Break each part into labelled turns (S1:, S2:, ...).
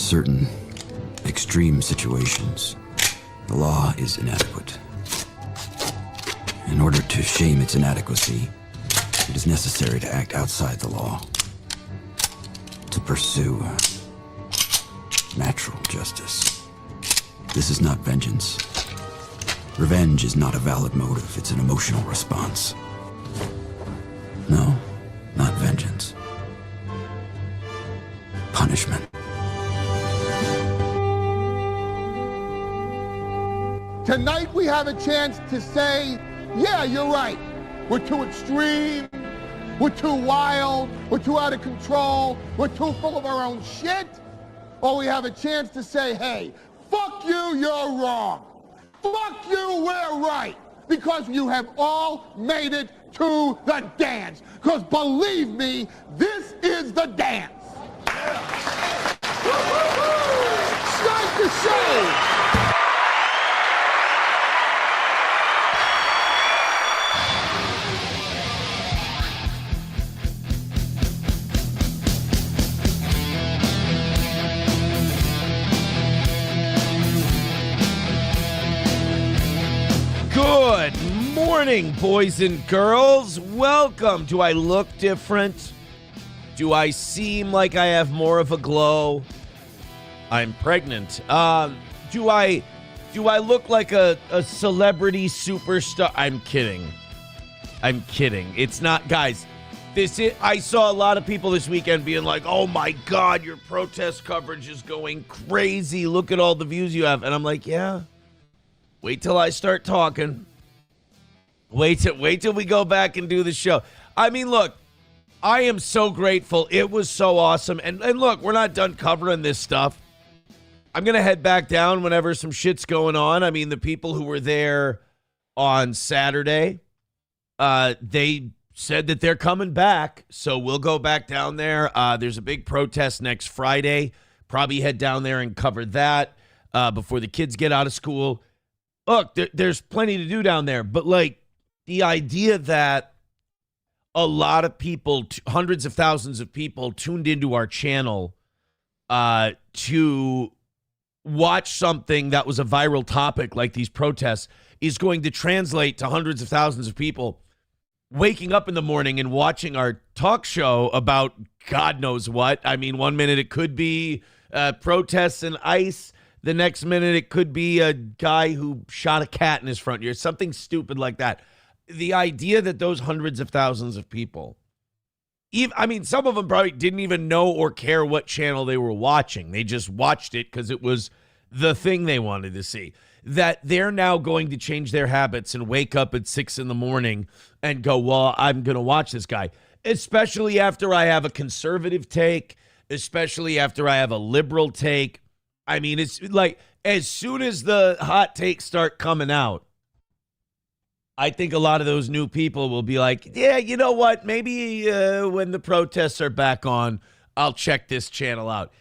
S1: certain extreme situations, the law is inadequate. In order to shame its inadequacy, it is necessary to act outside the law, to pursue natural justice. This is not vengeance. Revenge is not a valid motive, it's an emotional response. No, not vengeance. Punishment.
S2: Tonight we have a chance to say, yeah, you're right. We're too extreme. We're too wild. We're too out of control. We're too full of our own shit. Or we have a chance to say, hey, fuck you, you're wrong. Fuck you, we're right. Because you have all made it to the dance. Because believe me, this is the dance. Start the show.
S3: Good morning, boys and girls. Welcome. Do I look different? Do I seem like I have more of a glow? I'm pregnant. Do I look like a celebrity superstar? I'm kidding. It's not, guys. I saw a lot of people this weekend being like, "Oh my God, your protest coverage is going crazy. Look at all the views you have." And I'm like, yeah. Wait till I start talking. Wait till we go back and do the show. I mean, look, I am so grateful. It was so awesome. And look, we're not done covering this stuff. I'm going to head back down whenever some shit's going on. I mean, the people who were there on Saturday, they said that they're coming back. So we'll go back down there. There's a big protest next Friday. Probably head down there and cover that before the kids get out of school. Look, there's plenty to do down there, but like the idea that a lot of people, hundreds of thousands of people tuned into our channel to watch something that was a viral topic like these protests is going to translate to hundreds of thousands of people waking up in the morning and watching our talk show about God knows what. I mean, one minute it could be protests and ICE. The next minute, it could be a guy who shot a cat in his front yard, something stupid like that. The idea that those hundreds of thousands of people, some of them probably didn't even know or care what channel they were watching. They just watched it because it was the thing they wanted to see. That they're now going to change their habits and wake up at 6 a.m. and go, well, I'm going to watch this guy. Especially after I have a conservative take, especially after I have a liberal take. I mean, it's like as soon as the hot takes start coming out, I think a lot of those new people will be like, yeah, you know what? Maybe when the protests are back on, I'll check this channel out.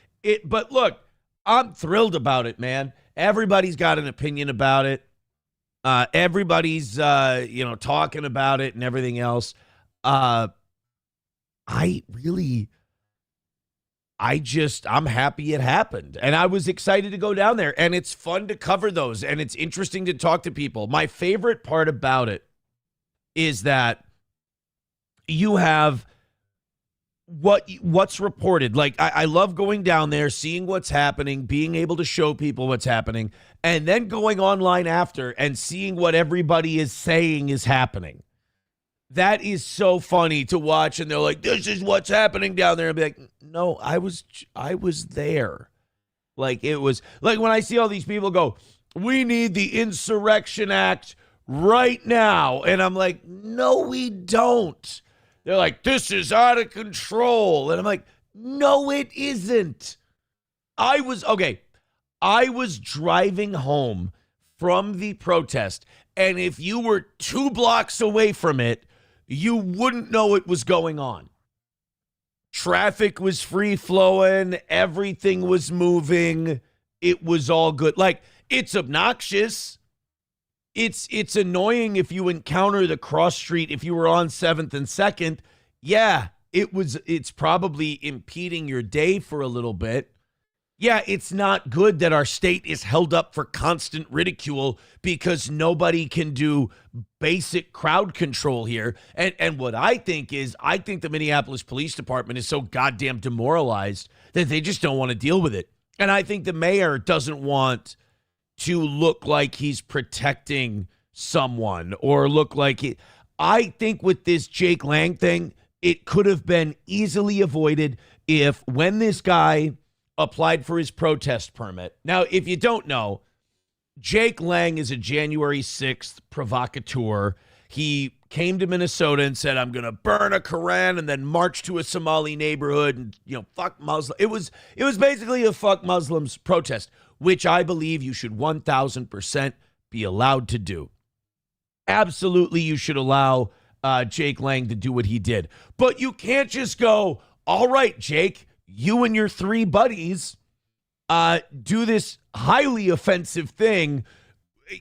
S3: But look, I'm thrilled about it, man. Everybody's got an opinion about it. Everybody's, talking about it and everything else. I'm happy it happened. And I was excited to go down there. And it's fun to cover those. And it's interesting to talk to people. My favorite part about it is that you have what's reported. Like, I love going down there, seeing what's happening, being able to show people what's happening, and then going online after and seeing what everybody is saying is happening. That is so funny to watch, and they're like, this is what's happening down there. And be like, no, I was there. Like, it was like when I see all these people go, we need the Insurrection Act right now. And I'm like, no, we don't. They're like, this is out of control. And I'm like, no, it isn't. I was driving home from the protest, and if you were 2 blocks away from it, you wouldn't know it was going on. Traffic was free flowing. Everything was moving. It was all good. Like, it's obnoxious. It's annoying if you encounter the cross street. If you were on 7th and 2nd, yeah, it's probably impeding your day for a little bit. Yeah, it's not good that our state is held up for constant ridicule because nobody can do basic crowd control here. And what I think is, I think the Minneapolis Police Department is so goddamn demoralized that they just don't want to deal with it. And I think the mayor doesn't want to look like he's protecting someone or look like he. I think with this Jake Lang thing, it could have been easily avoided if when this guy applied for his protest permit. Now, if you don't know, Jake Lang is a January 6th provocateur. He came to Minnesota and said, I'm going to burn a Koran and then march to a Somali neighborhood and, fuck Muslims. It was basically a fuck Muslims protest, which I believe you should 1,000% be allowed to do. Absolutely, you should allow Jake Lang to do what he did. But you can't just go, all right, Jake, you and your three buddies do this highly offensive thing,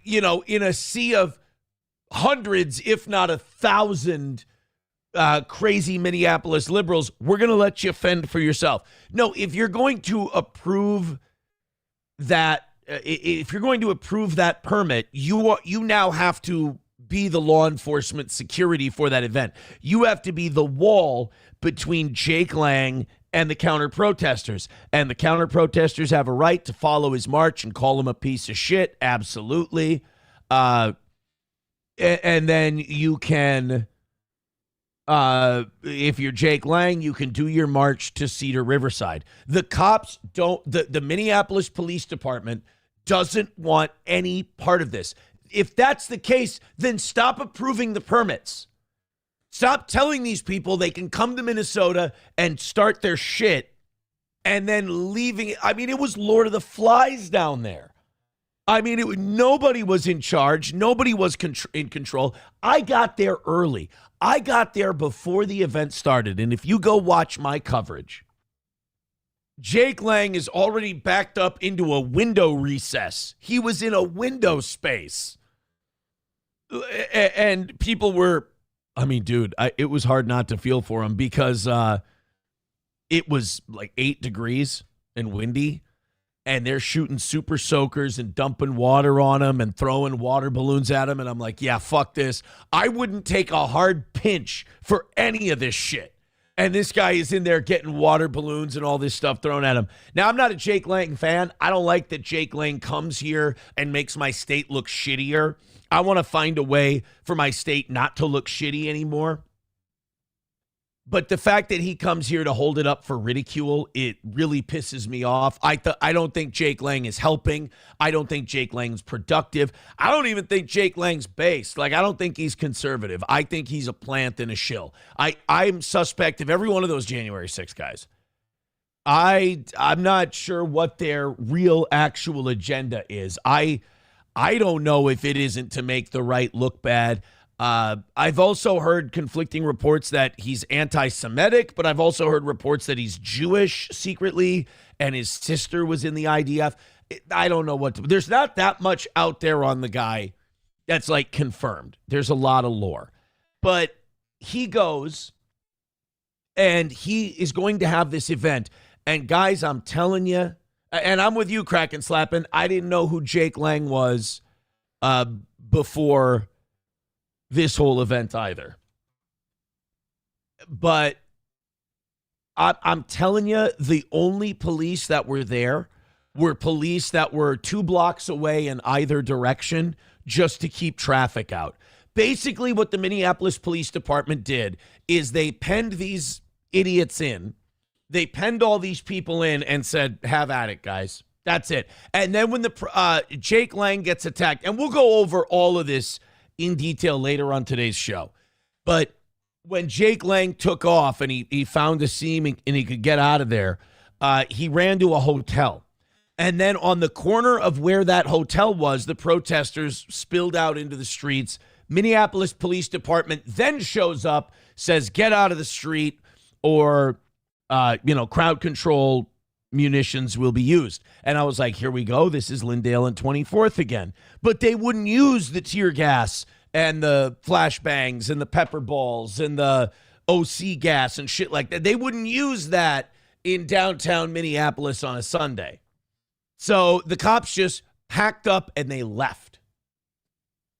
S3: in a sea of hundreds, if not 1,000 crazy Minneapolis liberals. We're going to let you fend for yourself. No, if you're going to approve that, permit, you now have to be the law enforcement security for that event. You have to be the wall between Jake Lang and the counter-protesters. And the counter-protesters have a right to follow his march and call him a piece of shit. Absolutely. And then you can, if you're Jake Lang, you can do your march to Cedar Riverside. The cops the Minneapolis Police Department doesn't want any part of this. If that's the case, then stop approving the permits. Stop telling these people they can come to Minnesota and start their shit and then leaving it. I mean, it was Lord of the Flies down there. I mean, nobody was in charge. Nobody was in control. I got there early. I got there before the event started. And if you go watch my coverage, Jake Lang is already backed up into a window recess. He was in a window space. And people were, dude, it was hard not to feel for him because it was like 8 degrees and windy. And they're shooting super soakers and dumping water on him and throwing water balloons at him. And I'm like, yeah, fuck this. I wouldn't take a hard pinch for any of this shit. And this guy is in there getting water balloons and all this stuff thrown at him. Now, I'm not a Jake Lang fan. I don't like that Jake Lang comes here and makes my state look shittier. I want to find a way for my state not to look shitty anymore. But the fact that he comes here to hold it up for ridicule, it really pisses me off. I don't think Jake Lang is helping. I don't think Jake Lang's productive. I don't even think Jake Lang's based. I don't think he's conservative. I think he's a plant and a shill. I'm suspect of every one of those January 6 guys. I'm not sure what their real actual agenda is. I don't know if it isn't to make the right look bad. I've also heard conflicting reports that he's anti-Semitic, but I've also heard reports that he's Jewish secretly and his sister was in the IDF. I don't know what to. There's not that much out there on the guy that's confirmed. There's a lot of lore. But he goes and he is going to have this event. And guys, I'm telling you, and I'm with you, Kraken Slappin', I didn't know who Jake Lang was before this whole event either. But I'm telling you, the only police that were there were police that were 2 blocks away in either direction just to keep traffic out. Basically, what the Minneapolis Police Department did is they penned these idiots in. They penned all these people in and said, have at it, guys. That's it. And then when Jake Lang gets attacked, and we'll go over all of this in detail later on today's show. But when Jake Lang took off and he found a seam and he could get out of there, he ran to a hotel. And then on the corner of where that hotel was, the protesters spilled out into the streets. Minneapolis Police Department then shows up, says, get out of the street or, crowd control munitions will be used. And I was like, here we go. This is Lindale and 24th again. But they wouldn't use the tear gas and the flashbangs and the pepper balls and the OC gas and shit like that. They wouldn't use that in downtown Minneapolis on a Sunday. So the cops just packed up and they left.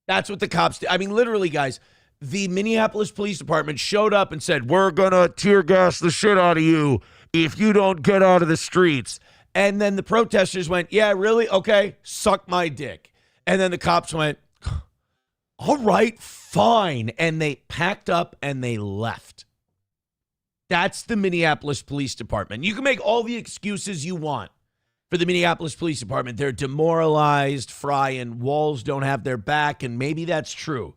S3: That's what the cops did. I mean, literally, guys, the Minneapolis Police Department showed up and said, we're going to tear gas the shit out of you if you don't get out of the streets. And then the protesters went, yeah, really? Okay, suck my dick. And then the cops went, all right, fine. And they packed up and they left. That's the Minneapolis Police Department. You can make all the excuses you want for the Minneapolis Police Department. They're demoralized, Fry and Walls don't have their back, and maybe that's true.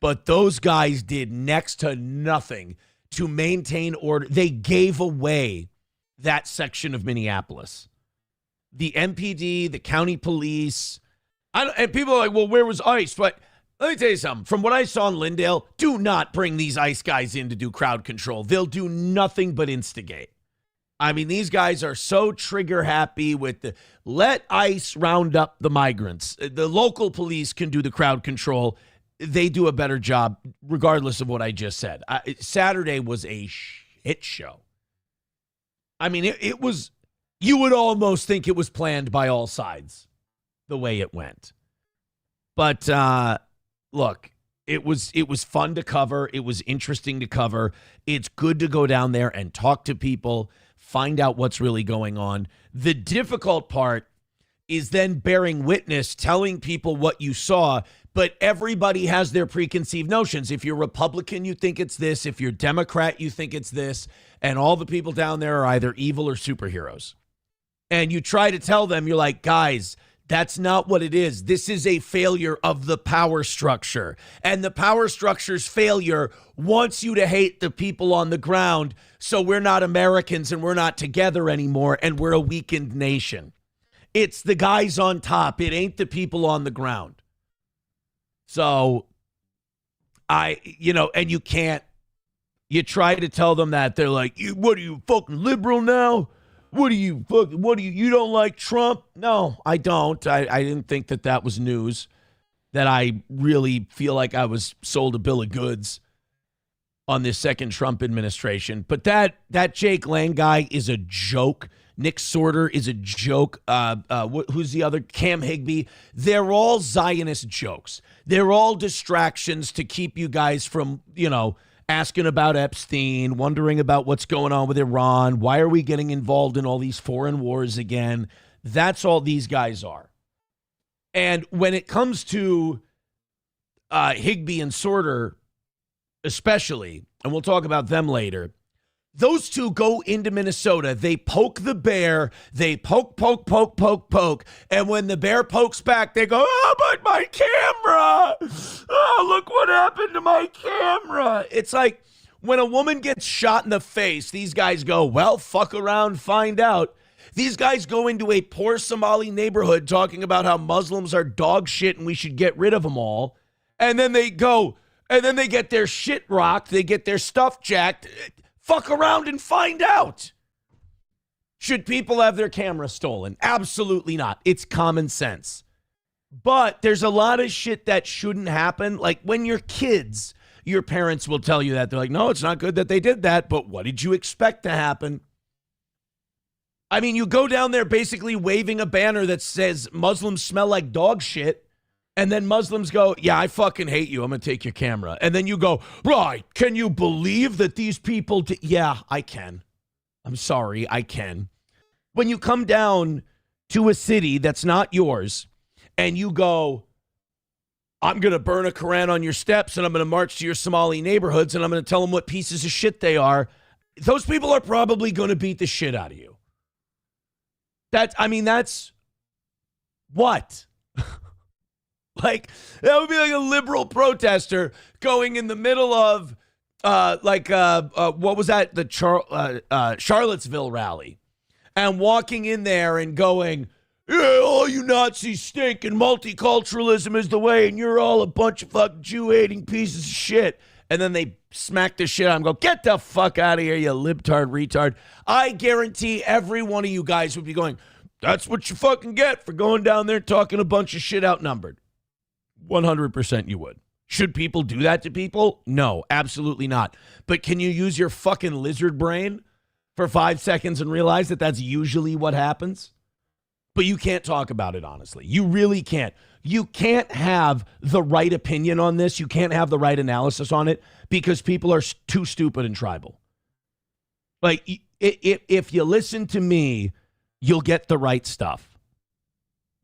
S3: But those guys did next to nothing to maintain order. They gave away that section of Minneapolis. The MPD, the county police, and people are like, well, where was ICE? But let me tell you something. From what I saw in Lindale, do not bring these ICE guys in to do crowd control. They'll do nothing but instigate. I mean, these guys are so trigger happy with the let ICE round up the migrants. The local police can do the crowd control. They do a better job, regardless of what I just said. Saturday was a shit show. I mean, it was, you would almost think it was planned by all sides, the way it went. But look, it was fun to cover. It was interesting to cover. It's good to go down there and talk to people, find out what's really going on. The difficult part is then bearing witness, telling people what you saw, but everybody has their preconceived notions. If you're Republican, you think it's this. If you're Democrat, you think it's this. And all the people down there are either evil or superheroes. And you try to tell them, you're like, guys, that's not what it is. This is a failure of the power structure. And the power structure's failure wants you to hate the people on the ground, so we're not Americans and we're not together anymore and we're a weakened nation. It's the guys on top. It ain't the people on the ground. So, and you can't, you try to tell them that. They're like, what are you, fucking liberal now? You don't like Trump? No, I don't. I didn't think that was news, that I really feel like I was sold a bill of goods on this second Trump administration. But that Jake Lang guy is a joke. Nick Sortor is a joke. Who's the other? Cam Higby. They're all Zionist jokes. They're all distractions to keep you guys from, asking about Epstein, wondering about what's going on with Iran. Why are we getting involved in all these foreign wars again? That's all these guys are. And when it comes to Higby and Sortor, especially, and we'll talk about them later, those two go into Minnesota. They poke the bear. They poke. And when the bear pokes back, they go, oh, but my camera. Oh, look what happened to my camera. It's like when a woman gets shot in the face, these guys go, well, fuck around, find out. These guys go into a poor Somali neighborhood talking about how Muslims are dog shit and we should get rid of them all. And then they go, and then they get their shit rocked. They get their stuff jacked. Fuck around and find out. Should people have their camera stolen? Absolutely not. It's common sense. But there's a lot of shit that shouldn't happen. Like when you're kids, your parents will tell you that. They're like, no, it's not good that they did that, but what did you expect to happen? I mean, you go down there basically waving a banner that says Muslims smell like dog shit. And then Muslims go, yeah, I fucking hate you. I'm going to take your camera. And then you go, right, can you believe that these people yeah, I can. I'm sorry, I can. When you come down to a city that's not yours and you go, I'm going to burn a Koran on your steps and I'm going to march to your Somali neighborhoods and I'm going to tell them what pieces of shit they are, those people are probably going to beat the shit out of you. That's what? Like, that would be like a liberal protester going in the middle of, what was that? The Charlottesville rally. And walking in there and going, yeah, all you Nazis stink and multiculturalism is the way and you're all a bunch of fucking Jew-hating pieces of shit. And then they smack the shit out of him and go, get the fuck out of here, you libtard retard. I guarantee every one of you guys would be going, that's what you fucking get for going down there talking a bunch of shit outnumbered. 100% you would. Should people do that to people? No, absolutely not. But can you use your fucking lizard brain for 5 seconds and realize that that's usually what happens? But you can't talk about it honestly. You really can't. You can't have the right opinion on this. You can't have the right analysis on it because people are too stupid and tribal. Like, if you listen to me, you'll get the right stuff.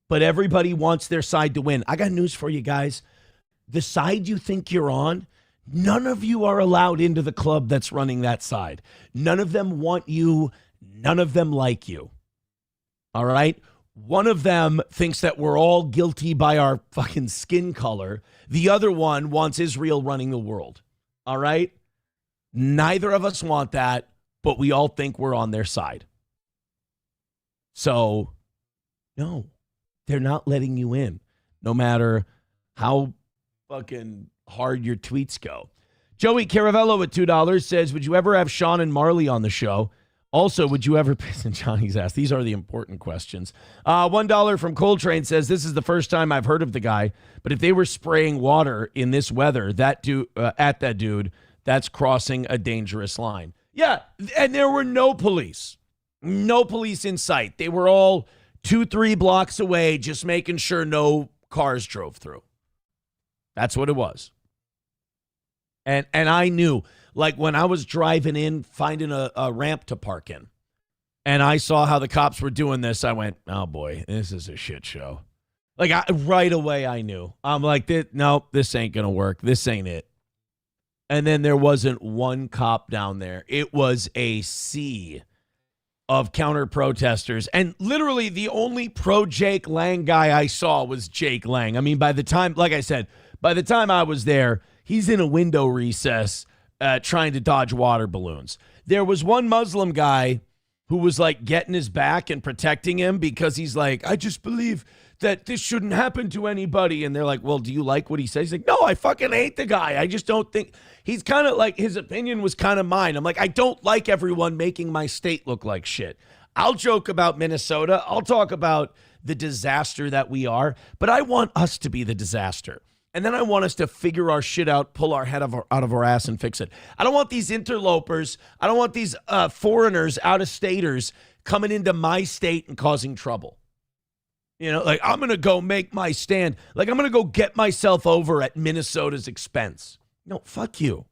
S3: But everybody wants their side to win. I got news for you guys. The side you think you're on, none of you are allowed into the club that's running that side. None of them want you. None of them like you. All right? One of them thinks that we're all guilty by our fucking skin color. The other one wants Israel running the world. All right? Neither of us want that, but we all think we're on their side. So, no, they're not letting you in, no matter how fucking hard your tweets go. Joey Caravello at $2 says, would you ever have Sean and Marley on the show? Also, would you ever piss in Johnny's ass? These are the important questions. $1 from Coltrane says, this is the first time I've heard of the guy, but if they were spraying water in this weather at that dude, that's crossing a dangerous line. Yeah, and there were no police. No police in sight. They were all 2-3 blocks away, just making sure no cars drove through. That's what it was. And I knew, like when I was driving in, finding a ramp to park in, and I saw how the cops were doing this, I went, oh boy, this is a shit show. Like right away I knew. I'm like, no, this ain't going to work. This ain't it. And then there wasn't one cop down there. It was a sea of counter protesters. And literally the only pro Jake Lang guy I saw was Jake Lang. I mean, by the time, like I said, by the time I was there, he's in a window recess trying to dodge water balloons. There was one Muslim guy who was like getting his back and protecting him because he's like, I just believe that this shouldn't happen to anybody. And they're like, well, do you like what he says? He's like, no, I fucking hate the guy. I just don't think he's kind of like, his opinion was kind of mine. I'm like, I don't like everyone making my state look like shit. I'll joke about Minnesota. I'll talk about the disaster that we are, but I want us to be the disaster. And then I want us to figure our shit out, pull our head out of our ass and fix it. I don't want these interlopers. I don't want these foreigners, out-of-staters coming into my state and causing trouble. You know, like I'm going to go make my stand. Like I'm going to go get myself over at Minnesota's expense. No, fuck you.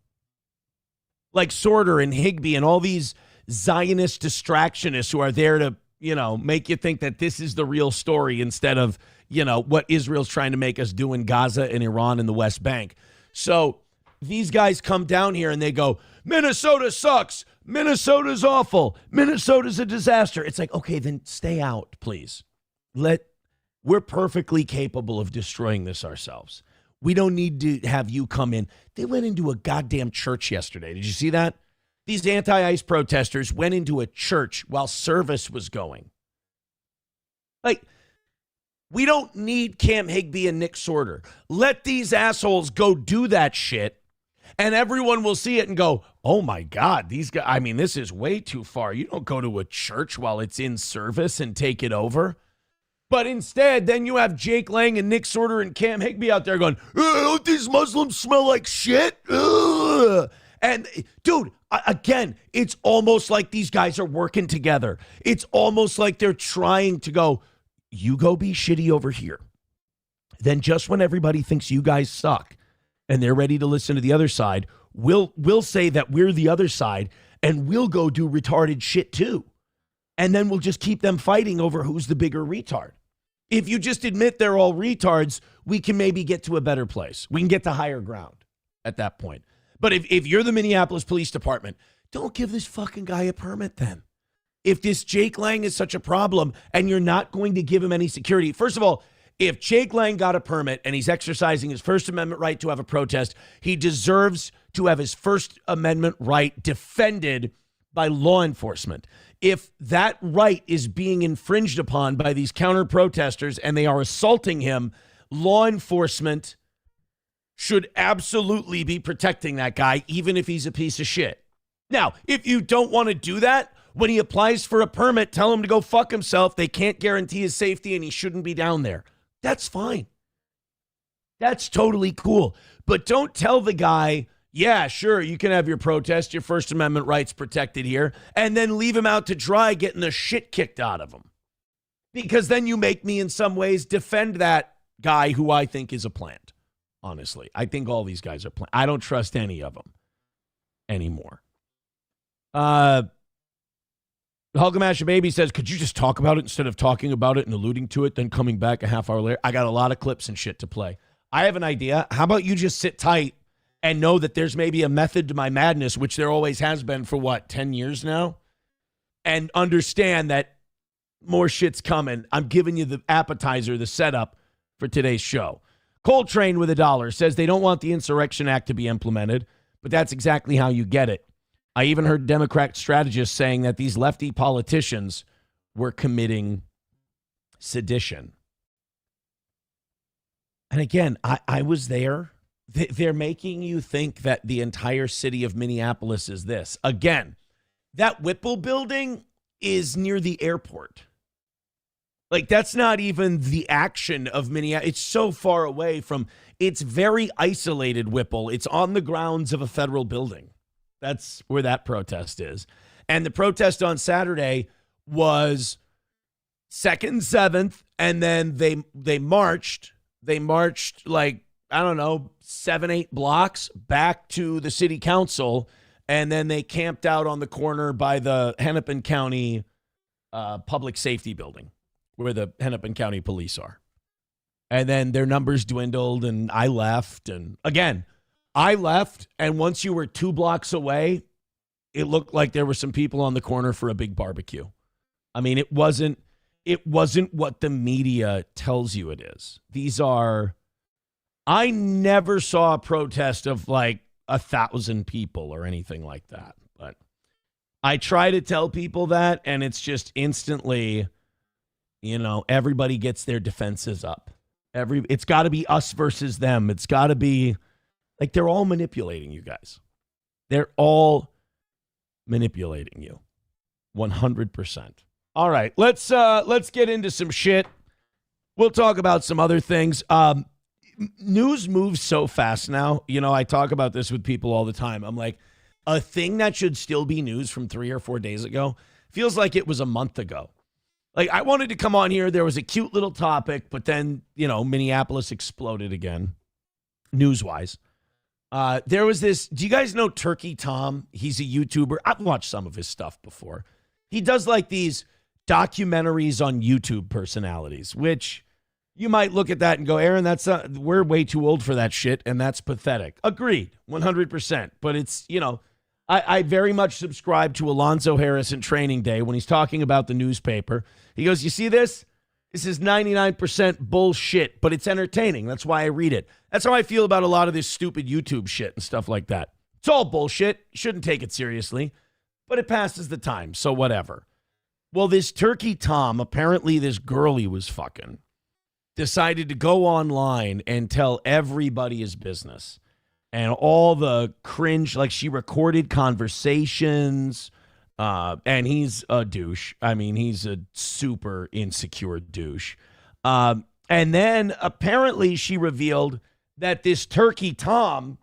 S3: Like Sortor and Higby and all these Zionist distractionists who are there to, you know, make you think that this is the real story instead of, you know, what Israel's trying to make us do in Gaza and Iran and the West Bank. So these guys come down here and they go, Minnesota sucks. Minnesota's awful. Minnesota's a disaster. It's like, okay, then stay out, please. We're perfectly capable of destroying this ourselves. We don't need to have you come in. They went into a goddamn church yesterday. Did you see that? These anti-ICE protesters went into a church while service was going. Like, we don't need Cam Higby and Nick Sortor. Let these assholes go do that shit, and everyone will see it and go, oh my God, these guys, I mean, this is way too far. You don't go to a church while it's in service and take it over. But instead, then you have Jake Lang and Nick Sortor and Cam Higby out there going, don't these Muslims smell like shit? Ugh. And dude, again, it's almost like these guys are working together. It's almost like they're trying to go, you go be shitty over here. Then just when everybody thinks you guys suck and they're ready to listen to the other side, we'll say that we're the other side and we'll go do retarded shit too. And then we'll just keep them fighting over who's the bigger retard. If you just admit they're all retards, we can maybe get to a better place. We can get to higher ground at that point. But if you're the Minneapolis Police Department, don't give this fucking guy a permit then. If this Jake Lang is such a problem and you're not going to give him any security, first of all, if Jake Lang got a permit and he's exercising his First Amendment right to have a protest, he deserves to have his First Amendment right defended by law enforcement. If that right is being infringed upon by these counter protesters and they are assaulting him, law enforcement should absolutely be protecting that guy, even if he's a piece of shit. Now, if you don't want to do that, when he applies for a permit, tell him to go fuck himself. They can't guarantee his safety and he shouldn't be down there. That's fine. That's totally cool. But don't tell the guy, yeah, sure, you can have your protest, your First Amendment rights protected here, and then leave him out to dry getting the shit kicked out of him. Because then you make me in some ways defend that guy who I think is a plant. Honestly, I think all these guys are plant. I don't trust any of them anymore. Hulkamash Baby says, could you just talk about it instead of talking about it and alluding to it, then coming back a half hour later? I got a lot of clips and shit to play. I have an idea. How about you just sit tight and know that there's maybe a method to my madness, which there always has been for 10 years now? And understand that more shit's coming. I'm giving you the appetizer, the setup for today's show. Coltrane with $1 says they don't want the Insurrection Act to be implemented, but that's exactly how you get it. I even heard Democrat strategists saying that these lefty politicians were committing sedition. And again, I was there. They're making you think that the entire city of Minneapolis is this. Again, that Whipple building is near the airport. Like, that's not even the action of Minneapolis. It's so far away from, it's very isolated, Whipple. It's on the grounds of a federal building. That's where that protest is. And the protest on Saturday was 2nd, 7th, and then they marched. They marched 7, 8 blocks back to the city council, and then they camped out on the corner by the Hennepin County public safety building, where the Hennepin County police are. And then their numbers dwindled, and I left. And again, I left, and once you were 2 blocks away, it looked like there were some people on the corner for a big barbecue. I mean, it wasn't what the media tells you it is. I never saw a protest of 1,000 people or anything like that. But I try to tell people that, and it's just instantly, everybody gets their defenses up. It's got to be us versus them. It's got to be they're all manipulating you guys. They're all manipulating you. 100%. All right, let's get into some shit. We'll talk about some other things. News moves so fast now. I talk about this with people all the time. I'm like, a thing that should still be news from 3 or 4 days ago feels like it was a month ago. I wanted to come on here. There was a cute little topic, but then, Minneapolis exploded again, news-wise. There was this, do you guys know Turkey Tom? He's a YouTuber. I've watched some of his stuff before. He does these documentaries on YouTube personalities, which you might look at that and go, Aaron, we're way too old for that shit, and that's pathetic. Agreed, 100%. But it's, I very much subscribe to Alonzo Harris in Training Day when he's talking about the newspaper. He goes, you see this? This is 99% bullshit, but it's entertaining. That's why I read it. That's how I feel about a lot of this stupid YouTube shit and stuff like that. It's all bullshit. You shouldn't take it seriously, but it passes the time, so whatever. Well, this Turkey Tom, apparently this girl he was fucking, decided to go online and tell everybody his business. And all the cringe, she recorded conversations, and he's a douche. I mean, he's a super insecure douche. And then apparently she revealed that this Turkey Tom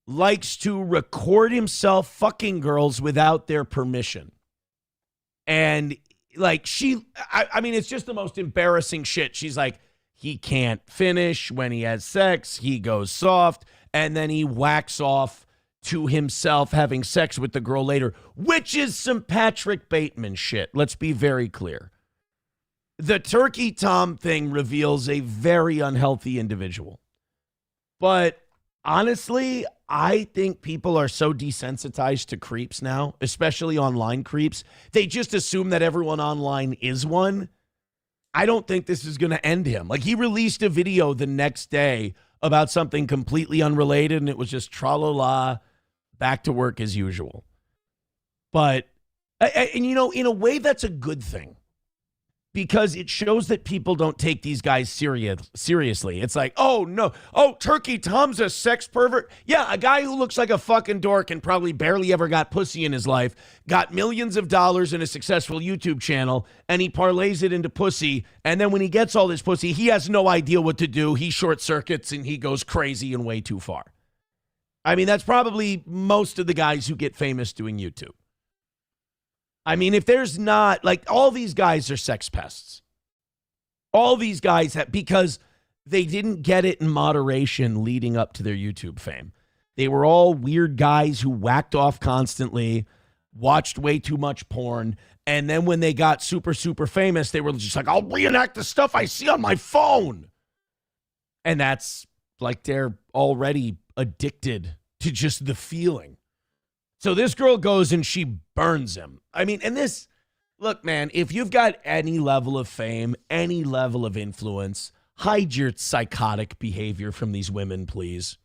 S3: likes to record himself fucking girls without their permission. And I mean, it's just the most embarrassing shit. She's like, he can't finish when he has sex. He goes soft. And then he whacks off to himself having sex with the girl later, which is some Patrick Bateman shit. Let's be very clear. The Turkey Tom thing reveals a very unhealthy individual. But honestly, I think people are so desensitized to creeps now, especially online creeps. They just assume that everyone online is one. I don't think this is going to end him. He released a video the next day about something completely unrelated, and it was just tra-la-la, back to work as usual. But, and in a way, that's a good thing. Because it shows that people don't take these guys seriously. It's like, oh, no. Oh, Turkey Tom's a sex pervert? Yeah, a guy who looks like a fucking dork and probably barely ever got pussy in his life, got millions of dollars in a successful YouTube channel, and he parlays it into pussy. And then when he gets all this pussy, he has no idea what to do. He short circuits and he goes crazy and way too far. I mean, that's probably most of the guys who get famous doing YouTube. I mean, if there's not, all these guys are sex pests. All these guys have, because they didn't get it in moderation leading up to their YouTube fame. They were all weird guys who whacked off constantly, watched way too much porn, and then when they got super, super famous, they were just like, I'll reenact the stuff I see on my phone. And that's like they're already addicted to just the feeling. So this girl goes and she burns him. I mean, and this, look, man, if you've got any level of fame, any level of influence, hide your psychotic behavior from these women, please.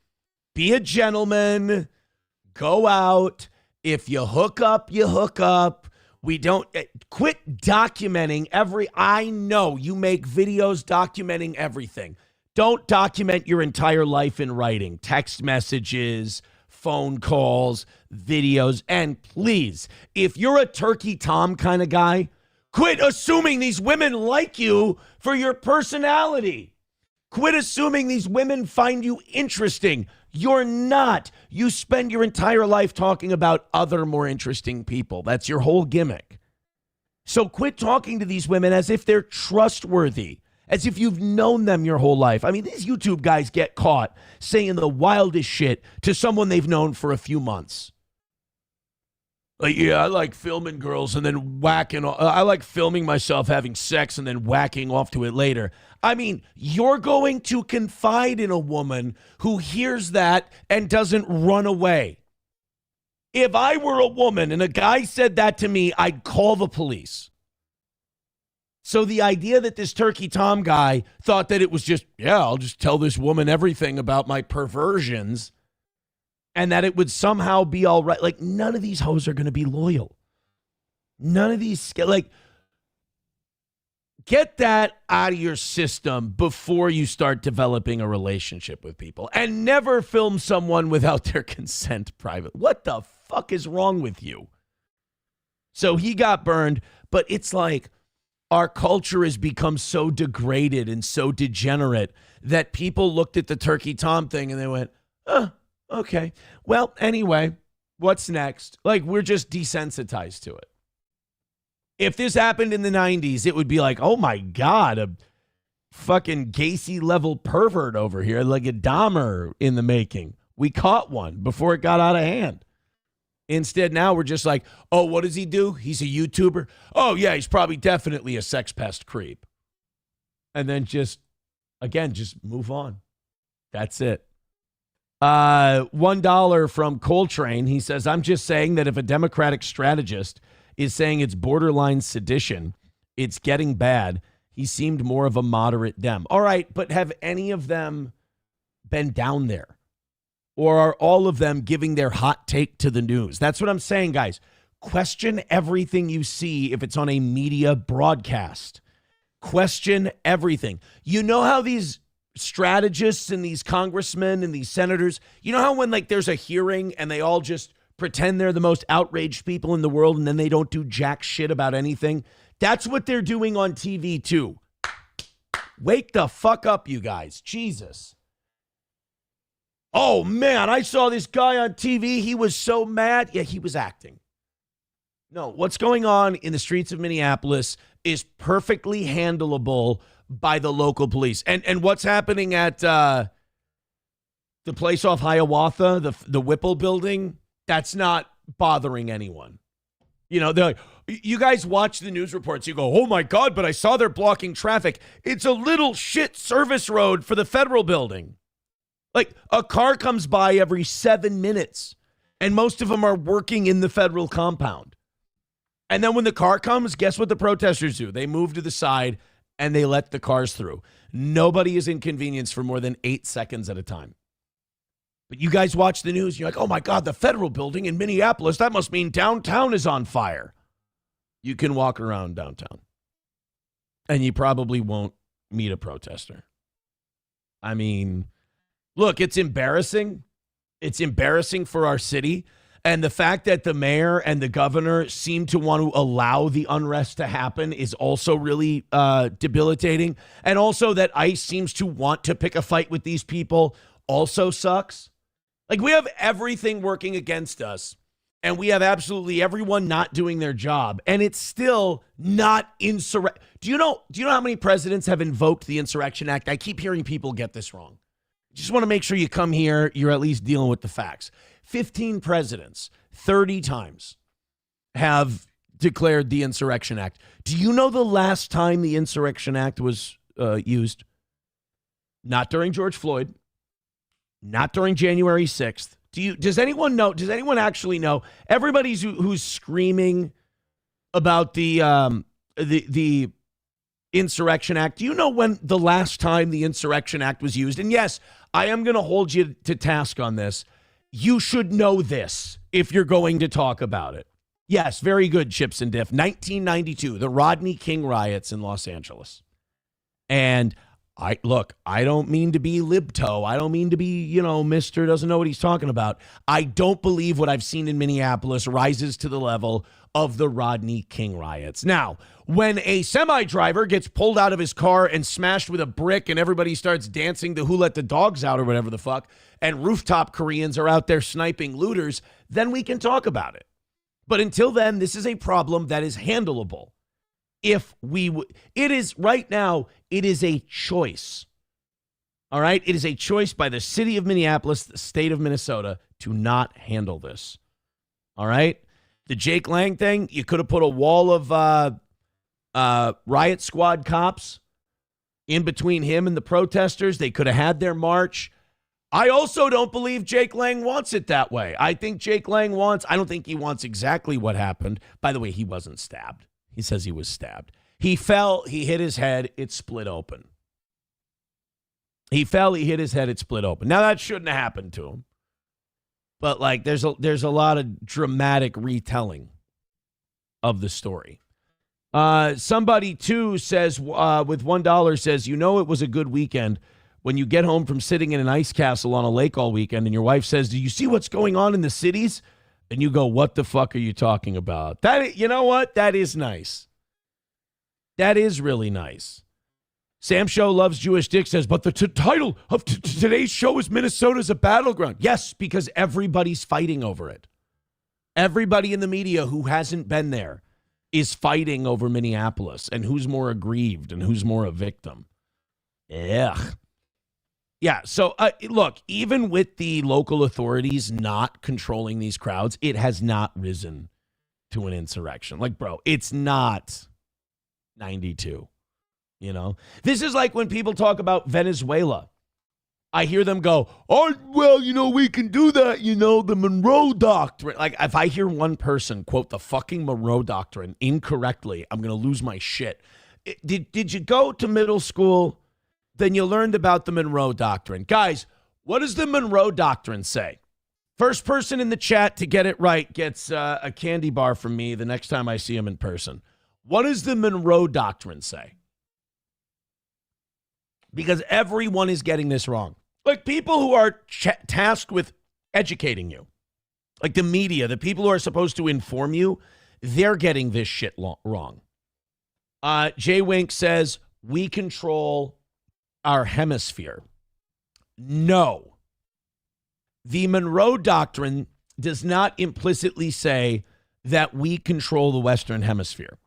S3: Be a gentleman. Go out. If you hook up, you hook up. We don't quit documenting I know you make videos documenting everything. Don't document your entire life in writing, text messages, phone calls, videos. And please, if you're a Turkey Tom kind of guy, quit assuming these women like you for your personality. Quit assuming these women find you interesting. You're not. You spend your entire life talking about other more interesting people. That's your whole gimmick. So quit talking to these women as if they're trustworthy, as if you've known them your whole life. I mean, these YouTube guys get caught saying the wildest shit to someone they've known for a few months. Like, yeah, I like filming girls and then whacking. I like filming myself having sex and then whacking off to it later. I mean, you're going to confide in a woman who hears that and doesn't run away. If I were a woman and a guy said that to me, I'd call the police. So the idea that this Turkey Tom guy thought that it was just, yeah, I'll just tell this woman everything about my perversions and that it would somehow be all right. Like, none of these hoes are going to be loyal. None of these, like, get that out of your system before you start developing a relationship with people. And never film someone without their consent private. What the fuck is wrong with you? So he got burned, but it's like our culture has become so degraded and so degenerate that people looked at the Turkey Tom thing and they went, oh, okay. Well, anyway, what's next? Like, we're just desensitized to it. If this happened in the 90s, it would be like, oh my God, a fucking Gacy level pervert over here, like a Dahmer in the making. We caught one before it got out of hand. Instead, now we're just like, oh, what does he do? He's a YouTuber. Oh, yeah, he's probably definitely a sex pest creep. And then just move on. That's it. $1 from Coltrane. He says, I'm just saying that if a Democratic strategist is saying it's borderline sedition, it's getting bad. He seemed more of a moderate Dem. All right, but have any of them been down there? Or are all of them giving their hot take to the news? That's what I'm saying, guys. Question everything you see if it's on a media broadcast. Question everything. You know how these strategists and these congressmen and these senators, you know how when like there's a hearing and they all just pretend they're the most outraged people in the world and then they don't do jack shit about anything? That's what they're doing on TV too. Wake the fuck up, you guys. Jesus. Oh, man, I saw this guy on TV. He was so mad. Yeah, he was acting. No, what's going on in the streets of Minneapolis is perfectly handleable by the local police. And what's happening at the place off Hiawatha, the Whipple building, that's not bothering anyone. You know, they're like, you guys watch the news reports. You go, oh, my God, but I saw they're blocking traffic. It's a little shit service road for the federal building. Like, a car comes by every 7 minutes, and most of them are working in the federal compound. And then when the car comes, guess what the protesters do? They move to the side, and they let the cars through. Nobody is inconvenienced for more than 8 seconds at a time. But you guys watch the news, you're like, oh, my God, the federal building in Minneapolis, that must mean downtown is on fire. You can walk around downtown, and you probably won't meet a protester. I mean, look, it's embarrassing. It's embarrassing for our city. And the fact that the mayor and the governor seem to want to allow the unrest to happen is also really debilitating. And also that ICE seems to want to pick a fight with these people also sucks. Like, we have everything working against us. and we have absolutely everyone not doing their job, and it's still not insurrection. Do you know how many presidents have invoked the Insurrection Act? I keep hearing people get this wrong. Just want to make sure you come here, you're at least dealing with the facts. 15 presidents, 30 times have declared the Insurrection Act. Do you know the last time the Insurrection Act was used? Not during George Floyd, not during January 6th. Does anyone know? Does anyone actually know? Everybody who's screaming about the Insurrection Act, do you know when the last time the Insurrection Act was used? And yes, I am going to hold you to task on this. You should know this if you're going to talk about it. Yes, very good, Chips and Diff. 1992, the Rodney King riots in Los Angeles. And I don't mean to be libto. I don't mean to be, Mr. doesn't know what he's talking about. I don't believe what I've seen in Minneapolis rises to the level of the Rodney King riots. Now, when a semi-driver gets pulled out of his car and smashed with a brick and everybody starts dancing to Who Let the Dogs Out or whatever the fuck, and rooftop Koreans are out there sniping looters, then we can talk about it. But until then, this is a problem that is handleable. It is right now, it is a choice. All right? It is a choice by the city of Minneapolis, the state of Minnesota, to not handle this. All right? The Jake Lang thing, you could have put a wall of riot squad cops in between him and the protesters. They could have had their march. I also don't believe Jake Lang wants it that way. I think Jake Lang I don't think he wants exactly what happened. By the way, he wasn't stabbed. He says he was stabbed. He fell, he hit his head, it split open. He fell, he hit his head, it split open. Now, that shouldn't have happened to him. But, there's a lot of dramatic retelling of the story. Somebody, too, says, with $1, says, it was a good weekend when you get home from sitting in an ice castle on a lake all weekend and your wife says, do you see what's going on in the cities? And you go, what the fuck are you talking about? You know what? That is nice. That is really nice. Sam Show Loves Jewish Dick says, but the title of today's show is Minnesota's a battleground. Yes, because everybody's fighting over it. Everybody in the media who hasn't been there is fighting over Minneapolis and who's more aggrieved and who's more a victim. Ugh. Yeah, so look, even with the local authorities not controlling these crowds, it has not risen to an insurrection. Bro, it's not 92, This is like when people talk about Venezuela. I hear them go, oh, well, we can do that, the Monroe Doctrine. If I hear one person quote the fucking Monroe Doctrine incorrectly, I'm going to lose my shit. Did you go to middle school? Then you learned about the Monroe Doctrine. Guys, what does the Monroe Doctrine say? First person in the chat to get it right gets a candy bar from me the next time I see him in person. What does the Monroe Doctrine say? Because everyone is getting this wrong. People who are tasked with educating you, the media, the people who are supposed to inform you, they're getting this shit wrong. Jay Wink says, we control our hemisphere. No. The Monroe Doctrine does not implicitly say that we control the Western Hemisphere.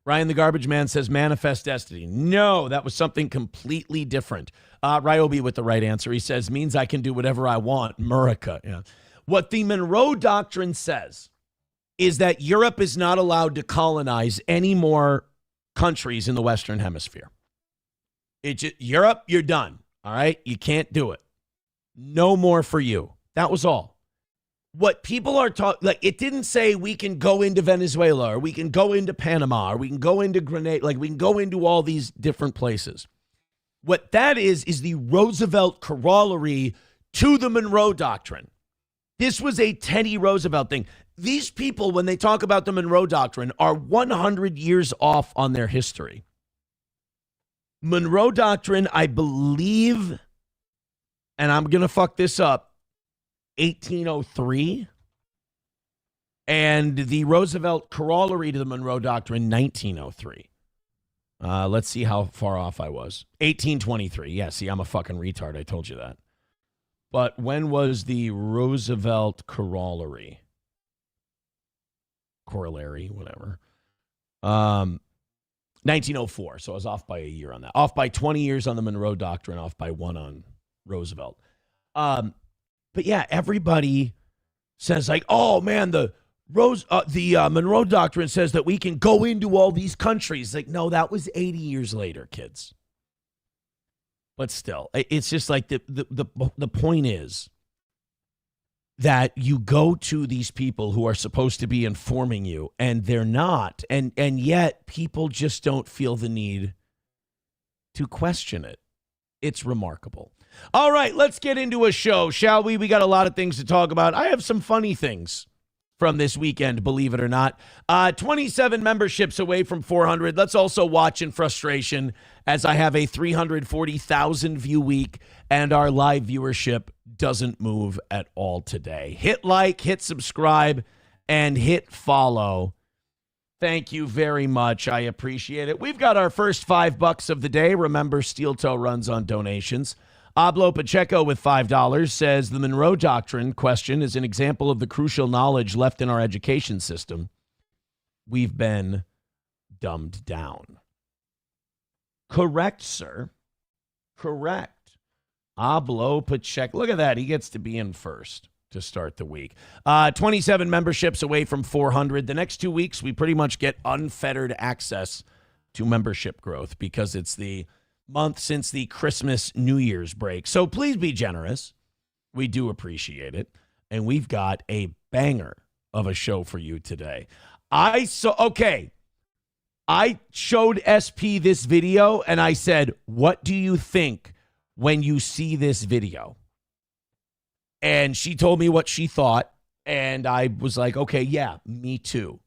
S3: Ryan the Garbage Man says manifest destiny. No, that was something completely different. Ryobi with the right answer. He says means I can do whatever I want. Murica. Yeah. What the Monroe Doctrine says is that Europe is not allowed to colonize any more countries in the Western Hemisphere. Europe, you're done. All right? You can't do it. No more for you. That was all. What people are talking, it didn't say we can go into Venezuela or we can go into Panama or we can go into Grenada, we can go into all these different places. What that is the Roosevelt corollary to the Monroe Doctrine. This was a Teddy Roosevelt thing. These people, when they talk about the Monroe Doctrine, are 100 years off on their history. Monroe Doctrine, I believe, and I'm going to fuck this up, 1803. And the Roosevelt corollary to the Monroe Doctrine, 1903. Let's see how far off I was. 1823. Yeah, see, I'm a fucking retard. I told you that. But when was the Roosevelt corollary? corollary, whatever. 1904. So I was off by a year on that. Off by 20 years on the Monroe Doctrine, off by 1 on Roosevelt. But yeah, everybody says like, oh man, the Monroe Doctrine says that we can go into all these countries. Like, no, that was 80 years later, kids. But still, it's just like the point is that you go to these people who are supposed to be informing you, and they're not, and yet people just don't feel the need to question it. It's remarkable. All right, let's get into a show, shall we? We got a lot of things to talk about. I have some funny things from this weekend, believe it or not. 27 memberships away from 400. Let's also watch in frustration as I have a 340,000 view week and our live viewership doesn't move at all today. Hit like, hit subscribe, and hit follow. Thank you very much. I appreciate it. We've got our first $5 of the day. Remember, Steel Toe runs on donations. Ablo Pacheco with $5 says the Monroe Doctrine question is an example of the crucial knowledge left in our education system. We've been dumbed down. Correct, sir. Correct. Ablo Pacheco. Look at that. He gets to be in first to start the week. 27 memberships away from 400. The next 2 weeks, we pretty much get unfettered access to membership growth because it's the month since the Christmas New Year's break. So please be generous. We do appreciate it. And we've got a banger of a show for you today. I showed SP this video and I said, what do you think when you see this video? And she told me what she thought. And I was like, okay, yeah, me too.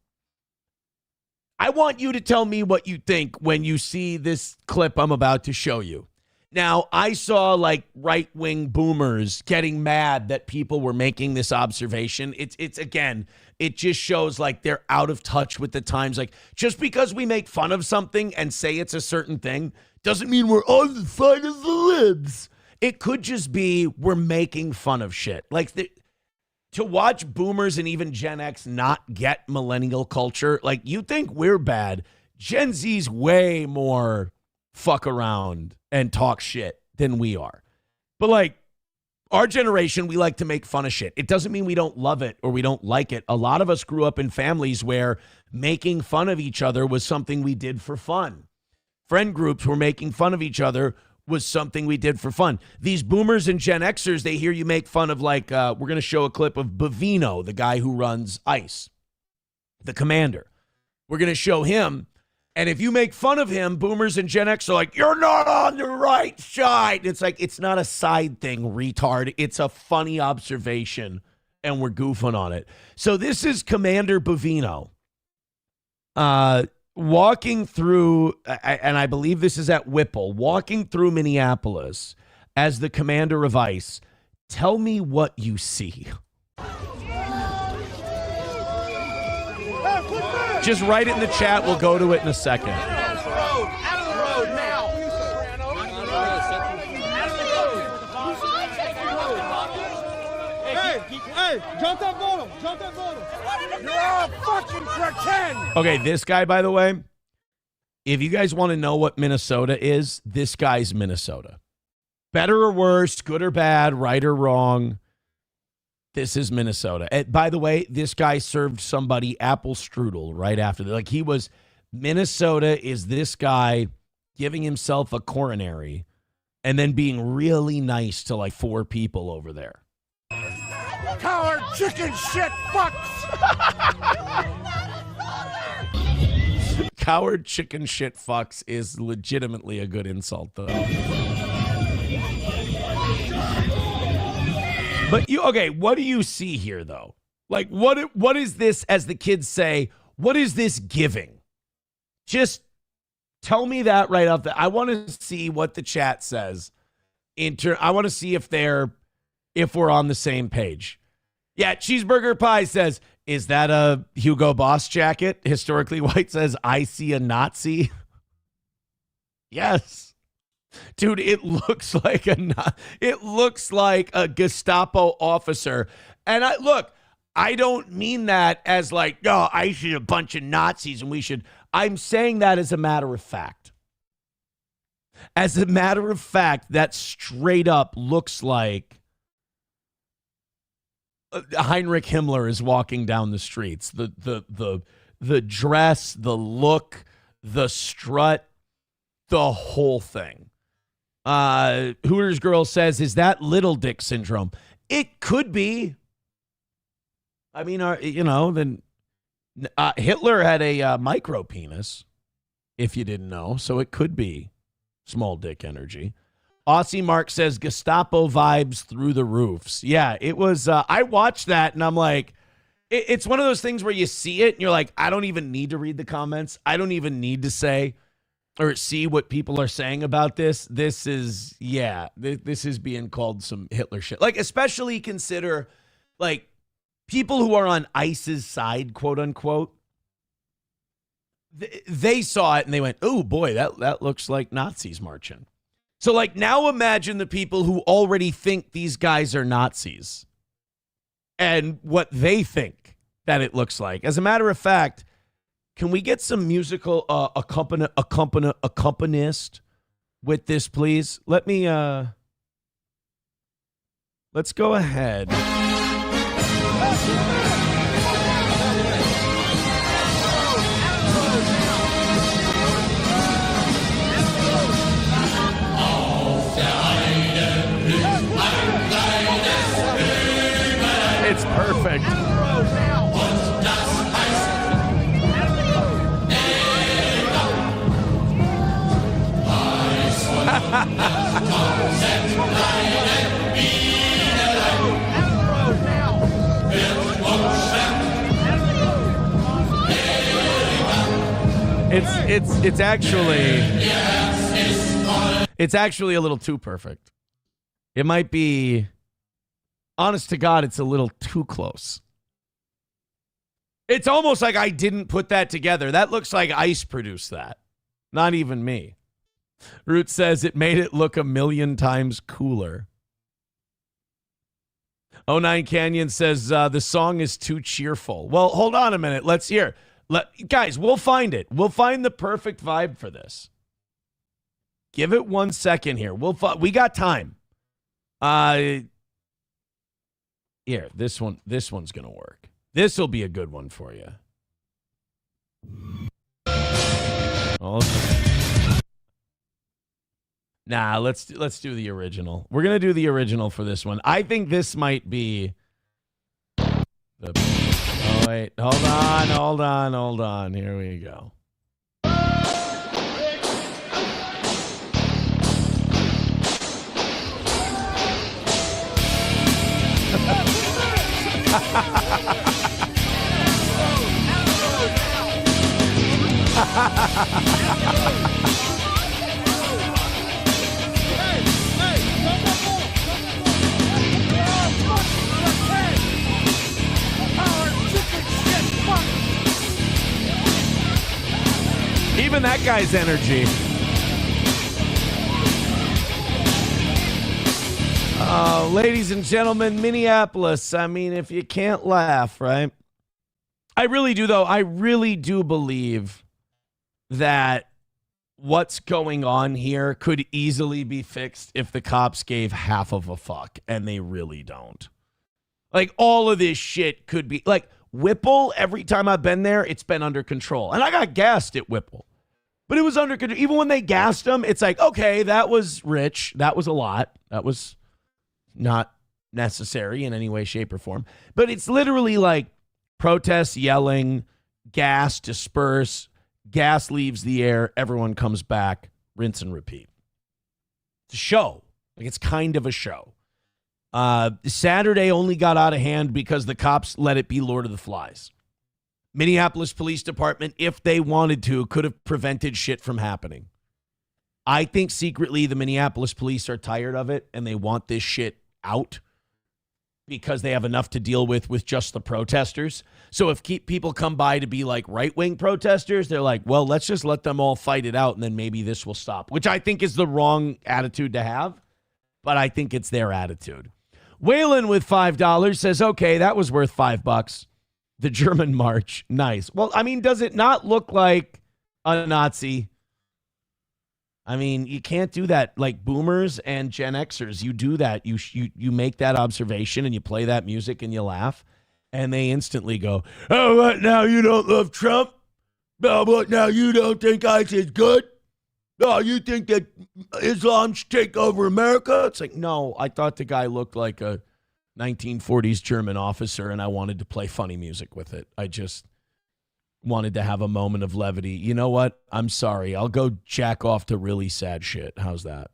S3: I want you to tell me what you think when you see this clip I'm about to show you. Now, I saw like right-wing boomers getting mad that people were making this observation. It's again, it just shows like they're out of touch with the times. Like, just because we make fun of something and say it's a certain thing doesn't mean we're on the side of the libs. It could just be we're making fun of shit. Like, to watch boomers and even Gen X not get millennial culture, like, you think we're bad. Gen Z's way more fuck around and talk shit than we are. But, like, our generation, we like to make fun of shit. It doesn't mean we don't love it or we don't like it. A lot of us grew up in families where making fun of each other was something we did for fun. Friend groups were making fun of each other was something we did for fun. These boomers and Gen Xers, they hear you make fun of, like, we're going to show a clip of Bavino, the guy who runs ICE, the commander. We're going to show him. And if you make fun of him, boomers and Gen X are like, you're not on the right side. It's like, it's not a side thing, retard. It's a funny observation, and we're goofing on it. So this is Commander Bavino walking through, and I believe this is at Whipple, walking through Minneapolis as the commander of ICE. Tell me what you see. Just write it in the chat. We'll go to it in a second.
S4: Out of the road now. Hey, jump that photo. You're all fucking pretend.
S3: Okay, this guy, by the way, if you guys want to know what Minnesota is, this guy's Minnesota. Better or worse, good or bad, right or wrong, this is Minnesota. And by the way, this guy served somebody apple strudel right after that. Like, he was, Minnesota is this guy giving himself a coronary and then being really nice to like 4 people over there.
S4: Coward chicken shit fucks.
S3: Coward chicken shit fucks is legitimately a good insult, though. But what do you see here, though? Like, what is this, as the kids say, what is this giving? Just tell me that right off. I want to see what the chat says. I want to see if we're on the same page. Yeah, Cheeseburger Pie says, is that a Hugo Boss jacket? Historically White says, I see a Nazi. Yes. Dude, it looks like a Gestapo officer. And I don't mean that as like, no, I should a bunch of Nazis and we should. I'm saying that as a matter of fact. As a matter of fact, that straight up looks like Heinrich Himmler is walking down the streets. The dress, the look, the strut, the whole thing. Hooters Girl says, is that little dick syndrome? It could be. I mean, then Hitler had a micro penis, if you didn't know, so it could be small dick energy. Aussie Mark says Gestapo vibes through the roofs. Yeah, it was. I watched that and I'm like, it's one of those things where you see it and you're like, I don't even need to read the comments. I don't even need to say or see what people are saying about this. This is being called some Hitler shit. Like, especially consider like people who are on ICE's side, quote unquote. They saw it and they went, oh boy, that looks like Nazis marching. So like now imagine the people who already think these guys are Nazis and what they think that it looks like. As a matter of fact, can we get some musical accompanist with this, please? Let's go ahead. It's perfect. It's actually a little too perfect. It might be, honest to God, it's a little too close. It's almost like I didn't put that together. That looks like ICE produced that. Not even me. Root says it made it look 1,000,000 times cooler. 09 Canyon says the song is too cheerful. Well, hold on a minute. Let's hear. Guys, we'll find it. We'll find the perfect vibe for this. Give it 1 second here. We got time. Here, this one's gonna work. This will be a good one for you. Nah, let's do the original. We're gonna do the original for this one. I think this might be the. Oh wait, hold on. Here we go. Even that guy's energy. Ladies and gentlemen, Minneapolis. I mean, if you can't laugh, right? I really do, though. I really do believe that what's going on here could easily be fixed if the cops gave half of a fuck, and they really don't. Like, all of this shit could be... Like, Whipple, every time I've been there, it's been under control. And I got gassed at Whipple. But it was under control. Even when they gassed them, it's like, okay, that was rich. That was a lot. That was not necessary in any way, shape, or form. But it's literally like protests, yelling, gas, disperse, gas leaves the air, everyone comes back, rinse and repeat. It's a show. Like, it's kind of a show. Saturday only got out of hand because the cops let it be Lord of the Flies. Minneapolis Police Department, if they wanted to, could have prevented shit from happening. I think secretly the Minneapolis police are tired of it and they want this shit out because they have enough to deal with just the protesters. So if people come by to be like right-wing protesters, they're like, well, let's just let them all fight it out and then maybe this will stop, which I think is the wrong attitude to have, but I think it's their attitude. Waylon with $5 says, okay, that was worth $5. The German march. Nice. Well, I mean, does it not look like a Nazi? I mean, you can't do that. Like boomers and Gen Xers, you do that. You make that observation and you play that music and you laugh. And they instantly go, oh, what now? You don't love Trump? Oh, what now? You don't think ICE is good? Oh, you think that Islam should take over America? It's like, no, I thought the guy looked like a 1940s German officer, and I wanted to play funny music with it. I just wanted to have a moment of levity. You know what? I'm sorry. I'll go jack off to really sad shit. How's that?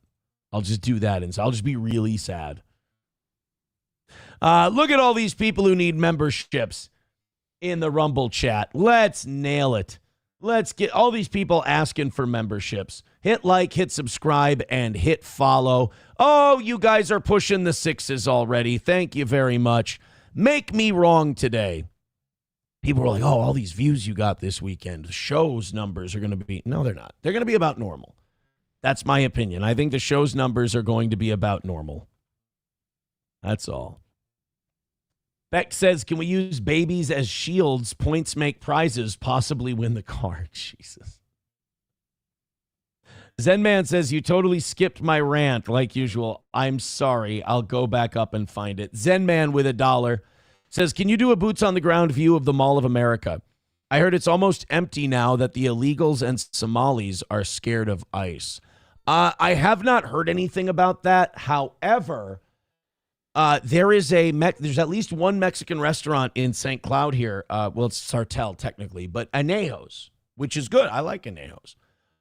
S3: I'll just do that, and I'll just be really sad. Look at all these people who need memberships in the Rumble chat. Let's nail it. Let's get all these people asking for memberships. Hit like, hit subscribe, and hit follow. Oh, you guys are pushing the 6s already. Thank you very much. Make me wrong today. People were like, oh, all these views you got this weekend. The show's numbers are going to be... No, they're not. They're going to be about normal. That's my opinion. I think the show's numbers are going to be about normal. That's all. Beck says, can we use babies as shields? Points make prizes, possibly win the car. Jesus. Zen Man says, you totally skipped my rant like usual. I'm sorry. I'll go back up and find it. Zen Man with $1 says, can you do a boots on the ground view of the Mall of America? I heard it's almost empty now that the illegals and Somalis are scared of ICE. I have not heard anything about that. However... there's at least one Mexican restaurant in St. Cloud here. Well, it's Sartell technically, but Anejo's, which is good. I like Anejo's.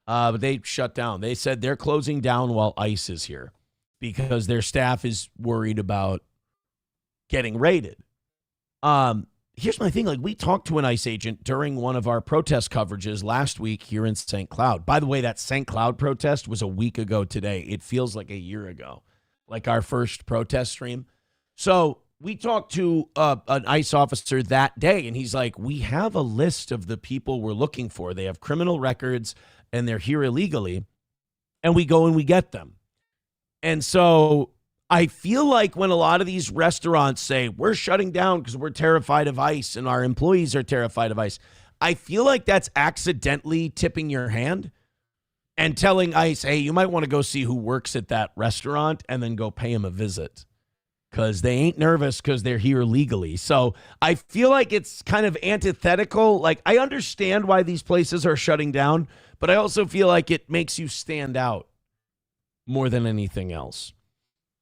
S3: But they shut down. They said they're closing down while ICE is here because their staff is worried about getting raided. Here's my thing. Like, we talked to an ICE agent during one of our protest coverages last week here in St. Cloud. By the way, that St. Cloud protest was a week ago today. It feels like a year ago. Like our first protest stream. So we talked to an ICE officer that day, and he's like, we have a list of the people we're looking for. They have criminal records, and they're here illegally, and we go and we get them. And so I feel like when a lot of these restaurants say, we're shutting down because we're terrified of ICE and our employees are terrified of ICE, I feel like that's accidentally tipping your hand and telling ICE, hey, you might want to go see who works at that restaurant and then go pay him a visit because they ain't nervous because they're here legally. So I feel like it's kind of antithetical. Like, I understand why these places are shutting down, but I also feel like it makes you stand out more than anything else.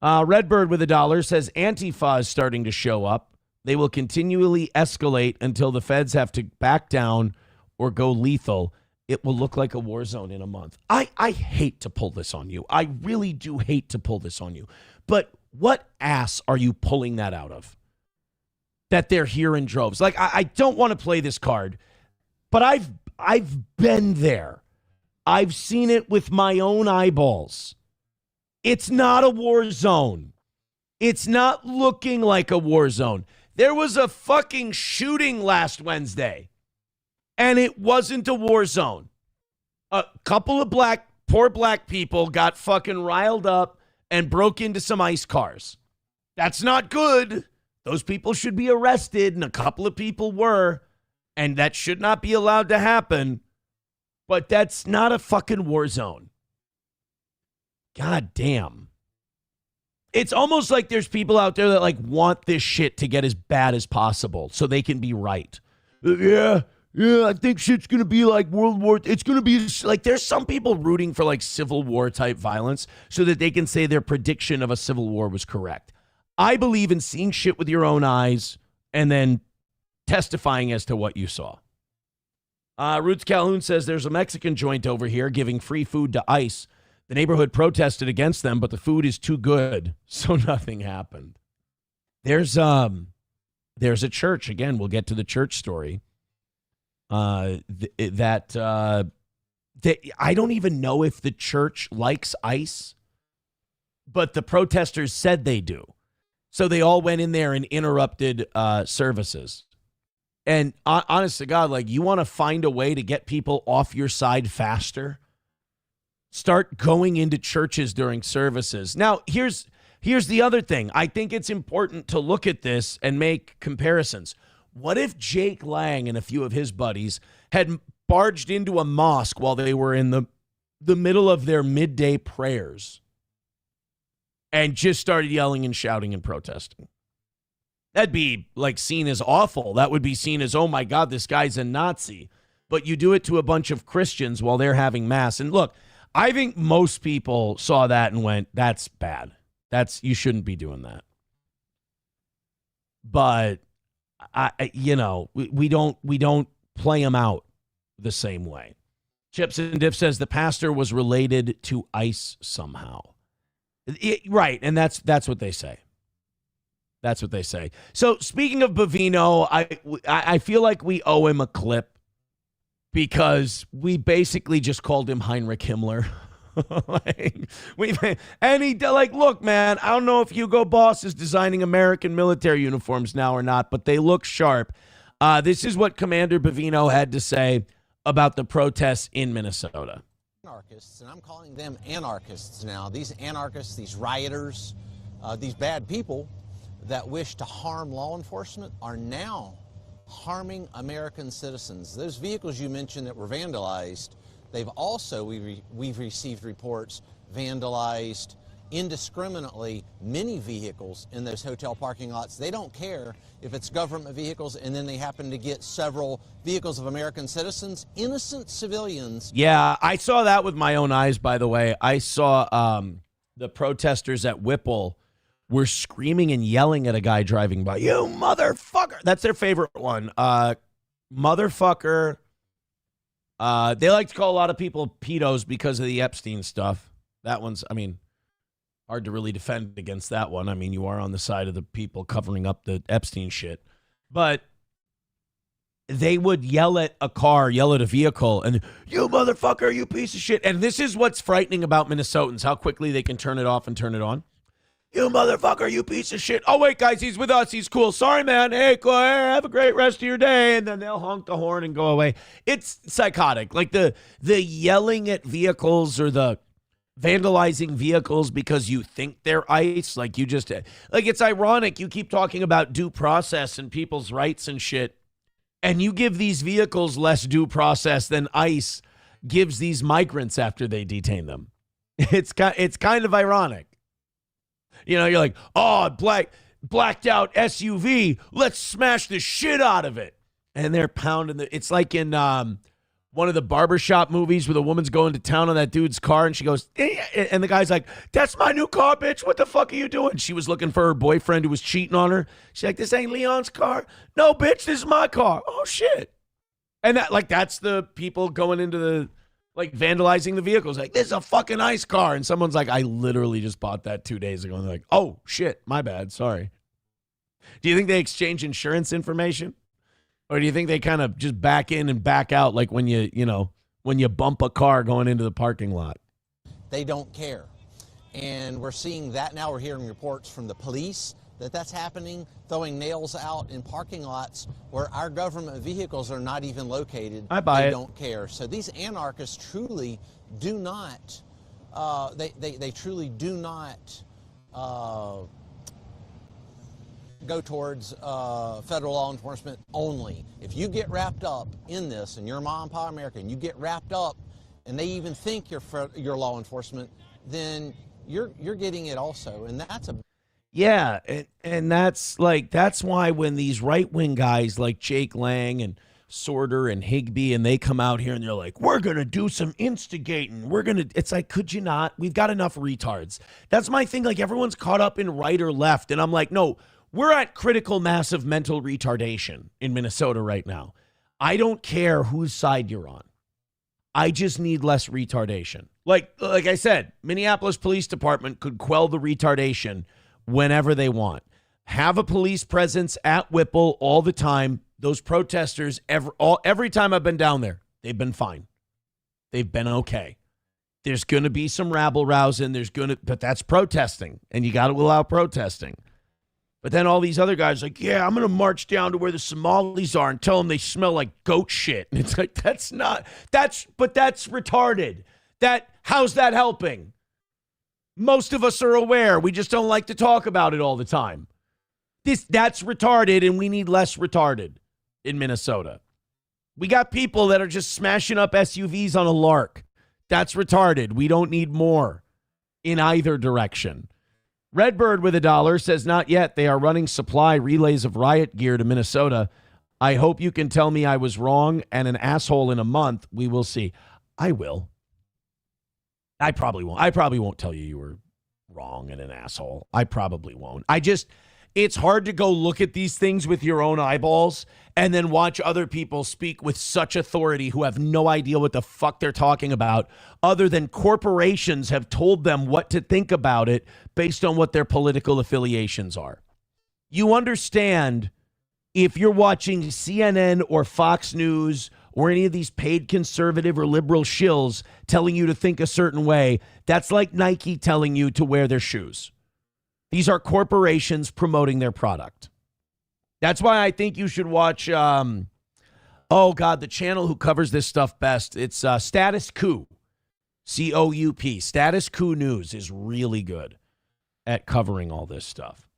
S3: Redbird with $1 says Antifa is starting to show up. They will continually escalate until the feds have to back down or go lethal. It will look like a war zone in a month. I hate to pull this on you. I really do hate to pull this on you. But what ass are you pulling that out of? That they're here in droves. Like, I don't want to play this card, but I've been there. I've seen it with my own eyeballs. It's not a war zone. It's not looking like a war zone. There was a fucking shooting last Wednesday. And it wasn't a war zone. A couple of poor black people got fucking riled up and broke into some ICE cars. That's not good. Those people should be arrested, and a couple of people were, and that should not be allowed to happen. But that's not a fucking war zone. God damn. It's almost like there's people out there that like want this shit to get as bad as possible so they can be right. Yeah, I think shit's going to be like World War. It's going to be like there's some people rooting for like Civil War type violence so that they can say their prediction of a civil war was correct. I believe in seeing shit with your own eyes and then testifying as to what you saw. Roots Calhoun says there's a Mexican joint over here giving free food to ICE. The neighborhood protested against them, but the food is too good, so nothing happened. There's a church. Again, we'll get to the church story. I don't even know if the church likes ICE, but the protesters said they do. So they all went in there and interrupted services. And honest to God, like, you want to find a way to get people off your side faster? Start going into churches during services. Now, here's Here's the other thing. I think it's important to look at this and make comparisons. What if Jake Lang and a few of his buddies had barged into a mosque while they were in the middle of their midday prayers and just started yelling and shouting and protesting? That'd be like seen as awful. That would be seen as, oh my God, this guy's a Nazi. But you do it to a bunch of Christians while they're having mass. And look, I think most people saw that and went, that's bad. You shouldn't be doing that. But we don't play them out the same way. Chips and Dip says the pastor was related to ICE somehow. Right, and that's what they say. That's what they say. So speaking of Bovino, I feel like we owe him a clip because we basically just called him Heinrich Himmler. Look, man, I don't know if Hugo Boss is designing American military uniforms now or not, but they look sharp. This is what Commander Bovino had to say about the protests in Minnesota.
S5: Anarchists, and I'm calling them anarchists now. These anarchists, these rioters, these bad people that wish to harm law enforcement are now harming American citizens. Those vehicles you mentioned that were vandalized, they've also, we've received reports, vandalized indiscriminately many vehicles in those hotel parking lots. They don't care if it's government vehicles and then they happen to get several vehicles of American citizens, innocent civilians.
S3: Yeah, I saw that with my own eyes, by the way. I saw the protesters at Whipple were screaming and yelling at a guy driving by. You motherfucker. That's their favorite one. Motherfucker. They like to call a lot of people pedos because of the Epstein stuff. That one's, hard to really defend against that one. You are on the side of the people covering up the Epstein shit. But they would yell at a car, yell at a vehicle, and, you motherfucker, you piece of shit. And this is what's frightening about Minnesotans, how quickly they can turn it off and turn it on. You motherfucker, you piece of shit. Oh, wait, guys, he's with us. He's cool. Sorry, man. Hey, cool. Have a great rest of your day. And then they'll honk the horn and go away. It's psychotic. Like the yelling at vehicles or the vandalizing vehicles because you think they're ICE. Like it's ironic. You keep talking about due process and people's rights and shit. And you give these vehicles less due process than ICE gives these migrants after they detain them. It's kind of ironic. You're like, oh, blacked out SUV. Let's smash the shit out of it. And they're pounding it's like in one of the barbershop movies where the woman's going to town on that dude's car and she goes, and the guy's like, that's my new car, bitch. What the fuck are you doing? She was looking for her boyfriend who was cheating on her. She's like, this ain't Leon's car. No, bitch, this is my car. Oh, shit. And that's the people going into vandalizing the vehicles. Like, this is a fucking ICE car. And someone's like, I literally just bought that 2 days ago. And they're like, oh, shit, my bad. Sorry. Do you think they exchange insurance information? Or do you think they kind of just back in and back out like when you bump a car going into the parking lot?
S5: They don't care. And we're seeing that now. We're hearing reports from the police that's happening, throwing nails out in parking lots where our government vehicles are not even located.
S3: I buy it.
S5: They don't care. So these anarchists truly do not, they truly do not go towards federal law enforcement only. If you get wrapped up in this and you're Mom and Pop America and you get wrapped up and they even think you're law enforcement, then you're getting it also. And that's a
S3: Yeah, and that's why when these right-wing guys like Jake Lang and Sortor and Higby and they come out here and they're like, we're going to do some instigating. It's like, could you not? We've got enough retards. That's my thing. Like, everyone's caught up in right or left. And I'm like, no, we're at critical mass of mental retardation in Minnesota right now. I don't care whose side you're on. I just need less retardation. Like I said, Minneapolis Police Department could quell the retardation whenever they want. Have a police presence at Whipple all the time. Those protesters, every time I've been down there, they've been fine. They've been okay. There's going to be some rabble-rousing. But that's protesting, and you got to allow protesting. But then all these other guys are like, yeah, I'm going to march down to where the Somalis are and tell them they smell like goat shit. And it's like, that's retarded. How's that helping? Most of us are aware. We just don't like to talk about it all the time. That's retarded, and we need less retarded in Minnesota. We got people that are just smashing up SUVs on a lark. That's retarded. We don't need more in either direction. Redbird with $1 says, not yet. They are running supply relays of riot gear to Minnesota. I hope you can tell me I was wrong and an asshole in a month. We will see. I will. I probably won't. I probably won't tell you were wrong and an asshole. I probably won't. It's hard to go look at these things with your own eyeballs and then watch other people speak with such authority who have no idea what the fuck they're talking about, other than corporations have told them what to think about it based on what their political affiliations are. You understand, if you're watching CNN or Fox News or any of these paid conservative or liberal shills telling you to think a certain way, that's like Nike telling you to wear their shoes. These are corporations promoting their product. That's why I think you should watch, the channel who covers this stuff best. It's Status Coup, C-O-U-P. Status Coup News is really good at covering all this stuff.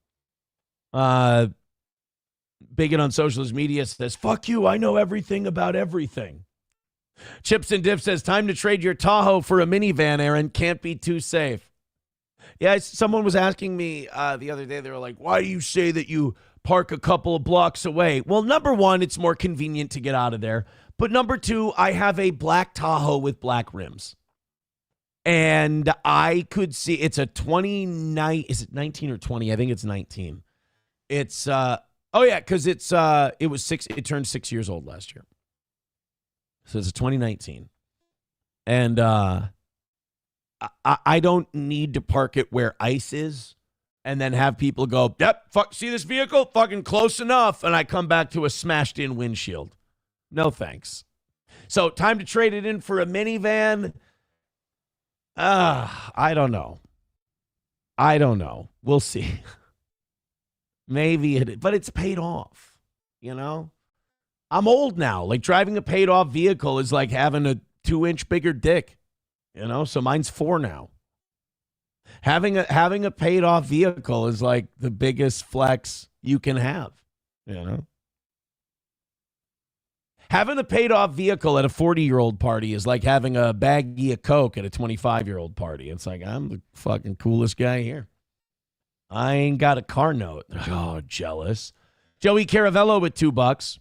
S3: Bigot on socialist media says, fuck you, I know everything about everything. Chips and Dip says, time to trade your Tahoe for a minivan, Aaron. Can't be too safe. Yeah, someone was asking me the other day, they were like, why do you say that you park a couple of blocks away? Well, number one, it's more convenient to get out of there. But number two, I have a black Tahoe with black rims. And I could see, it's a 29, is it 19 or 20? I think it's 19. It's, because it turned 6 years old last year. So it's a 2019. And I don't need to park it where ice is and then have people go, yep, see this vehicle? Fucking close enough. And I come back to a smashed in windshield. No thanks. So time to trade it in for a minivan. I don't know. We'll see. Maybe but it's paid off, you know? I'm old now. Like, driving a paid off vehicle is like having a 2-inch bigger dick, you know? So mine's 4 now. Having a paid off vehicle is like the biggest flex you can have, you know? Having a paid off vehicle at a 40-year-old party is like having a baggie of Coke at a 25-year-old party. It's like, I'm the fucking coolest guy here. I ain't got a car note. Oh, jealous. Joey Caravello with $2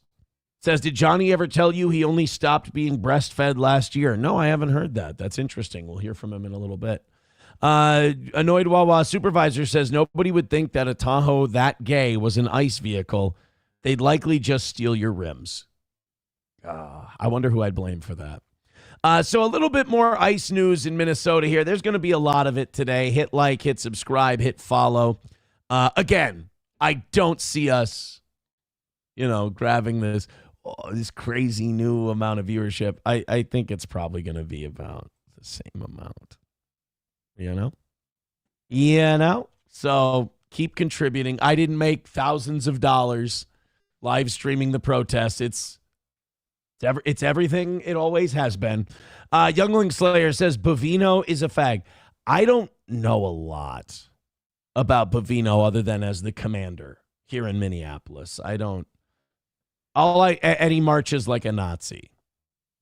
S3: says, did Johnny ever tell you he only stopped being breastfed last year? No, I haven't heard that. That's interesting. We'll hear from him in a little bit. Annoyed Wawa Supervisor says, nobody would think that a Tahoe that gay was an ICE vehicle. They'd likely just steal your rims. I wonder who I'd blame for that. So a little bit more ICE news in Minnesota here. There's going to be a lot of it today. Hit like, hit subscribe, hit follow. Again, I don't see us, grabbing this crazy new amount of viewership. I think it's probably going to be about the same amount, So keep contributing. I didn't make thousands of dollars live streaming the protest. It's everything it always has been. Youngling Slayer says Bovino is a fag. I don't know a lot about Bovino other than as the commander here in Minneapolis. And he marches like a Nazi.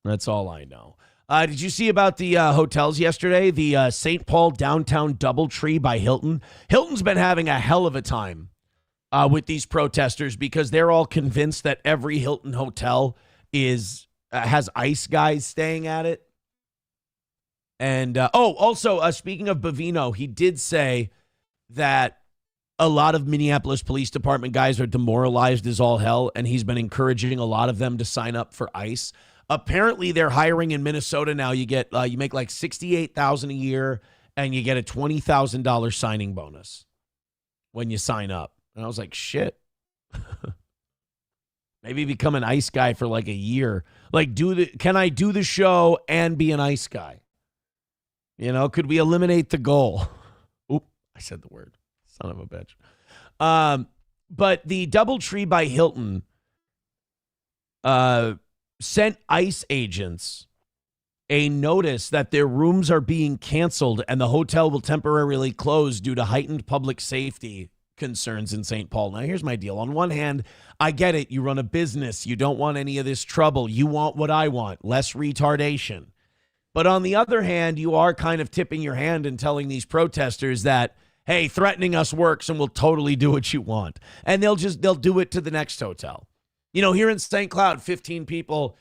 S3: That's all I know. Did you see about the hotels yesterday? The St. Paul downtown Doubletree by Hilton. Hilton's been having a hell of a time with these protesters because they're all convinced that every Hilton hotel has ICE guys staying at it. And also speaking of Bovino, he did say that a lot of Minneapolis Police Department guys are demoralized as all hell, and he's been encouraging a lot of them to sign up for ICE. Apparently, they're hiring in Minnesota now. You make like $68,000 a year, and you get a $20,000 signing bonus when you sign up. And I was like, shit. Maybe become an ICE guy for like a year. Like, can I do the show and be an ICE guy? Could we eliminate the goal? Oop, I said the word. Son of a bitch. But the Doubletree by Hilton sent ICE agents a notice that their rooms are being canceled and the hotel will temporarily close due to heightened public safety concerns in St. Paul. Now, here's my deal. On one hand, I get it. You run a business. You don't want any of this trouble. You want what I want, less retardation. But on the other hand, you are kind of tipping your hand and telling these protesters that, hey, threatening us works and we'll totally do what you want. And they'll do it to the next hotel. You know, here in St. Cloud, 15 people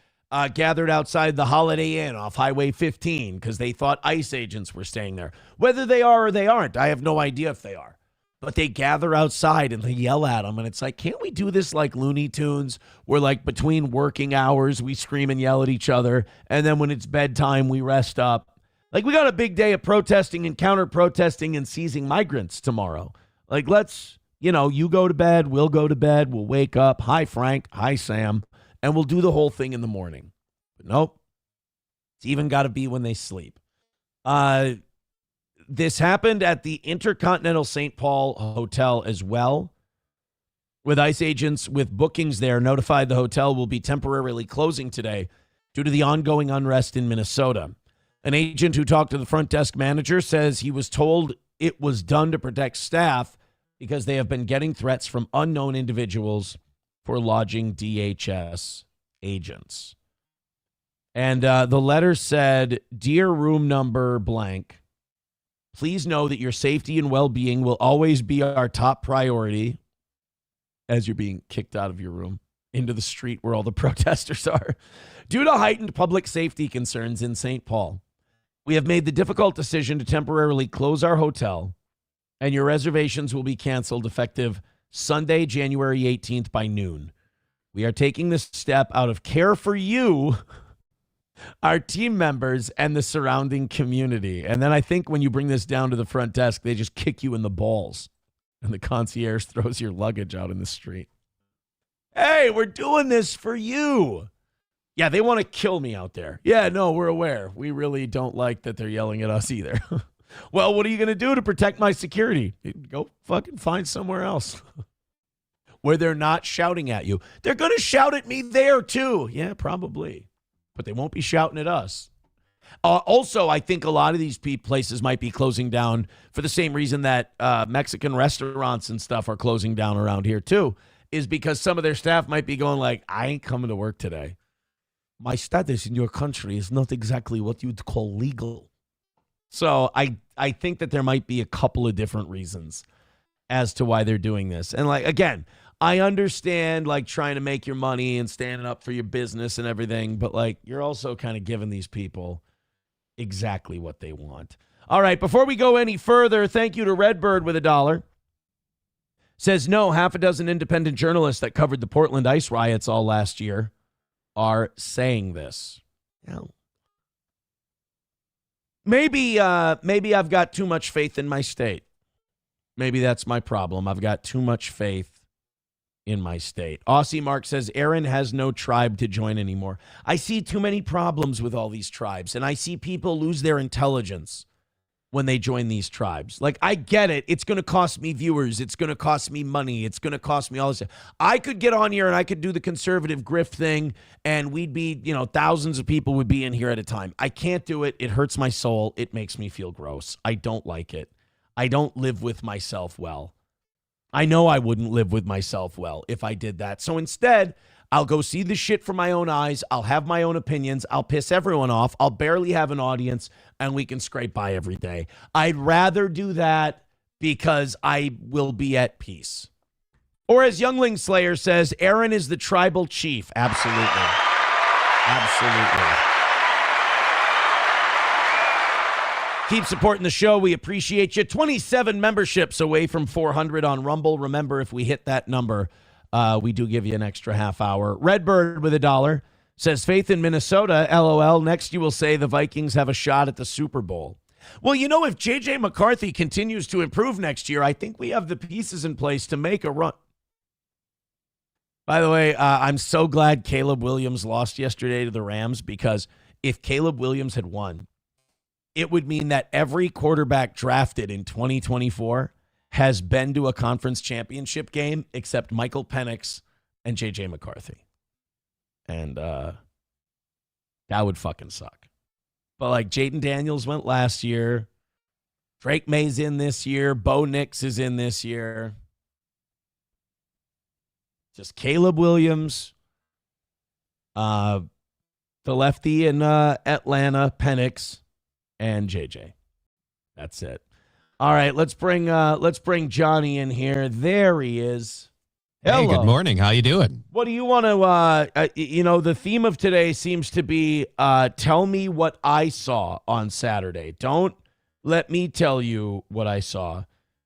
S3: gathered outside the Holiday Inn off Highway 15 because they thought ICE agents were staying there. Whether they are or they aren't, I have no idea if they are. But they gather outside and they yell at them. And it's like, can't we do this like Looney Tunes where like between working hours, we scream and yell at each other. And then when it's bedtime, we rest up. Like we got a big day of protesting and counter-protesting and seizing migrants tomorrow. Like let's, you go to bed, we'll go to bed, we'll wake up. Hi, Frank. Hi, Sam. And we'll do the whole thing in the morning. But nope. It's even got to be when they sleep. This happened at the Intercontinental St. Paul Hotel as well, with ICE agents with bookings there notified the hotel will be temporarily closing today due to the ongoing unrest in Minnesota. An agent who talked to the front desk manager says he was told it was done to protect staff because they have been getting threats from unknown individuals for lodging DHS agents. And the letter said, "Dear room number blank, please know that your safety and well-being will always be our top priority," as you're being kicked out of your room into the street where all the protesters are. "Due to heightened public safety concerns in St. Paul, we have made the difficult decision to temporarily close our hotel, and your reservations will be canceled effective Sunday, January 18th by noon. We are taking this step out of care for you, our team members, and the surrounding community." And then I think when you bring this down to the front desk, they just kick you in the balls and the concierge throws your luggage out in the street. Hey, we're doing this for you. Yeah, they want to kill me out there. Yeah, no, we're aware. We really don't like that they're yelling at us either. Well, what are you going to do to protect my security? Go fucking find somewhere else where they're not shouting at you. They're going to shout at me there too. Yeah, probably. But they won't be shouting at us. Also, I think a lot of these places might be closing down for the same reason that Mexican restaurants and stuff are closing down around here too, is because some of their staff might be going like, I ain't coming to work today. My status in your country is not exactly what you'd call legal. So I think that there might be a couple of different reasons as to why they're doing this. And like, again, I understand like trying to make your money and standing up for your business and everything, but like you're also kind of giving these people exactly what they want. All right, before we go any further, thank you to Redbird with $1. Says, no, half a dozen independent journalists that covered the Portland ICE riots all last year are saying this. Now, maybe I've got too much faith in my state. Maybe that's my problem. I've got too much faith in my state. Aussie Mark says, Aaron has no tribe to join anymore. I see too many problems with all these tribes, and I see people lose their intelligence when they join these tribes. Like, I get it. It's going to cost me viewers. It's going to cost me money. It's going to cost me all this stuff. I could get on here and I could do the conservative grift thing, and we'd be, thousands of people would be in here at a time. I can't do it. It hurts my soul. It makes me feel gross. I don't like it. I don't live with myself well. I know I wouldn't live with myself well if I did that. So instead, I'll go see the shit from my own eyes. I'll have my own opinions. I'll piss everyone off. I'll barely have an audience, and we can scrape by every day. I'd rather do that because I will be at peace. Or as Youngling Slayer says, Aaron is the tribal chief. Absolutely. Absolutely. Keep supporting the show. We appreciate you. 27 memberships away from 400 on Rumble. Remember, if we hit that number, we do give you an extra half hour. Redbird with $1 says, faith in Minnesota, LOL. Next, you will say the Vikings have a shot at the Super Bowl. Well, if J.J. McCarthy continues to improve next year, I think we have the pieces in place to make a run. By the way, I'm so glad Caleb Williams lost yesterday to the Rams, because if Caleb Williams had won, it would mean that every quarterback drafted in 2024 has been to a conference championship game except Michael Penix and J.J. McCarthy. And that would fucking suck. But like Jaden Daniels went last year. Drake May's in this year. Bo Nix is in this year. Just Caleb Williams. The lefty in Atlanta, Penix, and JJ. That's it. All right, let's bring Johnny in here. There he is. Hello.
S6: Hey, good morning. How you doing?
S3: What do you want to, the theme of today seems to be tell me what I saw on Saturday. Don't let me tell you what I saw.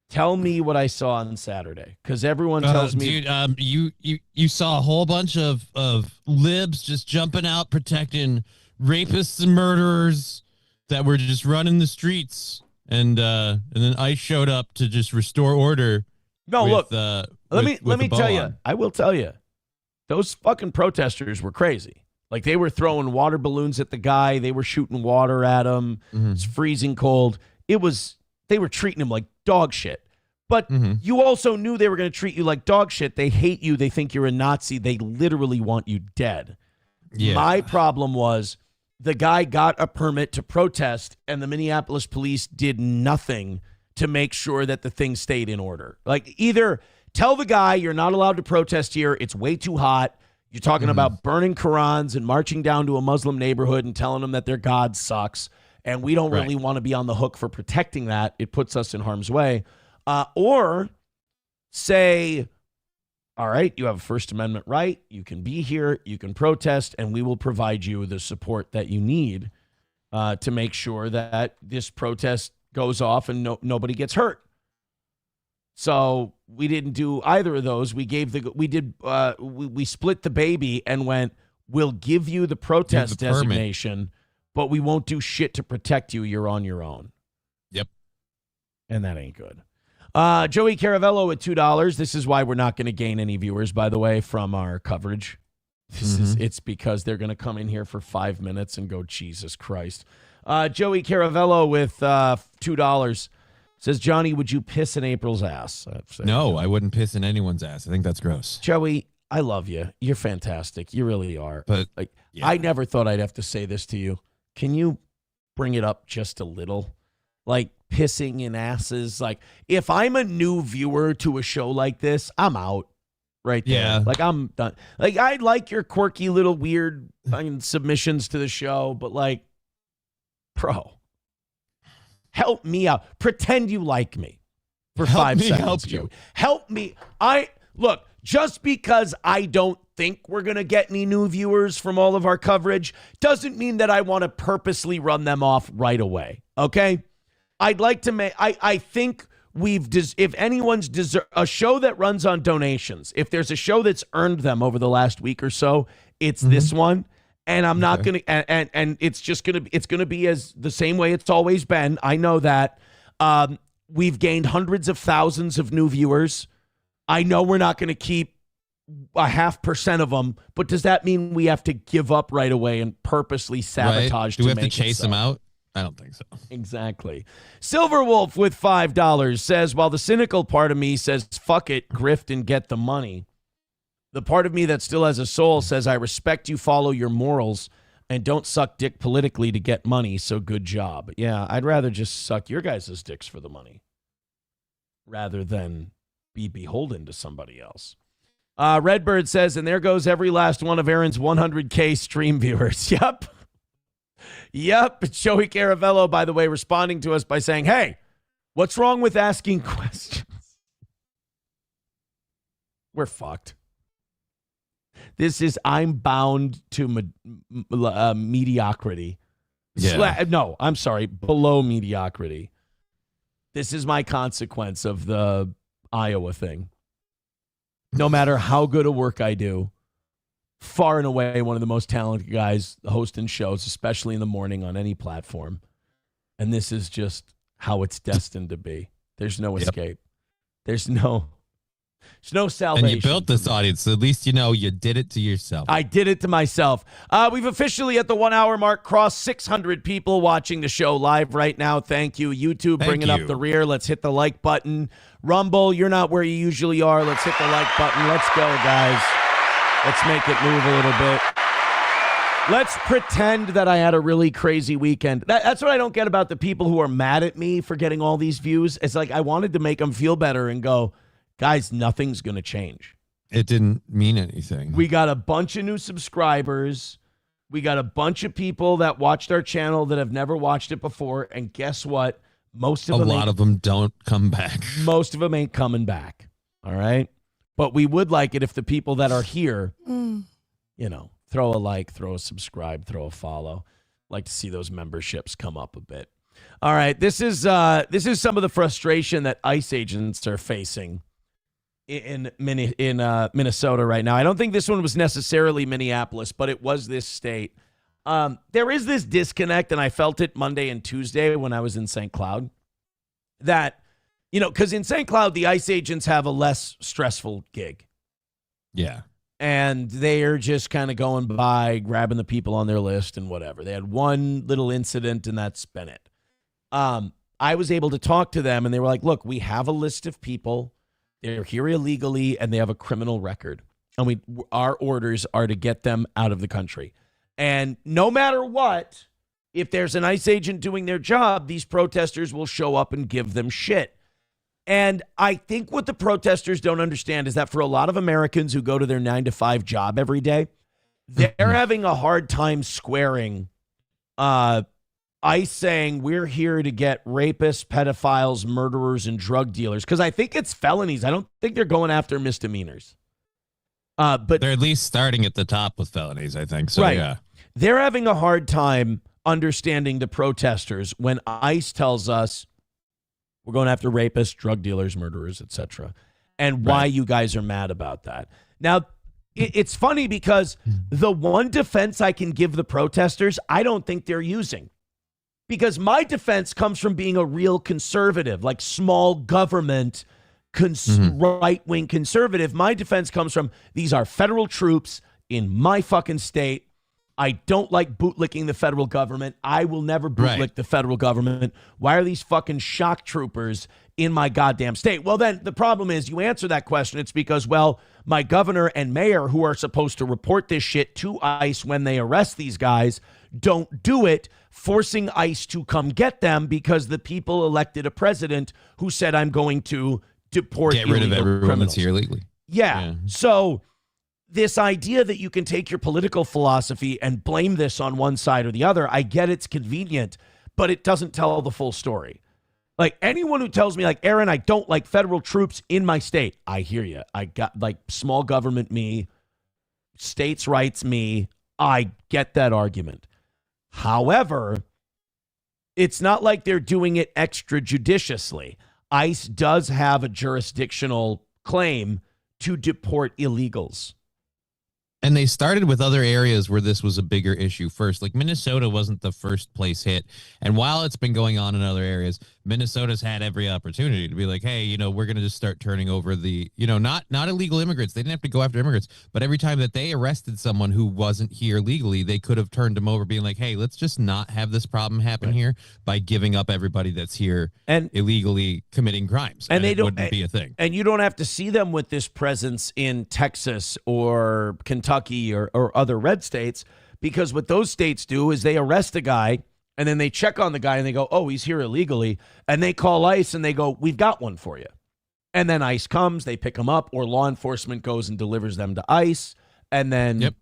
S3: Tell me what I saw on Saturday, because everyone tells me.
S6: Dude, you saw a whole bunch of libs just jumping out protecting rapists and murderers that were just running the streets, and then ICE showed up to just restore order.
S3: No,
S6: with,
S3: look. Let me tell you. I will tell you. Those fucking protesters were crazy. Like, they were throwing water balloons at the guy. They were shooting water at him. Mm-hmm. It's freezing cold. They were treating him like dog shit. But you also knew they were going to treat you like dog shit. They hate you. They think you're a Nazi. They literally want you dead. Yeah. My problem was the guy got a permit to protest, and the Minneapolis police did nothing to make sure that the thing stayed in order. Like, either tell the guy you're not allowed to protest here. It's way too hot. You're talking about burning Qurans and marching down to a Muslim neighborhood and telling them that their God sucks. And we don't really want to be on the hook for protecting that. It puts us in harm's way. Or say, all right, you have a First Amendment right. You can be here. You can protest, and we will provide you the support that you need to make sure that this protest goes off and nobody gets hurt. So we didn't do either of those. We split the baby and went, we'll give you the protest designation, but we won't do shit to protect you. You're on your own.
S6: Yep.
S3: And that ain't good. Joey Caravello at $2. This is why we're not going to gain any viewers, by the way, from our coverage. It's because they're going to come in here for 5 minutes and go, Jesus Christ. Joey Caravello with $2 says, Johnny, would you piss in April's ass?
S6: No, I wouldn't piss in anyone's ass. I think that's gross.
S3: Joey, I love you. You're fantastic. You really are.
S6: But
S3: I never thought I'd have to say this to you. Can you bring it up just a little? Like, pissing in asses. Like, if I'm a new viewer to a show like this, I'm out right there.
S6: Yeah.
S3: Like, I'm done. Like, I like your quirky little weird submissions to the show, but like, bro, help me out. Pretend you like me for 5 seconds.
S6: Help you.
S3: Help me. Look, just because I don't think we're going to get any new viewers from all of our coverage doesn't mean that I want to purposely run them off right away. Okay? I'd like to make, I think if anyone's a show that runs on donations, if there's a show that's earned them over the last week or so, it's this one. And I'm not going to, and it's just going to be as the same way it's always been. I know that. We've gained hundreds of thousands of new viewers. I know we're not going to keep 0.5% of them, but does that mean we have to give up right away and purposely sabotage?
S6: Do we have to chase them out? I don't think so.
S3: Exactly. Silverwolf with $5 says, while the cynical part of me says, fuck it, grift and get the money, the part of me that still has a soul says, I respect you, follow your morals, and don't suck dick politically to get money, so good job. Yeah, I'd rather just suck your guys' dicks for the money rather than be beholden to somebody else. Redbird says, and there goes every last one of Aaron's 100K stream viewers. Yep. Yep. Joey Caravello, by the way, responding to us by saying, hey, what's wrong with asking questions? We're fucked. This is, I'm bound to mediocrity.
S6: Yeah.
S3: No, I'm sorry, below mediocrity. This is my consequence of the Iowa thing. No matter how good a work I do, far and away one of the most talented guys hosting shows, especially in the morning on any platform. And this is just how it's destined to be. There's no escape. There's no salvation.
S6: And you built this audience, so at least you know you did it to yourself.
S3: I did it to myself. We've officially, at the 1 hour mark, crossed 600 people watching the show live right now. Thank you. YouTube, bringing up the rear. Let's hit the like button. Rumble, you're not where you usually are. Let's hit the like button. Let's go, guys. Let's make it move a little bit. Let's pretend that I had a really crazy weekend. That's what I don't get about the people who are mad at me for getting all these views. It's like I wanted to make them feel better and go, guys, nothing's going to change.
S6: It didn't mean anything.
S3: We got a bunch of new subscribers. We got a bunch of people that watched our channel that have never watched it before. And guess what? Most of
S6: a lot of them don't come back.
S3: Most of them ain't coming back. All right. But we would like it if the people that are here, throw a like, throw a subscribe, throw a follow. Like to see those memberships come up a bit. All right. This is some of the frustration that ICE agents are facing in Minnesota right now. I don't think this one was necessarily Minneapolis, but it was this state. There is this disconnect, and I felt it Monday and Tuesday when I was in St. Cloud, that, because in St. Cloud, the ICE agents have a less stressful gig.
S6: Yeah.
S3: And they are just kind of going by, grabbing the people on their list and whatever. They had one little incident, and that's been it. I was able to talk to them, and they were like, look, we have a list of people. They're here illegally, and they have a criminal record. And our orders are to get them out of the country. And no matter what, if there's an ICE agent doing their job, these protesters will show up and give them shit. And I think what the protesters don't understand is that for a lot of Americans who go to their 9-to-5 job every day, they're having a hard time squaring ICE saying we're here to get rapists, pedophiles, murderers, and drug dealers. Because I think it's felonies. I don't think they're going after misdemeanors. But
S6: they're at least starting at the top with felonies, I think. So,
S3: right.
S6: Yeah.
S3: They're having a hard time understanding the protesters when ICE tells us we're going after rapists, drug dealers, murderers, etc., and why you guys are mad about that. Now, it's funny because the one defense I can give the protesters, I don't think they're using. Because my defense comes from being a real conservative, like small government, right-wing conservative. My defense comes from these are federal troops in my fucking state. I don't like bootlicking the federal government. I will never bootlick the federal government. Why are these fucking shock troopers in my goddamn state? Well, then the problem is you answer that question. It's because, well, my governor and mayor who are supposed to report this shit to ICE when they arrest these guys don't do it, forcing ICE to come get them because the people elected a president who said, I'm going to deport
S6: get rid of everyone
S3: criminals.
S6: That's here illegally.
S3: Yeah. So this idea that you can take your political philosophy and blame this on one side or the other, I get it's convenient, but it doesn't tell the full story. Like anyone who tells me like, Aaron, I don't like federal troops in my state. I hear you. I got like small government me, states' rights me. I get that argument. However, it's not like they're doing it extrajudiciously. ICE does have a jurisdictional claim to deport illegals.
S6: And they started with other areas where this was a bigger issue first. Like Minnesota wasn't the first place hit. And while it's been going on in other areas, Minnesota's had every opportunity to be like, hey, we're going to just start turning over the, not illegal immigrants. They didn't have to go after immigrants. But every time that they arrested someone who wasn't here legally, they could have turned them over being like, hey, let's just not have this problem happen here by giving up everybody that's here and illegally committing crimes.
S3: And they
S6: wouldn't be a thing.
S3: And you don't have to see them with this presence in Texas or Kentucky or other red states, because what those states do is they arrest a guy and then they check on the guy and they go, oh, he's here illegally. And they call ICE and they go, we've got one for you. And then ICE comes, they pick them up, or law enforcement goes and delivers them to ICE. And then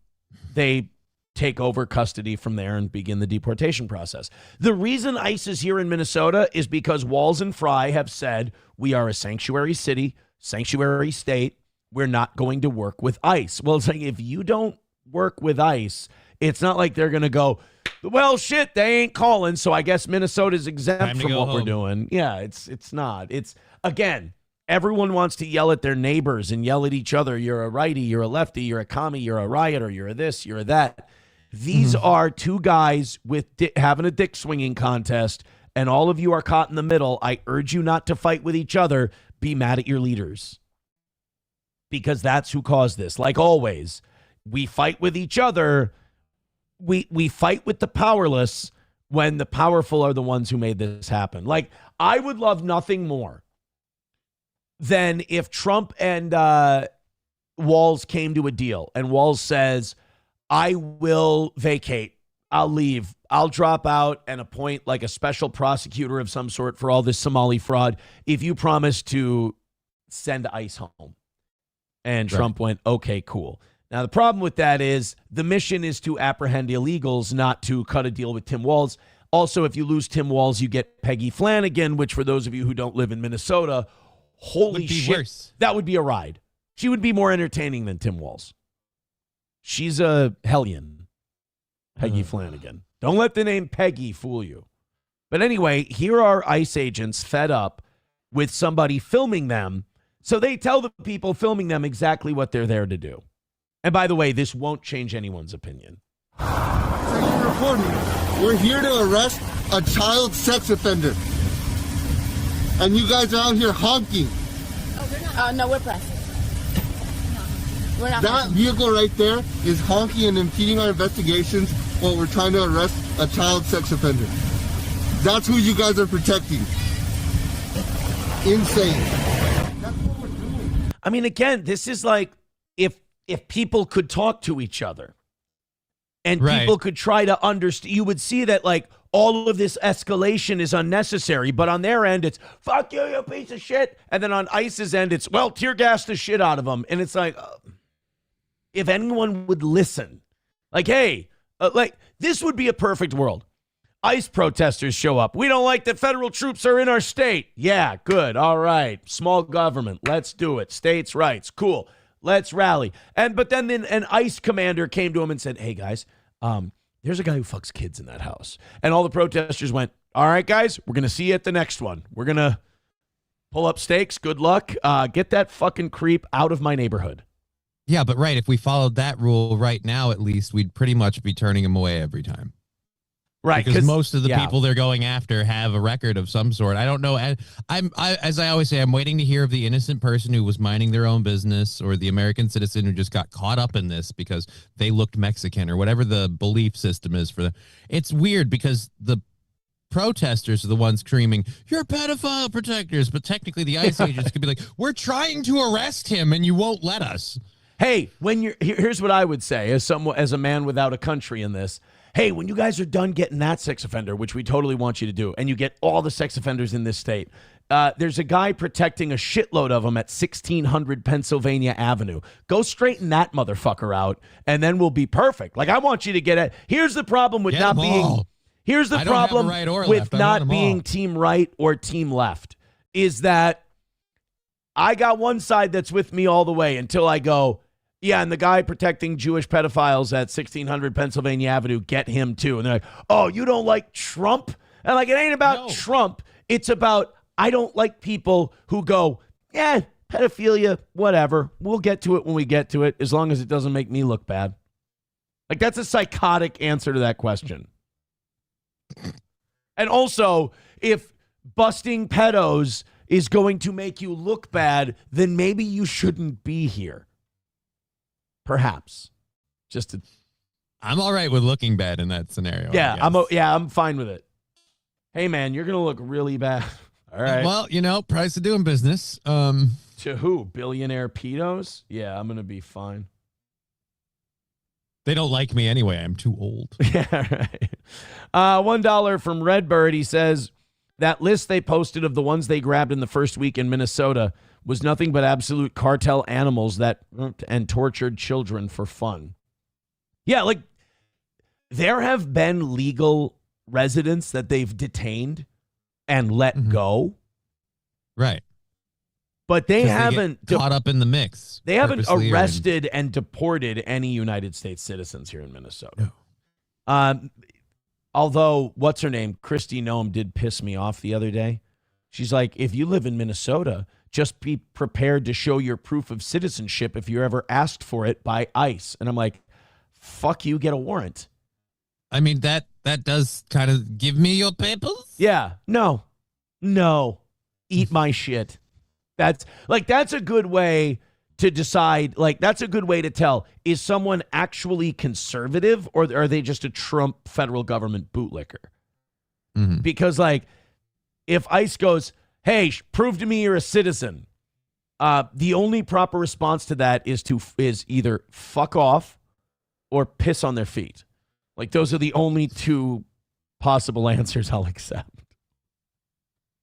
S3: they take over custody from there and begin the deportation process. The reason ICE is here in Minnesota is because Walz and Fry have said we are a sanctuary city, sanctuary state. We're not going to work with ICE. Well, it's like if you don't work with ICE, it's not like they're going to go, well, shit, they ain't calling, so I guess Minnesota's exempt from what we're doing. Yeah, it's not. It's, again, everyone wants to yell at their neighbors and yell at each other. You're a righty, you're a lefty, you're a commie, you're a rioter, you're a this, you're a that. These are two guys with having a dick swinging contest, and all of you are caught in the middle. I urge you not to fight with each other. Be mad at your leaders. Because that's who caused this. Like always, we fight with each other. We fight with the powerless when the powerful are the ones who made this happen. Like, I would love nothing more than if Trump and Walz came to a deal and Walz says, I will vacate. I'll leave. I'll drop out and appoint like a special prosecutor of some sort for all this Somali fraud if you promise to send ICE home. And Trump went, okay, cool. Now, the problem with that is the mission is to apprehend illegals, not to cut a deal with Tim Walz. Also, if you lose Tim Walz, you get Peggy Flanagan, which for those of you who don't live in Minnesota, holy shit,
S6: worse.
S3: That would be a ride. She would be more entertaining than Tim Walz. She's a hellion, Peggy Flanagan. Don't let the name Peggy fool you. But anyway, here are ICE agents fed up with somebody filming them. So they tell the people filming them exactly what they're there to do. And by the way, this won't change anyone's opinion.
S2: We're here to arrest a child sex offender. And you guys are out here honking.
S7: Oh, we're not. No, we're pressing. We're not.
S2: That vehicle right there is honking and impeding our investigations while we're trying to arrest a child sex offender. That's who you guys are protecting. Insane. That's what we're doing.
S3: I mean, again, this is like if people could talk to each other and people could try to understand, you would see that like all of this escalation is unnecessary, but on their end, it's fuck you, you piece of shit. And then on ICE's end, it's, well, tear gas the shit out of them. And it's like, if anyone would listen, like, hey, like this would be a perfect world. ICE protesters show up. We don't like that federal troops are in our state. Yeah, good. All right. Small government. Let's do it. States' rights. Cool. Let's rally. But then an ICE commander came to him and said, hey, guys, there's a guy who fucks kids in that house. And all the protesters went, all right, guys, we're going to see you at the next one. We're going to pull up stakes. Good luck. Get that fucking creep out of my neighborhood.
S6: Yeah, but if we followed that rule right now, at least we'd pretty much be turning him away every time.
S3: Right,
S6: because most of the people they're going after have a record of some sort. I don't know. As I always say, I'm waiting to hear of the innocent person who was minding their own business, or the American citizen who just got caught up in this because they looked Mexican, or whatever the belief system is for them. It's weird because the protesters are the ones screaming, "You're pedophile protectors," but technically the ICE agents could be like, "We're trying to arrest him, and you won't let us."
S3: Hey, here's what I would say as a man without a country in this. Hey, when you guys are done getting that sex offender, which we totally want you to do, and you get all the sex offenders in this state, there's a guy protecting a shitload of them at 1600 Pennsylvania Avenue. Go straighten that motherfucker out, and then we'll be perfect. Like, I want you to get it. Here's the problem with not being. Here's the problem with not being team right or team left is that I got one side that's with me all the way until I go, yeah, and the guy protecting Jewish pedophiles at 1600 Pennsylvania Avenue, get him too. And they're like, oh, you don't like Trump? And like, it ain't about Trump. It's about, I don't like people who go, yeah, pedophilia, whatever. We'll get to it when we get to it, as long as it doesn't make me look bad. Like, that's a psychotic answer to that question. And also, if busting pedos is going to make you look bad, then maybe you shouldn't be here. Perhaps.
S6: I'm all right with looking bad in that scenario.
S3: Yeah, I'm fine with it. Hey, man, you're going to look really bad. All right.
S6: Well, price of doing business.
S3: To who? Billionaire pedos? Yeah, I'm going to be fine.
S6: They don't like me anyway. I'm too old.
S3: Yeah, right. $1 from Redbird. He says, that list they posted of the ones they grabbed in the first week in Minnesota was nothing but absolute cartel animals that and tortured children for fun. Yeah, like there have been legal residents that they've detained and let go.
S6: Right.
S3: But they haven't
S6: caught up in the mix.
S3: They haven't arrested and deported any United States citizens here in Minnesota. No. Although, what's her name? Christy Noem did piss me off the other day. She's like, if you live in Minnesota, just be prepared to show your proof of citizenship if you're ever asked for it by ICE. And I'm like, fuck you, get a warrant.
S6: I mean, that does kind of give me your papers?
S3: Yeah. No. Eat my shit. That's a good way to decide. Like, that's a good way to tell, is someone actually conservative or are they just a Trump federal government bootlicker? Mm-hmm. Because, like, if ICE goes, hey, prove to me you're a citizen, the only proper response to that is either fuck off or piss on their feet. Like, those are the only two possible answers I'll accept.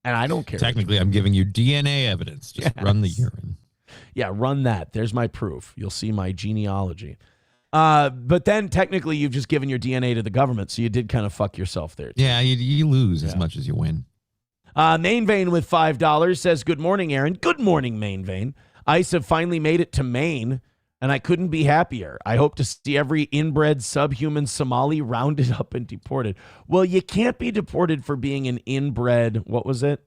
S3: And I don't care.
S6: Technically, I'm giving you DNA evidence. Just run the urine.
S3: Yeah, run that. There's my proof. You'll see my genealogy. But then technically you've just given your DNA to the government, so you did kind of fuck yourself there.
S6: Yeah, you lose as much as you win.
S3: Main Vein with $5 says, good morning, Aaron. Good morning, Main Vein. ICE have finally made it to Maine, and I couldn't be happier. I hope to see every inbred subhuman Somali rounded up and deported. Well, you can't be deported for being an inbred, what was it?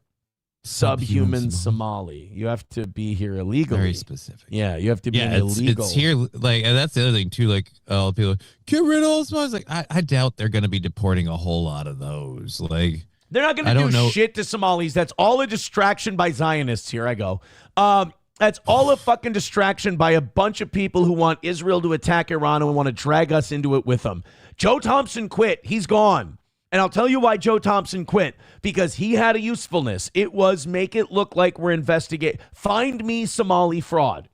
S3: Subhuman Somali. You have to be here illegally.
S6: Very specific.
S3: Yeah, you have to be illegal.
S6: It's here, like, and that's the other thing too. Like, people get rid of all Somalis. Like, I doubt they're going to be deporting a whole lot of those. Like,
S3: they're not going to do shit to Somalis. That's all a distraction by Zionists. Here I go. That's all a fucking distraction by a bunch of people who want Israel to attack Iran and want to drag us into it with them. Joe Thompson quit. He's gone. And I'll tell you why Joe Thompson quit. Because he had a usefulness. It was make it look like we're investigating. Find me Somali fraud.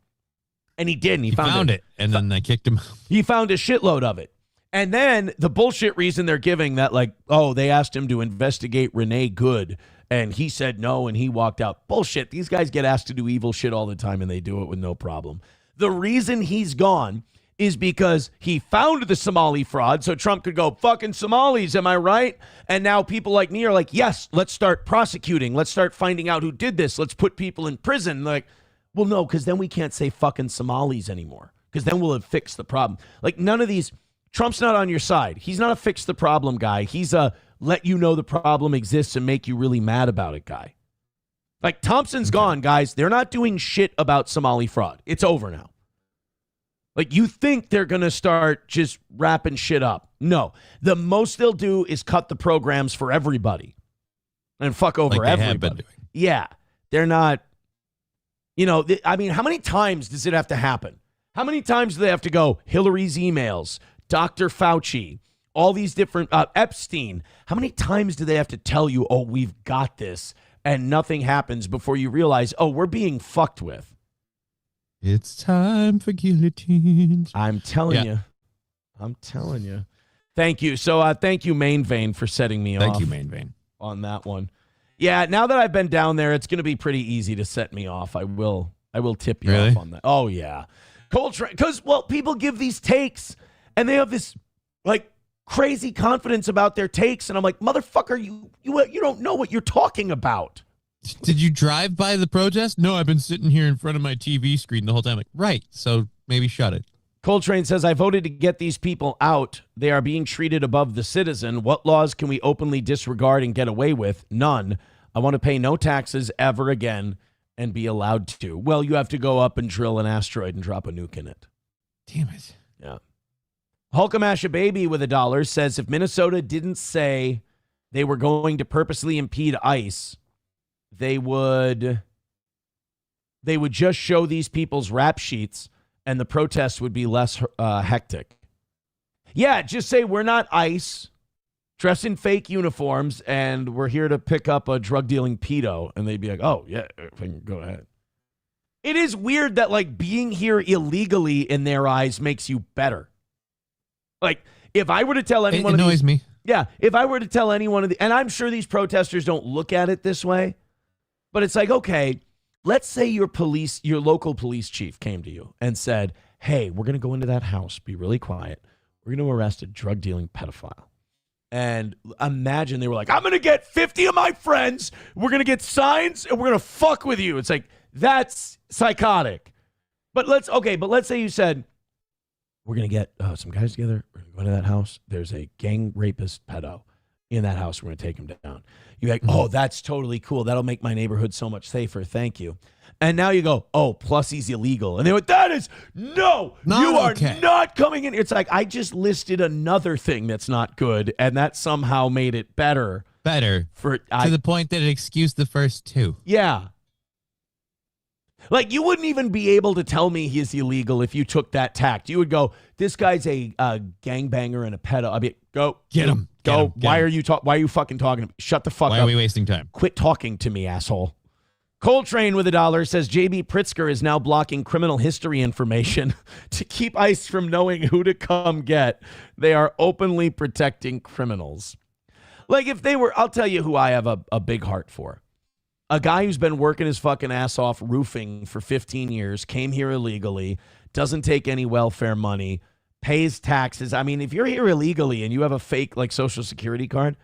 S3: And he did. And he found it.
S6: And then they kicked him out.
S3: He found a shitload of it. And then the bullshit reason they're giving that, like, oh, they asked him to investigate Renee Good. And he said no, and he walked out. Bullshit. These guys get asked to do evil shit all the time, and they do it with no problem. The reason he's gone is because he found the Somali fraud, so Trump could go, fucking Somalis, am I right? And now people like me are like, yes, let's start prosecuting. Let's start finding out who did this. Let's put people in prison. Like, well, no, because then we can't say fucking Somalis anymore, because then we'll have fixed the problem. Like, none of these, Trump's not on your side. He's not a fix the problem guy. He's a let you know the problem exists and make you really mad about it guy. Like, Thompson's gone, guys. They're not doing shit about Somali fraud. It's over now. Like, you think they're going to start just wrapping shit up. No. The most they'll do is cut the programs for everybody and fuck over
S6: like
S3: everybody.
S6: Have been doing.
S3: Yeah. They're not, I mean, how many times does it have to happen? How many times do they have to go, Hillary's emails, Dr. Fauci, all these different, Epstein? How many times do they have to tell you, oh, we've got this, and nothing happens before you realize, oh, we're being fucked with?
S6: It's time for guillotines.
S3: I'm telling you. I'm telling you. Thank you. So thank you, Main Vein, for setting me off.
S6: Thank you, Main Vein.
S3: On that one. Yeah, now that I've been down there, it's going to be pretty easy to set me off. I will tip you off on that. Oh, yeah. Coltrane, because, well, people give these takes, and they have this, like, crazy confidence about their takes, and I'm like, motherfucker, you don't know what you're talking about.
S6: Did you drive by the protest? No, I've been sitting here in front of my TV screen the whole time. Like, right, so maybe shut it.
S3: Coltrane says, I voted to get these people out. They are being treated above the citizen. What laws can we openly disregard and get away with? None. I want to pay no taxes ever again and be allowed to. Well, you have to go up and drill an asteroid and drop a nuke in it.
S6: Damn it.
S3: Yeah. Hulkamasha Baby with $1 says, if Minnesota didn't say they were going to purposely impede ICE, they would just show these people's rap sheets and the protests would be less hectic. Yeah, just say we're not ICE, dress in fake uniforms, and we're here to pick up a drug-dealing pedo. And they'd be like, oh, yeah, go ahead. It is weird that, like, being here illegally in their eyes makes you better. Like, if I were to tell anyone...
S6: It annoys me.
S3: Yeah, if I were to tell anyone of the... And I'm sure these protesters don't look at it this way, but it's like, okay, let's say your local police chief came to you and said, hey, we're going to go into that house, be really quiet. We're going to arrest a drug-dealing pedophile. And imagine they were like, I'm going to get 50 of my friends, we're going to get signs, and we're going to fuck with you. It's like, that's psychotic. But let's say you said, we're going to get some guys together, we're going to go into that house, there's a gang rapist pedo in that house, we're going to take him down. You're like, oh, that's totally cool. That'll make my neighborhood so much safer. Thank you. And now you go, oh, plus he's illegal. And they went, that is, no, you are not coming in. It's like, I just listed another thing that's not good, and that somehow made it better.
S6: To the point that it excused the first two.
S3: Yeah. Like, you wouldn't even be able to tell me he's illegal if you took that tact. You would go, this guy's a gangbanger and a pedo. I mean, go.
S6: Get him.
S3: Go. Why are you fucking talking to me? Shut the fuck up.
S6: Why are we wasting time?
S3: Quit talking to me, asshole. Coltrane with $1 says J.B. Pritzker is now blocking criminal history information to keep ICE from knowing who to come get. They are openly protecting criminals. Like if they were, I'll tell you who I have a big heart for. A guy who's been working his fucking ass off roofing for 15 years, came here illegally, doesn't take any welfare money, pays taxes. I mean, if you're here illegally and you have a fake like Social Security card,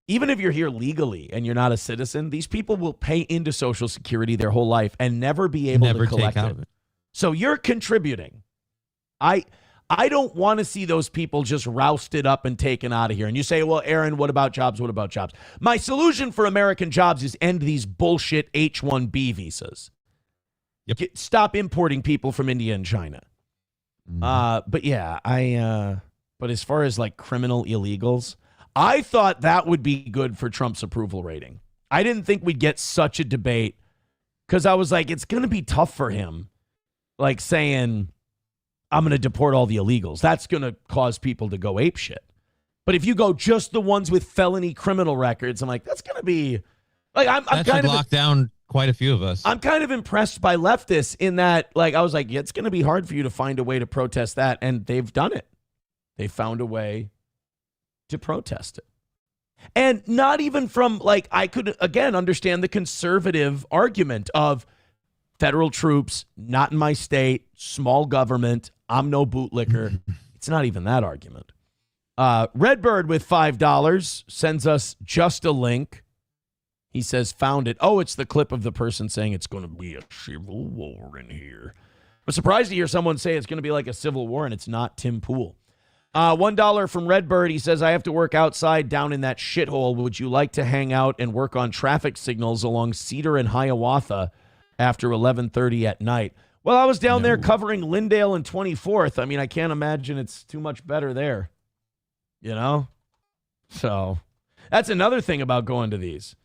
S3: even if you're here legally and you're not a citizen, these people will pay into Social Security their whole life and never be able to collect it. So you're contributing. I don't want to see those people just rousted up and taken out of here. And you say, well, Aaron, what about jobs? What about jobs? My solution for American jobs is end these bullshit H-1B visas.
S6: Yep.
S3: Stop importing people from India and China. But yeah, but as far as like criminal illegals, I thought that would be good for Trump's approval rating. I didn't think we'd get such a debate because I was like, it's going to be tough for him. Like saying, I'm going to deport all the illegals. That's going to cause people to go apeshit. But if you go just the ones with felony criminal records, I'm like, that's going to be like, I'm kind of
S6: lock down quite a few of us.
S3: I'm kind of impressed by leftists in that, like, I was like, yeah, it's going to be hard for you to find a way to protest that. And they've done it. They found a way to protest it. And not even from like, I could, again, understand the conservative argument of federal troops, not in my state, small government, I'm no bootlicker. It's not even that argument. Redbird with $5 sends us just a link. He says, found it. Oh, it's the clip of the person saying it's going to be a civil war in here. I'm surprised to hear someone say it's going to be like a civil war and it's not Tim Pool. $1 from Redbird. He says, I have to work outside down in that shithole. Would you like to hang out and work on traffic signals along Cedar and Hiawatha after 11:30 at night? Well, I was down there covering Lindale and 24th. I mean, I can't imagine it's too much better there, you know? So that's another thing about going to these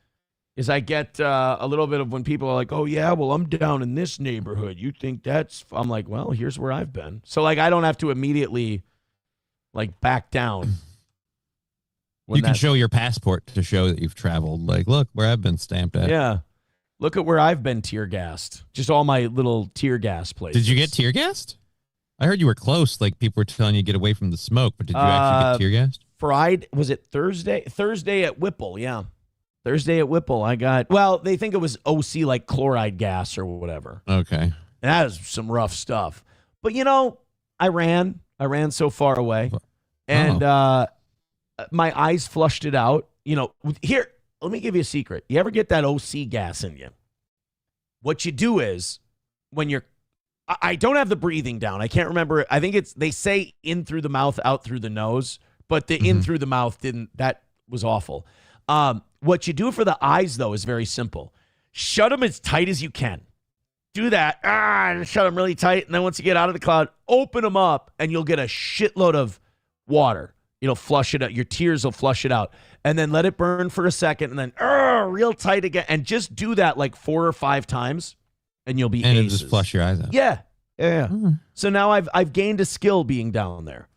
S3: is I get a little bit of when people are like, oh, yeah, well, I'm down in this neighborhood. You think that's, I'm like, well, here's where I've been. So, like, I don't have to immediately, like, back down.
S6: You can show your passport to show that you've traveled. Like, look where I've been stamped at.
S3: Yeah. Look at where I've been tear gassed. Just all my little tear gas places.
S6: Did you get tear gassed? I heard you were close. Like people were telling you to get away from the smoke, but did you actually get tear gassed?
S3: Friday, was it Thursday? Thursday at Whipple, yeah. Thursday at Whipple, I got, well, they think it was OC like chloride gas or whatever.
S6: Okay.
S3: And that is some rough stuff. But, you know, I ran so far away. And my eyes flushed it out. You know, here, let me give you a secret. You ever get that OC gas in you? What you do is when you're, I don't have the breathing down. I can't remember. I think it's, they say in through the mouth, out through the nose, but the in through the mouth that was awful. What you do for the eyes, though, is very simple. Shut them as tight as you can. Do that. Shut them really tight. And then once you get out of the cloud, open them up and you'll get a shitload of water. It'll flush it out. Your tears will flush it out. And then let it burn for a second and then real tight again. And just do that like 4 or 5 times and you'll be
S6: and
S3: aces.
S6: It'll just flush your eyes out.
S3: Yeah. So now I've gained a skill being down there.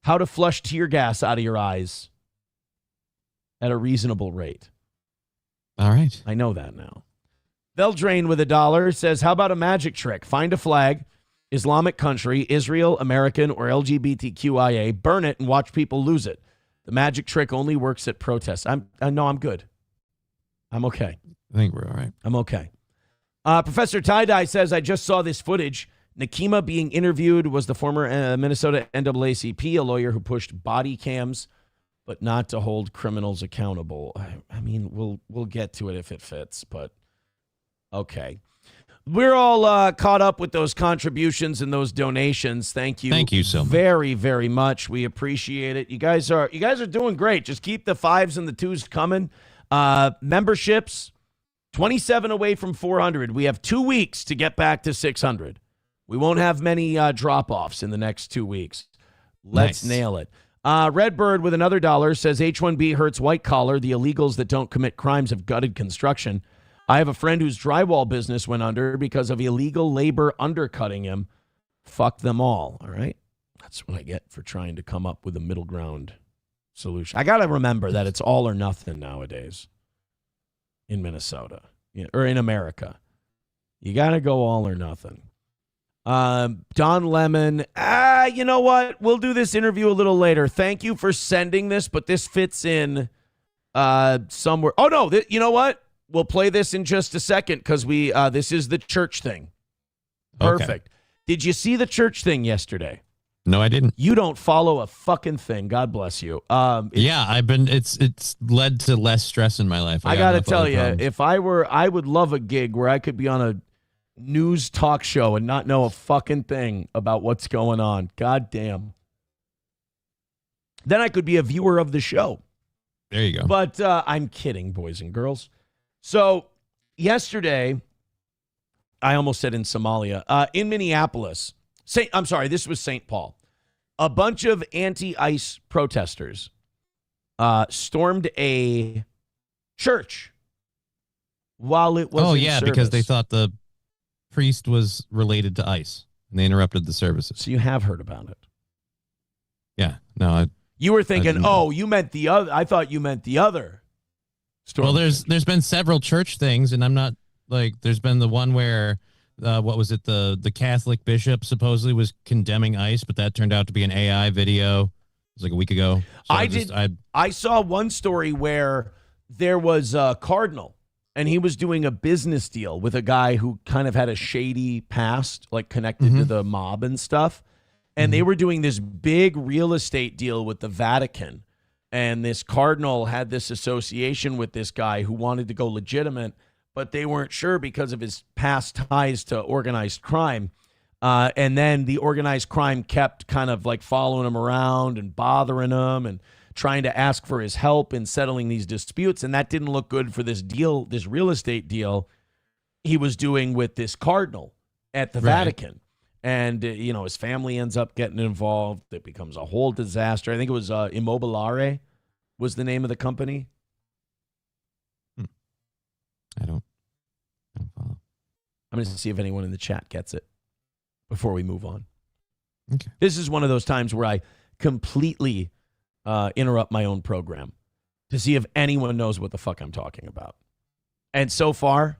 S3: How to flush tear gas out of your eyes at a reasonable rate.
S6: All right.
S3: I know that now. Veldrain with $1 says, how about a magic trick? Find a flag, Islamic country, Israel, American, or LGBTQIA, burn it and watch people lose it. The magic trick only works at protests. I'm good. I'm okay.
S6: I think we're all right.
S3: I'm okay. Professor Tie-Dye says, I just saw this footage. Nakima being interviewed was the former Minnesota NAACP, a lawyer who pushed body cams, but not to hold criminals accountable. I mean, we'll get to it if it fits, but okay. We're all caught up with those contributions and those donations. Thank you.
S6: Thank you so much.
S3: Very, very much. We appreciate it. You guys are doing great. Just keep the 5s and the 2s coming. Memberships, 27 away from 400. We have 2 weeks to get back to 600. We won't have many drop-offs in the next 2 weeks. Let's nail it. Redbird with another $1 says H-1B hurts white collar. The illegals that don't commit crimes have gutted construction. I have a friend whose drywall business went under because of illegal labor undercutting him. Fuck them all. All right. That's what I get for trying to come up with a middle ground solution. I got to remember that it's all or nothing nowadays in Minnesota. or in America. You got to go all or nothing. Don Lemon, you know what? We'll do this interview a little later. Thank you for sending this, but this fits in somewhere. Oh, no, you know what? We'll play this in just a second because this is the church thing. Perfect. Okay. Did you see the church thing yesterday?
S6: No, I didn't.
S3: You don't follow a fucking thing. God bless you.
S6: It's led to less stress in my life.
S3: I got to tell you, if I would love a gig where I could be on a news talk show and not know a fucking thing about what's going on. God damn. Then I could be a viewer of the show.
S6: There you go.
S3: But I'm kidding, boys and girls. So yesterday, I almost said in Somalia, in Minneapolis, this was St. Paul. A bunch of anti-ICE protesters stormed a church while it was in service.
S6: Because they thought the priest was related to ICE, and they interrupted the services.
S3: So you have heard about it.
S6: Yeah. No,
S3: you were thinking, you meant the other. I thought you meant the other.
S6: Well, there's been several church things, and I'm not there's been the one where what was it? The Catholic bishop supposedly was condemning ICE, but that turned out to be an AI video. It was like a week ago. So
S3: I saw one story where there was a cardinal, and he was doing a business deal with a guy who kind of had a shady past, like connected to the mob and stuff. And they were doing this big real estate deal with the Vatican. And this cardinal had this association with this guy who wanted to go legitimate, but they weren't sure because of his past ties to organized crime. And then the organized crime kept kind of like following him around and bothering him and trying to ask for his help in settling these disputes. And that didn't look good for this deal, this real estate deal he was doing with this cardinal at the Vatican. And, his family ends up getting involved. It becomes a whole disaster. I think it was Immobiliare was the name of the company.
S6: I don't follow.
S3: I'm going to see if anyone in the chat gets it before we move on.
S6: Okay.
S3: This is one of those times where I completely interrupt my own program to see if anyone knows what the fuck I'm talking about. And so far,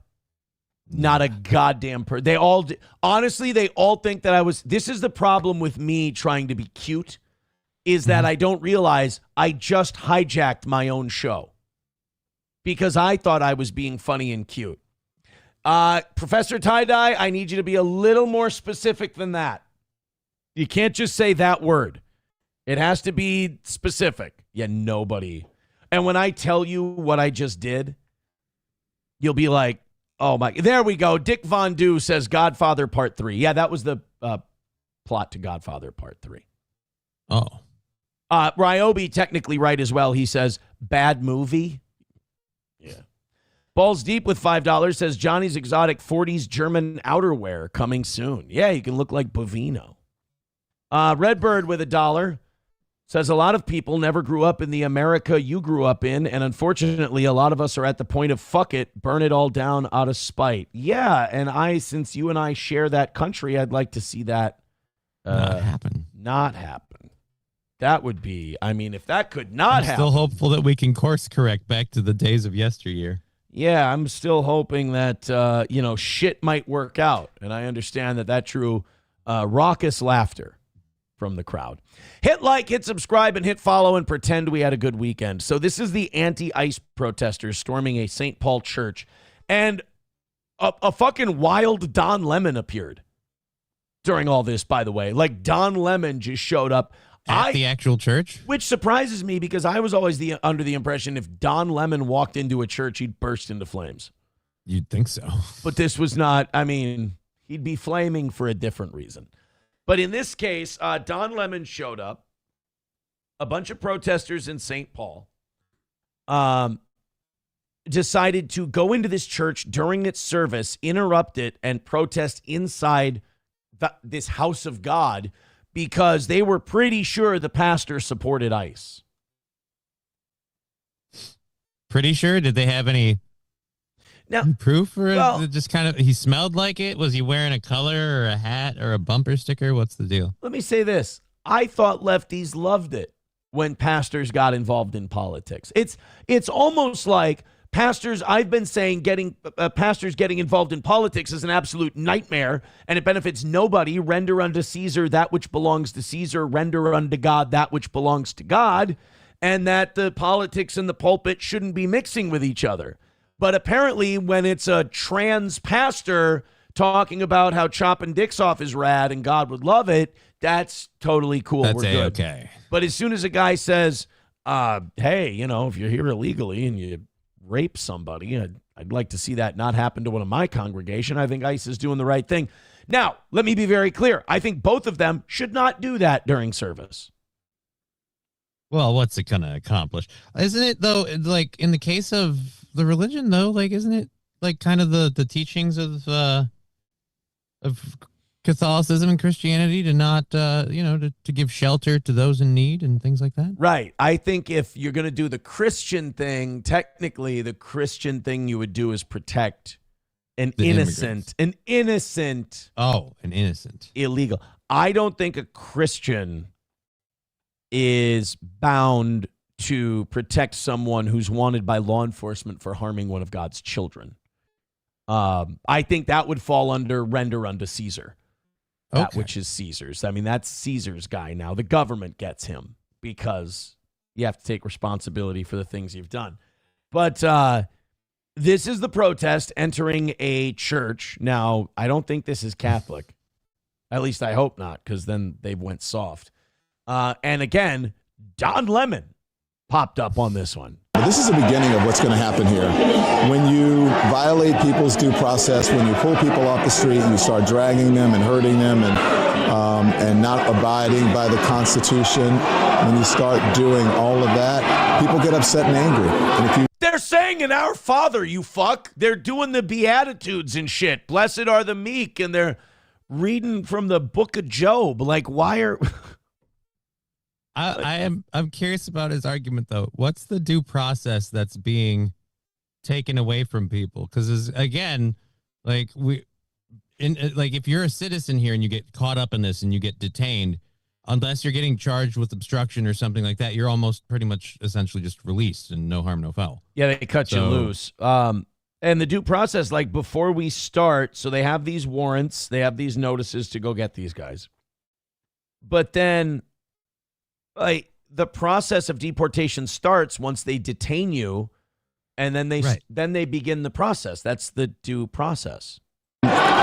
S3: not a goddamn person. They all think that this is the problem with me trying to be cute, is that I don't realize I just hijacked my own show because I thought I was being funny and cute. Professor Tie-Dye, I need you to be a little more specific than that. You can't just say that word. It has to be specific. Yeah, nobody. And when I tell you what I just did, you'll be like, oh my, there we go. Dick Von Du says Godfather Part 3. Yeah, that was the plot to Godfather Part 3.
S6: Oh.
S3: Ryobi technically right as well. He says, bad movie. Yeah. Balls Deep with $5 says Johnny's Exotic 40s German outerwear coming soon. Yeah, you can look like Bovino. Redbird with $1 says a lot of people never grew up in the America you grew up in, and unfortunately a lot of us are at the point of fuck it, burn it all down out of spite. Yeah, and since you and I share that country, I'd like to see that
S6: not happen.
S3: That would be, if that could not happen.
S6: I'm still hopeful that we can course correct back to the days of yesteryear.
S3: Yeah, I'm still hoping that, shit might work out. And I understand that drew raucous laughter from the crowd. Hit like, hit subscribe, and hit follow and pretend we had a good weekend. So this is the anti-ICE protesters storming a St. Paul church. And a fucking wild Don Lemon appeared during all this, by the way. Like, Don Lemon just showed up.
S6: At the actual church?
S3: Which surprises me because I was always under the impression if Don Lemon walked into a church, he'd burst into flames.
S6: You'd think so.
S3: But this was not, he'd be flaming for a different reason. But in this case, Don Lemon showed up. A bunch of protesters in St. Paul decided to go into this church during its service, interrupt it, and protest inside this house of God because they were pretty sure the pastor supported ICE.
S6: Pretty sure? Did they have any proof or just kind of, he smelled like it? Was he wearing a color or a hat or a bumper sticker? What's the deal?
S3: Let me say this. I thought lefties loved it when pastors got involved in politics. It's almost like Pastors, I've been saying pastors getting involved in politics is an absolute nightmare, and it benefits nobody. Render unto Caesar that which belongs to Caesar, render unto God that which belongs to God, and that the politics and the pulpit shouldn't be mixing with each other. But apparently when it's a trans pastor talking about how chopping dicks off is rad and God would love it, that's totally cool.
S6: That's
S3: We're good.
S6: okay.
S3: But as soon as a guy says, hey, if you're here illegally and you rape somebody, I'd like to see that not happen to one of my congregation, I think ICE is doing the right thing. Now, let me be very clear. I think both of them should not do that during service.
S6: Well, what's it going to accomplish? Isn't it, though, like in the case of the religion, though, like, isn't it like kind of the teachings of Catholicism and Christianity to not, to give shelter to those in need and things like that? Right.
S3: I think if you're going to do the Christian thing, technically the Christian thing you would do is protect an innocent illegal. I don't think a Christian is bound to protect someone who's wanted by law enforcement for harming one of God's children. I think that would fall under render unto Caesar. That which is Caesar's. I mean, that's Caesar's guy now. The government gets him because you have to take responsibility for the things you've done. But this is the protest entering a church. Now, I don't think this is Catholic. At least I hope not, because then they went soft. And again, Don Lemon popped up on this one.
S8: This is the beginning of what's going to happen here. When you violate people's due process, when you pull people off the street and you start dragging them and hurting them and not abiding by the Constitution, when you start doing all of that, people get upset and angry. And
S3: they're saying in Our Father, you fuck. They're doing the Beatitudes and shit. Blessed are the meek, and they're reading from the book of Job. Like, why are...
S6: I'm curious about his argument, though. What's the due process that's being taken away from people? Because again, like if you're a citizen here and you get caught up in this and you get detained, unless you're getting charged with obstruction or something like that, you're almost pretty much essentially just released and no harm, no foul.
S3: Yeah, they cut you loose. And the due process, like before we start, so they have these warrants, they have these notices to go get these guys. But then, like, the process of deportation starts once they detain you, and then they begin the process. That's the due process.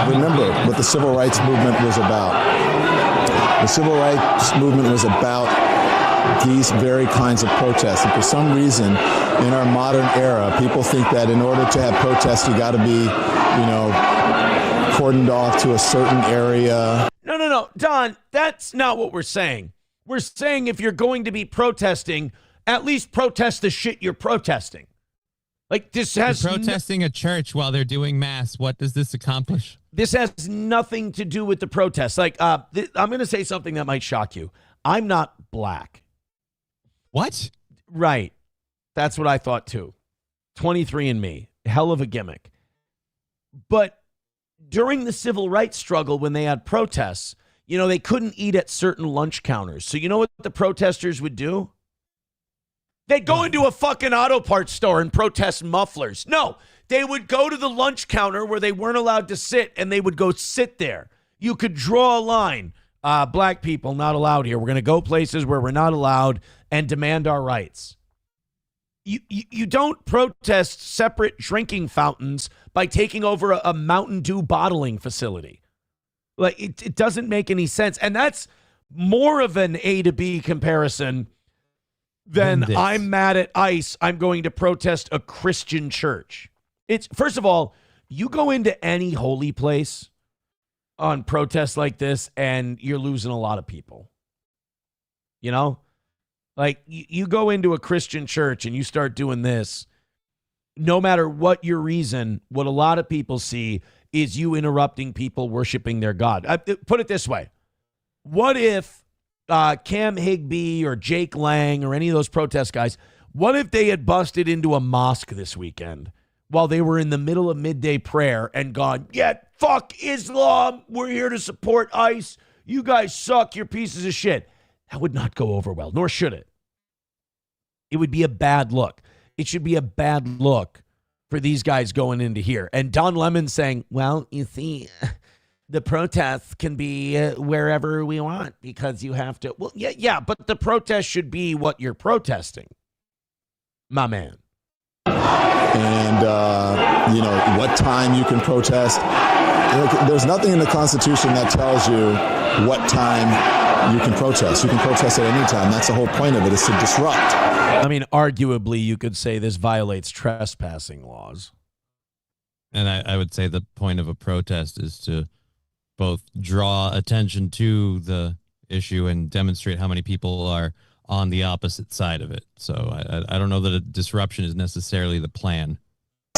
S8: remember what the civil rights movement was about. The civil rights movement was about these very kinds of protests. And for some reason, in our modern era, people think that in order to have protests, you got to be, cordoned off to a certain area.
S3: No, Don, that's not what we're saying. We're saying if you're going to be protesting, at least protest the shit you're protesting. Like, this has
S6: protesting a church while they're doing mass. What does this accomplish?
S3: This has nothing to do with the protests. Like, I'm going to say something that might shock you. I'm not black.
S6: What?
S3: Right. That's what I thought too. 23andMe. Hell of a gimmick. But during the civil rights struggle, when they had protests, they couldn't eat at certain lunch counters. So you know what the protesters would do? They'd go into a fucking auto parts store and protest mufflers. No, they would go to the lunch counter where they weren't allowed to sit, and they would go sit there. You could draw a line. Black people not allowed here. We're going to go places where we're not allowed and demand our rights. You don't protest separate drinking fountains by taking over a Mountain Dew bottling facility. Like, it doesn't make any sense. And that's more of an A to B comparison than I'm mad at ICE, I'm going to protest a Christian church. It's, first of all, you go into any holy place on protests like this and you're losing a lot of people. Like, you go into a Christian church and you start doing this, no matter what your reason, what a lot of people see is you interrupting people worshiping their God. Put it this way. What if Cam Higby or Jake Lang or any of those protest guys, what if they had busted into a mosque this weekend while they were in the middle of midday prayer and gone, yeah, fuck Islam, we're here to support ICE, you guys suck, you're pieces of shit? That would not go over well, nor should it. It would be a bad look. It should be a bad look for these guys going into here. And Don Lemon saying, well, you see, the protests can be wherever we want because you have to. Well, yeah, but the protest should be what you're protesting, my man.
S8: And, what time you can protest. There's nothing in the Constitution that tells you what time you can protest. You can protest at any time. That's the whole point of it, is to disrupt.
S3: I mean, arguably, you could say this violates trespassing laws.
S6: And I would say the point of a protest is to both draw attention to the issue and demonstrate how many people are on the opposite side of it. So I don't know that a disruption is necessarily the plan.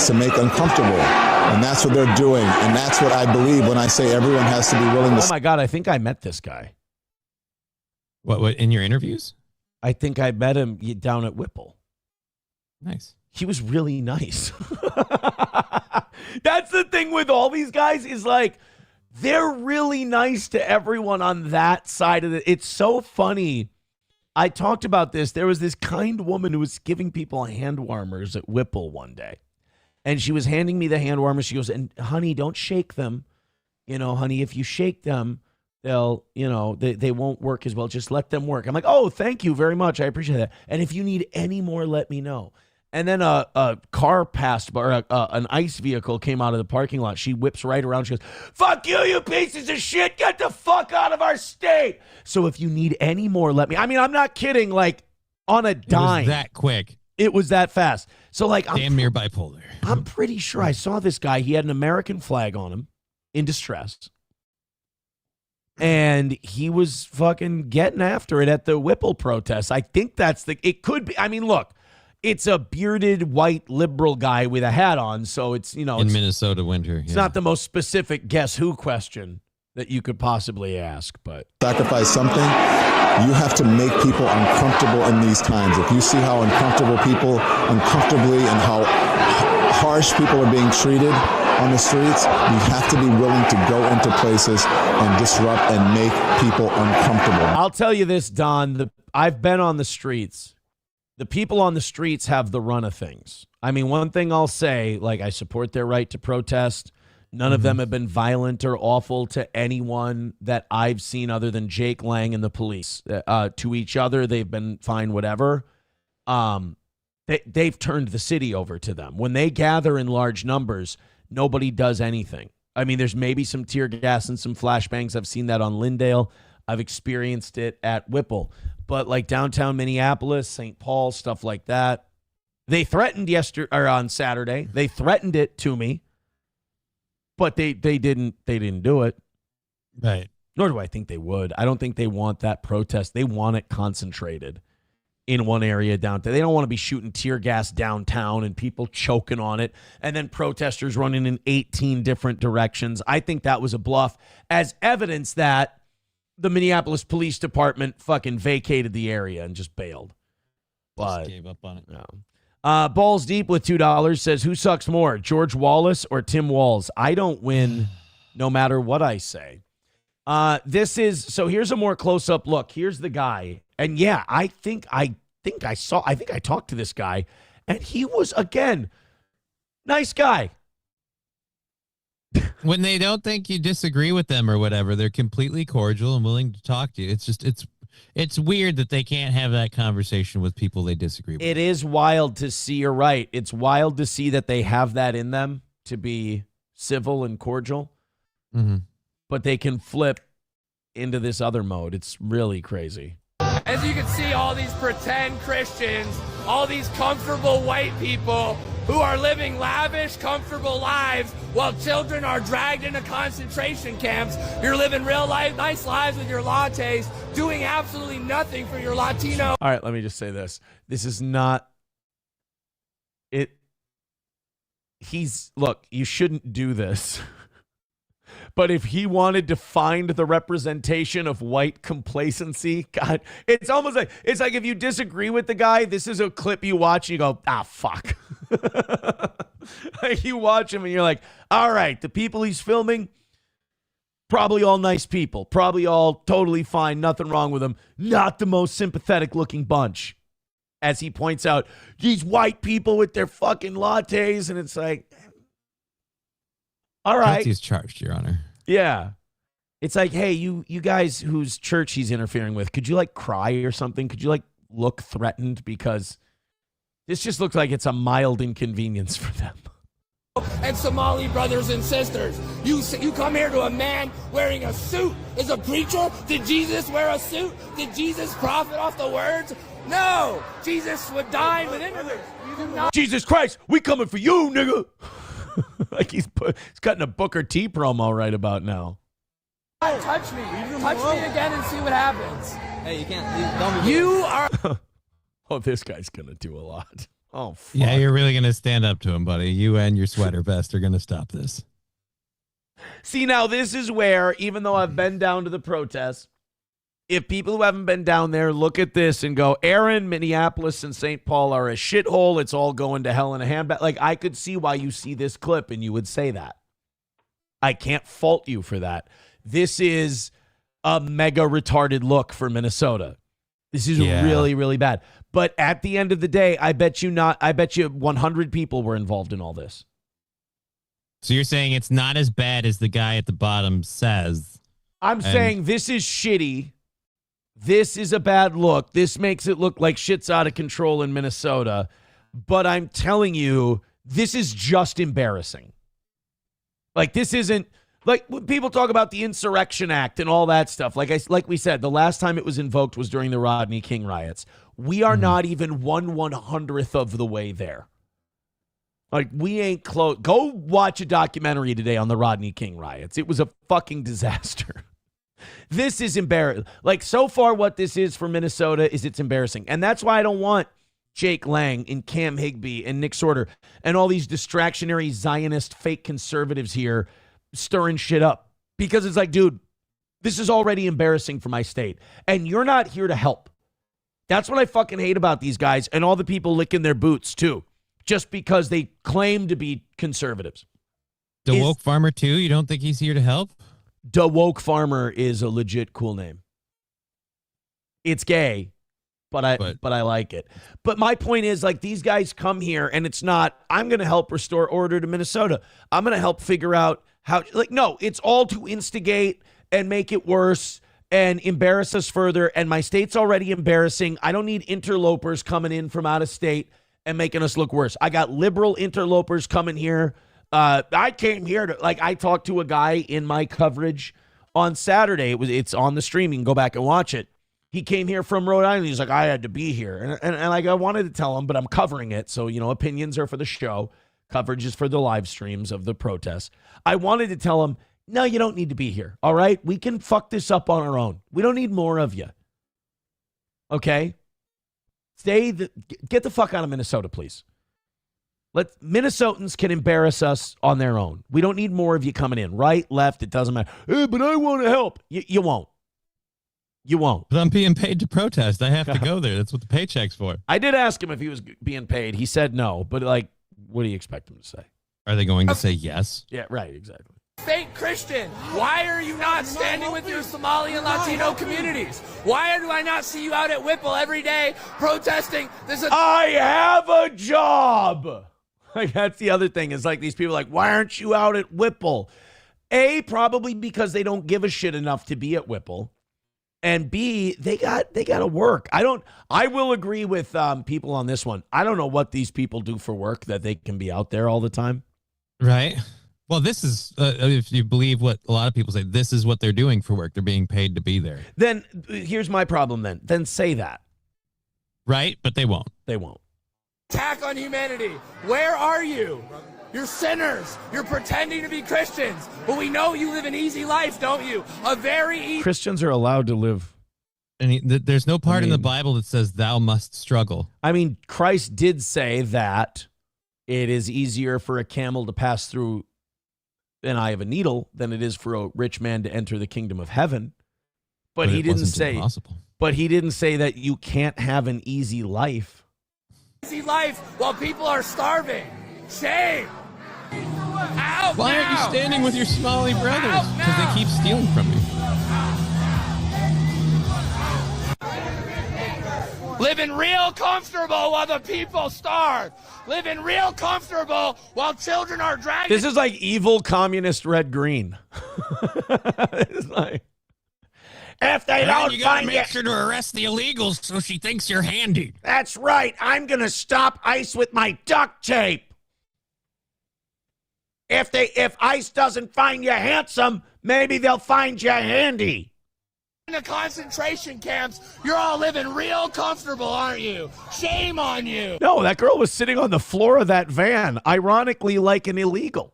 S8: To make uncomfortable. And that's what they're doing. And that's what I believe when I say everyone has to be willing to...
S3: Oh, my God, I think I met this guy.
S6: What in your interviews?
S3: I think I met him down at Whipple.
S6: Nice.
S3: He was really nice. That's the thing with all these guys is like, they're really nice to everyone on that side of it. It's so funny. I talked about this. There was this kind woman who was giving people hand warmers at Whipple one day. And she was handing me the hand warmers. She goes, and honey, don't shake them. Honey, if you shake them, they'll, they won't work as well. Just let them work. I'm like, oh, thank you very much. I appreciate that. And if you need any more, let me know. And then a car passed by, or an ICE vehicle came out of the parking lot. She whips right around. She goes, fuck you, you pieces of shit. Get the fuck out of our state. So if you need any more, let me. I mean, I'm not kidding. Like, on a dime.
S6: It was that quick.
S3: It was that fast. So, like,
S6: damn near bipolar.
S3: I'm pretty sure I saw this guy. He had an American flag on him in distress. And he was fucking getting after it at the Whipple protest. I think it could be. I mean, look. It's a bearded white liberal guy with a hat on, so it's, in
S6: Minnesota winter.
S3: It's not the most specific guess who question that you could possibly ask, but
S8: sacrifice something. You have to make people uncomfortable in these times. If you see how uncomfortably and how harsh people are being treated on the streets, you have to be willing to go into places and disrupt and make people uncomfortable.
S3: I'll tell you this, Don, I've been on the streets. The people on the streets have the run of things. I mean, one thing I'll say, like, I support their right to protest. None of them have been violent or awful to anyone that I've seen other than Jake Lang and the police. To each other, they've been fine, whatever. They've turned the city over to them. When they gather in large numbers, nobody does anything. I mean, there's maybe some tear gas and some flashbangs. I've seen that on Lindale. I've experienced it at Whipple. But like downtown Minneapolis, St. Paul, stuff like that, they threatened on Saturday. They threatened it to me, but they didn't do it.
S6: Right.
S3: Nor do I think they would. I don't think they want that protest. They want it concentrated in one area downtown. They don't want to be shooting tear gas downtown and people choking on it and then protesters running in 18 different directions. I think that was a bluff, as evidence that the Minneapolis Police Department fucking vacated the area and just bailed. But
S6: just gave up on it.
S3: No. Balls Deep with $2 says, who sucks more, George Wallace or Tim Walz? I don't win no matter what I say. So here's a more close-up look. Here's the guy. And yeah, I think I talked to this guy, and he was, again, nice guy.
S6: When they don't think you disagree with them or whatever, they're completely cordial and willing to talk to you. It's just, it's weird that they can't have that conversation with people they disagree with.
S3: It is wild to see, you're right. It's wild to see that they have that in them to be civil and cordial, but they can flip into this other mode. It's really crazy.
S9: As you can see, all these pretend Christians, all these comfortable white people who are living lavish, comfortable lives while children are dragged into concentration camps. You're living real life, nice lives with your lattes, doing absolutely nothing for your Latino.
S3: All right, let me just say this. This is not it. Look, you shouldn't do this. But if he wanted to find the representation of white complacency, God, it's like if you disagree with the guy, this is a clip you watch and you go, fuck. Like you watch him and you're like, all right, the people he's filming, probably all nice people, probably all totally fine, nothing wrong with them. Not the most sympathetic looking bunch. as he points out these white people with their fucking lattes. And it's like, all right.
S6: He's charged, Your Honor.
S3: Yeah. It's like, hey, you guys whose church he's interfering with, could you like cry or something? Could you like look threatened? Because this just looks like it's a mild inconvenience for them.
S9: And Somali brothers and sisters, you come here to a man wearing a suit. Is a preacher? Did Jesus wear a suit? Did Jesus profit off the words? No. Jesus would dine with immigrants.
S3: Jesus Christ, we coming for you, nigga. Like he's cutting a Booker T promo right about now.
S9: Touch me. Touch me again and see what happens.
S10: Hey, you can't.
S9: You are.
S3: Oh, this guy's going to do a lot. Oh, fuck.
S6: Yeah, you're really going to stand up to him, buddy. You and your sweater vest are going to stop this.
S3: See, now this is where, even though I've been down to the protests, if people who haven't been down there look at this and go, Aaron, Minneapolis, and St. Paul are a shithole, it's all going to hell in a handbag. Like, I could see why you see this clip and you would say that. I can't fault you for that. This is a mega retarded look for Minnesota. This is really, really bad. But at the end of the day, I bet you 100 people were involved in all this.
S6: So you're saying it's not as bad as the guy at the bottom says.
S3: I'm saying this is shitty. This is a bad look. This makes it look like shit's out of control in Minnesota. But I'm telling you, this is just embarrassing. Like, this isn't, like, when people talk about the Insurrection Act and all that stuff, like we said, the last time it was invoked was during the Rodney King riots. We are not even 1/100th of the way there. Like, we ain't close. Go watch a documentary today on the Rodney King riots. It was a fucking disaster. This is embarrassing. Like, so far what this is for Minnesota is it's embarrassing. And that's why I don't want Jake Lang and Cam Higby and Nick Sortor and all these distractionary Zionist fake conservatives here stirring shit up. Because it's like, dude, this is already embarrassing for my state. And you're not here to help. That's what I fucking hate about these guys and all the people licking their boots, too. Just because they claim to be conservatives.
S6: The woke farmer, too? You don't think he's here to help?
S3: The woke farmer is a legit cool name. It's gay, but I like it. But my point is, like, these guys come here and it's not, I'm going to help restore order to Minnesota. I'm going to help figure out how, like, no, it's all to instigate and make it worse and embarrass us further. And my state's already embarrassing. I don't need interlopers coming in from out of state and making us look worse. I got liberal interlopers coming here. I came here to, like, I talked to a guy in my coverage on Saturday. It's on the stream. You can go back and watch it. He came here from Rhode Island. He's like, I had to be here. And like, I wanted to tell him, but I'm covering it. So, you know, opinions are for the show. Coverage is for the live streams of the protests. I wanted to tell him, no, you don't need to be here. All right. We can fuck this up on our own. We don't need more of you. Okay. Get the fuck out of Minnesota, please. Minnesotans can embarrass us on their own. We don't need more of you coming in. Right, left, it doesn't matter. But I want to help. You won't. You won't.
S6: But I'm being paid to protest. I have to go there. That's what the paycheck's for.
S3: I did ask him if he was being paid. He said no. But, like, what do you expect him to say?
S6: Are they going to say yes?
S3: Yeah, right, exactly.
S9: Fake Christian, why are you not standing with your Somali and Latino communities? Why do I not see you out at Whipple every day protesting?
S3: I have a job. Like, that's the other thing. Is like these people are like, why aren't you out at Whipple? A, probably because they don't give a shit enough to be at Whipple. And B, they got to work. I will agree with people on this one. I don't know what these people do for work that they can be out there all the time.
S6: Right. Well, this is, if you believe what a lot of people say, this is what they're doing for work. They're being paid to be there.
S3: Then here's my problem then. Then say that.
S6: Right? But they won't.
S3: They won't.
S9: Attack on humanity. Where are you? You're sinners. You're pretending to be Christians. But we know you live an easy life, don't you? A very easy.
S3: Christians are allowed to live.
S6: And there's no part in the Bible that says thou must struggle.
S3: I mean, Christ did say that it is easier for a camel to pass through an eye of a needle than it is for a rich man to enter the kingdom of heaven. But he didn't say impossible. But he didn't say that you can't have an easy life.
S9: Easy life while people are starving. Shame. Out
S6: Why
S9: now.
S6: aren't you standing with your Somali brothers? Because they keep stealing from you.
S9: living real comfortable while the people starve, living real comfortable while children are dragged.
S3: This is like evil communist red green. It's like, if they don't
S6: you gotta
S3: find
S6: make sure to arrest the illegals so she thinks you're handy.
S3: That's right. I'm going to stop ICE with my duct tape. If ICE doesn't find you handsome, maybe they'll find you handy.
S9: In the concentration camps, you're all living real comfortable, aren't you? Shame on you.
S3: No, that girl was sitting on the floor of that van, ironically like an illegal.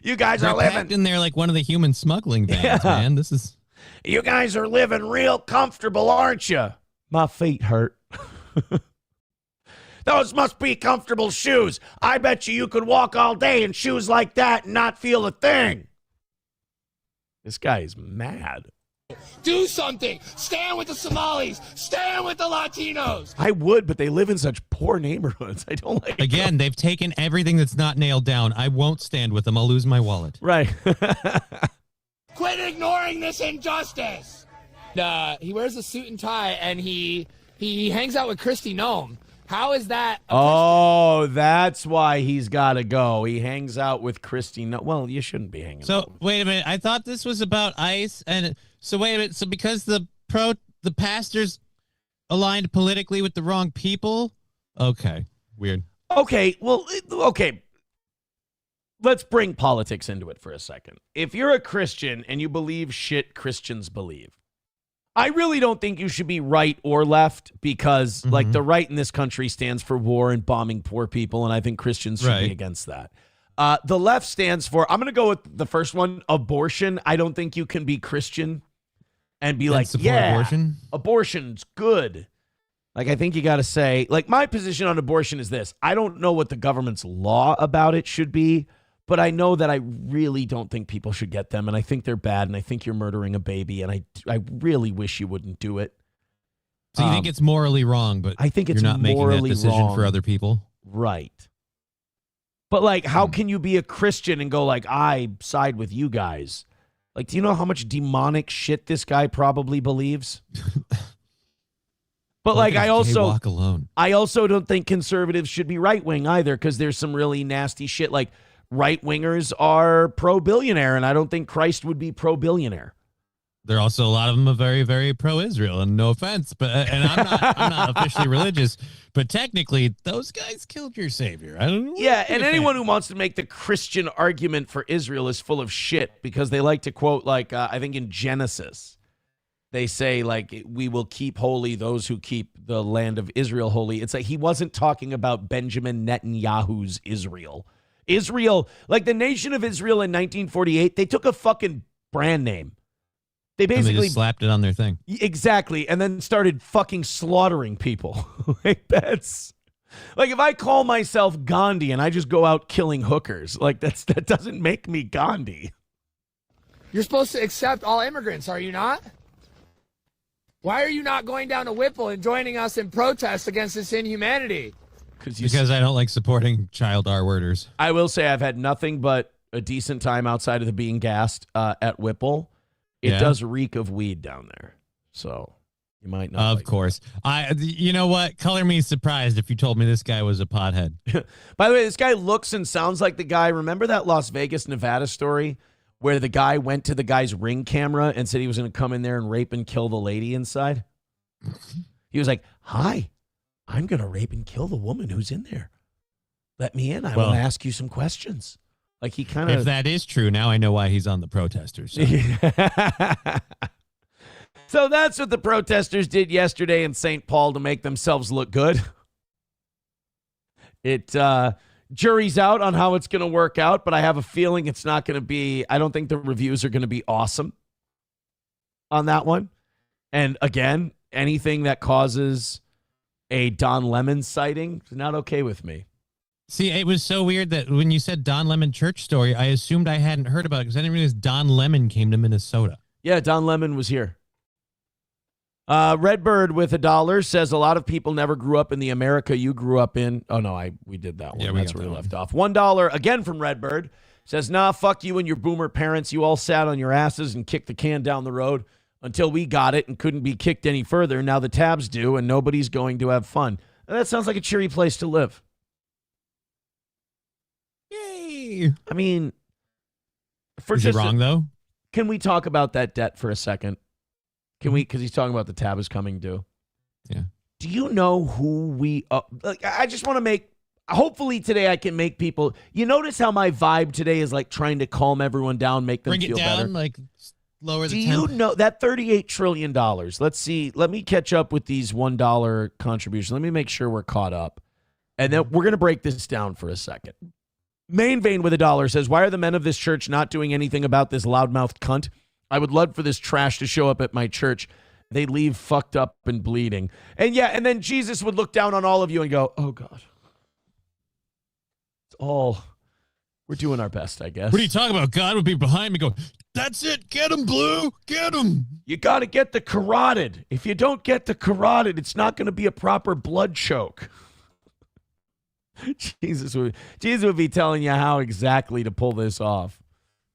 S3: You guys are
S6: They're
S3: living
S6: packed in there like one of the human smuggling vans, man. This is.
S3: You guys are living real comfortable, aren't you? My feet hurt. Those must be comfortable shoes. I bet you could walk all day in shoes like that and not feel a thing. This guy is mad.
S9: Do something. Stand with the Somalis. Stand with the Latinos.
S3: I would, but they live in such poor neighborhoods. I don't like
S6: Again, they've taken everything that's not nailed down. I won't stand with them. I'll lose my wallet.
S3: Right.
S9: Quit ignoring this injustice. He wears a suit and tie, and he hangs out with Kristi Noem. How is that?
S3: Oh, that's why he's got to go. He hangs out with Kristi. No, well, you shouldn't be hanging out.
S6: So wait a minute. I thought this was about ICE, and so wait a minute. So because the pastors aligned politically with the wrong people. Okay, weird.
S3: Okay, well, okay. Let's bring politics into it for a second. If you're a Christian and you believe shit Christians believe, I really don't think you should be right or left because, like, the right in this country stands for war and bombing poor people, and I think Christians should be against that. The left stands for, I'm going to go with the first one, abortion. I don't think you can be Christian and be like, yeah, abortion's good. Like, I think you got to say, like, my position on abortion is this. I don't know what the government's law about it should be, but I know that I really don't think people should get them, and I think they're bad, and I think you're murdering a baby, and I really wish you wouldn't do it.
S6: So you think it's morally wrong, but
S3: I think it's
S6: you're not making that decision
S3: wrong.
S6: for other people?
S3: Right. But, like, how can you be a Christian and go, like, I side with you guys? Like, do you know how much demonic shit this guy probably believes? But, like, I also don't think conservatives should be right-wing either because there's some really nasty shit. Like, right-wingers are pro-billionaire, and I don't think Christ would be pro-billionaire.
S6: There are also a lot of them are very, very pro-Israel, and no offense, but and I'm not officially religious, but technically those guys killed your savior. I don't know.
S3: Yeah, and anyone who wants to make the Christian argument for Israel is full of shit because they like to quote, like, I think in Genesis, they say, like, we will keep holy those who keep the land of Israel holy. It's like he wasn't talking about Benjamin Netanyahu's Israel. Israel, like the nation of Israel in 1948, they took a fucking brand name. They basically
S6: just slapped it on their thing.
S3: Exactly. And then started fucking slaughtering people. Like, that's like, if I call myself Gandhi and I just go out killing hookers, like that doesn't make me Gandhi.
S9: You're supposed to accept all immigrants, are you not? Why are you not going down to Whipple and joining us in protest against this inhumanity?
S6: Because I don't like supporting child R-worders.
S3: I will say I've had nothing but a decent time outside of the being gassed at Whipple. It does reek of weed down there. So you might not.
S6: Of course. You know what? Color me surprised if you told me this guy was a pothead.
S3: By the way, this guy looks and sounds like the guy. Remember that Las Vegas, Nevada story where the guy went to the guy's Ring camera and said he was going to come in there and rape and kill the lady inside? He was like, hi, I'm going to rape and kill the woman who's in there. Let me in. I want to ask you some questions. Like, he kind of.
S6: If that is true, now I know why he's on the protesters.
S3: So that's what the protesters did yesterday in St. Paul to make themselves look good. Jury's out on how it's going to work out, but I have a feeling it's not going to be. I don't think the reviews are going to be awesome on that one. And again, anything that causes a Don Lemon sighting is not okay with me.
S6: See, it was so weird that when you said Don Lemon church story, I assumed I hadn't heard about it because I didn't realize Don Lemon came to Minnesota.
S3: Yeah, Don Lemon was here. Redbird with $1 says a lot of people never grew up in the America you grew up in. Oh, no, we did that one.
S6: Yeah,
S3: that's where we left off. $1 again from Redbird says, nah, fuck you and your boomer parents. You all sat on your asses and kicked the can down the road. until we got it and couldn't be kicked any further. Now the tabs do, and nobody's going to have fun. And that sounds like a cheery place to live.
S6: Yay!
S3: I mean,
S6: Is it wrong though?
S3: Can we talk about that debt for a second? Can we? Because he's talking about the tab is coming due.
S6: Yeah.
S3: Do you know who we? I just want to make. Hopefully today I can make people. You notice how my vibe today is like trying to calm everyone down, make them
S6: Bring
S3: feel
S6: it down,
S3: better.
S6: like lower the
S3: Do
S6: temp.
S3: you know that $38 trillion? Let's see. Let me catch up with these $1 contributions. Let me make sure we're caught up, and then we're gonna break this down for a second. Main Vein with $1 says, "Why are the men of this church not doing anything about this loudmouthed cunt? I would love for this trash to show up at my church. They leave fucked up and bleeding." And yeah, and then Jesus would look down on all of you and go, "Oh God, it's all we're doing our best, I guess."
S6: What are you talking about? God would be behind me going, "That's it. Get him, Blue. Get him."
S3: You got to get the carotid. If you don't get the carotid, it's not going to be a proper blood choke. Jesus would be telling you how exactly to pull this off.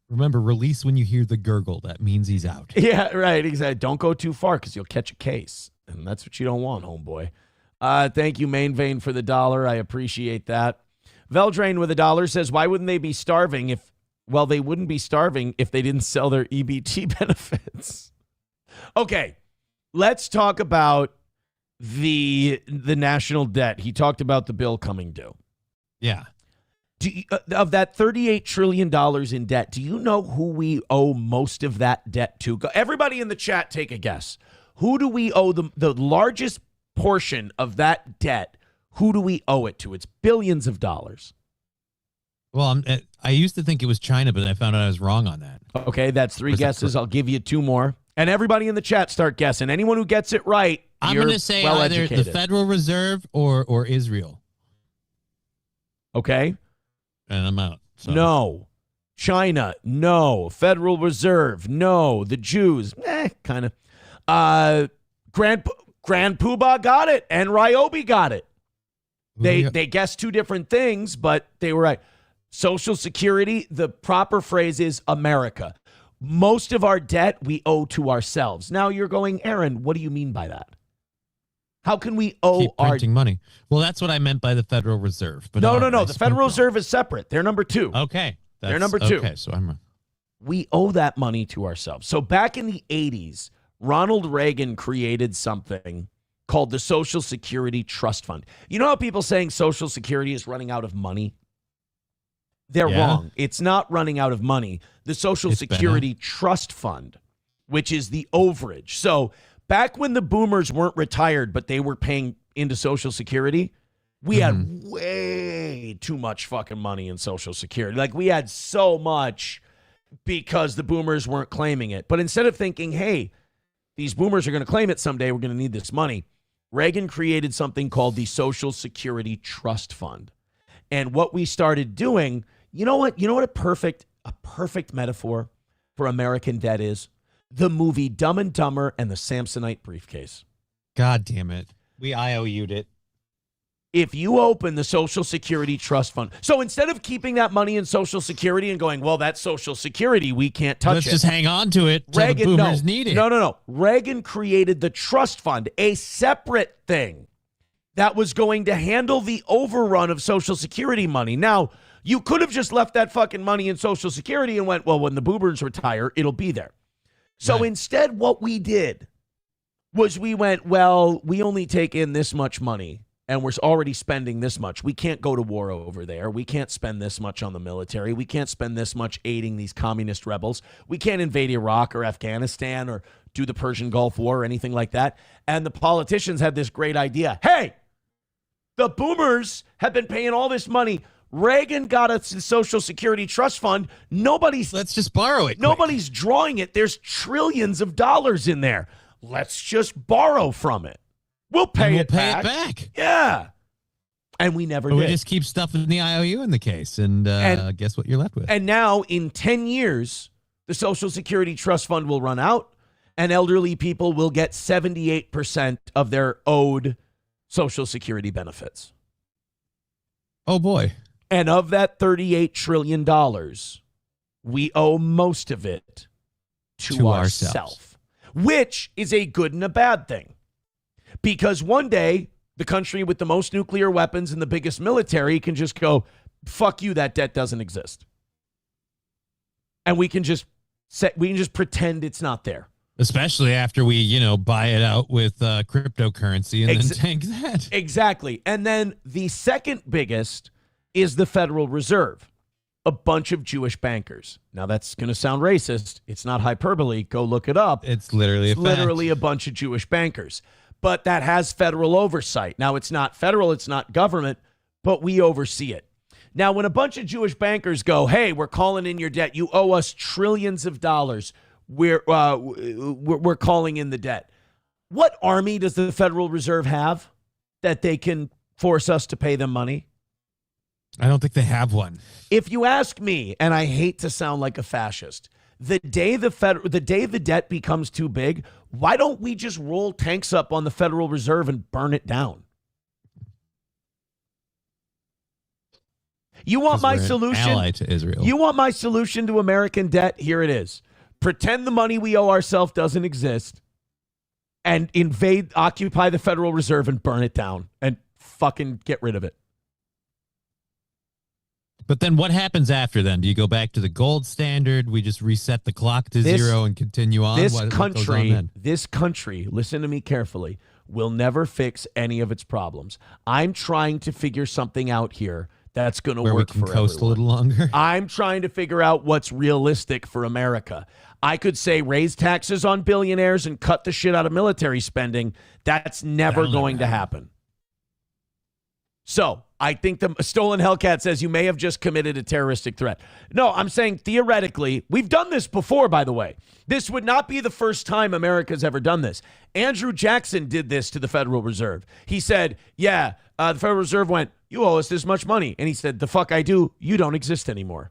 S6: Remember, release when you hear the gurgle. That means he's out.
S3: Yeah, right. Exactly. Don't go too far because you'll catch a case. And that's what you don't want, homeboy. Thank you, Main Vein, for the $1. I appreciate that. Veldrain with $1 says, "Why wouldn't they be starving if, well, they wouldn't be starving if they didn't sell their EBT benefits." Okay, let's talk about the national debt. He talked about the bill coming due.
S6: Yeah.
S3: Of that $38 trillion in debt, do you know who we owe most of that debt to? Everybody in the chat, take a guess. Who do we owe the largest portion of that debt? Who do we owe it to? It's billions of dollars.
S6: Well, I used to think it was China, but I found out I was wrong on that.
S3: Okay, that's 3 guesses. I'll give you 2 more. And everybody in the chat start guessing. Anyone who gets it right,
S6: I'm
S3: going
S6: to say either the Federal Reserve or Israel.
S3: Okay.
S6: And I'm out. So.
S3: No. China, no. Federal Reserve, no. The Jews, kind of. Grand Poobah got it, and Ryobi got it. They guessed 2 different things, but they were right. Social Security, the proper phrase is America. Most of our debt we owe to ourselves. Now you're going, Aaron, what do you mean by that? How can we owe
S6: Keep printing money? Well, that's what I meant by the Federal Reserve. But
S3: no. The Federal Reserve is separate. They're number 2.
S6: Okay.
S3: They're number 2.
S6: Okay, so I'm wrong.
S3: We owe that money to ourselves. So back in the 80s, Ronald Reagan created something called the Social Security Trust Fund. You know how people saying Social Security is running out of money? They're wrong. It's not running out of money. The Social Security Trust Fund, which is the overage. So back when the boomers weren't retired, but they were paying into Social Security, we had way too much fucking money in Social Security. Like we had so much because the boomers weren't claiming it. But instead of thinking, hey, these boomers are going to claim it someday, we're going to need this money, Reagan created something called the Social Security Trust Fund. And what we started doing, you know what a perfect metaphor for American debt is? The movie Dumb and Dumber and the Samsonite briefcase.
S6: God damn it. We IOU'd it.
S3: If you open the Social Security Trust Fund, so instead of keeping that money in Social Security and going, well, that's Social Security, we can't touch
S6: Let's
S3: it.
S6: just hang on to it till
S3: Reagan,
S6: the boomers need it.
S3: No. Reagan created the trust fund, a separate thing that was going to handle the overrun of Social Security money. Now, you could have just left that fucking money in Social Security and went, well, when the boomers retire, it'll be there. So instead, what we did was we went, well, we only take in this much money and we're already spending this much. We can't go to war over there. We can't spend this much on the military. We can't spend this much aiding these communist rebels. We can't invade Iraq or Afghanistan or do the Persian Gulf War or anything like that. And the politicians had this great idea. Hey, the boomers have been paying all this money. Reagan got us the Social Security Trust Fund.
S6: Let's just borrow it.
S3: Nobody's drawing it. There's trillions of dollars in there. Let's just borrow from it. We'll pay it back. Yeah. And we never did.
S6: We just keep stuffing the IOU in the case, and guess what you're left with?
S3: And now, in 10 years, the Social Security Trust Fund will run out, and elderly people will get 78% of their owed Social Security benefits.
S6: Oh, boy.
S3: And of that $38 trillion, we owe most of it to ourselves. which is a good and a bad thing. Because one day, the country with the most nuclear weapons and the biggest military can just go, fuck you, that debt doesn't exist. And we can just pretend it's not there.
S6: Especially after we, buy it out with cryptocurrency and then tank that.
S3: Exactly. And then the second biggest is the Federal Reserve, a bunch of Jewish bankers. Now, that's going to sound racist. It's not hyperbole. Go look it up.
S6: It's literally
S3: a bunch of Jewish bankers. But that has federal oversight. Now, it's not federal. It's not government, but we oversee it. Now, when a bunch of Jewish bankers go, hey, we're calling in your debt. You owe us trillions of dollars. We're calling in the debt. What army does the Federal Reserve have that they can force us to pay them money?
S6: I don't think they have one.
S3: If you ask me, and I hate to sound like a fascist, the day the debt becomes too big, why don't we just roll tanks up on the Federal Reserve and burn it down? You want my solution?
S6: Ally to Israel.
S3: You want my solution to American debt? Here it is. Pretend the money we owe ourselves doesn't exist and occupy the Federal Reserve and burn it down and fucking get rid of it.
S6: But then what happens after then? Do you go back to the gold standard? We just reset the clock to zero and continue on?
S3: This country, listen to me carefully, will never fix any of its problems. I'm trying to figure something out here that's going to work for everyone.
S6: Coast a little longer.
S3: I'm trying to figure out what's realistic for America. I could say raise taxes on billionaires and cut the shit out of military spending. That's never going to happen. So I think the Stolen Hellcat says you may have just committed a terroristic threat. No, I'm saying theoretically, we've done this before, by the way. This would not be the first time America's ever done this. Andrew Jackson did this to the Federal Reserve. He said, the Federal Reserve went, you owe us this much money. And he said, the fuck I do, you don't exist anymore.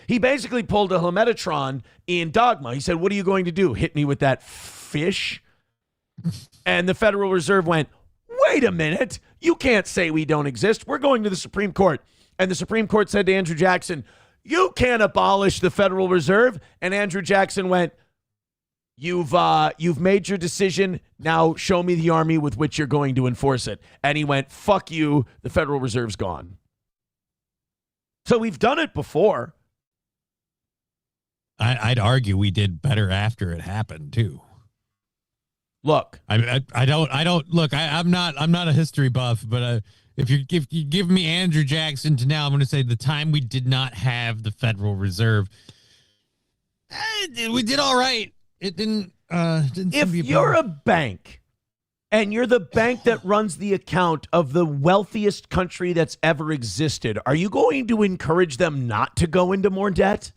S3: He basically pulled a Hermetatron in Dogma. He said, what are you going to do? Hit me with that fish? And the Federal Reserve went, wait a minute. You can't say we don't exist. We're going to the Supreme Court. And the Supreme Court said to Andrew Jackson, you can't abolish the Federal Reserve. And Andrew Jackson went, you've made your decision. Now show me the army with which you're going to enforce it. And he went, fuck you. The Federal Reserve's gone. So we've done it before.
S6: I'd argue we did better after it happened too.
S3: Look,
S6: I'm not a history buff, but if you give me Andrew Jackson to now, I'm going to say the time we did not have the Federal Reserve, we did all right. It didn't.
S3: If you're a bank and you're the bank that runs the account of the wealthiest country that's ever existed, are you going to encourage them not to go into more debt?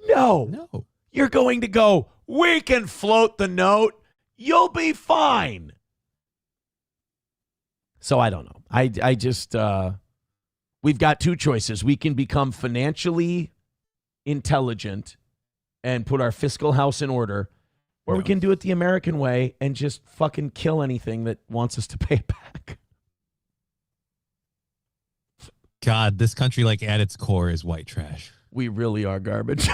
S3: No. You're going to go, we can float the note. You'll be fine. So I don't know. I just, we've got two choices. We can become financially intelligent and put our fiscal house in order, or we can do it the American way and just fucking kill anything that wants us to pay it back.
S6: God, this country, at its core, is white trash.
S3: We really are garbage.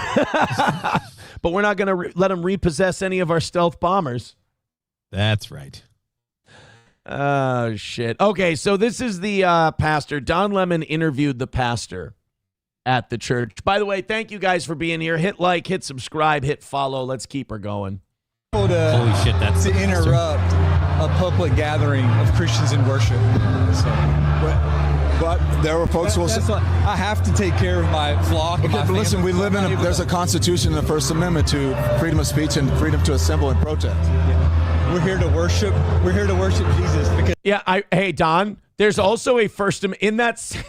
S3: But we're not going to let them repossess any of our stealth bombers.
S6: That's right.
S3: Oh, shit. Okay, so this is the pastor. Don Lemon interviewed the pastor at the church. By the way, thank you guys for being here. Hit like, hit subscribe, hit follow. Let's keep her going.
S6: Holy shit, that's
S10: to interrupt a public gathering of Christians in worship.
S8: But there were folks who will say,
S10: I have to take care of my flock.
S8: Okay, but listen, we live there's a constitution in the First Amendment to freedom of speech and freedom to assemble and protest.
S10: Yeah. We're here to worship. We're here to worship Jesus.
S3: Hey, Don, there's also a First Amendment in that.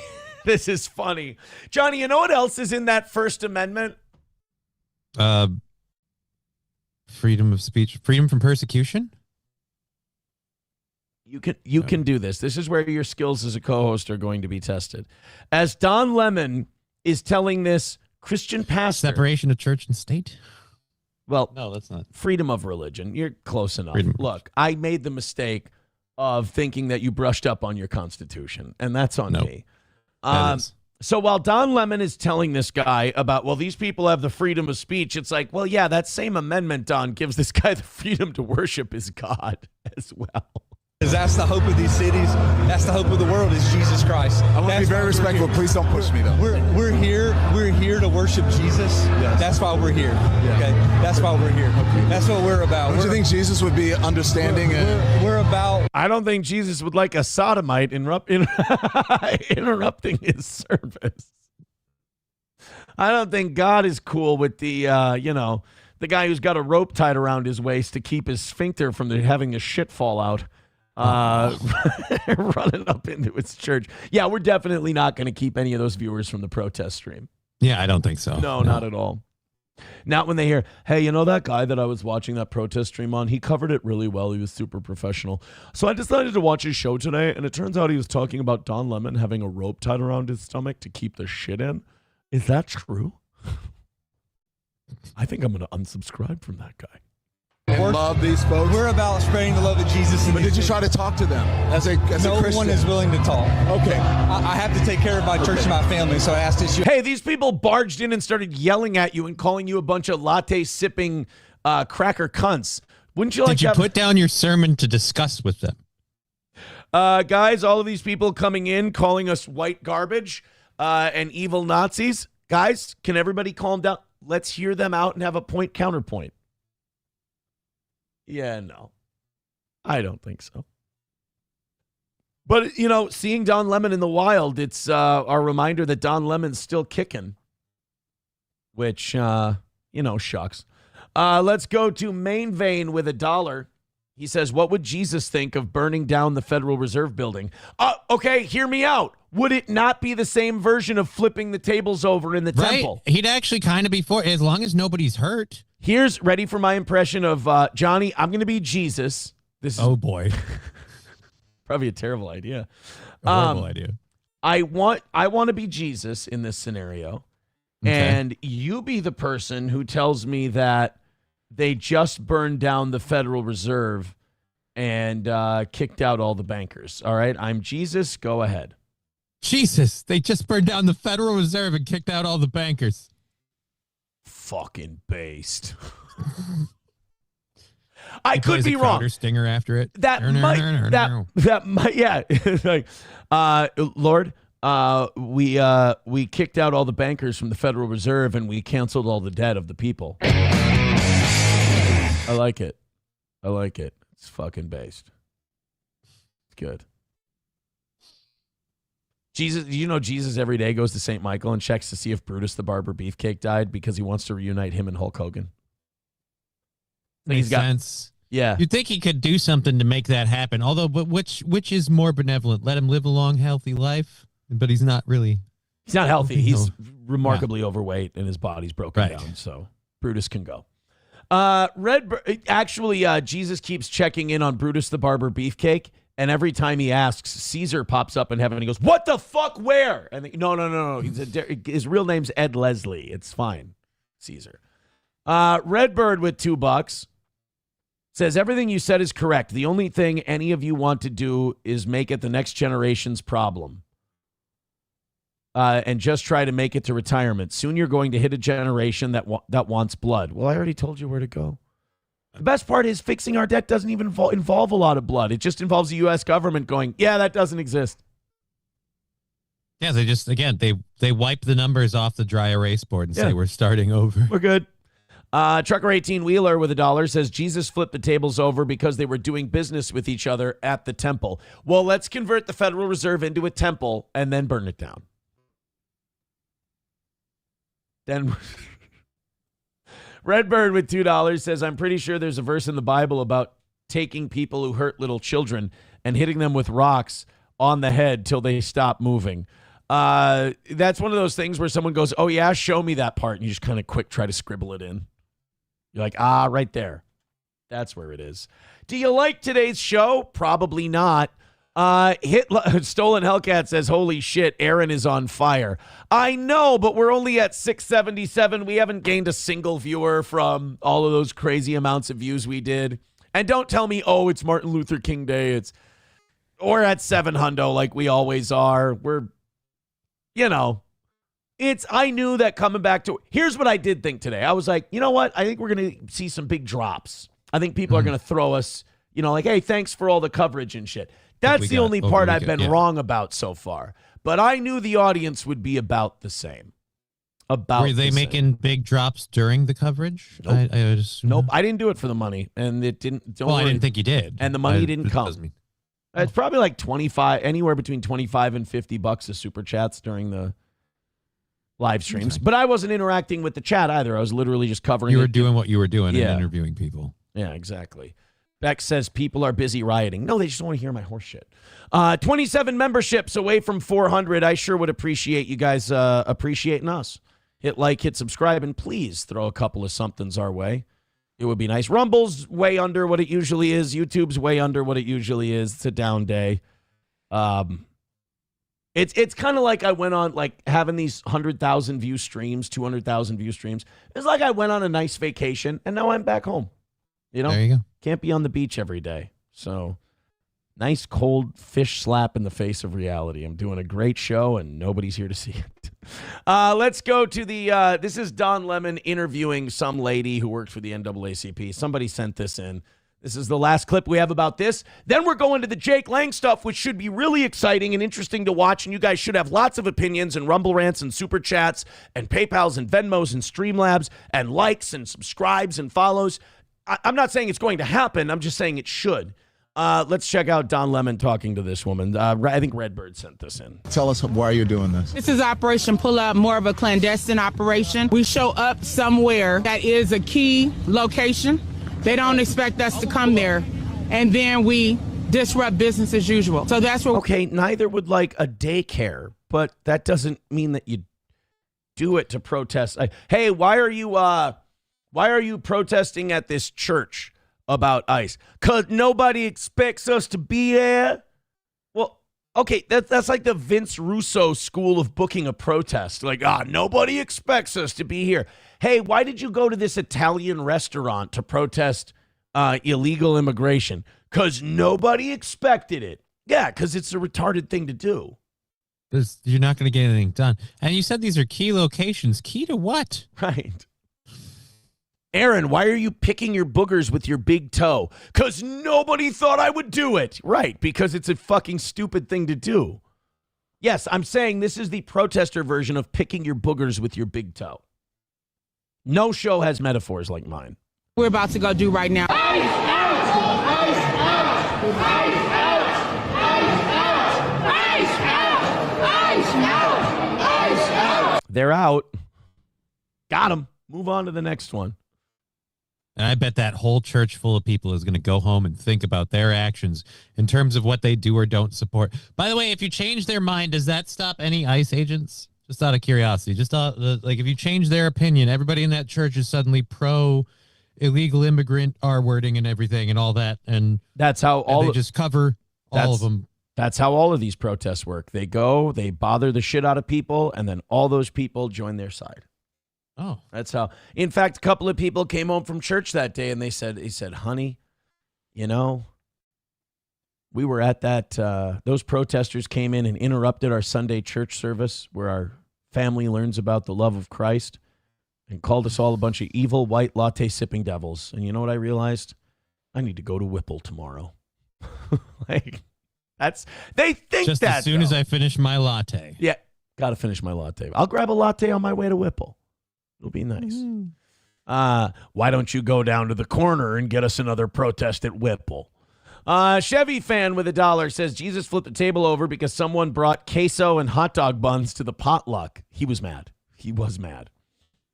S3: This is funny. Johnny, you know what else is in that First Amendment?
S6: Freedom of speech, freedom from persecution.
S3: You can do this. This is where your skills as a co-host are going to be tested. As Don Lemon is telling this Christian pastor.
S6: Separation of church and state?
S3: Well,
S6: no, that's not.
S3: Freedom of religion. You're close enough.
S6: Freedom.
S3: Look, I made the mistake of thinking that you brushed up on your Constitution, and that's on me. So while Don Lemon is telling this guy about, well, these people have the freedom of speech, it's like, well, yeah, that same amendment, Don, gives this guy the freedom to worship his God as well.
S10: Because that's the hope of these cities. That's the hope of the world is Jesus Christ.
S8: I want to be very respectful. Please don't push me, though.
S10: We're here to worship Jesus.
S8: Yes.
S10: That's why we're here.
S8: Yeah.
S10: Okay, that's why we're here. Okay. That's what we're about.
S8: Don't you think Jesus would be understanding?
S10: We're about.
S3: I don't think Jesus would like a sodomite interrupting his service. I don't think God is cool with the guy who's got a rope tied around his waist to keep his sphincter from having a shit fall out. Running up into its church. Yeah, we're definitely not going to keep any of those viewers from the protest stream.
S6: Yeah, I don't think so.
S3: No, not at all. Not when they hear, hey, you know that guy that I was watching that protest stream on? He covered it really well. He was super professional. So I decided to watch his show today, and it turns out he was talking about Don Lemon having a rope tied around his stomach to keep the shit in. Is that true? I think I'm going to unsubscribe from that guy.
S8: And love these folks.
S10: We're about spreading the love of Jesus.
S8: But did you try to talk to them as a Christian?
S10: No one is willing to talk.
S8: Okay.
S10: I have to take care of my church and my family, so I asked this.
S3: Hey, these people barged in and started yelling at you and calling you a bunch of latte-sipping cracker cunts. Wouldn't you like
S6: Did you put down your sermon to discuss with them?
S3: Guys, all of these people coming in calling us white garbage and evil Nazis. Guys, can everybody calm down? Let's hear them out and have a point-counterpoint. Yeah, no. I don't think so. But, seeing Don Lemon in the wild, it's our reminder that Don Lemon's still kicking, which, shucks. Let's go to Main Vein with $1. He says, what would Jesus think of burning down the Federal Reserve building? Okay, hear me out. Would it not be the same version of flipping the tables over in the temple?
S6: He'd actually kind of be for it, as long as nobody's hurt.
S3: Here's ready for my impression of Johnny. I'm going to be Jesus. This is
S6: boy,
S3: probably a terrible idea.
S6: Horrible idea.
S3: I want to be Jesus in this scenario, and you be the person who tells me that they just burned down the Federal Reserve and kicked out all the bankers. All right, I'm Jesus. Go ahead.
S6: Jesus, they just burned down the Federal Reserve and kicked out all the bankers.
S3: Fucking based. I could be wrong.
S6: Stinger after it.
S3: That might, yeah. Like, Lord, we kicked out all the bankers from the Federal Reserve and we canceled all the debt of the people. I like it. It's fucking based. It's good. Jesus, Jesus every day goes to St. Michael and checks to see if Brutus the Barber Beefcake died because he wants to reunite him and Hulk Hogan.
S6: Makes sense.
S3: Yeah.
S6: You'd think he could do something to make that happen. Although, but which is more benevolent? Let him live a long, healthy life? But he's not really.
S3: He's not healthy. He's remarkably overweight and his body's broken down. So Brutus can go. Jesus keeps checking in on Brutus the Barber Beefcake. And every time he asks, Caesar pops up in heaven and he goes, what the fuck, where? And no. His real name's Ed Leslie. It's fine, Caesar. Redbird with $2 says, everything you said is correct. The only thing any of you want to do is make it the next generation's problem. And just try to make it to retirement. Soon you're going to hit a generation that wants blood. Well, I already told you where to go. The best part is fixing our debt doesn't even involve a lot of blood. It just involves the U.S. government going, yeah, that doesn't exist.
S6: Yeah, they just, again, they wipe the numbers off the dry erase board and say we're starting over.
S3: We're good. Trucker 18 Wheeler with $1 says Jesus flipped the tables over because they were doing business with each other at the temple. Well, let's convert the Federal Reserve into a temple and then burn it down. Then Redbird with $2 says, I'm pretty sure there's a verse in the Bible about taking people who hurt little children and hitting them with rocks on the head till they stop moving. That's one of those things where someone goes, oh, yeah, show me that part. And you just kind of quick try to scribble it in. You're like, right there. That's where it is. Do you like today's show? Probably not. Stolen Hellcat says, holy shit, Aaron is on fire. I know, but we're only at 677. We haven't gained a single viewer from all of those crazy amounts of views we did. And don't tell me, oh, it's Martin Luther King Day. We're at 700 like we always are. We're, I knew that coming back to, here's what I did think today. I was like, you know what? I think we're going to see some big drops. I think people are going to throw us, like, hey, thanks for all the coverage and shit. That's the only part I've been wrong about so far. But I knew the audience would be about the same.
S6: Were they making big drops during the coverage?
S3: Nope.
S6: I would assume
S3: nope. I didn't do it for the money, and it didn't.
S6: I didn't think you did.
S3: And the money didn't come. It's probably like 25, anywhere between 25 and $50 of super chats during the live streams. Okay. But I wasn't interacting with the chat either. I was literally just covering.
S6: You were doing what you were doing and interviewing people.
S3: Yeah, exactly. Beck says people are busy rioting. No, they just want to hear my horse shit. 27 memberships away from 400. I sure would appreciate you guys appreciating us. Hit like, hit subscribe, and please throw a couple of somethings our way. It would be nice. Rumble's way under what it usually is. YouTube's way under what it usually is. It's a down day. It's kind of like I went on, like, having these 100,000 view streams, 200,000 view streams. It's like I went on a nice vacation, and now I'm back home.
S6: There you go. Can't
S3: be on the beach every day. So, nice cold fish slap in the face of reality. I'm doing a great show, and nobody's here to see it. Let's go to the, this is Don Lemon interviewing some lady who worked for the NAACP. Somebody sent this in. This is the last clip we have about this. Then we're going to the Jake Lang stuff, which should be really exciting and interesting to watch, and you guys should have lots of opinions and Rumble rants and Super Chats and PayPals and Venmos and Streamlabs and likes and subscribes and follows. I'm not saying it's going to happen. I'm just saying it should. Let's check out Don Lemon talking to this woman. I think Redbird sent this in.
S8: Tell us why you're doing this.
S11: This is Operation Pull Up, more of a clandestine operation. We show up somewhere that is a key location. They don't expect us to come there, and then we disrupt business as usual. So that's what.
S3: Okay, neither would like a daycare, but that doesn't mean that you do it to protest. Hey, why are you protesting at this church about ICE? Because nobody expects us to be there. Well, okay, that's like the Vince Russo school of booking a protest. Like, nobody expects us to be here. Hey, why did you go to this Italian restaurant to protest illegal immigration? Because nobody expected it. Yeah, because it's a retarded thing to do.
S6: Because you're not going to get anything done. And you said these are key locations. Key to what?
S3: Right. Aaron, why are you picking your boogers with your big toe? Because nobody thought I would do it. Right, because it's a fucking stupid thing to do. Yes, I'm saying this is the protester version of picking your boogers with your big toe. No show has metaphors like mine.
S11: We're about to go do right now.
S4: ICE out! ICE out! ICE out! ICE out! ICE out! ICE out!
S3: They're out. Got them. Move on to the next one.
S6: And I bet that whole church full of people is going to go home and think about their actions in terms of what they do or don't support. By the way, if you change their mind, does that stop any ICE agents? Just out of curiosity, like if you change their opinion, everybody in that church is suddenly pro illegal immigrant R-wording and everything and all that. And
S3: that's how
S6: they just cover all of them.
S3: That's how all of these protests work. They go, they bother the shit out of people, and then all those people join their side.
S6: Oh,
S3: that's how. In fact, a couple of people came home from church that day, and he said, honey, we were at that. Those protesters came in and interrupted our Sunday church service where our family learns about the love of Christ and called us all a bunch of evil white latte sipping devils. And you know what I realized? I need to go to Whipple tomorrow. They think
S6: just
S3: that
S6: as soon as I finish my latte.
S3: Yeah, got to finish my latte. I'll grab a latte on my way to Whipple. It'll be nice. Why don't you go down to the corner and get us another protest at Whipple? Chevy fan with $1 says Jesus flipped the table over because someone brought queso and hot dog buns to the potluck. He was mad.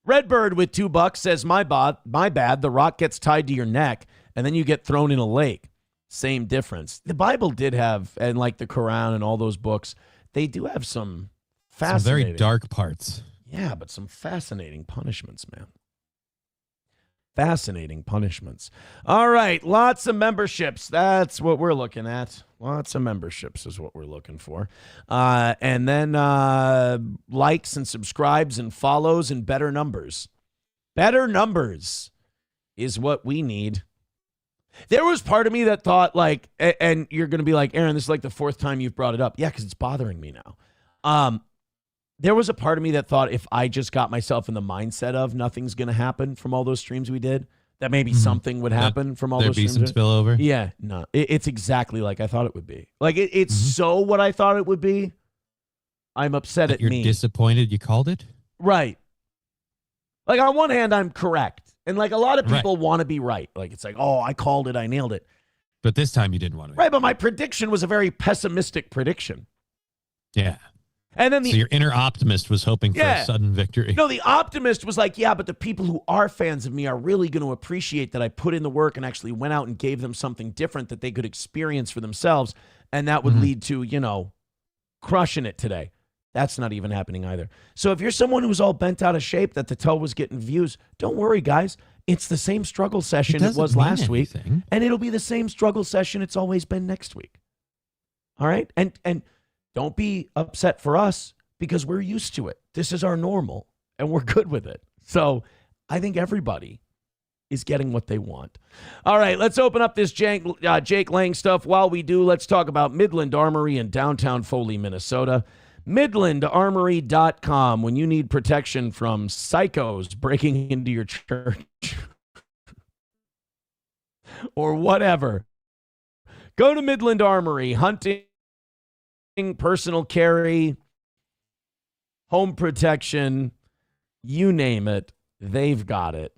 S3: Redbird with $2 says, my bad. The rock gets tied to your neck and then you get thrown in a lake. Same difference. The Bible did have, and like the Quran and all those books, they do have some fascinating,
S6: very dark parts.
S3: Yeah, but some fascinating punishments, man. Fascinating punishments. All right, lots of memberships. That's what we're looking at. Lots of memberships is what we're looking for. And then likes and subscribes and follows and better numbers. Better numbers is what we need. There was part of me that thought, like, and you're going to be like, Aaron, this is like the fourth time you've brought it up. Yeah, because it's bothering me now. there was a part of me that thought if I just got myself in the mindset of nothing's going to happen from all those streams we did, that maybe something would happen from all those streams.
S6: There'd be some spillover.
S3: Yeah, no, it's exactly like I thought it would be. Like it's so what I thought it would be. I'm upset at
S6: You're
S3: me.
S6: disappointed you called it?
S3: Right. Like on one hand, I'm correct. And like a lot of people want to be right. Like it's like, oh, I called it. I nailed it.
S6: But this time you didn't want to.
S3: Right, but my prediction was a very pessimistic prediction.
S6: Yeah.
S3: And then
S6: so your inner optimist was hoping for a sudden victory.
S3: No, the optimist was like, yeah, but the people who are fans of me are really going to appreciate that I put in the work and actually went out and gave them something different that they could experience for themselves. And that would lead to, you know, crushing it today. That's not even happening either. So if you're someone who's all bent out of shape that the toe was getting views, don't worry, guys. It's the same struggle session it was last week. And it'll be the same struggle session it's always been next week. All right? And don't be upset for us because we're used to it. This is our normal, and we're good with it. So I think everybody is getting what they want. All right, let's open up this Jake Lang stuff. While we do, let's talk about Midland Armory in downtown Foley, Minnesota. MidlandArmory.com when you need protection from psychos breaking into your church or whatever. Go to Midland Armory, hunting, personal carry, home protection, you name it, they've got it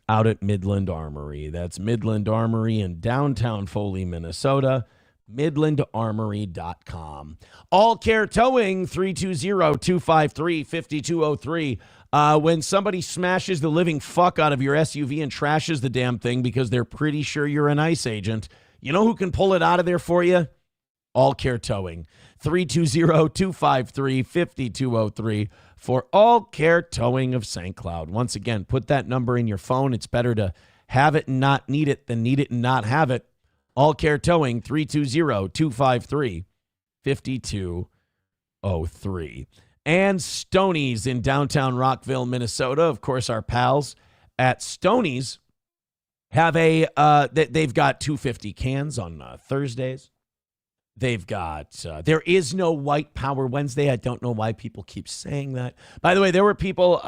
S3: out at Midland Armory. That's Midland Armory in downtown Foley, Minnesota. MidlandArmory.com. All Care Towing, 320-253-5203. When somebody smashes the living fuck out of your SUV and trashes the damn thing because they're pretty sure you're an ICE agent, you know who can pull it out of there for you? All Care Towing, 320-253-5203 for All Care Towing of St. Cloud. Once again, put that number in your phone. It's better to have it and not need it than need it and not have it. All Care Towing, 320-253-5203. And Stoney's in downtown Rockville, Minnesota. Of course, our pals at Stoney's have they've got 250 cans on Thursdays. They've got, there is no White Power Wednesday. I don't know why people keep saying that. By the way, there were people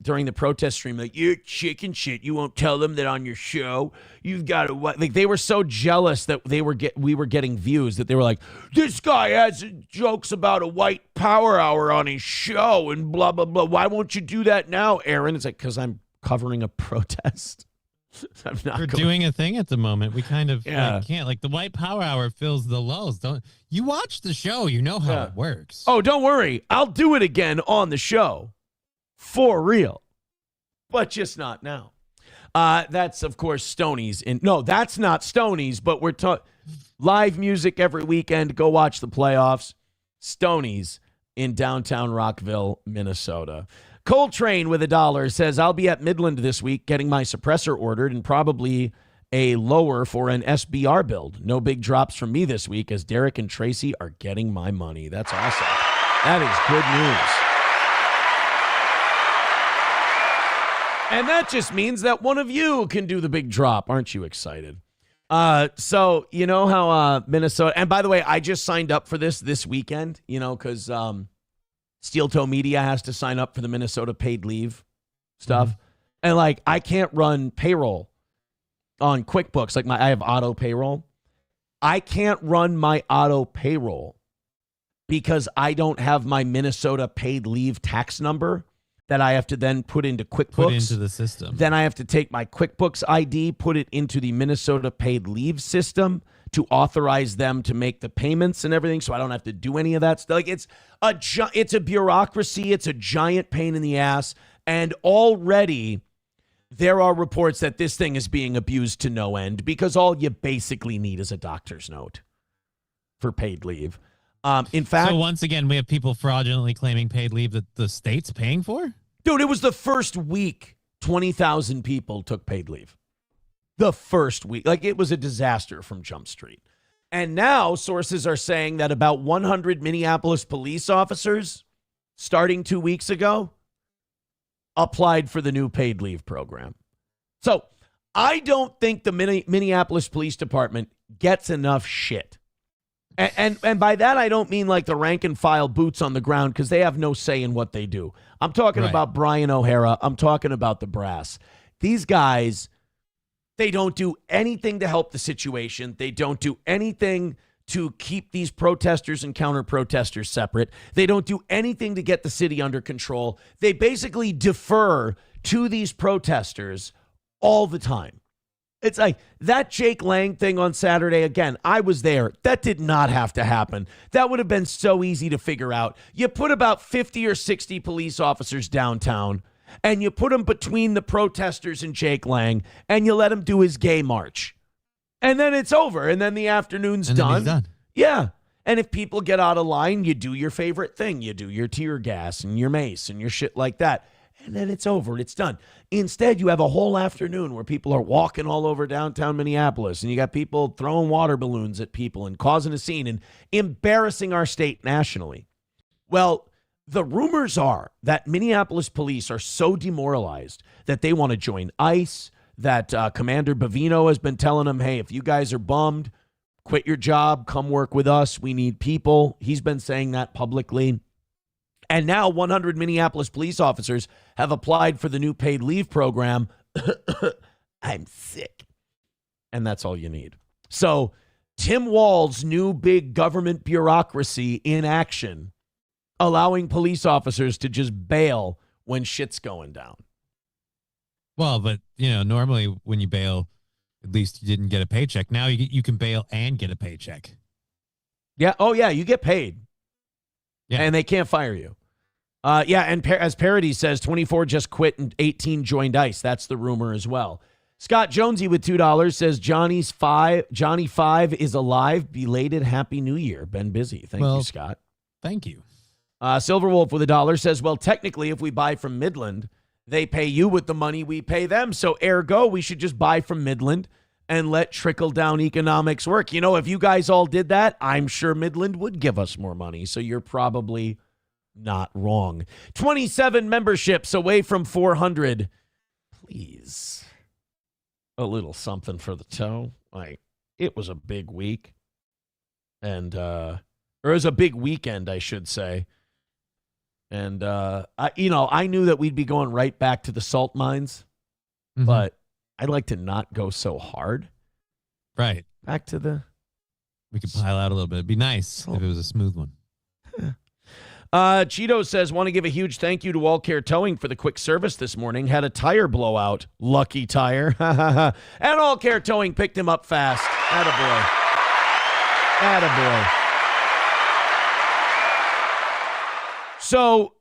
S3: during the protest stream like, you're chicken shit. You won't tell them that on your show you've got to, like, they were so jealous that we were getting views that they were like, this guy has jokes about a White Power Hour on his show and blah, blah, blah. Why won't you do that now, Aaron? It's like, because I'm covering a protest.
S6: We're doing a thing at the moment. We kind of can't. Like the White Power Hour fills the lulls. Don't you watch the show? You know how it works.
S3: Oh, don't worry. I'll do it again on the show. For real. But just not now. That's, of course, Stoney's. No, that's not Stoney's, but we're talking live music every weekend. Go watch the playoffs. Stoney's in downtown Rockville, Minnesota. Coltrane with $1 says, I'll be at Midland this week getting my suppressor ordered and probably a lower for an SBR build. No big drops from me this week as Derek and Tracy are getting my money. That's awesome. That is good news. And that just means that one of you can do the big drop. Aren't you excited? So you know how Minnesota, and by the way, I just signed up for this weekend, you know, because Steel Toe Media has to sign up for the Minnesota paid leave stuff. And like, I can't run payroll on QuickBooks. Like I have auto payroll. I can't run my auto payroll because I don't have my Minnesota paid leave tax number that I have to then put into QuickBooks.
S6: Put into the system.
S3: Then I have to take my QuickBooks ID, put it into the Minnesota paid leave system to authorize them to make the payments and everything, so I don't have to do any of that stuff. Like it's a bureaucracy. It's a giant pain in the ass, and already there are reports that this thing is being abused to no end because all you basically need is a doctor's note for paid leave. In fact,
S6: so once again, we have people fraudulently claiming paid leave that the state's paying for.
S3: Dude, it was the first week 20,000 people took paid leave. The first week. Like, it was a disaster from Jump Street. And now sources are saying that about 100 Minneapolis police officers, starting 2 weeks ago, applied for the new paid leave program. So I don't think the Minneapolis Police Department gets enough shit And by that, I don't mean like the rank and file boots on the ground, because they have no say in what they do. I'm talking about Brian O'Hara. I'm talking about the brass. These guys, they don't do anything to help the situation. They don't do anything to keep these protesters and counter-protesters separate. They don't do anything to get the city under control. They basically defer to these protesters all the time. It's like that Jake Lang thing on Saturday. Again, I was there. That did not have to happen. That would have been so easy to figure out. You put about 50 or 60 police officers downtown, and you put them between the protesters and Jake Lang, and you let him do his gay march. And then it's over, and then the afternoon's
S6: and
S3: done.
S6: Then he's done.
S3: Yeah. And if people get out of line, you do your favorite thing. You do your tear gas and your mace and your shit like that. And then it's over and it's done. Instead, you have a whole afternoon where people are walking all over downtown Minneapolis, and you got people throwing water balloons at people and causing a scene and embarrassing our state nationally. Well, the rumors are that Minneapolis police are so demoralized that they want to join ICE, that Commander Bavino has been telling them, hey, if you guys are bummed, quit your job, come work with us. We need people. He's been saying that publicly. And now 100 Minneapolis police officers have applied for the new paid leave program. I'm sick. And that's all you need. So Tim Walz's new big government bureaucracy in action, allowing police officers to just bail when shit's going down.
S6: Well, but, normally when you bail, at least you didn't get a paycheck. Now you can bail and get a paycheck.
S3: Yeah. Oh, yeah. You get paid.
S6: Yeah.
S3: And they can't fire you. And as Parody says, 24 just quit and 18 joined ICE. That's the rumor as well. Scott Jonesy with $2 says Johnny 5 is alive. Belated Happy New Year. Been busy. Thank you, Scott.
S6: Thank you.
S3: Silverwolf with $1 says, well, technically, if we buy from Midland, they pay you with the money we pay them. So ergo, we should just buy from Midland and let trickle-down economics work. If you guys all did that, I'm sure Midland would give us more money. So you're probably not wrong. 27 memberships away from 400. Please. A little something for the toe. It was a big week. And, or it was a big weekend, I should say. And, I knew that we'd be going right back to the salt mines, but I'd like to not go so hard.
S6: Right.
S3: Back to the...
S6: We could pile out a little bit. It'd be nice if it was a smooth one.
S3: Cheeto says, want to give a huge thank you to All Care Towing for the quick service this morning. Had a tire blowout. Lucky tire. And All Care Towing picked him up fast. Attaboy. Attaboy. So,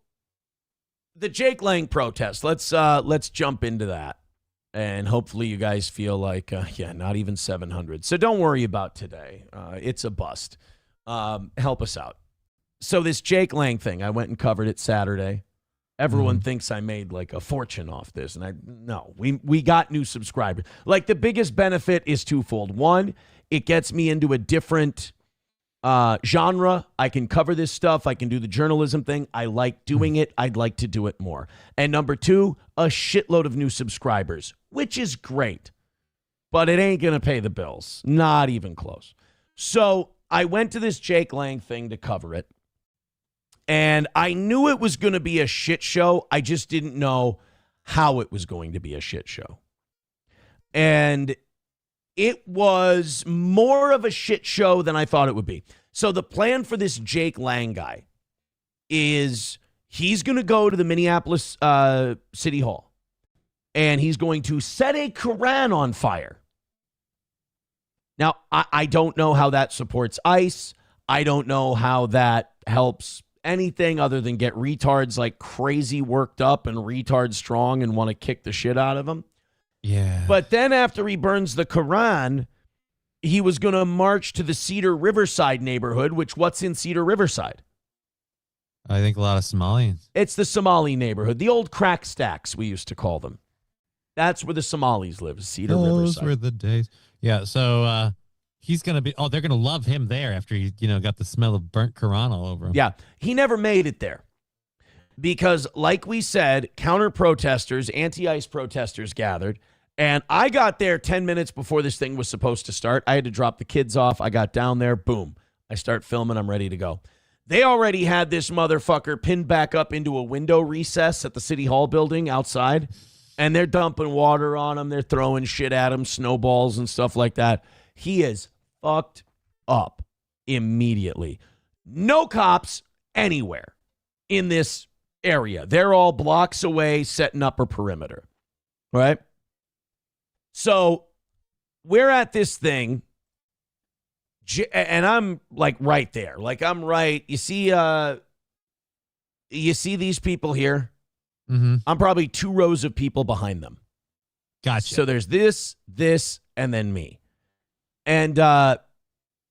S3: the Jake Lang protest, let's jump into that. And hopefully you guys feel like, not even 700. So don't worry about today. It's a bust. Help us out. So this Jake Lang thing, I went and covered it Saturday. Everyone thinks I made like a fortune off this. And we got new subscribers. Like the biggest benefit is twofold. One, it gets me into a different genre. I can cover this stuff. I can do the journalism thing. I like doing it. I'd like to do it more. And number two, a shitload of new subscribers, which is great, but it ain't going to pay the bills. Not even close. So I went to this Jake Lang thing to cover it. And I knew it was going to be a shit show. I just didn't know how it was going to be a shit show. And it was more of a shit show than I thought it would be. So the plan for this Jake Lang guy is he's going to go to the Minneapolis City Hall, and he's going to set a Quran on fire. Now, I don't know how that supports ICE. I don't know how that helps anything other than get retards like crazy worked up and retard strong and want to kick the shit out of them.
S6: Yeah.
S3: But then after he burns the Quran, he was going to march to the Cedar Riverside neighborhood, which what's in Cedar Riverside?
S6: I think a lot of Somalians.
S3: It's the Somali neighborhood, the old crack stacks we used to call them. That's where the Somalis live, Cedar Riverside.
S6: Those were the days. Yeah, so he's going to be, they're going to love him there after he, got the smell of burnt Quran all over him.
S3: Yeah, he never made it there. Because like we said, counter-protesters, anti-ICE protesters gathered. And I got there 10 minutes before this thing was supposed to start. I had to drop the kids off. I got down there. Boom. I start filming. I'm ready to go. They already had this motherfucker pinned back up into a window recess at the City Hall building outside, and they're dumping water on him. They're throwing shit at him, snowballs and stuff like that. He is fucked up immediately. No cops anywhere in this area. They're all blocks away setting up a perimeter, right? So we're at this thing, and I'm like right there. Like I'm right. You see these people here?
S6: Mm-hmm.
S3: I'm probably 2 rows of people behind them.
S6: Gotcha.
S3: So there's this, and then me. And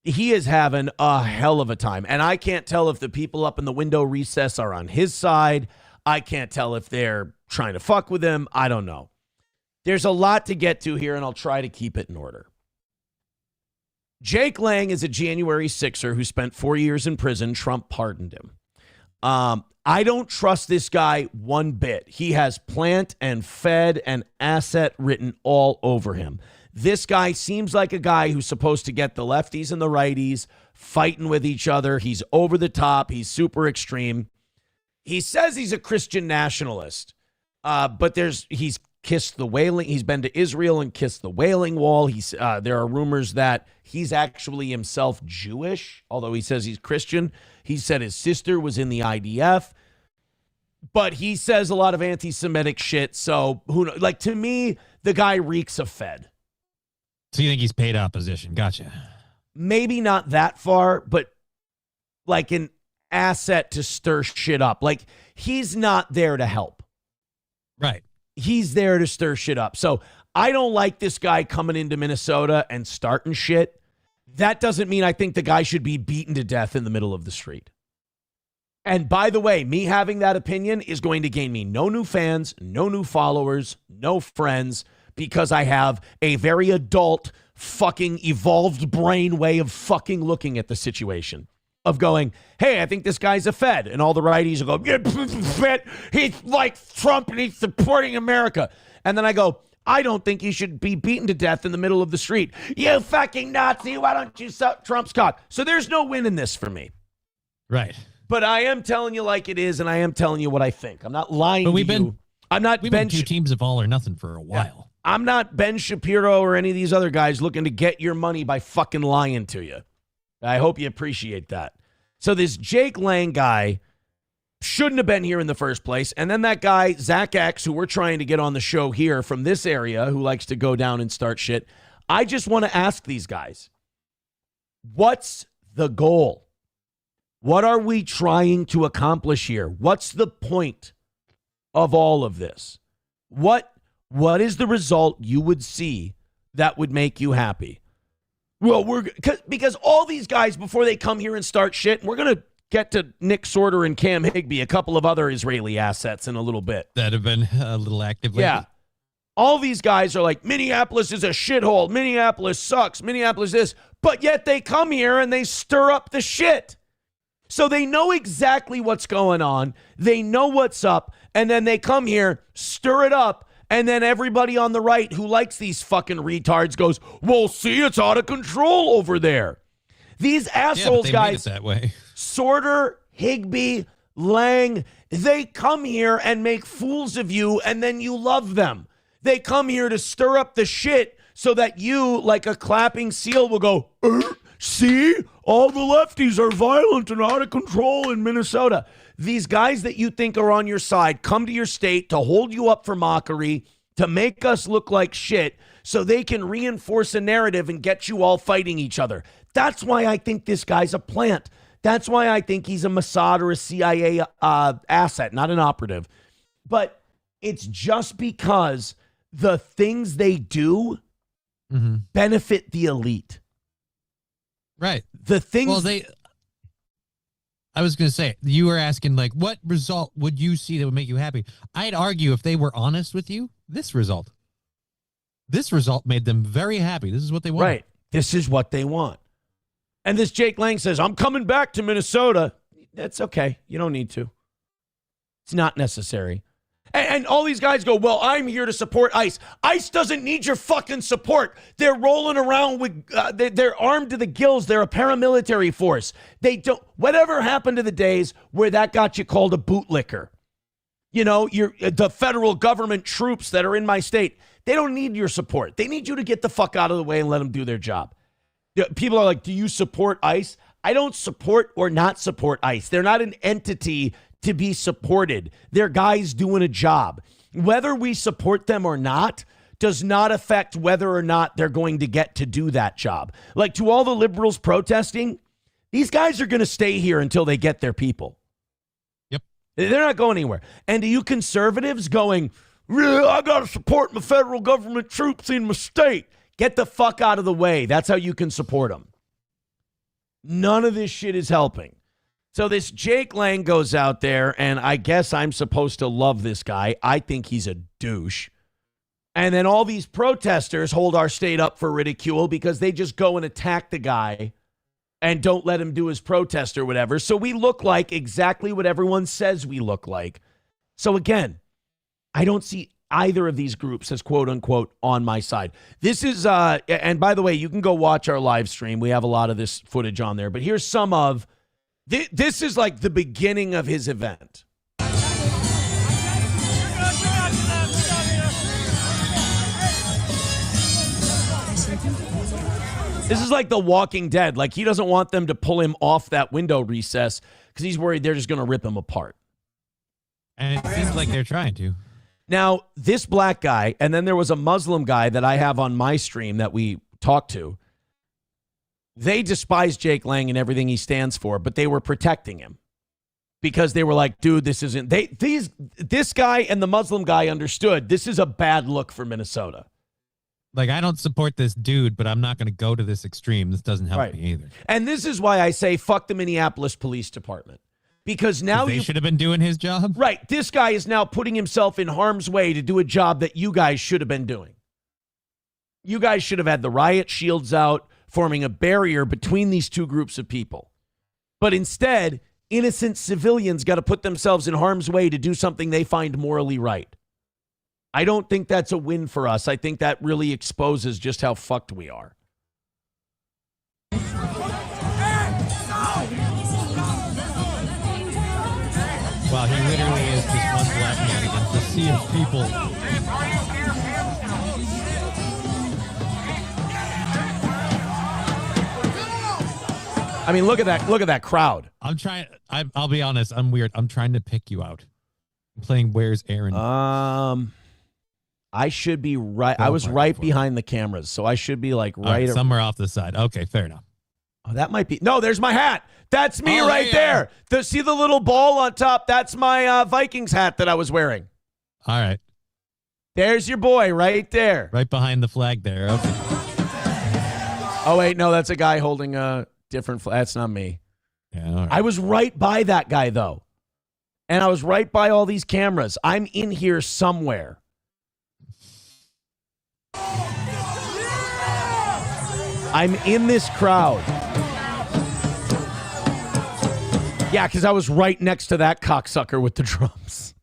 S3: he is having a hell of a time. And I can't tell if the people up in the window recess are on his side. I can't tell if they're trying to fuck with him. I don't know. There's a lot to get to here, and I'll try to keep it in order. Jake Lang is a January 6er who spent 4 years in prison. Trump pardoned him. I don't trust this guy one bit. He has plant and fed and asset written all over him. This guy seems like a guy who's supposed to get the lefties and the righties fighting with each other. He's over the top. He's super extreme. He says he's a Christian nationalist, but he's kissed the wailing. He's been to Israel and kissed the Wailing Wall. There are rumors that he's actually himself Jewish, although he says he's Christian. He said his sister was in the IDF, but he says a lot of anti-Semitic shit. So who knows? Like, to me, the guy reeks of Fed.
S6: So you think he's paid opposition? Gotcha.
S3: Maybe not that far, but like an asset to stir shit up. Like, he's not there to help.
S6: Right.
S3: He's there to stir shit up. So I don't like this guy coming into Minnesota and starting shit. That doesn't mean I think the guy should be beaten to death in the middle of the street. And by the way, me having that opinion is going to gain me no new fans, no new followers, no friends, because I have a very adult, fucking evolved brain way of fucking looking at the situation. Of going, hey, I think this guy's a Fed. And all the righties will go, yeah, Fed, he's like Trump and he's supporting America. And then I go, I don't think he should be beaten to death in the middle of the street. You fucking Nazi, why don't you suck Trump's cock? So there's no win in this for me.
S6: Right.
S3: But I am telling you like it is, and I am telling you what I think. I'm not lying to you.
S6: We've been 2 teams of all or nothing for a while.
S3: Yeah. I'm not Ben Shapiro or any of these other guys looking to get your money by fucking lying to you. I hope you appreciate that. So this Jake Lang guy shouldn't have been here in the first place. And then that guy, Zach X, who we're trying to get on the show here from this area, who likes to go down and start shit. I just want to ask these guys, what's the goal? What are we trying to accomplish here? What's the point of all of this? What is the result you would see that would make you happy? Well, because all these guys, before they come here and start shit, we're going to get to Nick Sortor and Cam Higby, a couple of other Israeli assets in a little bit.
S6: That have been a little active lately.
S3: Yeah. All these guys are like, Minneapolis is a shithole. Minneapolis sucks. Minneapolis this. But yet they come here and they stir up the shit. So they know exactly what's going on. They know what's up. And then they come here, stir it up. And then everybody on the right who likes these fucking retards goes, well, see, it's out of control over there. These assholes, guys,
S6: made it that way.
S3: Sortor, Higby, Lang, they come here and make fools of you, and then you love them. They come here to stir up the shit so that you, like a clapping seal, will go, see, all the lefties are violent and out of control in Minnesota. These guys that you think are on your side come to your state to hold you up for mockery, to make us look like shit, so they can reinforce a narrative and get you all fighting each other. That's why I think this guy's a plant. That's why I think he's a Mossad or a CIA asset, not an operative. But it's just because the things they do benefit the elite.
S6: Right.
S3: The things...
S6: Well, I was going to say, you were asking, like, what result would you see that would make you happy? I'd argue if they were honest with you, this result made them very happy. This is what they want.
S3: Right. This is what they want. And this Jake Lang says, I'm coming back to Minnesota. That's okay. You don't need to. It's not necessary. And all these guys go, well, I'm here to support ICE. ICE doesn't need your fucking support. They're rolling around with, they're armed to the gills. They're a paramilitary force. They don't, whatever happened to the days where that got you called a bootlicker? You know, the federal government troops that are in my state, they don't need your support. They need you to get the fuck out of the way and let them do their job. People are like, do you support ICE? I don't support or not support ICE. They're not an entity to be supported. They're guys doing a job. Whether we support them or not does not affect whether or not they're going to get to do that job. Like, to all the liberals protesting, these guys are going to stay here until they get their people.
S6: Yep.
S3: They're not going anywhere. And to you conservatives going, yeah, I got to support my federal government troops in my state. Get the fuck out of the way. That's how you can support them. None of this shit is helping. So this Jake Lang goes out there, and I guess I'm supposed to love this guy. I think he's a douche. And then all these protesters hold our state up for ridicule because they just go and attack the guy and don't let him do his protest or whatever. So we look like exactly what everyone says we look like. So again, I don't see either of these groups as quote unquote on my side. This is, and by the way, you can go watch our live stream. We have a lot of this footage on there, but here's some of, this is like the beginning of his event. This is like The Walking Dead. Like, he doesn't want them to pull him off that window recess because he's worried they're just going to rip him apart.
S6: And it seems like they're trying to.
S3: Now, this black guy, and then there was a Muslim guy that I have on my stream that we talked to. They despise Jake Lang and everything he stands for, but they were protecting him because they were like, dude, this isn't, this guy and the Muslim guy understood this is a bad look for Minnesota.
S6: Like, I don't support this dude, but I'm not going to go to this extreme. This doesn't help me either.
S3: And this is why I say fuck the Minneapolis Police Department. Because now
S6: they should have been doing his job.
S3: Right. This guy is now putting himself in harm's way to do a job that you guys should have been doing. You guys should have had the riot shields out, forming a barrier between these two groups of people. But instead, innocent civilians got to put themselves in harm's way to do something they find morally right. I don't think that's a win for us. I think that really exposes just how fucked we are.
S6: Wow, he literally is just one black man against a sea of people.
S3: I mean, look at that crowd.
S6: I'll be honest, I'm weird. I'm trying to pick you out. I'm playing Where's Aaron?
S3: I should be right. I was right behind the cameras, so I should be like right
S6: somewhere off the side. Okay, fair enough.
S3: Oh, that might be. No, there's my hat. That's me right there. See the little ball on top? That's my Vikings hat that I was wearing.
S6: All right.
S3: There's your boy right there.
S6: Right behind the flag there. Okay.
S3: Oh, wait. No, that's a guy holding a different flag. That's not me.
S6: Yeah, all right.
S3: I was right by that guy, though. And I was right by all these cameras. I'm in here somewhere. I'm in this crowd. Yeah, because I was right next to that cocksucker with the drums.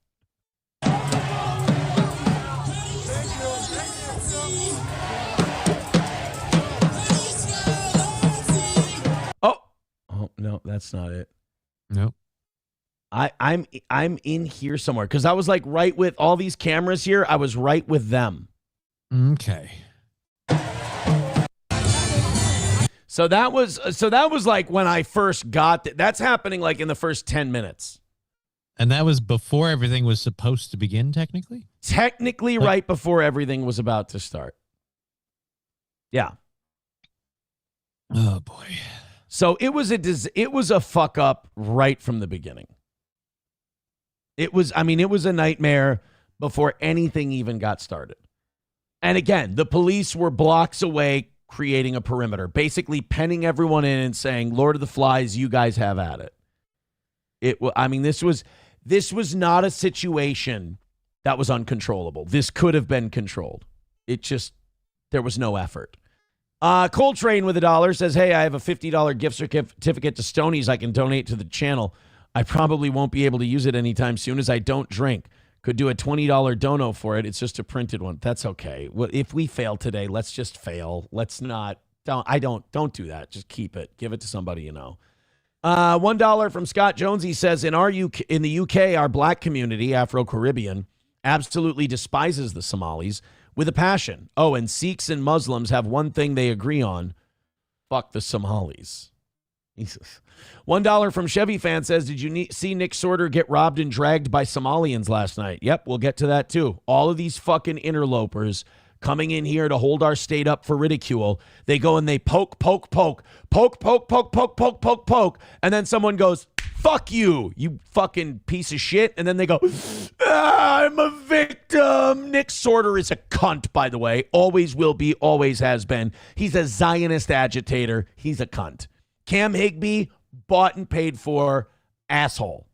S3: Oh, no, that's not it.
S6: Nope.
S3: I'm in here somewhere because I was like right with all these cameras here. I was right with them.
S6: Okay.
S3: So that was like when I first got that's happening like in the first 10 minutes.
S6: And that was before everything was supposed to begin, technically?
S3: Technically, right before everything was about to start. Yeah.
S6: Oh boy.
S3: So it was a fuck up right from the beginning. It was a nightmare before anything even got started. And again, the police were blocks away creating a perimeter, basically penning everyone in and saying, Lord of the Flies, you guys have at it. This was not a situation that was uncontrollable. This could have been controlled. There was no effort. Coltrane with $1 says, hey, I have a $50 gift certificate to Stoney's I can donate to the channel. I probably won't be able to use it anytime soon as I don't drink. Could do a $20 dono for it. It's just a printed one. That's okay. Well, if we fail today, let's just fail. Let's not. Don't do that. Just keep it. Give it to somebody you know. $1 from Scott Jones. He says, in the UK, our black community, Afro-Caribbean, absolutely despises the Somalis with a passion. Oh, and Sikhs and Muslims have one thing they agree on. Fuck the Somalis. Jesus. $1 from Chevy Fan says, did you see Nick Sortor get robbed and dragged by Somalians last night? Yep, we'll get to that too. All of these fucking interlopers coming in here to hold our state up for ridicule. They go and they poke, and then someone goes, fuck you, you fucking piece of shit. And then they go, I'm a victim. Nick Sortor is a cunt, by the way. Always will be, always has been. He's a Zionist agitator. He's a cunt. Cam Higby, bought and paid for, asshole.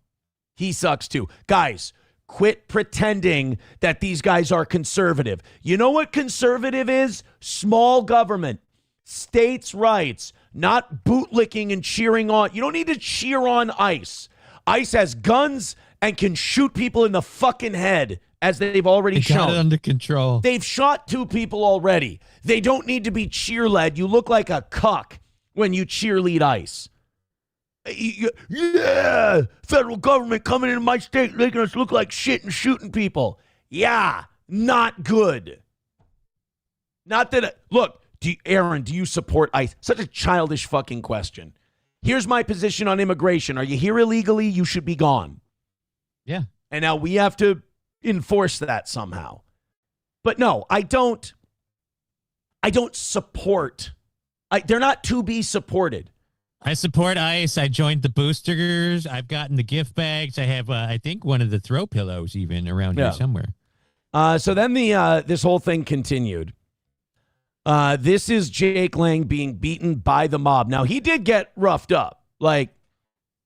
S3: He sucks too. Guys, quit pretending that these guys are conservative. You know what conservative is? Small government, states' rights, not bootlicking and cheering on. You don't need to cheer on ICE. ICE has guns and can shoot people in the fucking head, as they've already shown.
S6: Got it under control.
S3: They've shot 2 people already. They don't need to be cheer-led. You look like a cuck when you cheerlead ICE. Yeah, federal government coming into my state making us look like shit and shooting people. Yeah, not good. Not that, look, Aaron, do you support ICE? Such a childish fucking question. Here's my position on immigration. Are you here illegally? You should be gone.
S6: Yeah.
S3: And now we have to enforce that somehow. But no, I don't support. They're not to be supported.
S6: I support ICE. I joined the boosters. I've gotten the gift bags. I have, I think, one of the throw pillows even around here somewhere.
S3: So then this whole thing continued. This is Jake Lang being beaten by the mob. Now, he did get roughed up. Like,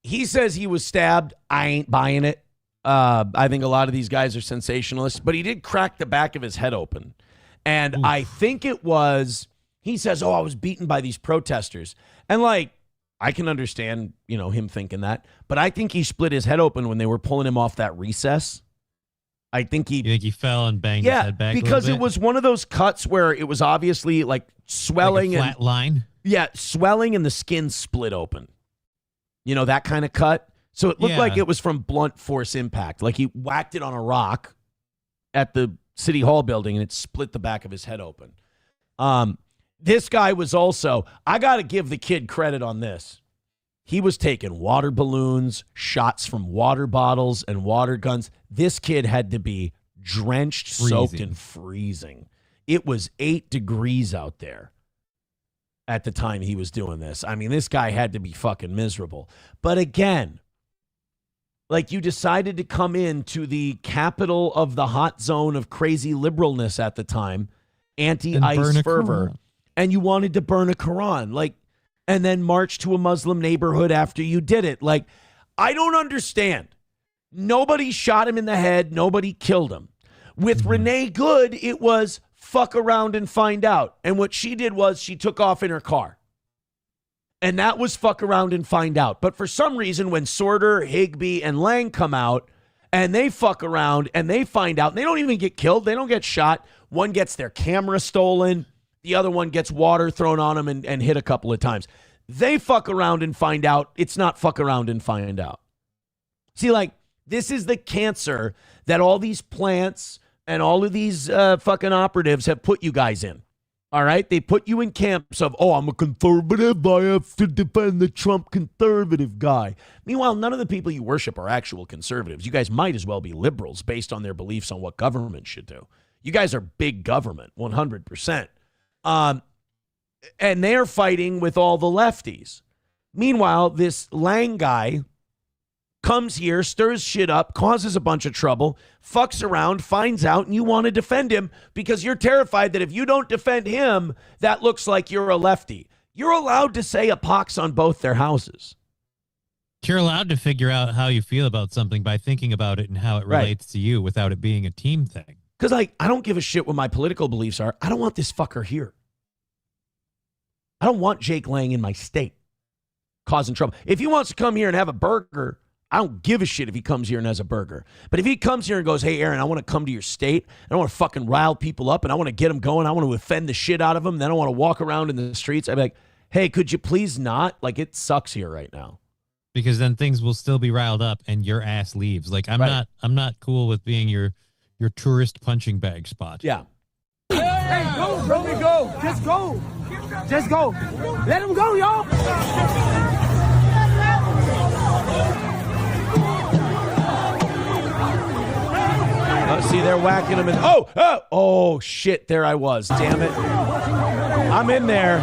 S3: he says he was stabbed. I ain't buying it. I think a lot of these guys are sensationalists. But he did crack the back of his head open. And oof. I think it was, he says, I was beaten by these protesters. And, like, I can understand, him thinking that. But I think he split his head open when they were pulling him off that recess. I think
S6: You think he fell and banged his head back
S3: because
S6: a little bit?
S3: It was one of those cuts where it was obviously like swelling.
S6: Like a flat line?
S3: Yeah, swelling and the skin split open. That kind of cut. So it looked like it was from blunt force impact. Like he whacked it on a rock at the City Hall building and it split the back of his head open. This guy was also, I got to give the kid credit on this. He was taking water balloons, shots from water bottles and water guns. This kid had to be drenched, soaked, and freezing. It was 8 degrees out there at the time he was doing this. I mean, this guy had to be fucking miserable. But again, like you decided to come into the capital of the hot zone of crazy liberalness at the time, anti-ICE fervor. And you wanted to burn a Quran, and then march to a Muslim neighborhood after you did it. Like, I don't understand. Nobody shot him in the head. Nobody killed him. With Renee Good, it was fuck around and find out. And what she did was she took off in her car. And that was fuck around and find out. But for some reason, when Sortor, Higby, and Lang come out and they fuck around and they find out, and they don't even get killed. They don't get shot. One gets their camera stolen. The other one gets water thrown on them and hit a couple of times. They fuck around and find out. It's not fuck around and find out. See, this is the cancer that all these plants and all of these fucking operatives have put you guys in. All right? They put you in camps of, I'm a conservative. I have to defend the Trump conservative guy. Meanwhile, none of the people you worship are actual conservatives. You guys might as well be liberals based on their beliefs on what government should do. You guys are big government, 100%. And they're fighting with all the lefties. Meanwhile, this Lang guy comes here, stirs shit up, causes a bunch of trouble, fucks around, finds out, and you want to defend him because you're terrified that if you don't defend him, that looks like you're a lefty. You're allowed to say a pox on both their houses.
S6: You're allowed to figure out how you feel about something by thinking about it and how it relates to you without it being a team thing.
S3: Because, I don't give a shit what my political beliefs are. I don't want this fucker here. I don't want Jake Lang in my state causing trouble. If he wants to come here and have a burger, I don't give a shit if he comes here and has a burger. But if he comes here and goes, hey, Aaron, I want to come to your state, and I want to fucking rile people up, and I want to get them going, I want to offend the shit out of them, then I want to walk around in the streets, I'd be like, hey, could you please not? Like, it sucks here right now.
S6: Because then things will still be riled up and your ass leaves. Like, I'm not cool with being your tourist punching bag spot.
S3: Yeah.
S4: Hey, go, bro. Go. Just go. Just go. Let him go, y'all.
S3: See, they're whacking him. Oh, shit, there I was. Damn it. I'm in there.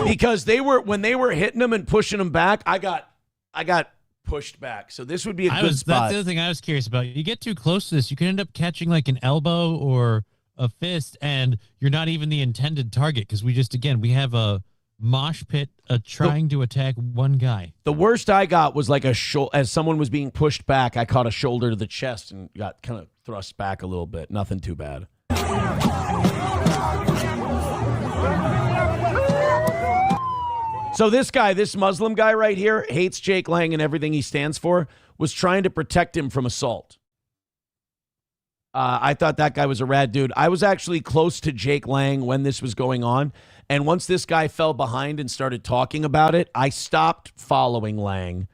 S3: Because when they were hitting him and pushing him back, I got pushed back. So this would be a good spot.
S6: That's the other thing I was curious about. You get too close to this, you can end up catching like an elbow or a fist, and you're not even the intended target because we have a mosh pit trying to attack one guy.
S3: The worst I got was like as someone was being pushed back, I caught a shoulder to the chest and got kind of thrust back a little bit. Nothing too bad. So this Muslim guy right here, hates Jake Lang and everything he stands for, was trying to protect him from assault. I thought that guy was a rad dude. I was actually close to Jake Lang when this was going on. And once this guy fell behind and started talking about it, I stopped following Lang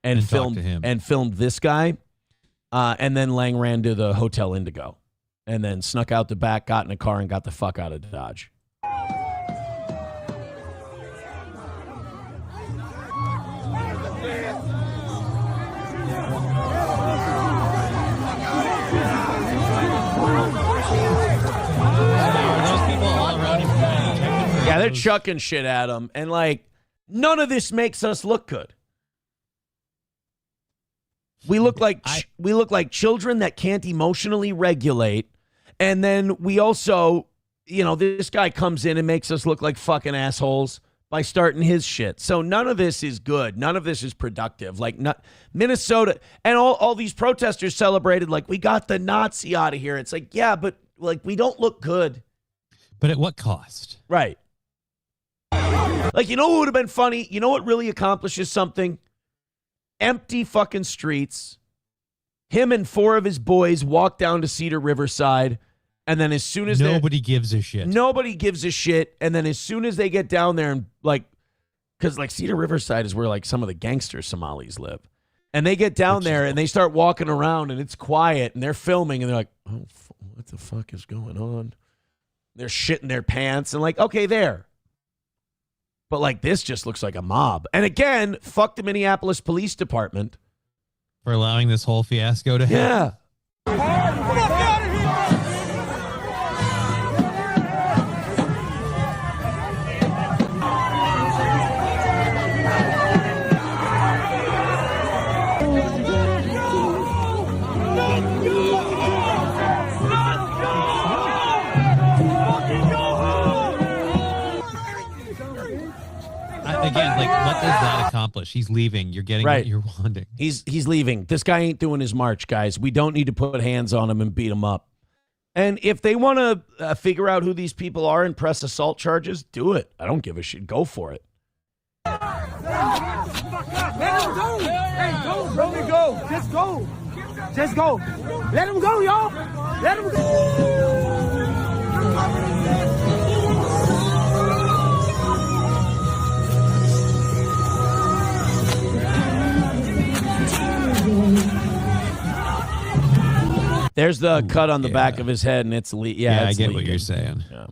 S3: and filmed this guy. And then Lang ran to the Hotel Indigo and then snuck out the back, got in a car, and got the fuck out of Dodge. Yeah, they're chucking shit at him. And, like, none of this makes us look good. We look like children that can't emotionally regulate. And then we also, this guy comes in and makes us look like fucking assholes by starting his shit. So none of this is good. None of this is productive. Like, Minnesota and all these protesters celebrated like, we got the Nazi out of here. It's like, yeah, but like, we don't look good.
S6: But at what cost?
S3: Right. Like, what would have been funny? You know what really accomplishes something? Empty fucking streets. Him and 4 of his boys walk down to Cedar Riverside. And then as soon as
S6: nobody gives a shit.
S3: Nobody gives a shit. And then as soon as they get down there and because Cedar Riverside is where like some of the gangster Somalis live. And they get down there and they start walking around and it's quiet and they're filming and they're like, oh, what the fuck is going on? They're shitting their pants and like, okay, there. But like this just looks like a mob. And again, fuck the Minneapolis Police Department.
S6: For allowing this whole fiasco to happen.
S3: Yeah.
S6: Again, like, what does that accomplish? He's leaving. You're getting what you're wanting.
S3: He's leaving. This guy ain't doing his march, guys. We don't need to put hands on him and beat him up. And if they want to figure out who these people are and press assault charges, do it. I don't give a shit. Go for it.
S4: Let him go. Hey, go, bro. Go. Just go. Just go. Let him go, y'all. Let him go.
S3: There's the cut on the back of his head, and it's
S6: I get
S3: leaking.
S6: what you're saying.
S3: Yeah.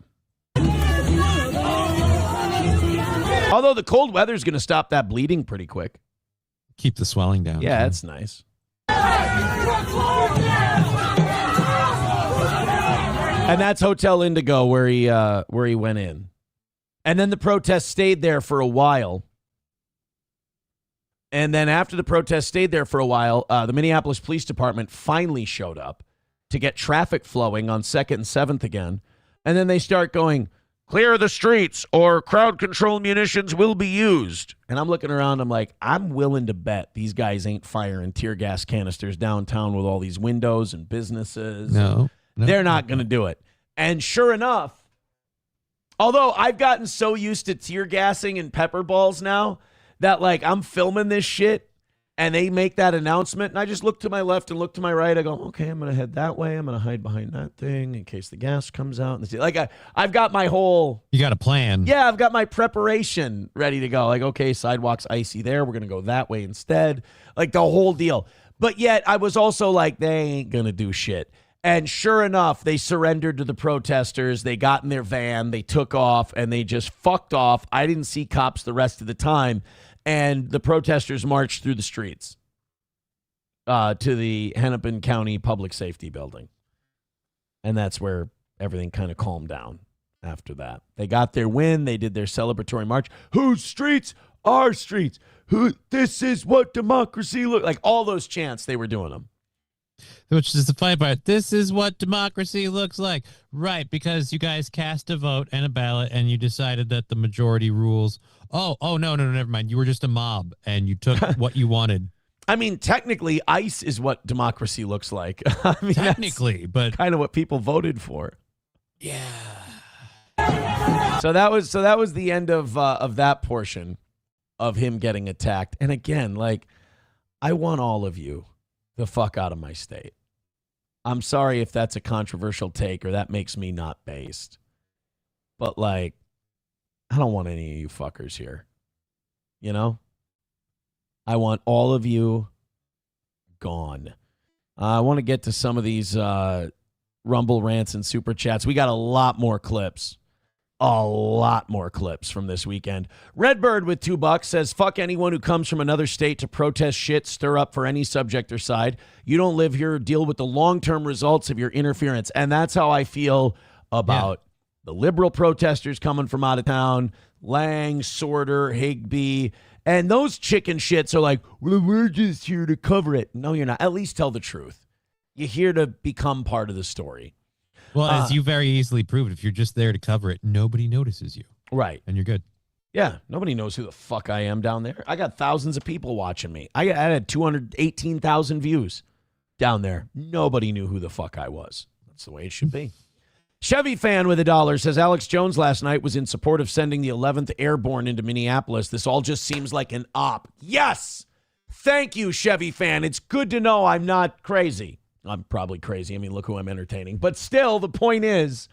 S3: Although the cold weather's going to stop that bleeding pretty quick.
S6: Keep the swelling down.
S3: Yeah, that's nice. And that's Hotel Indigo where he went in. And then the protest stayed there for a while. And then after the protest stayed there for a while, the Minneapolis Police Department finally showed up to get traffic flowing on 2nd and 7th again. And then they start going, clear the streets or crowd control munitions will be used. And I'm looking around, I'm like, I'm willing to bet these guys ain't firing tear gas canisters downtown with all these windows and businesses.
S6: No.
S3: They're not going to do it. And sure enough, although I've gotten so used to tear gassing and pepper balls now that like I'm filming this shit and they make that announcement and I just look to my left and look to my right. I go, okay, I'm going to head that way. I'm going to hide behind that thing in case the gas comes out. And like I've got my whole...
S6: You got a plan.
S3: Yeah, I've got my preparation ready to go. Like, okay, sidewalk's icy there. We're going to go that way instead. Like the whole deal. But yet I was also like, they ain't going to do shit. And sure enough, they surrendered to the protesters. They got in their van, they took off, and they just fucked off. I didn't see cops the rest of the time. And the protesters marched through the streets to the Hennepin County Public Safety Building. And that's where everything kind of calmed down after that. They got their win. They did their celebratory march. Whose streets? Our streets. This is what democracy looks like. All those chants, they were doing them.
S6: Which is the funny part. This is what democracy looks like. Right, because you guys cast a vote and a ballot and you decided that the majority rules. Oh, no, never mind. You were just a mob and you took what you wanted.
S3: I mean, technically, ICE is what democracy looks like. I mean,
S6: technically, but
S3: kind of what people voted for.
S6: Yeah.
S3: So that was the end of that portion of him getting attacked. And again, like, I want all of you the fuck out of my state. I'm sorry if that's a controversial take or that makes me not based. But, like, I don't want any of you fuckers here. You know? I want all of you gone. I want to get to some of these Rumble rants and super chats. We got a lot more clips. A lot more clips from this weekend. Redbird with $2 says, fuck anyone who comes from another state to protest shit, stir up for any subject or side. You don't live here, deal with the long-term results of your interference. And that's how I feel about the liberal protesters coming from out of town, Lang, Sortor, Higby, and those chicken shits are like, well, we're just here to cover it. No, you're not. At least tell the truth. You're here to become part of the story.
S6: Well, as you very easily proved, if you're just there to cover it, nobody notices you.
S3: Right.
S6: And you're good.
S3: Yeah. Nobody knows who the fuck I am down there. I got thousands of people watching me. I had 218,000 views down there. Nobody knew who the fuck I was. That's the way it should be. Chevy fan with $1 says, Alex Jones last night was in support of sending the 11th Airborne into Minneapolis. This all just seems like an op. Yes. Thank you, Chevy fan. It's good to know I'm not crazy. I'm probably crazy. I mean, look who I'm entertaining. But still, the point is,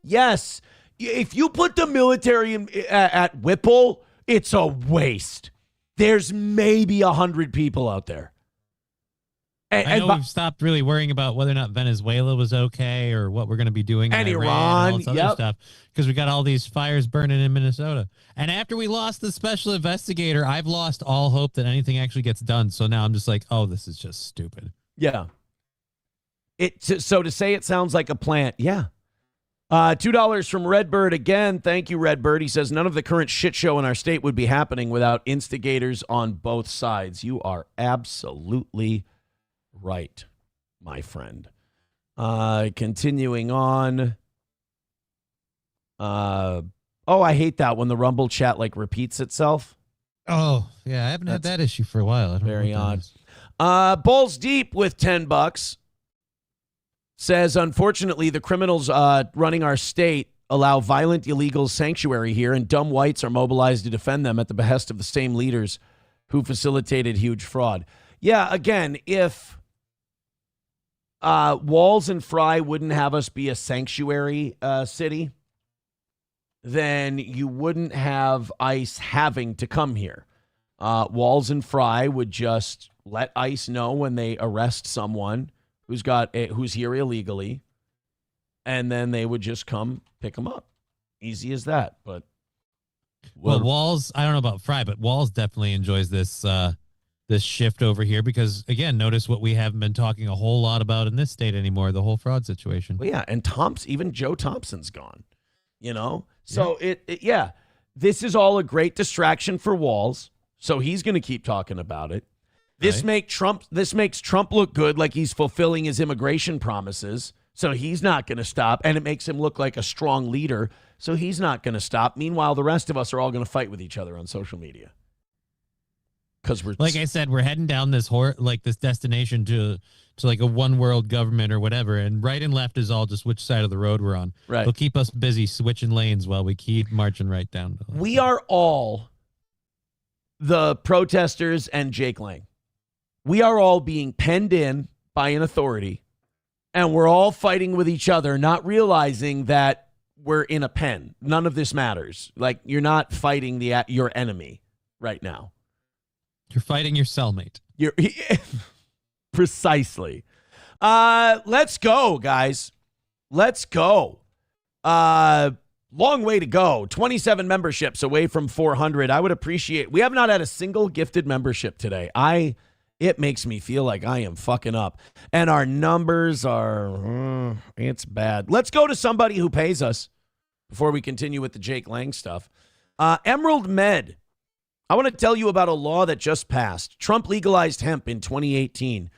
S3: yes, if you put the military at Whipple, it's a waste. There's maybe 100 people out there.
S6: I know we've stopped really worrying about whether or not Venezuela was okay or what we're going to be doing
S3: and
S6: in Iran and all this other stuff because we got all these fires burning in Minnesota. And after we lost the special investigator, I've lost all hope that anything actually gets done. So now I'm just like, oh, this is just stupid.
S3: Yeah. So to say it sounds like a plant, yeah. $2 from Redbird again. Thank you, Redbird. He says, none of the current shit show in our state would be happening without instigators on both sides. You are absolutely right, my friend. Continuing on. I hate that when the Rumble chat like repeats itself.
S6: Oh, yeah. I haven't had that issue for a while. I don't
S3: very
S6: know
S3: odd. Balls Deep with $10 says, unfortunately, the criminals running our state allow violent illegals sanctuary here, and dumb whites are mobilized to defend them at the behest of the same leaders who facilitated huge fraud. Yeah, again, if Walls and Fry wouldn't have us be a sanctuary city, then you wouldn't have ICE having to come here. Walls and Fry would just let ICE know when they arrest someone who's here illegally, and then they would just come pick them up. Easy as that. But
S6: well, Walls, I don't know about Fry, but Walls definitely enjoys this this shift over here because, again, notice what we haven't been talking a whole lot about in this state anymore, the whole fraud situation.
S3: Well, yeah, and even Joe Thompson's gone, you know? So, this is all a great distraction for Walls, so he's going to keep talking about it. This makes Trump look good, like he's fulfilling his immigration promises, so he's not going to stop, and it makes him look like a strong leader, so he's not going to stop. Meanwhile, the rest of us are all going to fight with each other on social media. Because we're,
S6: like I said, we're heading down this this destination to like a one world government or whatever, and right and left is all just which side of the road we're on.
S3: Right.
S6: It'll keep us busy switching lanes while we keep marching right down.
S3: We are all the protesters and Jake Lang. We are all being penned in by an authority, and we're all fighting with each other, not realizing that we're in a pen. None of this matters. Like, you're not fighting your enemy right now.
S6: You're fighting your cellmate.
S3: You're precisely. Let's go, guys. Let's go. Long way to go. 27 memberships away from 400. I would appreciate. We have not had a single gifted membership today. It makes me feel like I am fucking up. And our numbers are, it's bad. Let's go to somebody who pays us before we continue with the Jake Lang stuff. Emerald Med. I want to tell you about a law that just passed. Trump legalized hemp in 2018,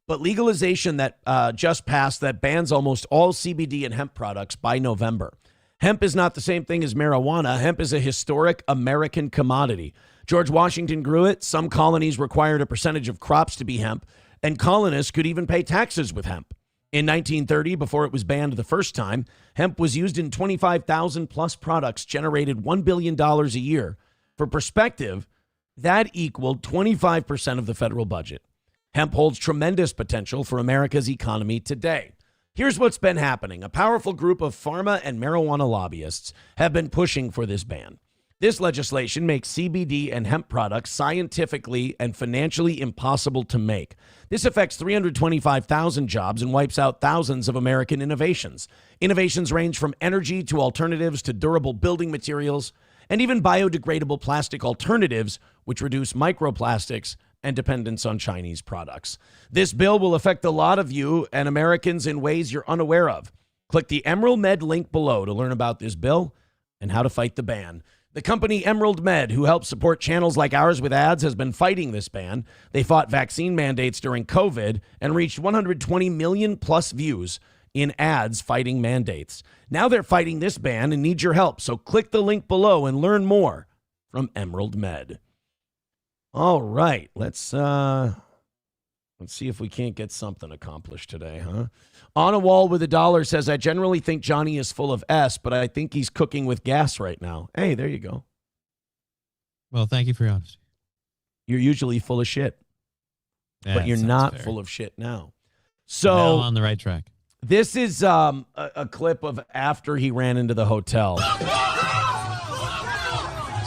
S3: but legalization that just passed that bans almost all CBD and hemp products by November. Hemp is not the same thing as marijuana. Hemp is a historic American commodity. George Washington grew it. Some colonies required a percentage of crops to be hemp, and colonists could even pay taxes with hemp. In 1930, before it was banned the first time, hemp was used in 25,000 plus products, generated $1 billion a year. For perspective, that equaled 25% of the federal budget. Hemp holds tremendous potential for America's economy today. Here's what's been happening. A powerful group of pharma and marijuana lobbyists have been pushing for this ban. This legislation makes CBD and hemp products scientifically and financially impossible to make. This affects 325,000 jobs and wipes out thousands of American innovations. Innovations range from energy to alternatives to durable building materials and even biodegradable plastic alternatives, which reduce microplastics and dependence on Chinese products. This bill will affect a lot of you and Americans in ways you're unaware of. Click the Emerald Med link below to learn about this bill and how to fight the ban. The company Emerald Med, who helps support channels like ours with ads, has been fighting this ban. They fought vaccine mandates during COVID and reached 120 million plus views in ads fighting mandates. Now they're fighting this ban and need your help. So click the link below and learn more from Emerald Med. All right, let's see if we can't get something accomplished today, huh? On a Wall with $1 says, I generally think Johnny is full of S, but I think he's cooking with gas right now. Hey, there you go.
S6: Well, thank you for your honesty.
S3: You're usually full of shit,
S6: Yeah,
S3: but you're
S6: sounds
S3: not
S6: fair.
S3: full of shit now. So
S6: Now on the right track.
S3: this is a clip of after he ran into the hotel.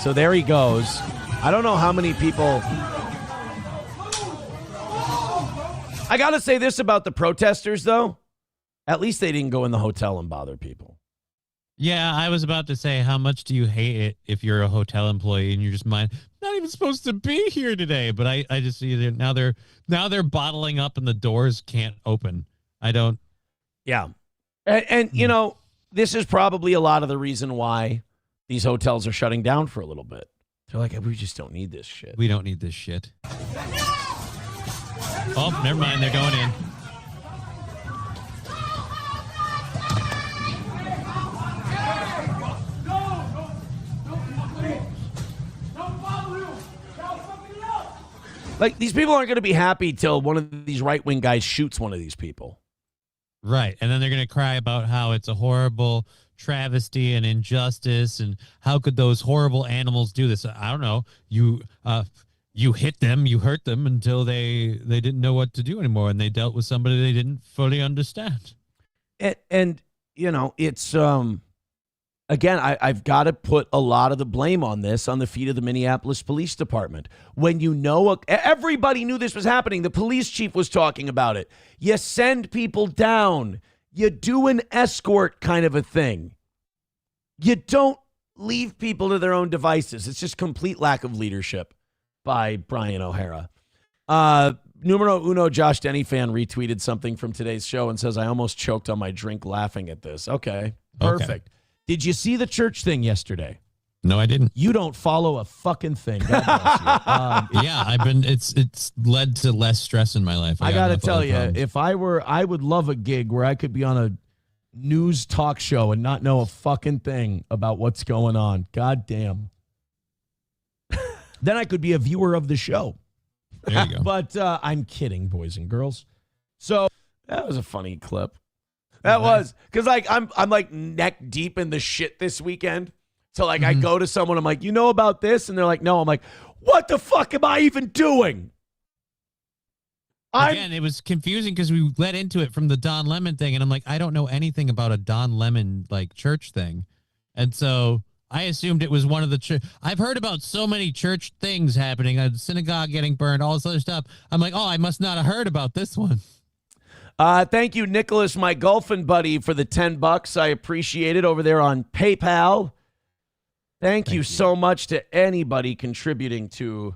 S3: So there he goes. I don't know how many people. I got to say this about the protesters, though. At least they didn't go in the hotel and bother people.
S6: Yeah, I was about to say, how much do you hate it if you're a hotel employee and you're just not even supposed to be here today? But I just see that now they're bottling up and the doors can't open. I don't.
S3: Yeah. And you know, this is probably a lot of the reason why these hotels are shutting down for a little bit. They're like, we just don't need this shit.
S6: We don't need this shit. Oh, never mind. They're going in.
S3: Like, these people aren't going to be happy till one of these right-wing guys shoots one of these people.
S6: Right. And then they're going to cry about how it's a horrible travesty and injustice and how could those horrible animals do this? I don't know. You hit them, you hurt them until they didn't know what to do anymore, and they dealt with somebody they didn't fully understand.
S3: And you know, it's again, I've got to put a lot of the blame on this on the feet of the Minneapolis Police Department. When you know, everybody knew this was happening. The police chief was talking about it. You send people down. You do an escort kind of a thing. You don't leave people to their own devices. It's just complete lack of leadership by Brian O'Hara. Numero uno Josh Denny fan retweeted something from today's show and says, I almost choked on my drink laughing at this. Okay, perfect. Okay. Did you see the church thing yesterday?
S6: No, I didn't.
S3: You don't follow a fucking thing. God bless
S6: you. Yeah, it's led to less stress in my life.
S3: I got to tell you, if I would love a gig where I could be on a news talk show and not know a fucking thing about what's going on. God damn. Then I could be a viewer of the show.
S6: There you go.
S3: But I'm kidding, boys and girls. So that was a funny clip. That was because like I'm like neck deep in the shit this weekend. So like I go to someone, I'm like, you know about this? And they're like, no. I'm like, What the fuck am I even doing?
S6: Again, it was confusing because we led into it from the Don Lemon thing, and I'm like, I don't know anything about a Don Lemon like church thing, and so I assumed it was one of the church. I've heard about so many church things happening, a synagogue getting burned, all this other stuff. I'm like, oh, I must not have heard about this one.
S3: Thank you, Nicholas, my golfing buddy, for the $10. I appreciate it over there on PayPal. Thank you so much to anybody contributing to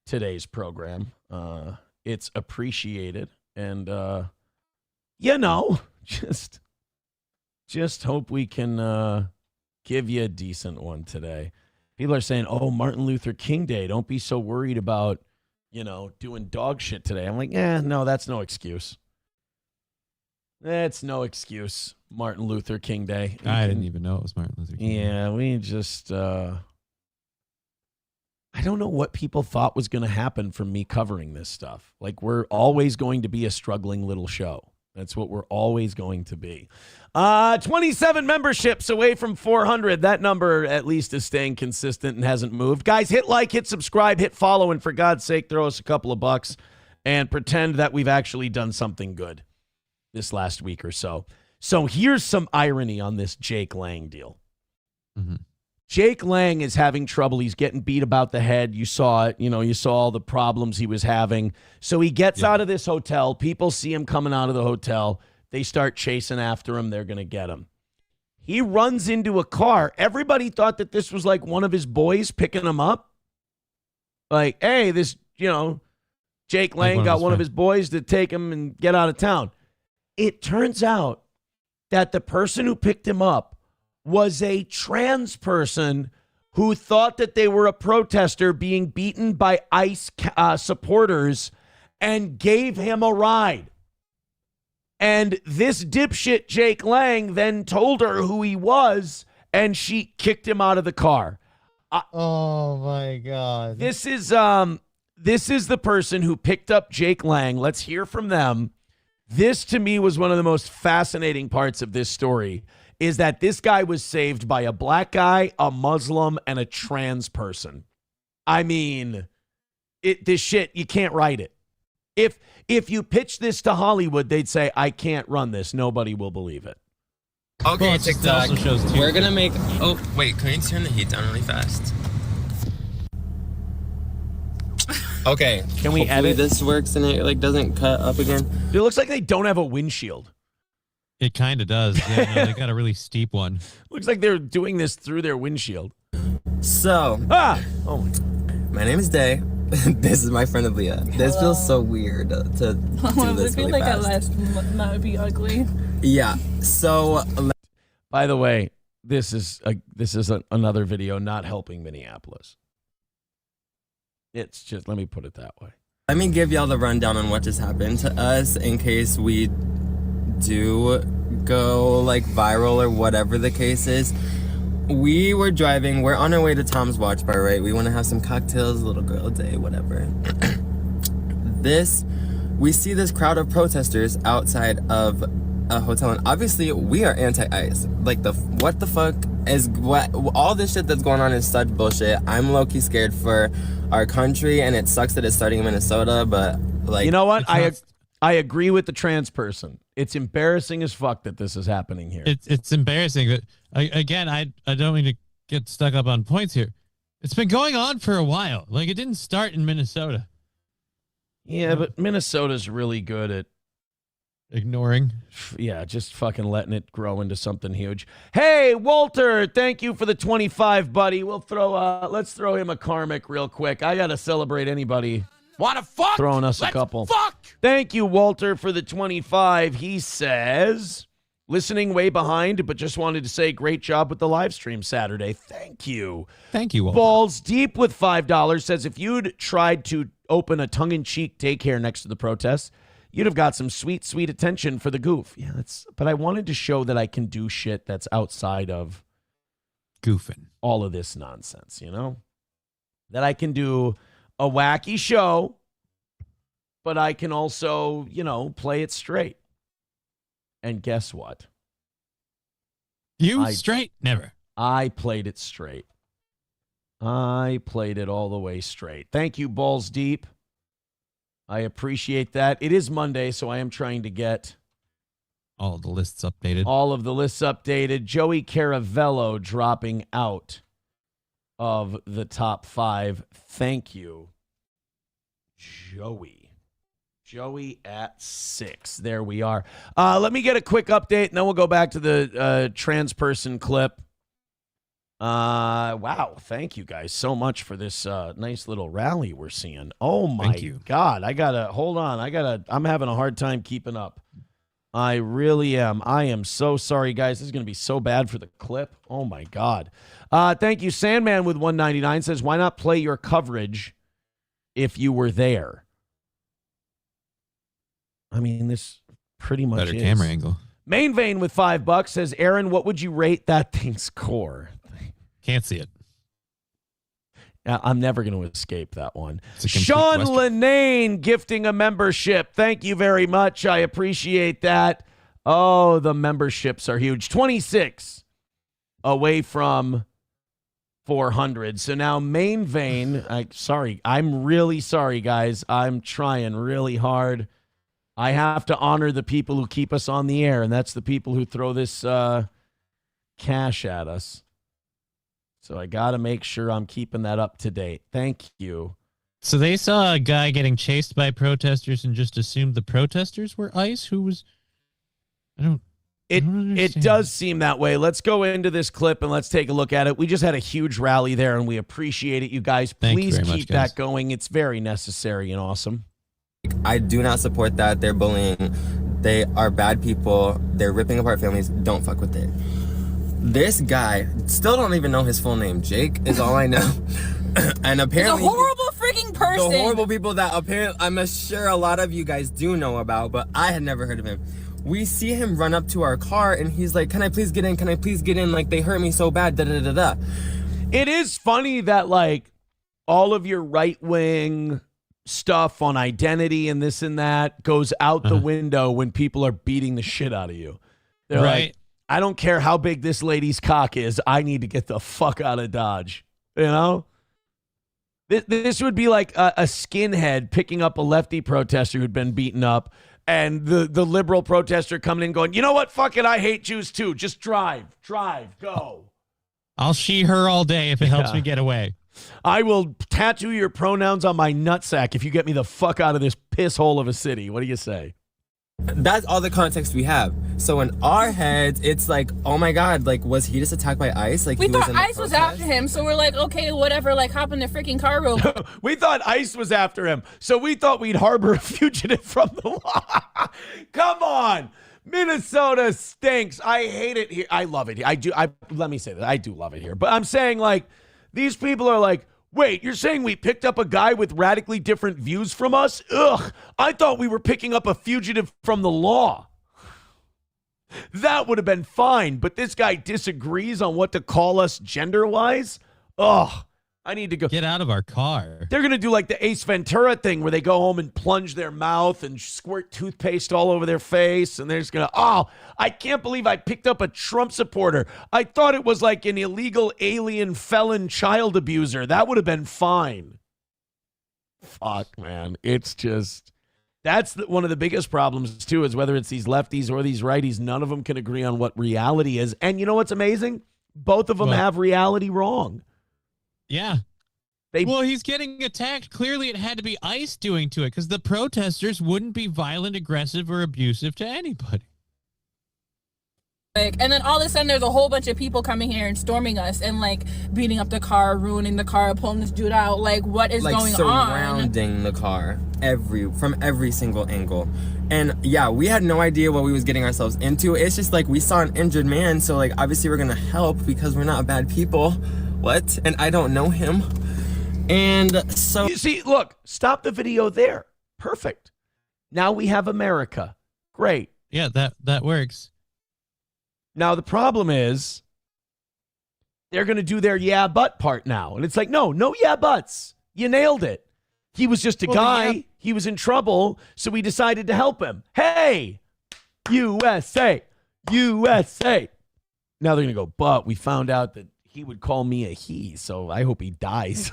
S3: today's program. It's appreciated. And, just hope we can give you a decent one today. People are saying, oh, Martin Luther King Day. Don't be so worried about, doing dog shit today. I'm like, no, that's no excuse. That's no excuse. Martin Luther King Day.
S6: I didn't even know it was Martin Luther King Day.
S3: Yeah, we just... I don't know what people thought was going to happen from me covering this stuff. Like, we're always going to be a struggling little show. That's what we're always going to be. 27 memberships away from 400. That number at least is staying consistent and hasn't moved. Guys, hit like, hit subscribe, hit follow, and for God's sake, throw us a couple of bucks and pretend that we've actually done something good this last week or so. So here's some irony on this Jake Lang deal.
S6: Mm-hmm.
S3: Jake Lang is having trouble. He's getting beat about the head. You saw it. You saw all the problems he was having. So he gets out of this hotel. People see him coming out of the hotel. They start chasing after him. They're going to get him. He runs into a car. Everybody thought that this was like one of his boys picking him up. Like, hey, this, Jake Lang got one of his boys to take him and get out of town. It turns out that the person who picked him up was a trans person who thought that they were a protester being beaten by ICE supporters and gave him a ride. And this dipshit Jake Lang then told her who he was, and she kicked him out of the car.
S6: Oh my God.
S3: This is the person who picked up Jake Lang. Let's hear from them. This to me was one of the most fascinating parts of this story, is that this guy was saved by a black guy, a Muslim, and a trans person. I mean, this shit, you can't write it. If you pitch this to Hollywood, they'd say, I can't run this. Nobody will believe it.
S12: Okay,
S6: well,
S12: TikTok, we're going to make... Oh, wait, can you turn the heat down really fast? Okay.
S3: Can we edit?
S12: This works and it doesn't cut up again.
S3: It looks like they don't have a windshield.
S6: It kind of does. Yeah, no, they got a really steep one.
S3: Looks like they're doing this through their windshield.
S12: So, my name is Day. This is my friend Aaliyah.
S13: Hello.
S12: This feels so weird to do this
S13: I feel
S12: really
S13: like
S12: fast.
S13: I might be ugly.
S12: Yeah. So,
S3: by the way, this is another video not helping Minneapolis. It's just, let me put it that way.
S12: Let me give y'all the rundown on what just happened to us in case we do go viral or whatever the case is. We were driving, we're on our way to Tom's Watch Bar, right? We want to have some cocktails, little girl day, whatever. We see this crowd of protesters outside of a hotel, and obviously we are anti-ICE. What the fuck is all this shit that's going on is such bullshit. I'm low-key scared for our country, and it sucks that it's starting in Minnesota, but
S3: you know what? I agree with the trans person. It's embarrassing as fuck that this is happening here.
S6: It's embarrassing. But again, I don't mean to get stuck up on points here. It's been going on for a while. It didn't start in Minnesota.
S3: Yeah, but Minnesota's really good at
S6: ignoring.
S3: Yeah, just fucking letting it grow into something huge. Hey, Walter, thank you for the 25, buddy. We'll let's throw him a karmic real quick. I gotta celebrate anybody.
S9: Wanna fuck?
S3: Throwing us a couple. Fuck! Thank you, Walter, for the 25. He says, listening way behind, but just wanted to say great job with the live stream Saturday. Thank you.
S6: Thank you, Walter.
S3: Balls Deep with $5 says, if you'd tried to open a tongue-in-cheek daycare next to the protests, you'd have got some sweet, sweet attention for the goof. Yeah, but I wanted to show that I can do shit that's outside of
S6: goofing.
S3: All of this nonsense, That I can do a wacky show, but I can also, play it straight. And guess what?
S6: Straight? Never.
S3: I played it straight. I played it all the way straight. Thank you, Balls Deep. I appreciate that. It is Monday, so I am trying to get
S6: all of the lists updated.
S3: All of the lists updated. Joey Caravello dropping out of the top 5. Thank you, Joey. Joey at 6. There we are. Let me get a quick update, and then we'll go back to the trans person clip. Wow. Thank you guys so much for this nice little rally we're seeing. Oh, my God. Hold on. I'm having a hard time keeping up. I really am. I am so sorry, guys. This is going to be so bad for the clip. Oh, my God. Thank you. Sandman with 199 says, why not play your coverage if you were there? I mean, this pretty much
S6: better
S3: is.
S6: Camera angle.
S3: Main Vein with $5 says, Aaron, what would you rate that thing's core?
S6: Can't see it.
S3: I'm never going to escape that one.
S6: Sean
S3: Lenane gifting a membership. Thank you very much. I appreciate that. Oh, the memberships are huge. 26 away from 400. So now Main Vein, I'm really sorry, guys. I'm trying really hard. I have to honor the people who keep us on the air, and that's the people who throw this cash at us. So I got to make sure I'm keeping that up to date. Thank you.
S6: So they saw a guy getting chased by protesters and just assumed the protesters were ICE? Who was...
S3: It does seem that way. Let's go into this clip and let's take a look at it. We just had a huge rally there, and we appreciate it, you guys. Please keep that going. It's very necessary and awesome.
S12: I do not support that. They're bullying. They are bad people. They're ripping apart families. Don't fuck with it. This guy, still don't even know his full name. Jake is all I know. And apparently...
S7: He's a horrible freaking person.
S12: The horrible people that apparently I'm sure a lot of you guys do know about, but I had never heard of him. We see him run up to our car, and he's like, can I please get in? Can I please get in? Like, they hurt me so bad, da-da-da-da.
S3: It is funny that, like, all of your right-wing stuff on identity and this and that goes out the window when people are beating the shit out of you. They're like, I don't care how big this lady's cock is. I need to get the fuck out of Dodge. You know? This would be like a skinhead picking up a lefty protester who'd been beaten up, and the liberal protester coming in going, you know what? Fuck it. I hate Jews too. Just drive, go.
S6: I'll she, her all day if it helps me get away.
S3: I will tattoo your pronouns on my nutsack if you get me the fuck out of this piss hole of a city. What do you say?
S12: That's all the context we have. So in our heads, it's like, oh my God, like, was he just attacked by ICE? Like,
S7: we thought ICE was after him, so we're like, okay, whatever, like, hop in the freaking car real quick.
S3: We thought ICE was after him, so we thought we'd harbor a fugitive from the law. Come on. Minnesota stinks. I hate it here. I love it here. Let me say that. I do love it here. But I'm saying, like, these people are like, wait, you're saying we picked up a guy with radically different views from us? Ugh, I thought we were picking up a fugitive from the law. That would have been fine, but this guy disagrees on what to call us gender-wise? Ugh, I need to go.
S6: Get out of our car.
S3: They're going to do like the Ace Ventura thing where they go home and plunge their mouth and squirt toothpaste all over their face, and they're just going to, oh, I can't believe I picked up a Trump supporter. I thought it was like an illegal alien felon child abuser. That would have been fine. Fuck, man. It's just, that's one of the biggest problems, too, is whether it's these lefties or these righties, none of them can agree on what reality is. And you know what's amazing? Both of them have reality wrong.
S6: Yeah. Well, he's getting attacked. Clearly, it had to be ICE doing to it because the protesters wouldn't be violent, aggressive, or abusive to anybody.
S7: And then all of a sudden, there's a whole bunch of people coming here and storming us and, like, beating up the car, ruining the car, pulling this dude out. Like, what is going on?
S12: Surrounding the car from every single angle. And, yeah, we had no idea what we was getting ourselves into. It's just, like, we saw an injured man, so, like, obviously we're going to help because we're not bad people. What? And I don't know him. And so...
S3: You see, look, stop the video there. Perfect. Now we have America. Great.
S6: Yeah, that works.
S3: Now, the problem is they're going to do their yeah, but part now. And it's like, no yeah, buts. You nailed it. He was just a guy. Yeah. He was in trouble, so we decided to help him. Hey, USA, USA. Now they're going to go, but we found out that he would call me a he, so I hope he dies.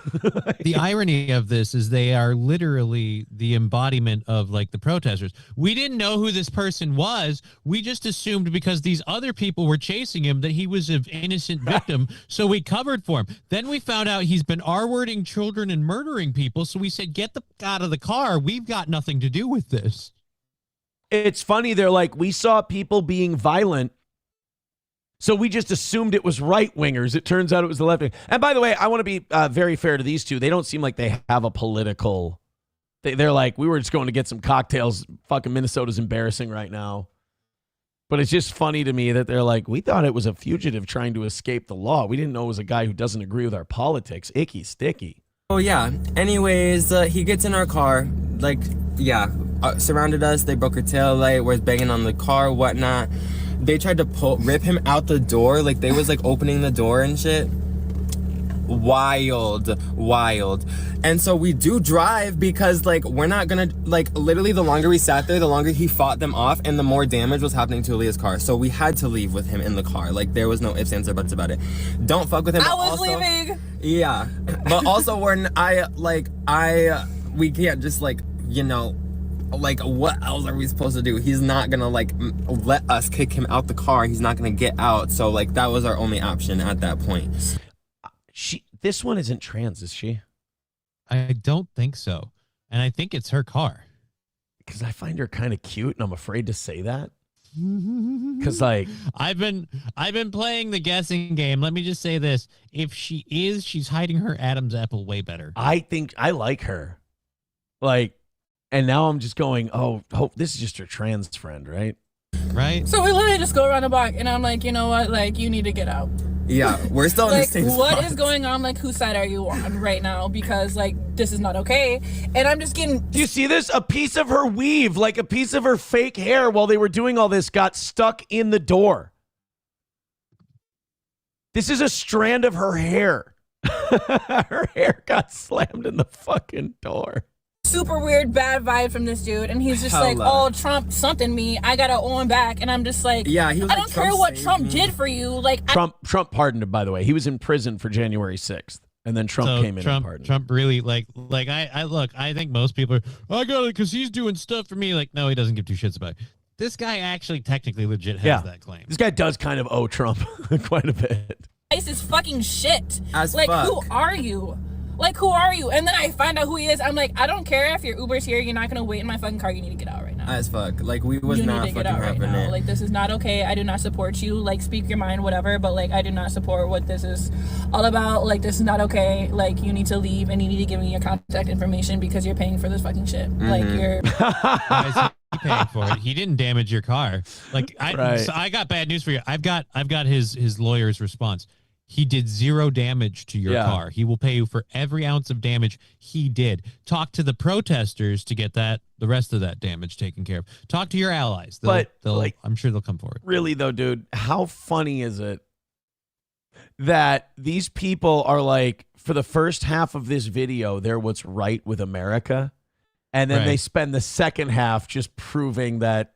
S6: The irony of this is they are literally the embodiment of like the protesters. We didn't know who this person was. We just assumed because these other people were chasing him that he was an innocent victim, so we covered for him. Then we found out he's been R-wording children and murdering people, so we said, get the fuck out of the car. We've got nothing to do with this.
S3: It's funny. They're like, we saw people being violent, so we just assumed it was right-wingers. It turns out it was the left wing. And by the way, I want to be very fair to these two. They don't seem like they have a political... They're like, we were just going to get some cocktails. Fucking Minnesota's embarrassing right now. But it's just funny to me that they're like, we thought it was a fugitive trying to escape the law. We didn't know it was a guy who doesn't agree with our politics. Icky, sticky.
S12: Oh, yeah. Anyways, he gets in our car. Like, yeah, surrounded us. They broke our tail light. Was banging on the car, whatnot. They tried to rip him out the door. Like, they was, like, opening the door and shit. Wild. And so we do drive because, like, we're not gonna, like, literally the longer we sat there, the longer he fought them off and the more damage was happening to Aaliyah's car. So we had to leave with him in the car. Like, there was no ifs, ands, or buts about it. Don't fuck with him.
S7: I was leaving.
S12: Yeah. But also, we can't just, like, you know, like, what else are we supposed to do? He's not gonna, like, let us kick him out the car. He's not gonna get out. So, like, that was our only option at that point.
S3: This one isn't trans, is she?
S6: I don't think so. And I think it's her car.
S3: Because I find her kind of cute, and I'm afraid to say that. Because, like...
S6: I've been playing the guessing game. Let me just say this. If she is, she's hiding her Adam's apple way better.
S3: I think I like her. Like, and now I'm just going, oh, hope this is just her trans friend, right?
S6: Right?
S7: So we literally just go around the block, and I'm like, you know what? Like, you need to get out.
S12: Yeah, we're still in the same spot.
S7: What is going on? Like, whose side are you on right now? Because, like, this is not okay. And I'm just getting...
S3: Do you see this? A piece of her weave, like a piece of her fake hair while they were doing all this, got stuck in the door. This is a strand of her hair. Her hair got slammed in the fucking door.
S7: Super weird, bad vibe from this dude, and he's just like, "Oh, Trump something me. I gotta owe him back." And I'm just like,
S12: "Yeah, he was
S7: I don't care what Trump did for you." Like,
S3: Trump pardoned him, by the way. He was in prison for January 6th, and then Trump came in and pardoned him.
S6: Trump really like I think most people are, I got it because he's doing stuff for me. Like, no, he doesn't give two shits about it. This guy actually technically legit has that claim.
S3: This guy does kind of owe Trump quite a bit.
S7: ICE is fucking shit.
S12: Like,
S7: who are you? Like, who are you? And then I find out who he is. I'm like, I don't care if your Uber's here. You're not going to wait in my fucking car. You need to get out right now.
S12: As fuck. Like, we was not fucking happening.
S7: Right, like, this is not okay. I do not support you. Like, speak your mind, whatever. But, like, I do not support what this is all about. Like, this is not okay. Like, you need to leave and you need to give me your contact information because you're paying for this fucking shit. Like, you're...
S6: Why is he paying for it? He didn't damage your car. Like, so I got bad news for you. I've got his lawyer's response. He did zero damage to your car. He will pay you for every ounce of damage he did. Talk to the protesters to get the rest of that damage taken care of. Talk to your allies. I'm sure they'll come forward.
S3: Really, though, dude, how funny is it that these people are like, for the first half of this video, they're what's right with America. And then they spend the second half just proving that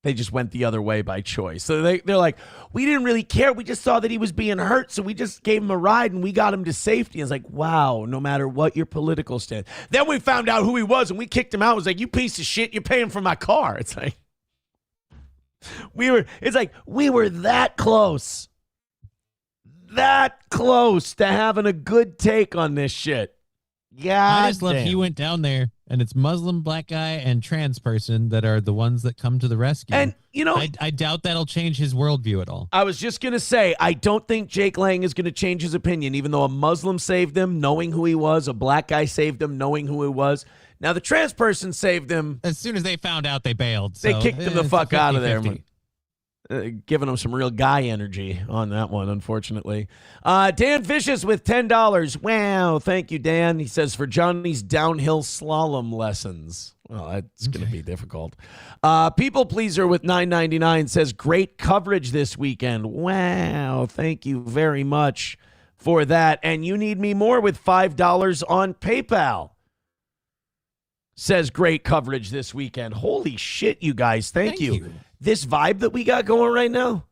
S3: they just went the other way by choice. So they're like, we didn't really care. We just saw that he was being hurt, so we just gave him a ride and we got him to safety. And it's like, wow, no matter what your political stand. Then we found out who he was and we kicked him out. It was like, you piece of shit, you're paying for my car. It's like, we were that close. That close to having a good take on this shit. Yeah.
S6: I just love he went down there and it's Muslim, black guy, and trans person that are the ones that come to the rescue.
S3: And, you know,
S6: I doubt that'll change his worldview at all.
S3: I was just going to say, I don't think Jake Lang is going to change his opinion, even though a Muslim saved him, knowing who he was, a black guy saved him, knowing who he was. Now, the trans person saved him.
S6: As soon as they found out, they bailed.
S3: They kicked him the fuck out of there. Giving him some real guy energy on that one, unfortunately. Dan Vicious with $10. Wow, thank you, Dan. He says, for Johnny's downhill slalom lessons. Well, that's going to be difficult. People Pleaser with $9.99 says, great coverage this weekend. Wow, thank you very much for that. And you need me more with $5 on PayPal. Says, great coverage this weekend. Holy shit, you guys. Thank you. This vibe that we got going right now,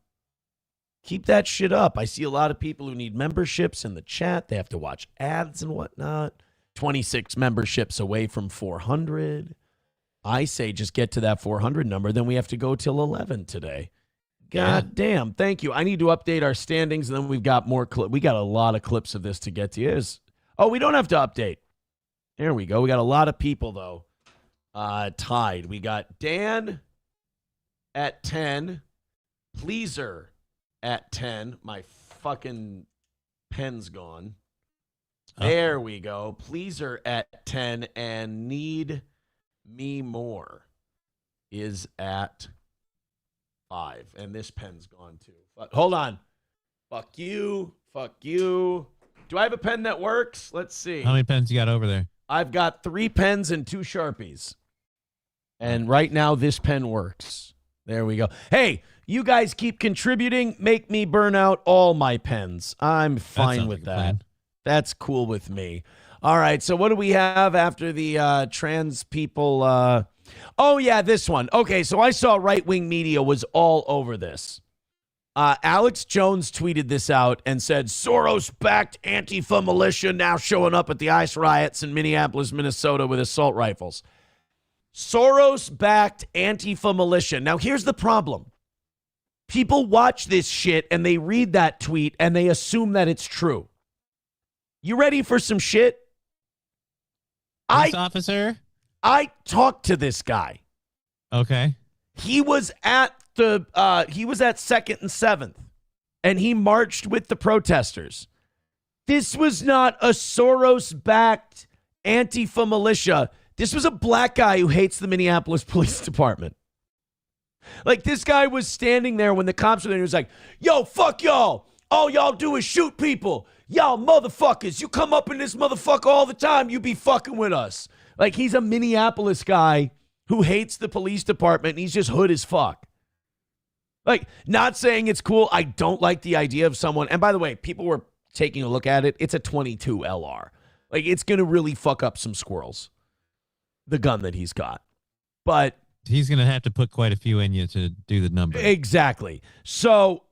S3: Keep that shit up. I see a lot of people who need memberships in the chat. They have to watch ads and whatnot. 26 memberships away from 400. I say just get to that 400 number. Then we have to go till 11 today. God damn. Thank you. I need to update our standings, and then we've got more clips. We got a lot of clips of this to get to. Oh, we don't have to update. There we go. We got a lot of people, though, tied. We got Dan at 10. Pleaser at 10. My fucking pen's gone. There we go. Pleaser at 10. And Need Me More is at 5. And this pen's gone too. But hold on. Fuck you. Fuck you. Do I have a pen that works? Let's see.
S6: How many pens you got over there?
S3: I've got 3 pens and 2 Sharpies. And right now this pen works. There we go. Hey, you guys keep contributing. Make me burn out all my pens. I'm fine with that. Plan. That's cool with me. All right, so what do we have after the trans people? Oh, yeah, this one. Okay, so I saw right-wing media was all over this. Alex Jones tweeted this out and said, Soros-backed Antifa militia now showing up at the ICE riots in Minneapolis, Minnesota with assault rifles. Soros-backed Antifa militia. Now, here's the problem. People watch this shit and they read that tweet and they assume that it's true. You ready for some shit?
S6: Police officer?
S3: I talked to this guy.
S6: Okay.
S3: He was at the 2nd and 7th, and he marched with the protesters. This was not a Soros-backed Antifa militia. This was a black guy who hates the Minneapolis Police Department. Like, this guy was standing there when the cops were there, and he was like, yo, fuck y'all. All y'all do is shoot people. Y'all motherfuckers. You come up in this motherfucker all the time. You be fucking with us. Like, he's a Minneapolis guy who hates the police department, and he's just hood as fuck. Like, not saying it's cool. I don't like the idea of someone. And by the way, people were taking a look at it. It's a 22 LR. Like, it's going to really fuck up some squirrels, the gun that he's got. But
S6: he's going to have to put quite a few in you to do the number.
S3: Exactly. So,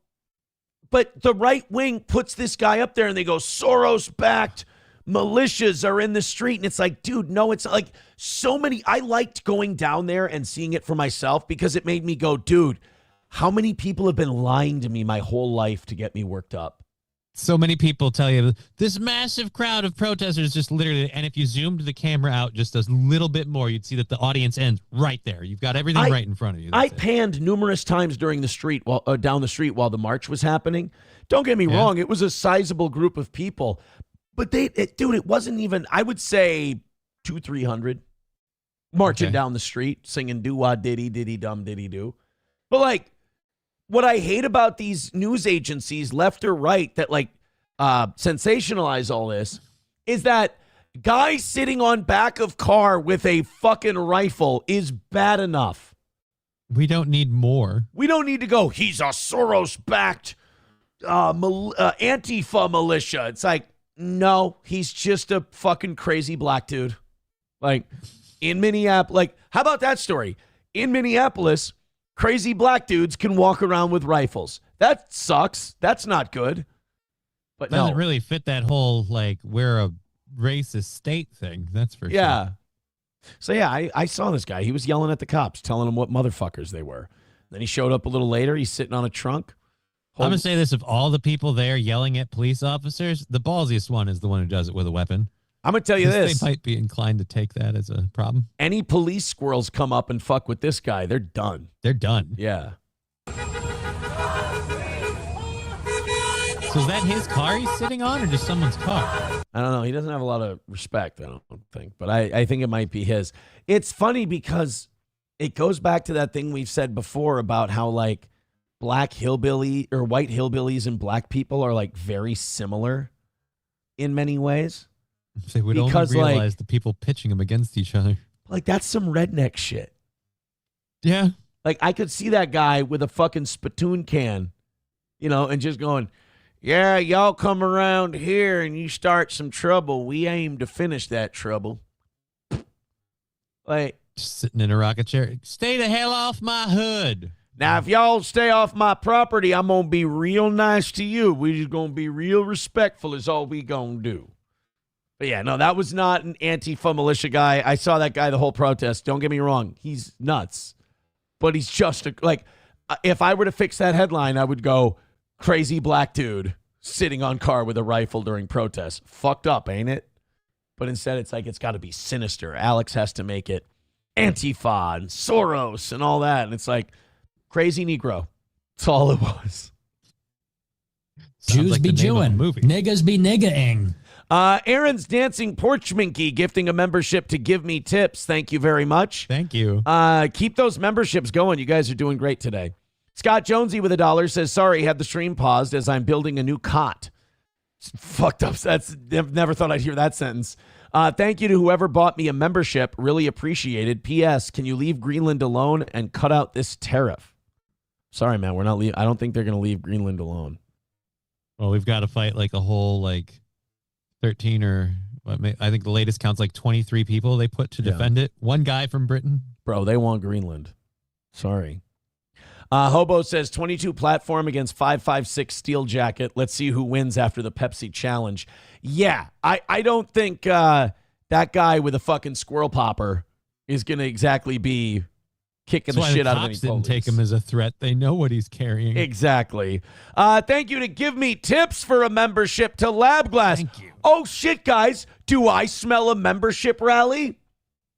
S3: but the right wing puts this guy up there and they go, Soros-backed militias are in the street. And it's like, dude, no, it's like so many. I liked going down there and seeing it for myself because it made me go, dude, how many people have been lying to me my whole life to get me worked up?
S6: So many people tell you this massive crowd of protesters just literally, and if you zoomed the camera out just a little bit more, you'd see that the audience ends right there. You've got everything right in front of you.
S3: I panned numerous times during the street down the street while the march was happening. Don't get me wrong. It was a sizable group of people, but dude, it wasn't even, I would say 200-300 marching down the street singing doo-wah diddy diddy dum diddy do. But like, what I hate about these news agencies, left or right, that like sensationalize all this, is that guy sitting on back of car with a fucking rifle is bad enough.
S6: We don't need more.
S3: We don't need to go, he's a Soros-backed Antifa militia. It's like, no, he's just a fucking crazy black dude. Like, in Minneapolis, like, how about that story? In Minneapolis, crazy black dudes can walk around with rifles. That sucks. That's not good. But
S6: doesn't really fit that whole, like, we're a racist state thing. That's for
S3: sure. So, yeah, I saw this guy. He was yelling at the cops, telling them what motherfuckers they were. Then he showed up a little later. He's sitting on a trunk.
S6: I'm going to say this. Of all the people there yelling at police officers, the ballsiest one is the one who does it with a weapon.
S3: I'm going to tell you this.
S6: They might be inclined to take that as a problem.
S3: Any police squirrels come up and fuck with this guy, they're done.
S6: They're done.
S3: Yeah.
S6: So is that his car he's sitting on or just someone's car?
S3: I don't know. He doesn't have a lot of respect, I don't think. But I think it might be his. It's funny because it goes back to that thing we've said before about how, like, black hillbilly or white hillbillies and black people are, like, very similar in many ways.
S6: They would only realize the people pitching them against each other.
S3: Like, that's some redneck shit.
S6: Yeah.
S3: Like, I could see that guy with a fucking spittoon can, you know, and just going, yeah, y'all come around here and you start some trouble. We aim to finish that trouble. Like,
S6: just sitting in a rocket chair. Stay the hell off my hood.
S3: Now, if y'all stay off my property, I'm going to be real nice to you. We just going to be real respectful is all we going to do. But yeah, no, that was not an Antifa militia guy. I saw that guy the whole protest. Don't get me wrong. He's nuts. But he's just, if I were to fix that headline, I would go, crazy black dude sitting on car with a rifle during protest. Fucked up, ain't it? But instead, it's like it's got to be sinister. Alex has to make it Antifa and Soros and all that. And it's like, crazy Negro. That's all it was.
S13: Jews be Jewing. Niggas be nigga-ing.
S3: Aaron's Dancing Porch Minky gifting a membership to Give Me Tips. Thank you very much.
S6: Thank you.
S3: Keep those memberships going. You guys are doing great today. Scott Jonesy with $1 says, sorry, had the stream paused as I'm building a new cot. Fucked up. Never thought I'd hear that sentence. Thank you to whoever bought me a membership. Really appreciated. P.S. Can you leave Greenland alone and cut out this tariff? Sorry, man. We're not. I don't think they're going to leave Greenland alone.
S6: Well, we've got to fight like a whole 13 or I think the latest count's 23 people they put to defend it. One guy from Britain.
S3: Bro, they want Greenland. Sorry. Hobo says 22 platform against 556 steel jacket. Let's see who wins after the Pepsi challenge. Yeah, I don't think that guy with a fucking squirrel popper is going to exactly be kicking the shit out of any police.
S6: Didn't take him as a threat. They know what he's carrying.
S3: Exactly. Thank you to Give Me Tips for a membership to Lab Glass.
S6: Thank you.
S3: Oh, shit, guys. Do I smell a membership rally?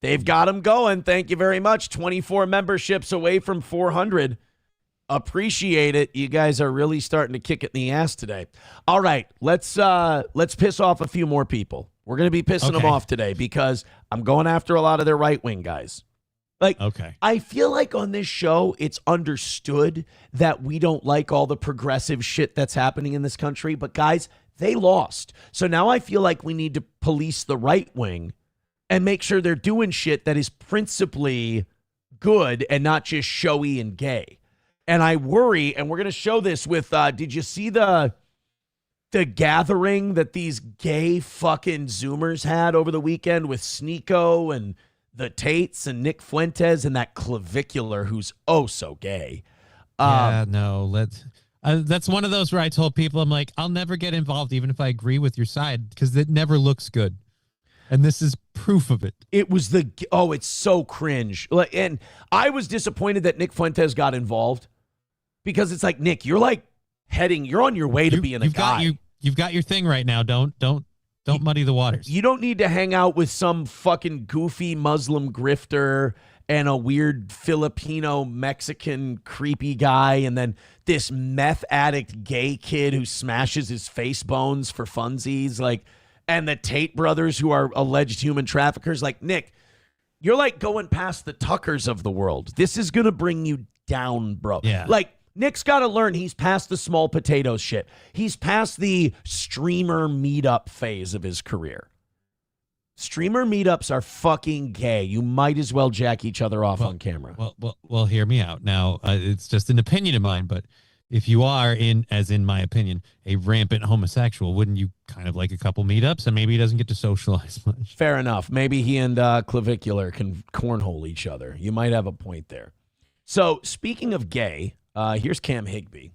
S3: They've got them going. Thank you very much. 24 memberships away from 400. Appreciate it. You guys are really starting to kick it in the ass today. All right, let's piss off a few more people. We're going to be pissing them off today because I'm going after a lot of their right-wing guys. I feel like on this show, it's understood that we don't like all the progressive shit that's happening in this country. But guys, they lost. So now I feel like we need to police the right wing and make sure they're doing shit that is principally good and not just showy and gay. And I worry, and we're going to show this with, did you see the gathering that these gay fucking Zoomers had over the weekend with Sneeko and the Tates and Nick Fuentes and that Clavicular who's oh so gay?
S6: That's one of those where I told people, I'm like, I'll never get involved even if I agree with your side because it never looks good. And this is proof of it.
S3: It was it's so cringe. And I was disappointed that Nick Fuentes got involved because it's like, Nick, you're you're on your way to being a guy.
S6: You've got your thing right now. Don't muddy the waters.
S3: You don't need to hang out with some fucking goofy Muslim grifter and a weird Filipino Mexican creepy guy and then this meth addict gay kid who smashes his face bones for funsies. And the Tate brothers who are alleged human traffickers. Nick, you're going past the Tuckers of the world. This is going to bring you down, bro.
S6: Yeah.
S3: Nick's got to learn he's past the small potatoes shit. He's past the streamer meetup phase of his career. Streamer meetups are fucking gay. You might as well jack each other off on camera.
S6: Well, hear me out. Now, it's just an opinion of mine, but if you are in my opinion, a rampant homosexual, wouldn't you kind of like a couple meetups and maybe he doesn't get to socialize much?
S3: Fair enough. Maybe he and Clavicular can cornhole each other. You might have a point there. So speaking of gay, here's Cam Higby.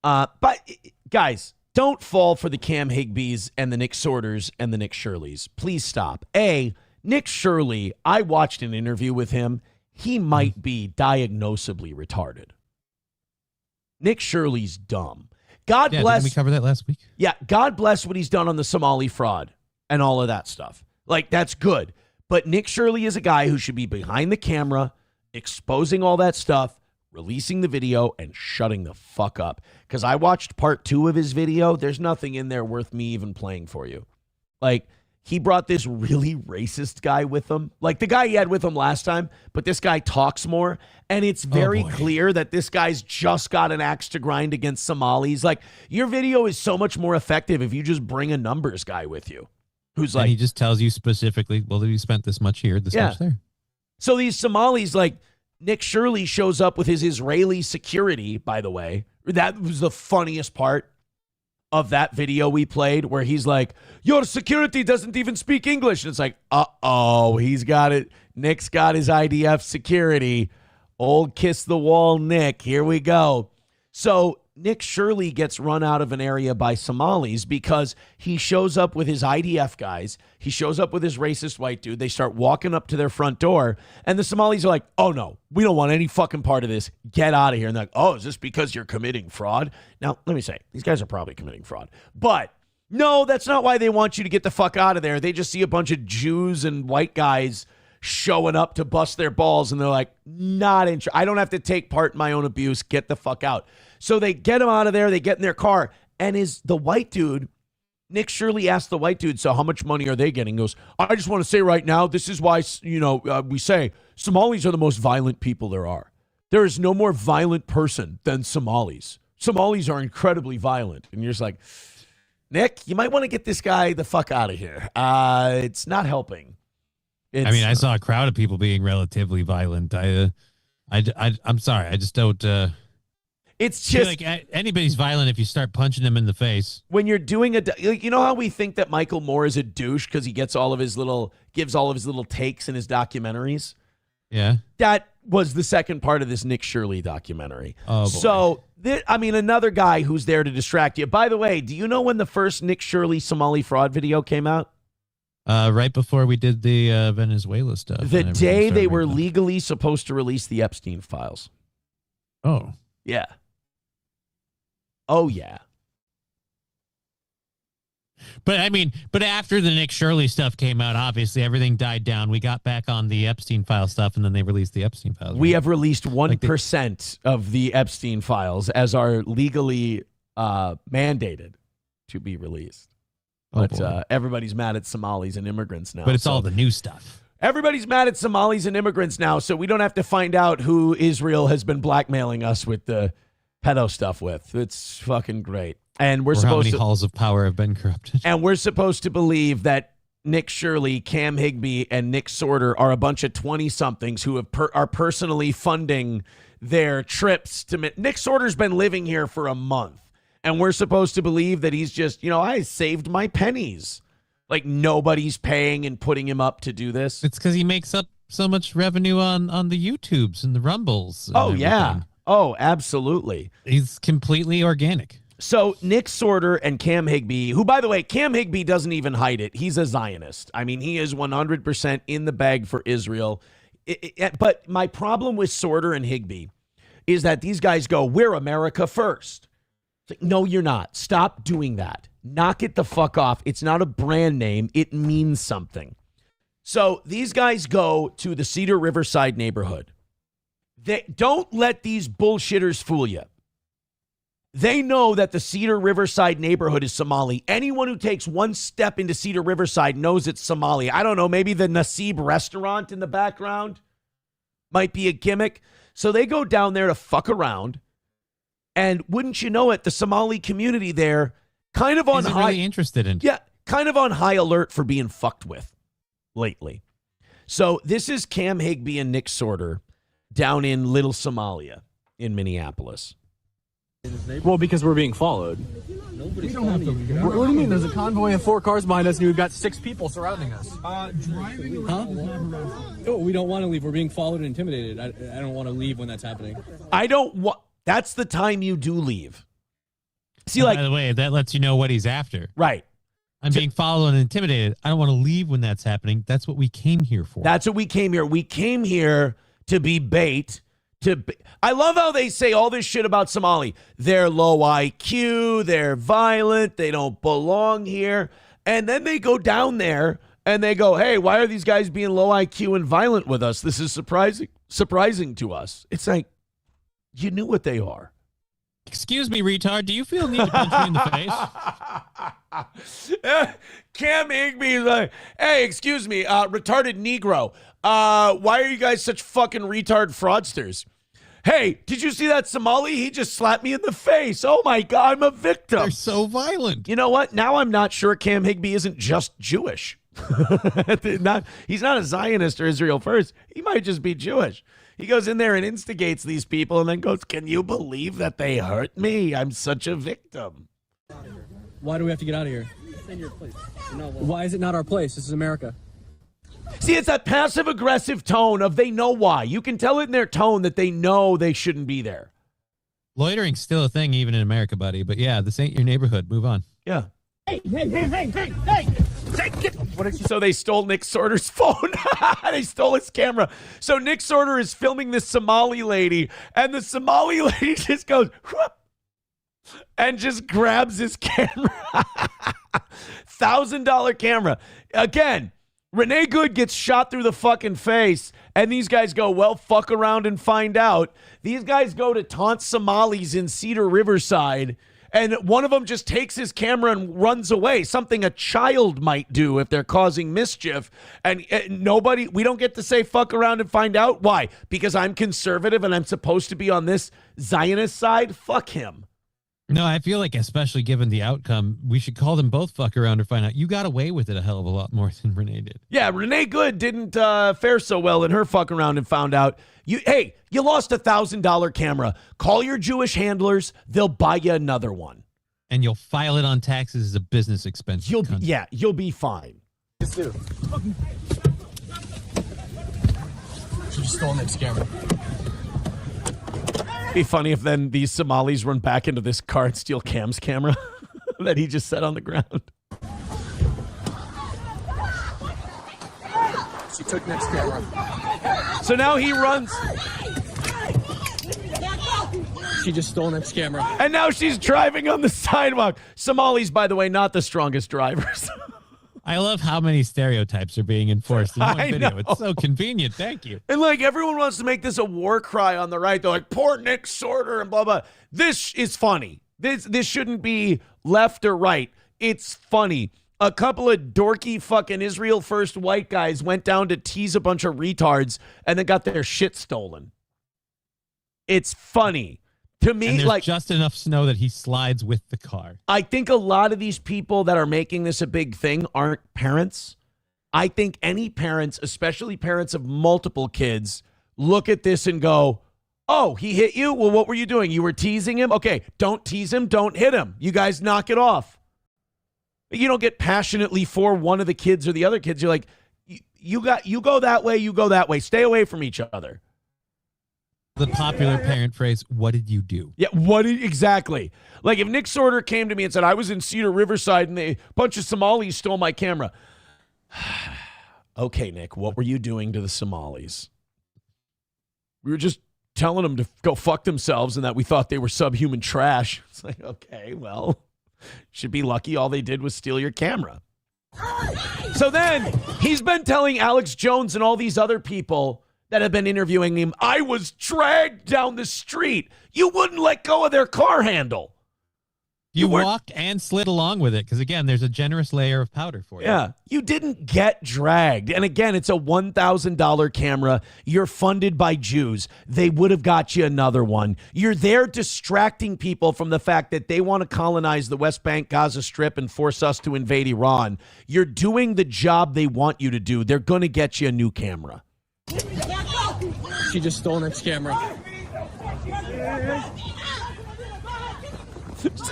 S3: But guys, don't fall for the Cam Higbys and the Nick Sortors and the Nick Shirleys. Please stop. Nick Shirley, I watched an interview with him. He might be diagnosably retarded. Nick Shirley's dumb. God bless.
S6: Didn't we cover that last week?
S3: Yeah, God bless what he's done on the Somali fraud and all of that stuff. That's good. But Nick Shirley is a guy who should be behind the camera, exposing all that stuff, releasing the video, and shutting the fuck up. Because I watched part 2 of his video. There's nothing in there worth me even playing for you. He brought this really racist guy with him. The guy he had with him last time, but this guy talks more. And it's very clear that this guy's just got an axe to grind against Somalis. Your video is so much more effective if you just bring a numbers guy with you. Who's
S6: and he just tells you specifically, well, you spent this much here, this much there.
S3: So these Somalis, Nick Shirley shows up with his Israeli security, by the way. That was the funniest part of that video we played where he's like, your security doesn't even speak English. And it's like, he's got it. Nick's got his IDF security. Old kiss the wall Nick. Here we go. So Nick Shirley gets run out of an area by Somalis because he shows up with his IDF guys. He shows up with his racist white dude. They start walking up to their front door, and the Somalis are like, oh, no, we don't want any fucking part of this. Get out of here. And they're like, oh, is this because you're committing fraud? Now, let me say, these guys are probably committing fraud. But no, that's not why they want you to get the fuck out of there. They just see a bunch of Jews and white guys showing up to bust their balls, and they're like, not interested. I don't have to take part in my own abuse. Get the fuck out. So they get him out of there. They get in their car, and the white dude, Nick Shirley asked the white dude, so how much money are they getting? He goes, I just want to say right now, this is why, we say Somalis are the most violent people there are. There is no more violent person than Somalis. Somalis are incredibly violent. And you're just like, Nick, you might want to get this guy the fuck out of here. It's not helping.
S6: I saw a crowd of people being relatively violent. I'm sorry. I just don't.
S3: It's just
S6: like anybody's violent if you start punching them in the face.
S3: When you're doing you know how we think that Michael Moore is a douche because he gives all of his little takes in his documentaries?
S6: Yeah.
S3: That was the second part of this Nick Shirley documentary.
S6: Oh, boy.
S3: So, another guy who's there to distract you. By the way, do you know when the first Nick Shirley Somali fraud video came out?
S6: Right before we did the Venezuela stuff.
S3: The day they were legally supposed to release the Epstein files.
S6: Oh.
S3: Yeah. Oh, yeah.
S6: But after the Nick Shirley stuff came out, obviously everything died down. We got back on the Epstein file stuff, and then they released the Epstein files.
S3: We have released 1% of the Epstein files as are legally mandated to be released. But everybody's mad at Somalis and immigrants now.
S6: But it's all the new stuff.
S3: Everybody's mad at Somalis and immigrants now, so we don't have to find out who Israel has been blackmailing us with the pedo stuff with. It's fucking great. And we're supposed
S6: how many halls of power have been corrupted.
S3: And we're supposed to believe that Nick Shirley, Cam Higby, and Nick Sortor are a bunch of 20-somethings who are personally funding their trips to... Nick Sortor's been living here for a month, and we're supposed to believe that he's just, I saved my pennies. Like, nobody's paying and putting him up to do this.
S6: It's because he makes up so much revenue on the YouTubes and the Rumbles. And
S3: everything. Yeah. Oh, absolutely.
S6: He's completely organic.
S3: So Nick Sortor and Cam Higby, who, by the way, Cam Higby doesn't even hide it. He's a Zionist. I mean, he is 100% in the bag for Israel. But my problem with Sortor and Higby is that these guys go, we're America first. It's like, no, you're not. Stop doing that. Knock it the fuck off. It's not a brand name. It means something. So these guys go to the Cedar Riverside neighborhood. They don't let these bullshitters fool you. They know that the Cedar Riverside neighborhood is Somali. Anyone who takes one step into Cedar Riverside knows it's Somali. I don't know, maybe the Nasib restaurant in the background might be a gimmick. So they go down there to fuck around. And wouldn't you know it, the Somali community there kind of on
S6: Isn't
S3: high
S6: really interested in.
S3: Yeah, kind of on high alert for being fucked with lately. So this is Cam Higby and Nick Sortor down in Little Somalia in Minneapolis.
S14: Well, because we're being followed. We don't have to. What do you mean? There's a convoy of 4 cars behind us, and we've got 6 people surrounding us.
S15: Driving
S14: Oh, we don't want to leave. We're being followed and intimidated. I don't want to leave when that's happening.
S3: I don't want. That's the time you do leave. See,
S6: by the way, that lets you know what he's after.
S3: Right.
S6: I'm being followed and intimidated. I don't want to leave when that's happening. That's what we came here for.
S3: That's what we came here. We came here to be bait. I love how they say all this shit about Somali. They're low IQ. They're violent. They don't belong here. And then they go down there and they go, hey, why are these guys being low IQ and violent with us? This is surprising to us. It's like, you knew what they are.
S6: Excuse me, retard. Do you feel the need to punch me in the face?
S3: Cam Higby is like, hey, excuse me, retarded Negro. Why are you guys such fucking retard fraudsters? Hey, did you see that Somali? He just slapped me in the face. Oh my God, I'm a victim.
S6: They're so violent.
S3: You know what? Now I'm not sure Cam Higby isn't just Jewish. He's not a Zionist or Israel first. He might just be Jewish. He goes in there and instigates these people and then goes, can you believe that they hurt me? I'm such a victim.
S14: Why do we have to get out of here?
S15: It's in your place.
S14: Why is it not our place? This is America.
S3: See, it's that passive-aggressive tone of they know why. You can tell it in their tone that they know they shouldn't be there.
S6: Loitering's still a thing even in America, buddy. But yeah, this ain't your neighborhood. Move on.
S3: Yeah.
S4: Hey.
S3: So they stole Nick Sortor's phone. They stole his camera. So Nick Sortor is filming this Somali lady, and the Somali lady just goes, whoop, and just grabs his camera. $1,000 camera. Again, Renee Good gets shot through the fucking face, and these guys go, well, fuck around and find out. These guys go to taunt Somalis in Cedar Riverside, and one of them just takes his camera and runs away, something a child might do if they're causing mischief. And we don't get to say fuck around and find out. Why? Because I'm conservative and I'm supposed to be on this Zionist side? Fuck him.
S6: No, I feel like, especially given the outcome, we should call them both fuck around or find out. You got away with it a hell of a lot more than Renee did.
S3: Yeah, Renee Good didn't fare so well in her fuck around and found out. You lost $1,000 camera. Call your Jewish handlers. They'll buy you another one.
S6: And you'll file it on taxes as a business expense.
S3: You'll be fine.
S14: Yes, dude. She just stole Nick's camera.
S3: Be funny if then these Somalis run back into this car and steal Cam's camera that he just set on the ground.
S14: She took Nick's camera.
S3: So now he runs.
S14: She just stole Nick's camera.
S3: And now she's driving on the sidewalk. Somalis, by the way, not the strongest drivers.
S6: I love how many stereotypes are being enforced in one video.
S3: know.
S6: It's so convenient. Thank you.
S3: And like everyone wants to make this a war cry on the right. They're like, poor Nick Sortor and blah, blah. This is funny. This shouldn't be left or right. It's funny. A couple of dorky fucking Israel First white guys went down to tease a bunch of retards and then got their shit stolen. It's funny. To me,
S6: and there's
S3: like
S6: just enough snow that he slides with the car.
S3: I think a lot of these people that are making this a big thing aren't parents. I think any parents, especially parents of multiple kids, look at this and go, oh, he hit you? Well, what were you doing? You were teasing him? Okay, don't tease him. Don't hit him. You guys knock it off. You don't get passionately for one of the kids or the other kids. You're like, you go that way, you go that way. Stay away from each other.
S6: The popular parent phrase, what did you do?
S3: Yeah, exactly. Like if Nick Sortor came to me and said, I was in Cedar Riverside and a bunch of Somalis stole my camera. Okay, Nick, what were you doing to the Somalis? We were just telling them to go fuck themselves and that we thought they were subhuman trash. It's like, okay, well, should be lucky all they did was steal your camera. So then he's been telling Alex Jones and all these other people that have been interviewing him, I was dragged down the street. You wouldn't let go of their car handle.
S6: You walked and slid along with it because, again, there's a generous layer of powder for you.
S3: Yeah, you didn't get dragged. And again, it's a $1,000 camera. You're funded by Jews. They would have got you another one. You're there distracting people from the fact that they want to colonize the West Bank, Gaza Strip, and force us to invade Iran. You're doing the job they want you to do. They're going to get you a new camera.
S14: She just stole Nick's camera.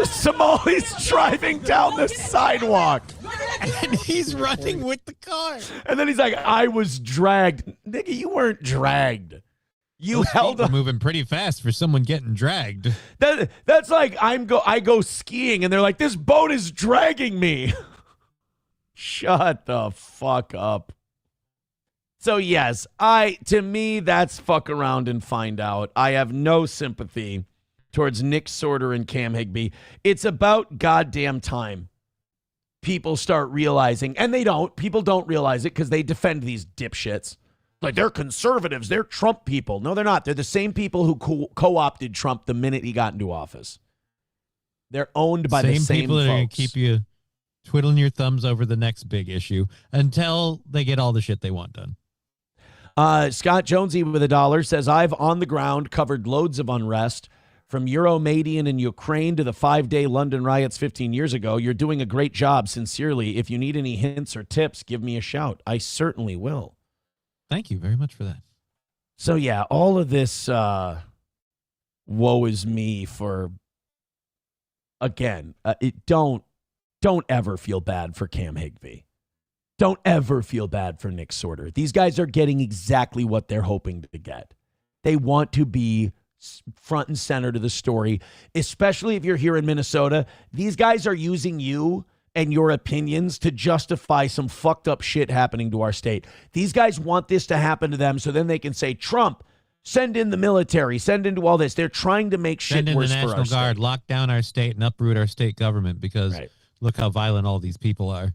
S3: Somali's driving down the sidewalk.
S6: And he's running with the car.
S3: And then he's like, I was dragged. Nigga, you weren't dragged. You
S6: Those
S3: held
S6: feet
S3: up.
S6: were moving pretty fast for someone getting dragged.
S3: That's like I go skiing and they're like, this boat is dragging me. Shut the fuck up. So yes, to me, that's fuck around and find out. I have no sympathy towards Nick Sortor and Cam Higby. It's about goddamn time people start realizing, and people don't realize it because they defend these dipshits. Like, they're conservatives, they're Trump people. No, they're not. They're the same people who co-opted Trump the minute he got into office. They're owned by the same
S6: people that are going to
S3: folks.
S6: keep you twiddling your thumbs over the next big issue until they get all the shit they want done.
S3: Scott Jonesy with $1 says, I've on the ground covered loads of unrest from Euromaidan in Ukraine to the 5-day London riots 15 years ago. You're doing a great job. Sincerely, if you need any hints or tips, give me a shout. I certainly will.
S6: Thank you very much for that.
S3: So yeah, all of this woe is me for, again, don't ever feel bad for Cam Higby. Don't ever feel bad for Nick Sortor. These guys are getting exactly what they're hoping to get. They want to be front and center to the story, especially if you're here in Minnesota. These guys are using you and your opinions to justify some fucked up shit happening to our state. These guys want this to happen to them so then they can say, Trump, send in the military, send into all this. They're trying to make shit worse for our state. Send in the National Guard,
S6: lock down our state, and uproot our state government because look how violent all these people are.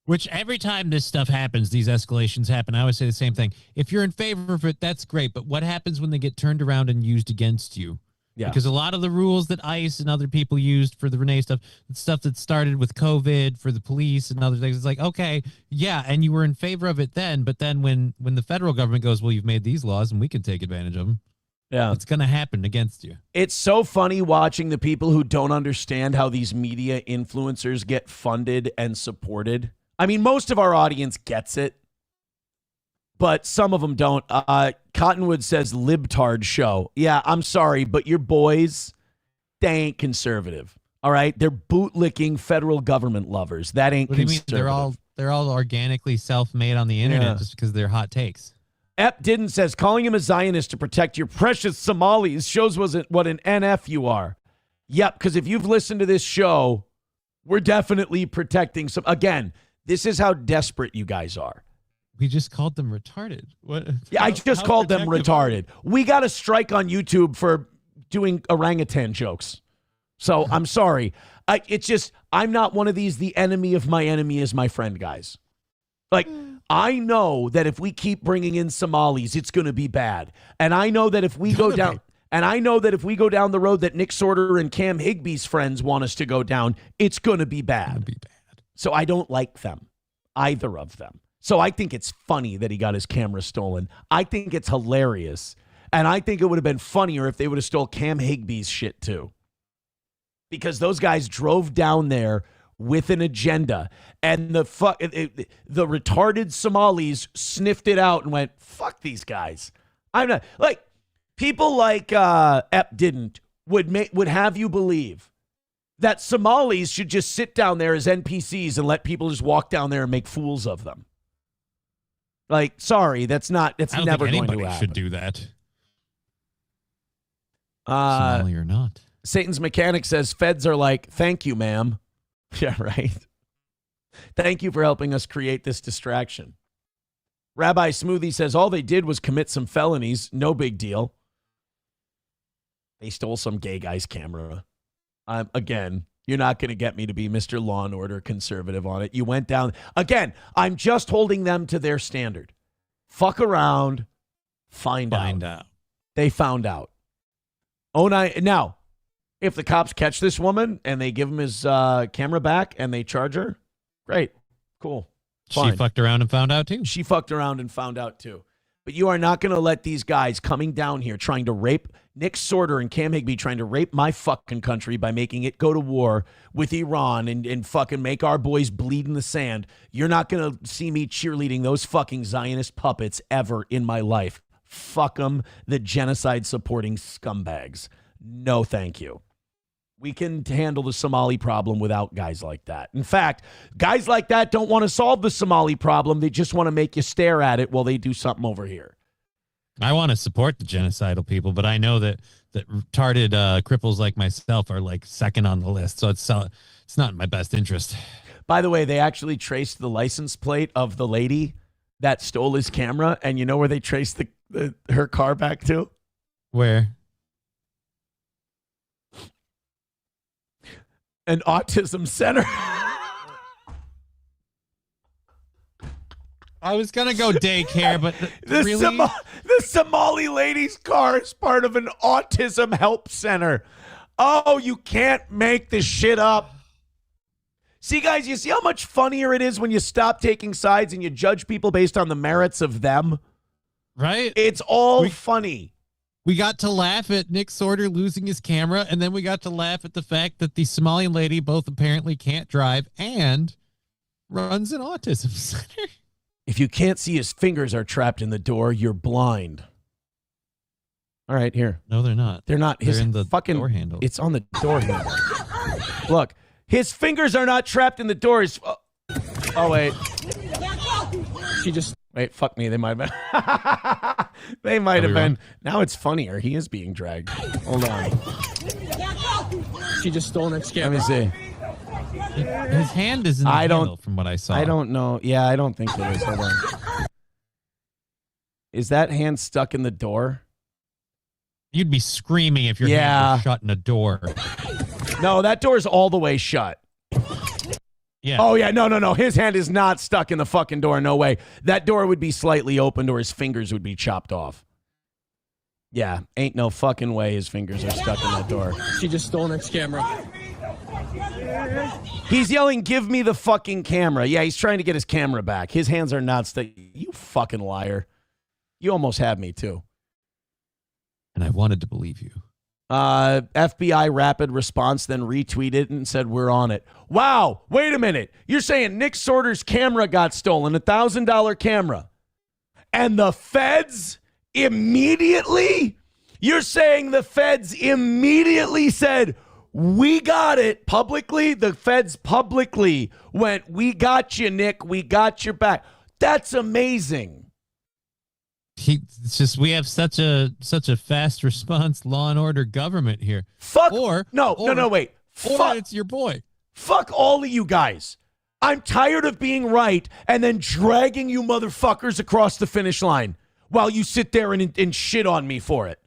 S6: Which every time this stuff happens, these escalations happen, I always say the same thing. If you're in favor of it, that's great. But what happens when they get turned around and used against you? Yeah. Because a lot of the rules that ICE and other people used for the Renee stuff, it's stuff that started with COVID for the police and other things. It's like, okay, yeah, and you were in favor of it then. But then when the federal government goes, well, you've made these laws and we can take advantage of them. Yeah, it's going to happen against you.
S3: It's so funny watching the people who don't understand how these media influencers get funded and supported. I mean, most of our audience gets it, but some of them don't. Cottonwood says libtard show. Yeah, I'm sorry, but your boys, they ain't conservative. All right? They're bootlicking federal government lovers. That ain't conservative.
S6: They're all organically self-made on the internet just because they're hot takes.
S3: Ep Didden says, calling him a Zionist to protect your precious Somalis shows what an NF you are. Yep, because if you've listened to this show, we're definitely protecting some. Again, this is how desperate you guys are.
S6: We just called them retarded. What?
S3: Yeah, I just called them retarded. We got a strike on YouTube for doing orangutan jokes. So I'm sorry. I'm not one of these, the enemy of my enemy is my friend guys. Like, I know that if we keep bringing in Somalis, it's going to be bad. And I know that if we go down... And I know that if we go down the road that Nick Sortor and Cam Higby's friends want us to go down, it's going to be bad. So I don't like them, either of them. So I think it's funny that he got his camera stolen. I think it's hilarious. And I think it would have been funnier if they would have stole Cam Higby's shit too. Because those guys drove down there with an agenda. And the retarded Somalis sniffed it out and went, fuck these guys. I'm not, like, people like Ep Didn't would have you believe that Somalis should just sit down there as NPCs and let people just walk down there and make fools of them. Like, sorry, that's never going to happen.
S6: Should do that. Somali or not.
S3: Satan's Mechanic says, feds are like, thank you, ma'am. Yeah, right. Thank you for helping us create this distraction. Rabbi Smoothie says, all they did was commit some felonies. No big deal. They stole some gay guy's camera. Again, you're not going to get me to be Mr. Law and Order conservative on it. You went down. Again, I'm just holding them to their standard. Fuck around. Find out. They found out. Now, if the cops catch this woman and they give him his camera back and they charge her, great. Cool. Fine.
S6: She fucked around and found out too.
S3: She fucked around and found out too. But you are not going to let these guys coming down here trying to rape Nick Sortor and Cam Higby trying to rape my fucking country by making it go to war with Iran and fucking make our boys bleed in the sand. You're not going to see me cheerleading those fucking Zionist puppets ever in my life. Fuck them, the genocide supporting scumbags. No, thank you. We can handle the Somali problem without guys like that. In fact, guys like that don't want to solve the Somali problem. They just want to make you stare at it while they do something over here.
S6: I want to support the genocidal people, but I know that retarded cripples like myself are like second on the list. So it's not in my best interest.
S3: By the way, they actually traced the license plate of the lady that stole his camera. And you know where they traced her car back to?
S6: Where?
S3: An autism center.
S6: I was going to go daycare, but really?
S3: The Somali lady's car is part of an autism help center. Oh, you can't make this shit up. See, guys, you see how much funnier it is when you stop taking sides and you judge people based on the merits of them?
S6: Right?
S3: It's all funny.
S6: We got to laugh at Nick Sortor losing his camera, and then we got to laugh at the fact that the Somalian lady both apparently can't drive and runs an autism center.
S3: If you can't see his fingers are trapped in the door, you're blind. All right, here.
S6: No, they're not.
S3: They're not.
S6: They're in the fucking door handle.
S3: It's on the door handle. Look, his fingers are not trapped in the door. Oh, wait.
S14: She just...
S3: Wait, fuck me. They might have been. They might have been. Now it's funnier. He is being dragged. Hold on.
S14: She just stole Nick's camera.
S3: Let me see.
S6: His hand is in the handle from what I saw.
S3: I don't know. Yeah, I don't think it is. Hold on. Is that hand stuck in the door?
S6: You'd be screaming if your hand was shut in a door.
S3: No, that door is all the way shut.
S6: Yeah.
S3: Oh, yeah. No. His hand is not stuck in the fucking door. No way. That door would be slightly opened or his fingers would be chopped off. Yeah. Ain't no fucking way his fingers are stuck in that door.
S14: She just stole Nick's camera.
S3: He's yelling, give me the fucking camera. Yeah, he's trying to get his camera back. His hands are not stuck. You fucking liar. You almost had me, too.
S6: And I wanted to believe you.
S3: FBI rapid response then retweeted and said, we're on it. Wow, wait a minute. You're saying Nick Sortor's camera got stolen, $1,000 camera. And the feds immediately? You're saying the feds immediately said, we got it publicly? The feds publicly went, we got you, Nick. We got your back. That's amazing.
S6: It's just we have such a fast response law and order government here.
S3: Fuck.
S6: Or
S3: wait.
S6: Fuck. It's your boy.
S3: Fuck all of you guys. I'm tired of being right and then dragging you motherfuckers across the finish line while you sit there and shit on me for it.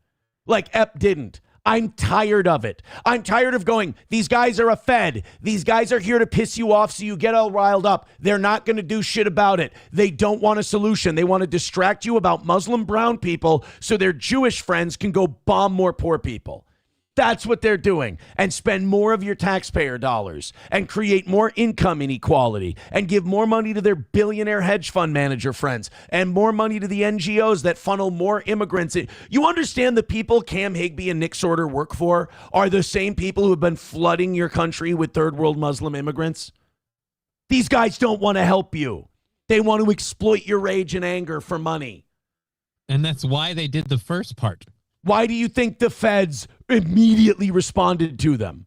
S3: Like Ep didn't. I'm tired of it. I'm tired of going, these guys are a Fed. These guys are here to piss you off so you get all riled up. They're not going to do shit about it. They don't want a solution. They want to distract you about Muslim brown people so their Jewish friends can go bomb more poor people. That's what they're doing, and spend more of your taxpayer dollars and create more income inequality and give more money to their billionaire hedge fund manager friends and more money to the NGOs that funnel more immigrants in. You understand the people Cam Higby and Nick Sortor work for are the same people who have been flooding your country with third world Muslim immigrants? These guys don't want to help you. They want to exploit your rage and anger for money.
S6: And that's why they did the first part.
S3: Why do you think the feds immediately responded to them?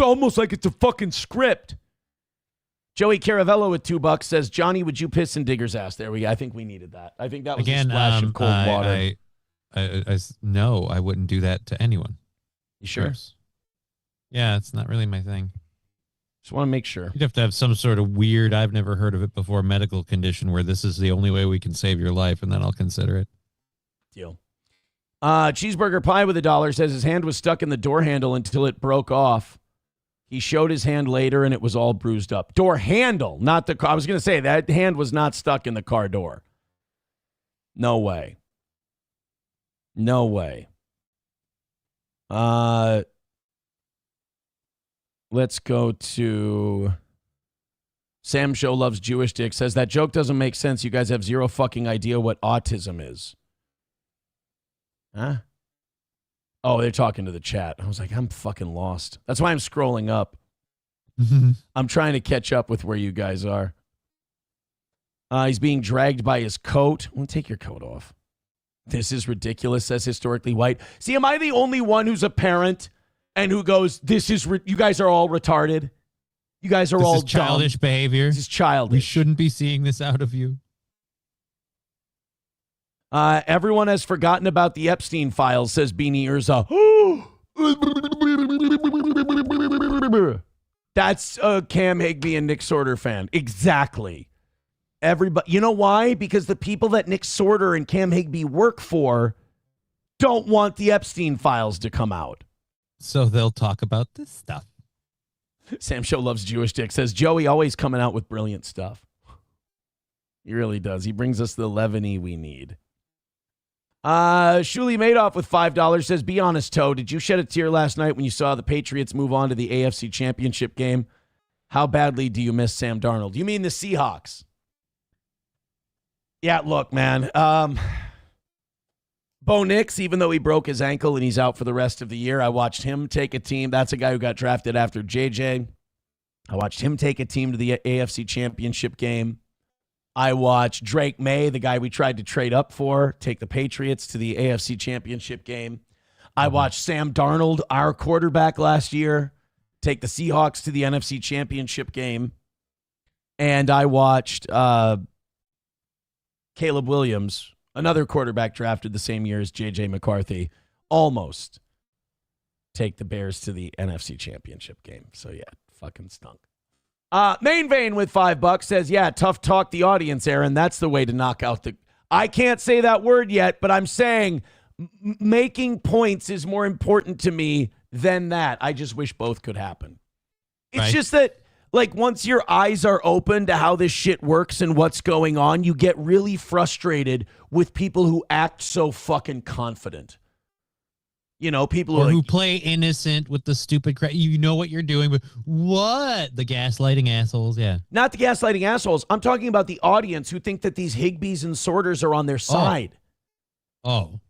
S3: Almost like it's a fucking script. Joey Caravello with $2 says, Johnny, would you piss in Digger's ass? There we go. I think we needed that. I think that was a splash of cold water.
S6: No, I wouldn't do that to anyone.
S3: You sure?
S6: Yeah, it's not really my thing.
S3: Just want to make sure.
S6: You'd have to have some sort of weird, I've never heard of it before, medical condition where this is the only way we can save your life, and then I'll consider it.
S3: Deal. Cheeseburger Pie with $1 says his hand was stuck in the door handle until it broke off. He showed his hand later and it was all bruised up. Door handle, not the car. I was going to say that hand was not stuck in the car door. No way. No way. Let's go to Sam Show Loves Jewish Dick says that joke doesn't make sense. You guys have zero fucking idea what autism is. Huh? Oh, they're talking to the chat. I was like, I'm fucking lost. That's why I'm scrolling up. I'm trying to catch up with where you guys are. He's being dragged by his coat. Well, take your coat off. This is ridiculous, says Historically White. See, am I the only one who's a parent and who goes, this is, you guys are all retarded? You guys are all
S6: childish
S3: dumb.
S6: Behavior.
S3: This is childish.
S6: We shouldn't be seeing this out of you.
S3: Everyone has forgotten about the Epstein files, says Beanie Urza. That's a Cam Higby and Nick Sortor fan. Exactly. Everybody. You know why? Because the people that Nick Sortor and Cam Higby work for don't want the Epstein files to come out.
S6: So they'll talk about this stuff.
S3: Sam Show Loves Jewish Dick says Joey always coming out with brilliant stuff. He really does. He brings us the levity we need. Shuli Madoff with $5 says, be honest, Toe, did you shed a tear last night when you saw the Patriots move on to the AFC Championship game? How badly do you miss Sam Darnold? You mean the Seahawks? Yeah, look, man. Bo Nix, even though he broke his ankle and he's out for the rest of the year, I watched him take a team. That's a guy who got drafted after JJ. I watched him take a team to the AFC Championship game. I watched Drake May, the guy we tried to trade up for, take the Patriots to the AFC Championship game. I watched Sam Darnold, our quarterback last year, take the Seahawks to the NFC Championship game. and I watched Caleb Williams, another quarterback drafted the same year as J.J. McCarthy, almost take the Bears to the NFC Championship game. So, yeah, fucking stunk. Main Vein with $5 says, yeah, tough talk the audience, Aaron. That's the way to knock out the... I can't say that word yet, but I'm saying making points is more important to me than that. I just wish both could happen. It's just that, like, once your eyes are open to how this shit works and what's going on, you get really frustrated with people who act so fucking confident. You know, people
S6: or
S3: who
S6: play innocent with the stupid crap. You know what you're doing, but what? The gaslighting assholes, yeah.
S3: Not the gaslighting assholes. I'm talking about the audience who think that these Higbys and Sortors are on their side.
S6: Oh.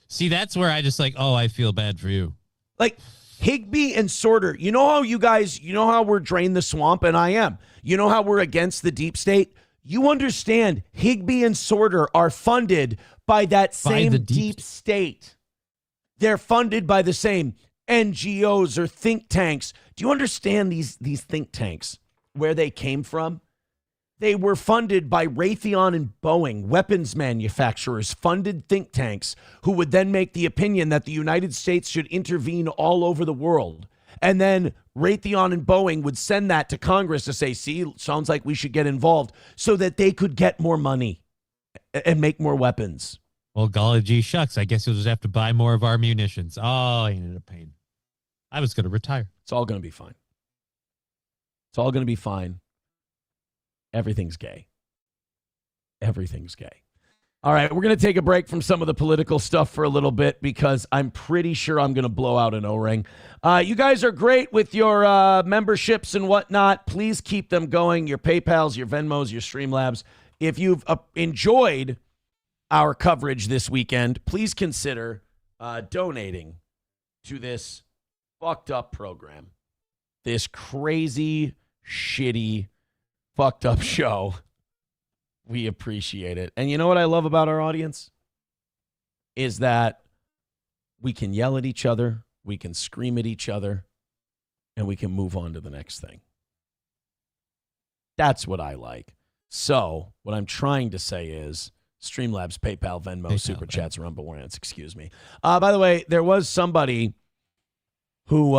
S6: See, that's where I just I feel bad for you.
S3: Like, Higby and Sortor, you know how we're drain the swamp, and I am. You know how we're against the deep state? You understand Higby and Sortor are funded by that same deep state. They're funded by the same NGOs or think tanks. Do you understand these think tanks, where they came from? They were funded by Raytheon and Boeing, weapons manufacturers, funded think tanks who would then make the opinion that the United States should intervene all over the world. And then Raytheon and Boeing would send that to Congress to say, see, sounds like we should get involved, so that they could get more money and make more weapons.
S6: Well, golly gee shucks, I guess you'll just have to buy more of our munitions. Oh, ain't it a pain. I was going to retire.
S3: It's all going to be fine. It's all going to be fine. Everything's gay. Everything's gay. All right, we're going to take a break from some of the political stuff for a little bit because I'm pretty sure I'm going to blow out an O-ring. You guys are great with your memberships and whatnot. Please keep them going. Your PayPals, your Venmos, your Streamlabs. If you've enjoyed our coverage this weekend, please consider donating to this fucked up program. This crazy, shitty, fucked up show. We appreciate it. And you know what I love about our audience? Is that we can yell at each other, we can scream at each other, and we can move on to the next thing. That's what I like. So, what I'm trying to say is Streamlabs, PayPal, Venmo, Super Chats, Rumble Rants, excuse me. By the way, there was somebody who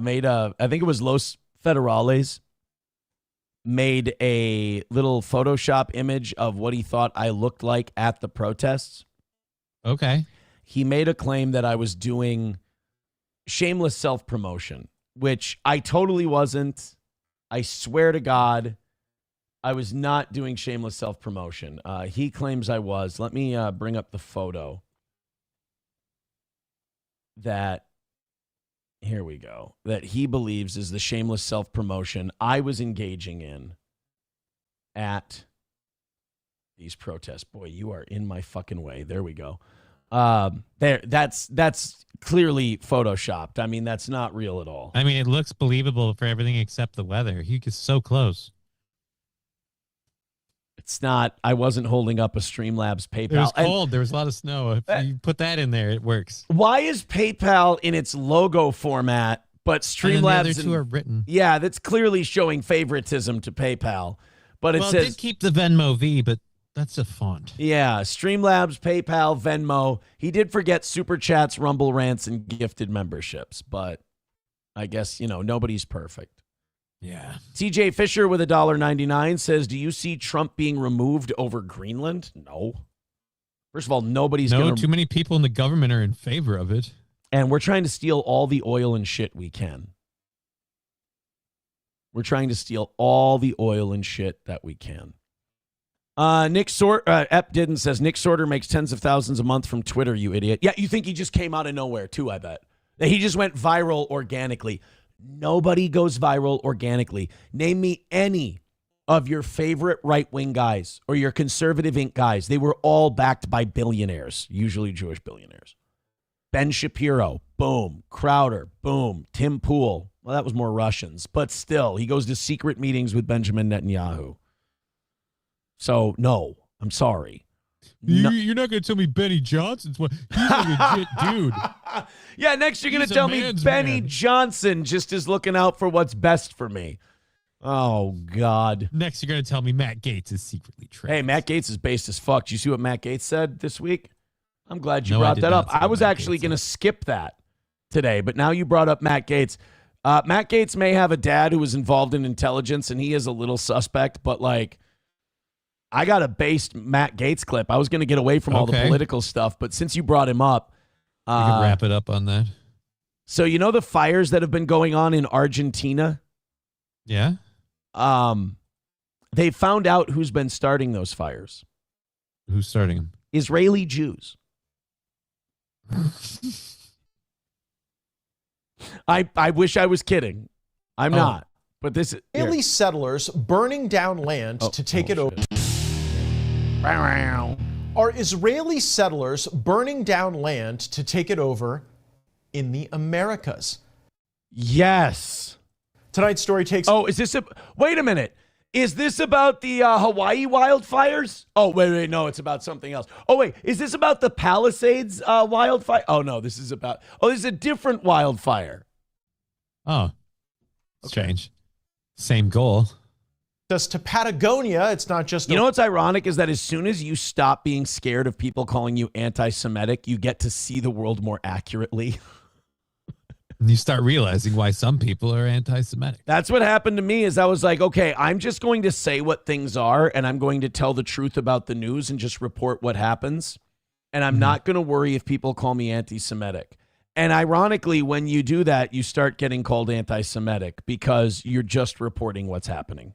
S3: made I think it was Los Federales, made a little Photoshop image of what he thought I looked like at the protests.
S6: Okay.
S3: He made a claim that I was doing shameless self-promotion, which I totally wasn't. I swear to God, I was not doing shameless self-promotion. He claims I was. Let me bring up the photo that, here we go, that he believes is the shameless self-promotion I was engaging in at these protests. Boy, you are in my fucking way. There we go. That's clearly photoshopped. I mean, that's not real at all.
S6: I mean, it looks believable for everything except the weather. He gets so close.
S3: It's not. I wasn't holding up a Streamlabs PayPal.
S6: It was cold. There was a lot of snow. If you put that in there, it works.
S3: Why is PayPal in its logo format, but Streamlabs?
S6: And the other two are written.
S3: Yeah, that's clearly showing favoritism to PayPal. But it says,
S6: it did keep the Venmo V, but that's a font.
S3: Yeah, Streamlabs, PayPal, Venmo. He did forget Super Chats, Rumble Rants, and gifted memberships. But I guess, nobody's perfect.
S6: Yeah.
S3: TJ Fisher with $1.99 says, do you see Trump being removed over Greenland? No. First of all,
S6: too many people in the government are in favor of it.
S3: And we're trying to steal all the oil and shit we can. We're trying to steal all the oil and shit that we can. Nick Sortor, Ep Didden says, Nick Sortor makes tens of thousands a month from Twitter, you idiot. Yeah, you think he just came out of nowhere too, I bet. That he just went viral organically. Nobody goes viral organically. Name me any of your favorite right-wing guys or your conservative Inc. guys. They were all backed by billionaires, usually Jewish billionaires. Ben Shapiro, boom. Crowder, boom. Tim Pool. Well, that was more Russians, but still, he goes to secret meetings with Benjamin Netanyahu. So, no, I'm sorry.
S6: You're not going to tell me Benny Johnson's one. He's a legit dude.
S3: Yeah, next you're going
S6: He's
S3: to
S6: a
S3: tell me
S6: man's
S3: Benny
S6: man.
S3: Johnson just is looking out for what's best for me. Oh, God.
S6: Next, you're going to tell me Matt Gaetz is secretly trans.
S3: Hey, Matt Gaetz is based as fuck. Did you see what Matt Gaetz said this week? I'm glad you
S6: No, I
S3: brought
S6: did
S3: that
S6: not
S3: up.
S6: see
S3: I
S6: what
S3: was
S6: Matt
S3: actually
S6: Gaetz
S3: going to
S6: said.
S3: skip that today, but now you brought up Matt Gaetz. Matt Gaetz may have a dad who was involved in intelligence, and he is a little suspect, but like, I got a based Matt Gaetz clip. I was going to get away from all the political stuff, but since you brought him up,
S6: we can wrap it up on that.
S3: So you know the fires that have been going on in Argentina?
S6: Yeah.
S3: They found out who's been starting those fires.
S6: Who's starting them?
S3: Israeli Jews. I wish I was kidding. I'm not. But this
S15: Israeli settlers burning down land to take it over. Are Israeli settlers burning down land to take it over in the Americas?
S3: Yes.
S15: Tonight's story takes...
S3: Oh, is this wait a minute. Is this about the Hawaii wildfires? Oh, wait, no, it's about something else. Oh, wait, is this about the Palisades wildfire? Oh, no, this is a different wildfire.
S6: Oh, strange. Same goal.
S15: Just to Patagonia, it's not just...
S3: You know what's ironic is that as soon as you stop being scared of people calling you anti-Semitic, you get to see the world more accurately.
S6: And you start realizing why some people are anti-Semitic.
S3: That's what happened to me is I was like, okay, I'm just going to say what things are and I'm going to tell the truth about the news and just report what happens. And I'm not going to worry if people call me anti-Semitic. And ironically, when you do that, you start getting called anti-Semitic because you're just reporting what's happening.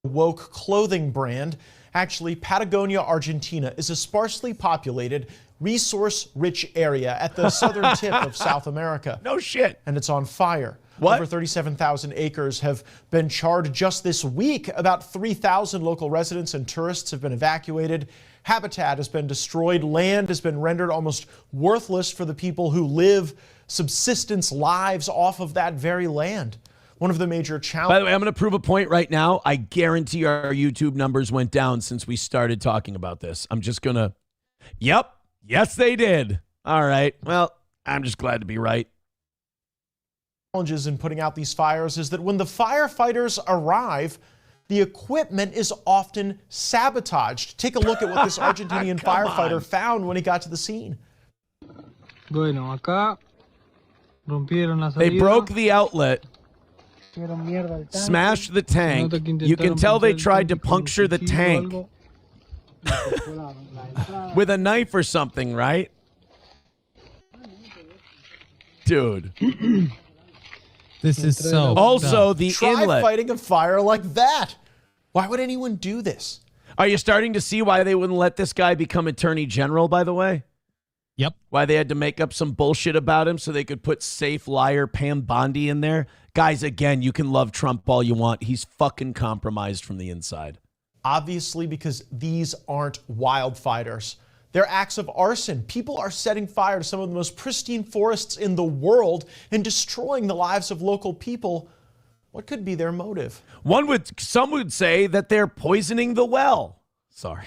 S15: Woke clothing brand. Actually, Patagonia, Argentina is a sparsely populated, resource-rich area at the southern tip of South America.
S3: No shit.
S15: And it's on fire.
S3: What?
S15: Over 37,000 acres have been charred just this week. About 3,000 local residents and tourists have been evacuated. Habitat has been destroyed. Land has been rendered almost worthless for the people who live subsistence lives off of that very land. One of the major challenges...
S3: By the way, I'm going to prove a point right now. I guarantee our YouTube numbers went down since we started talking about this. I'm just going to... Yep. Yes, they did. All right. Well, I'm just glad to be right.
S15: Challenges in putting out these fires is that when the firefighters arrive, the equipment is often sabotaged. Take a look at what this Argentinian firefighter found when he got to the scene.
S16: Bueno, acá rompieron la salida.
S3: They broke the outlet, smashed the tank. You can tell they tried to puncture the tank with a knife or something, right? Dude.
S6: This is so...
S3: Also, the
S15: Try
S3: inlet.
S15: fighting a fire like that. Why would anyone do this?
S3: Are you starting to see why they wouldn't let this guy become attorney general, by the way?
S6: Yep.
S3: Why they had to make up some bullshit about him so they could put safe liar Pam Bondi in there? Guys, again, you can love Trump all you want. He's fucking compromised from the inside.
S15: Obviously, because these aren't wildfires. They're acts of arson. People are setting fire to some of the most pristine forests in the world and destroying the lives of local people. What could be their motive?
S3: Some would say that they're poisoning the well. Sorry.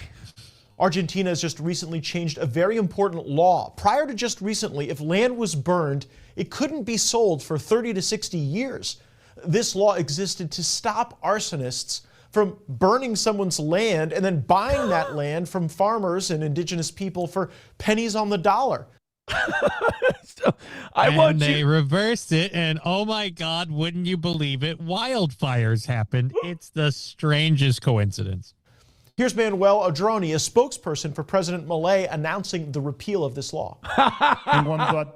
S15: Argentina has just recently changed a very important law. Prior to just recently, if land was burned, it couldn't be sold for 30 to 60 years. This law existed to stop arsonists from burning someone's land and then buying that land from farmers and indigenous people for pennies on the dollar.
S6: They reversed it, and oh my God, wouldn't you believe it? Wildfires happened. It's the strangest coincidence.
S15: Here's Manuel Adroni, a spokesperson for President Milei, announcing the repeal of this law.
S3: The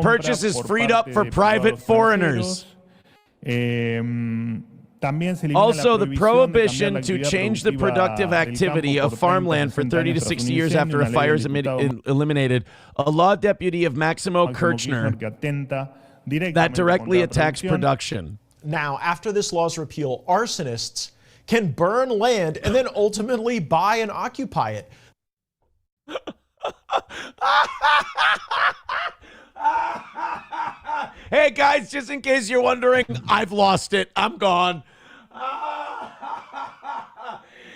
S3: purchase is freed up for private foreigners. Also, the prohibition to change the productive activity of farmland for 30 to 60 years after a fire is eliminated. A law deputy of Maximo Kirchner that directly attacks production.
S15: Now, after this law's repeal, arsonists can burn land and then ultimately buy and occupy it.
S3: Hey guys, just in case you're wondering, I've lost it. I'm gone.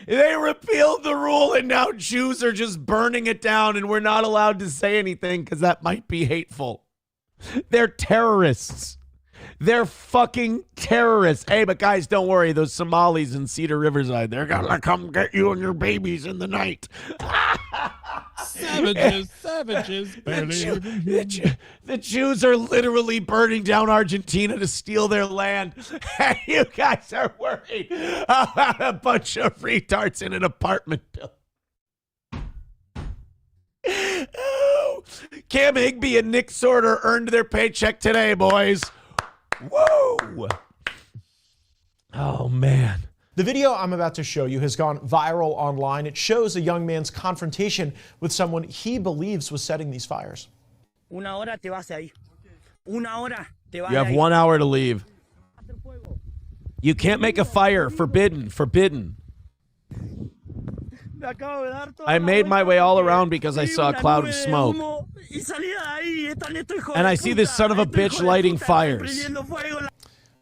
S3: They repealed the rule, and now Jews are just burning it down, and we're not allowed to say anything because that might be hateful. They're terrorists. They're fucking terrorists. Hey, but guys, don't worry. Those Somalis in Cedar Riverside, they're going to come get you and your babies in the night.
S6: Savages.
S3: The Jews are literally burning down Argentina to steal their land. And you guys are worried about a bunch of retards in an apartment building. Oh, Cam Higby and Nick Sortor earned their paycheck today, boys. Whoa! Oh, man.
S15: The video I'm about to show you has gone viral online. It shows a young man's confrontation with someone he believes was setting these fires.
S3: You have 1 hour to leave. You can't make a fire. Forbidden. Forbidden. I made my way all around because I saw a cloud of smoke. And I see this son of a bitch lighting fires.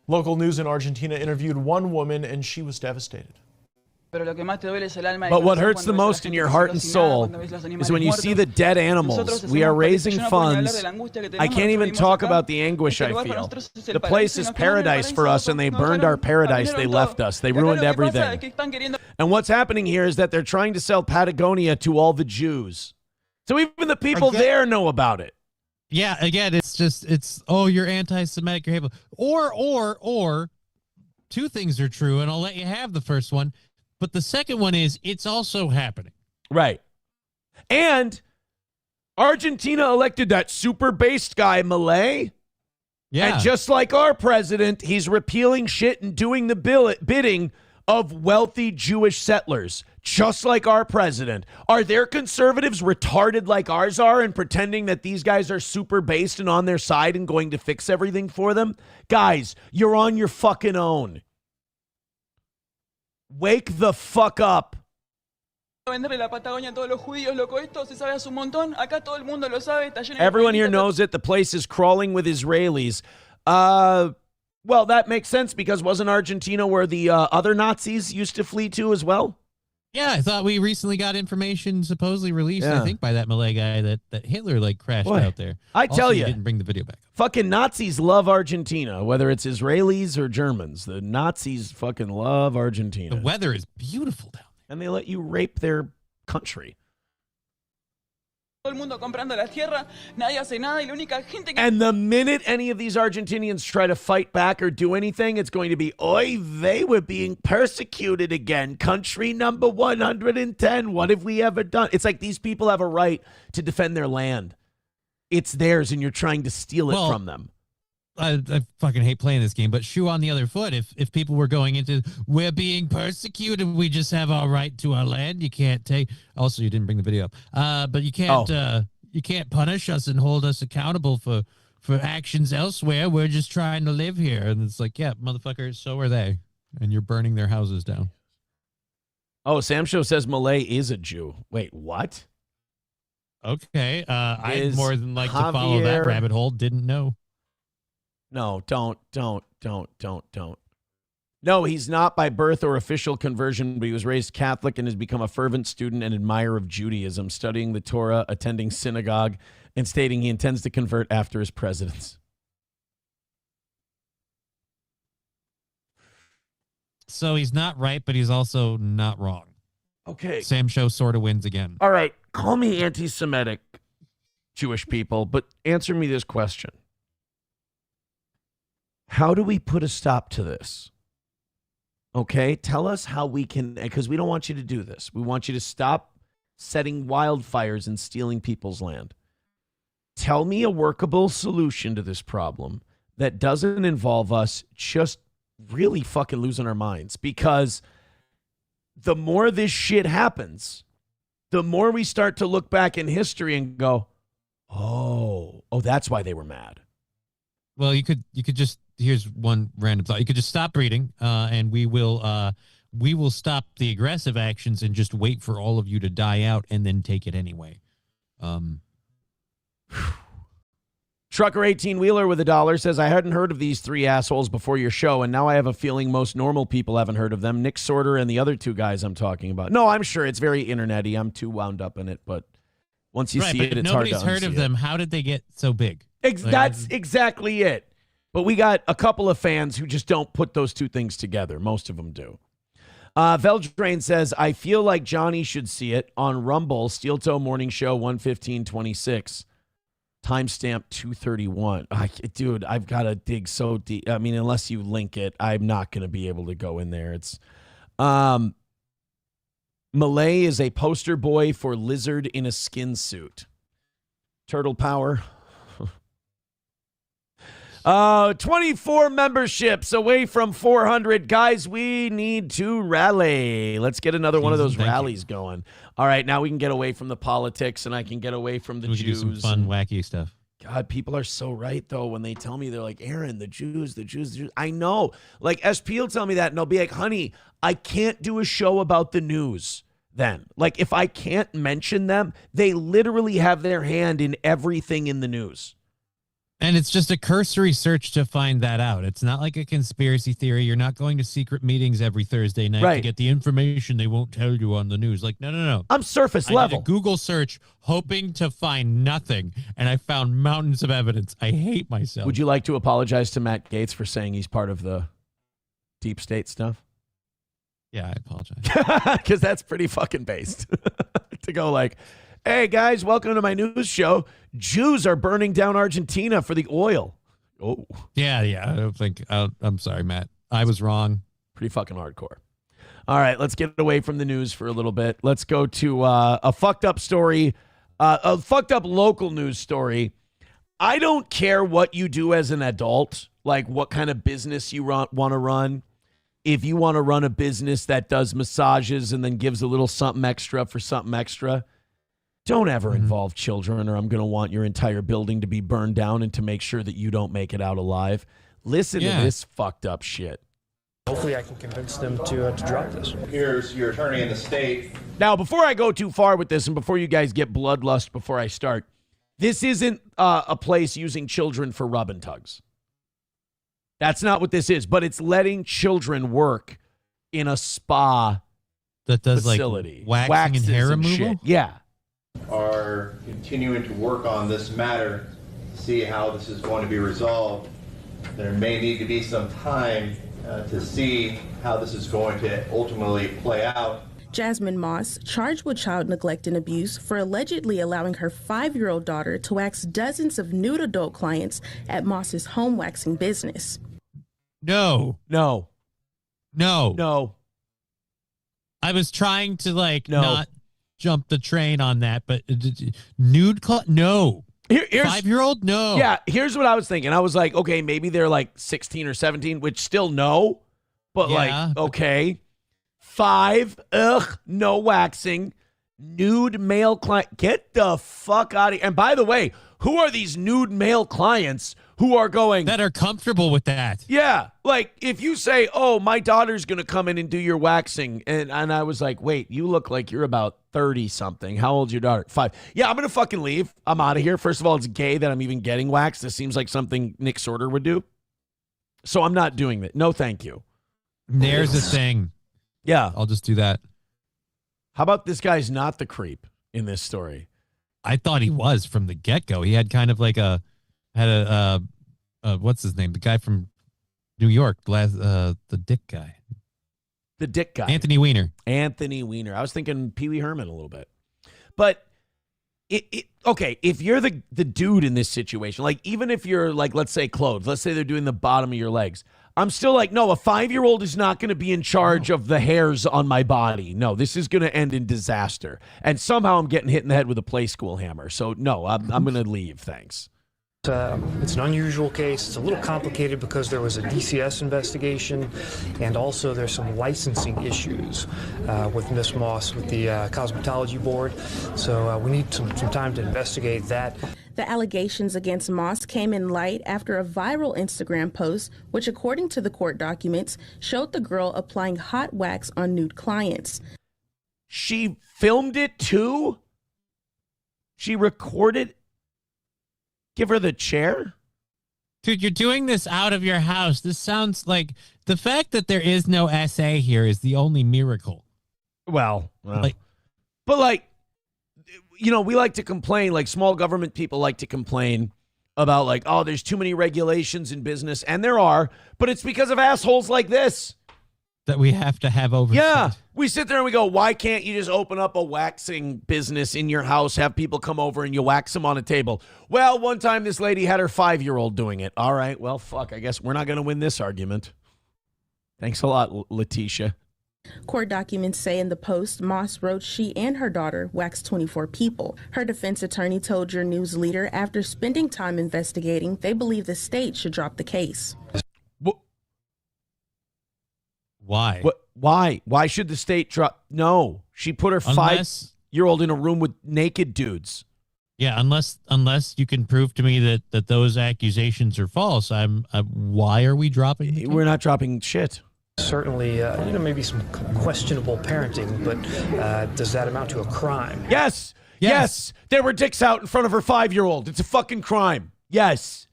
S15: Local news in Argentina interviewed one woman, and she was devastated.
S3: But what hurts the most in your heart and soul is when you see the dead animals. We are raising funds. I can't even talk about the anguish I feel. The place is paradise for us, and they burned our paradise. They left us. They ruined everything. And what's happening here is that they're trying to sell Patagonia to all the Jews. So even the people there know about it.
S6: Yeah, again, oh, you're anti-Semitic, you're hateful. Or two things are true, and I'll let you have the first one. But the second one is it's also happening.
S3: Right. And Argentina elected that super-based guy, Milei.
S6: Yeah.
S3: And just like our president, he's repealing shit and doing the bidding of wealthy Jewish settlers, just like our president. Are their conservatives retarded like ours are and pretending that these guys are super based and on their side and going to fix everything for them? Guys, you're on your fucking own. Wake the fuck up. Everyone here knows it. The place is crawling with Israelis. Well, that makes sense because wasn't Argentina where the other Nazis used to flee to as well?
S6: Yeah, I thought we recently got information supposedly released, I think, by that Malay guy that Hitler crashed out there.
S3: I tell you,
S6: didn't bring the video back.
S3: Fucking Nazis love Argentina, whether it's Israelis or Germans. The Nazis fucking love Argentina.
S6: The weather is beautiful down there.
S3: And they let you rape their country. And the minute any of these Argentinians try to fight back or do anything, it's going to be, oy, they were being persecuted again. Country number 110. What have we ever done? It's like these people have a right to defend their land. It's theirs, and you're trying to steal it from them.
S6: I fucking hate playing this game, but shoe on the other foot. If people were going into, we're being persecuted, we just have our right to our land. You can't take. Also, you didn't bring the video up. But you can't. You can't punish us and hold us accountable for actions elsewhere. We're just trying to live here, and it's like, yeah, motherfucker. So are they, and you're burning their houses down.
S3: Oh, Sam Show says Malay is a Jew. Wait, what?
S6: Okay, I'd more than like to follow that rabbit hole. Didn't know.
S3: No, don't. No, he's not by birth or official conversion, but he was raised Catholic and has become a fervent student and admirer of Judaism, studying the Torah, attending synagogue, and stating he intends to convert after his presidency.
S6: So he's not right, but he's also not wrong.
S3: Okay.
S6: Sam Show sort of wins again.
S3: All right, call me anti-Semitic, Jewish people, but answer me this question. How do we put a stop to this? Okay, tell us how we can, because we don't want you to do this. We want you to stop setting wildfires and stealing people's land. Tell me a workable solution to this problem that doesn't involve us just really fucking losing our minds. Because the more this shit happens, the more we start to look back in history and go, oh, that's why they were mad.
S6: Well, you could just, here's one random thought. You could just stop breeding, and we will stop the aggressive actions and just wait for all of you to die out and then take it anyway.
S3: Trucker 18 Wheeler with $1 says, I hadn't heard of these three assholes before your show, and now I have a feeling most normal people haven't heard of them. Nick Sortor and the other two guys I'm talking about. No, I'm sure it's very internet-y. I'm too wound up in it, but once you see it, it's hard to unsee it.
S6: Nobody's heard of them. How did they get so big?
S3: That's exactly it. But we got a couple of fans who just don't put those two things together. Most of them do. Veldrain says, I feel like Johnny should see it on Rumble, Steel Toe Morning Show 11526. Timestamp 231. Dude, I've got to dig so deep. I mean, unless you link it, I'm not going to be able to go in there. It's Malay is a poster boy for lizard in a skin suit. Turtle power. 24 memberships away from 400. Guys, we need to rally. Let's get another one of those rallies going. All right, now we can get away from the politics and I can get away from the Jews.
S6: We can do some fun, wacky stuff.
S3: God, people are so right, though, when they tell me, they're like, Aaron, the Jews. I know. Like, SP will tell me that, and I'll be like, honey, I can't do a show about the news then. Like, if I can't mention them, they literally have their hand in everything in the news.
S6: And it's just a cursory search to find that out. It's not like a conspiracy theory. You're not going to secret meetings every Thursday night to get the information they won't tell you on the news. Like, no.
S3: I'm surface level.
S6: I did a Google search hoping to find nothing, and I found mountains of evidence. I hate myself.
S3: Would you like to apologize to Matt Gaetz for saying he's part of the deep state stuff?
S6: Yeah, I apologize.
S3: Because that's pretty fucking based. To go like, hey, guys, welcome to my news show. Jews are burning down Argentina for the oil. Oh.
S6: Yeah. I don't think... I'm sorry, Matt. I was wrong.
S3: Pretty fucking hardcore. All right, let's get away from the news for a little bit. Let's go to a fucked up story, a fucked up local news story. I don't care what you do as an adult, like what kind of business you want to run. If you want to run a business that does massages and then gives a little something extra for something extra, don't ever involve children, or I'm going to want your entire building to be burned down and to make sure that you don't make it out alive. Listen to this fucked up shit.
S17: Hopefully I can convince them to drop this.
S18: Here's your attorney in the state.
S3: Now, before I go too far with this and before you guys get bloodlust before I start, this isn't a place using children for rub and tugs. That's not what this is, but it's letting children work in a spa
S6: that does
S3: facility.
S6: Like waxing and hair removal?
S3: Shit. Yeah.
S18: Are continuing to work on this matter, see how this is going to be resolved. There may need to be some time to see how this is going to ultimately play out.
S19: Jasmine Moss, charged with child neglect and abuse for allegedly allowing her 5-year-old daughter to wax dozens of nude adult clients at Moss's home waxing business.
S6: No. I was trying to not jump the train on that, but nude no.
S3: Here's
S6: 5-year-old? No.
S3: Yeah, here's what I was thinking. I was like, okay, maybe they're like 16 or 17, which still no, but okay. 5, no waxing, nude male client. Get the fuck out of here. And by the way, who are these nude male clients who are going...
S6: that are comfortable with that?
S3: Yeah. Like, if you say, oh, my daughter's going to come in and do your waxing, and I was like, wait, you look like you're about 30-something. How old's your daughter? 5. Yeah, I'm going to fucking leave. I'm out of here. First of all, it's gay that I'm even getting waxed. This seems like something Nick Sortor would do. So I'm not doing that. No, thank you.
S6: There's a thing.
S3: Yeah.
S6: I'll just do that.
S3: How about this guy's not the creep in this story?
S6: I thought he was from the get-go. He had kind of like what's his name? The guy from New York, the dick guy.
S3: The dick guy.
S6: Anthony Weiner.
S3: I was thinking Pee Wee Herman a little bit. But, okay, if you're the dude in this situation, like even if you're like, let's say clothed, let's say they're doing the bottom of your legs, I'm still like, no, a 5-year-old is not going to be in charge of the hairs on my body. No, this is going to end in disaster. And somehow I'm getting hit in the head with a play school hammer. So, no, I'm going to leave. Thanks.
S17: It's an unusual case. It's a little complicated because there was a DCS investigation, and also there's some licensing issues with Miss Moss with the Cosmetology Board. So we need some time to investigate that.
S19: The allegations against Moss came in light after a viral Instagram post, which according to the court documents, showed the girl applying hot wax on nude clients.
S3: She filmed it too? She recorded? Give her the chair?
S6: Dude, you're doing this out of your house. This sounds like the fact that there is no SA here is the only miracle.
S3: Well,
S6: like,
S3: but like, you know, we like to complain, like small government people like to complain about like, oh, there's too many regulations in business. And there are, but it's because of assholes like this.
S6: That we have to have oversight.
S3: Yeah. We sit there and we go, why can't you just open up a waxing business in your house, have people come over and you wax them on a table? Well, one time this lady had her 5-year-old doing it. All right, well, fuck, I guess we're not going to win this argument. Thanks a lot, Letitia.
S19: Court documents say in the post, Moss wrote she and her daughter waxed 24 people. Her defense attorney told Your News leader after spending time investigating, they believe the state should drop the case.
S6: Why?
S3: Why? Why should the state drop? No, she put her 5-year-old in a room with naked dudes.
S6: Yeah, unless you can prove to me that those accusations are false, why are we dropping the case?
S3: We're not dropping shit.
S17: Certainly, maybe some questionable parenting, but does that amount to a crime?
S3: Yes. There were dicks out in front of her 5-year-old. It's a fucking crime. Yes.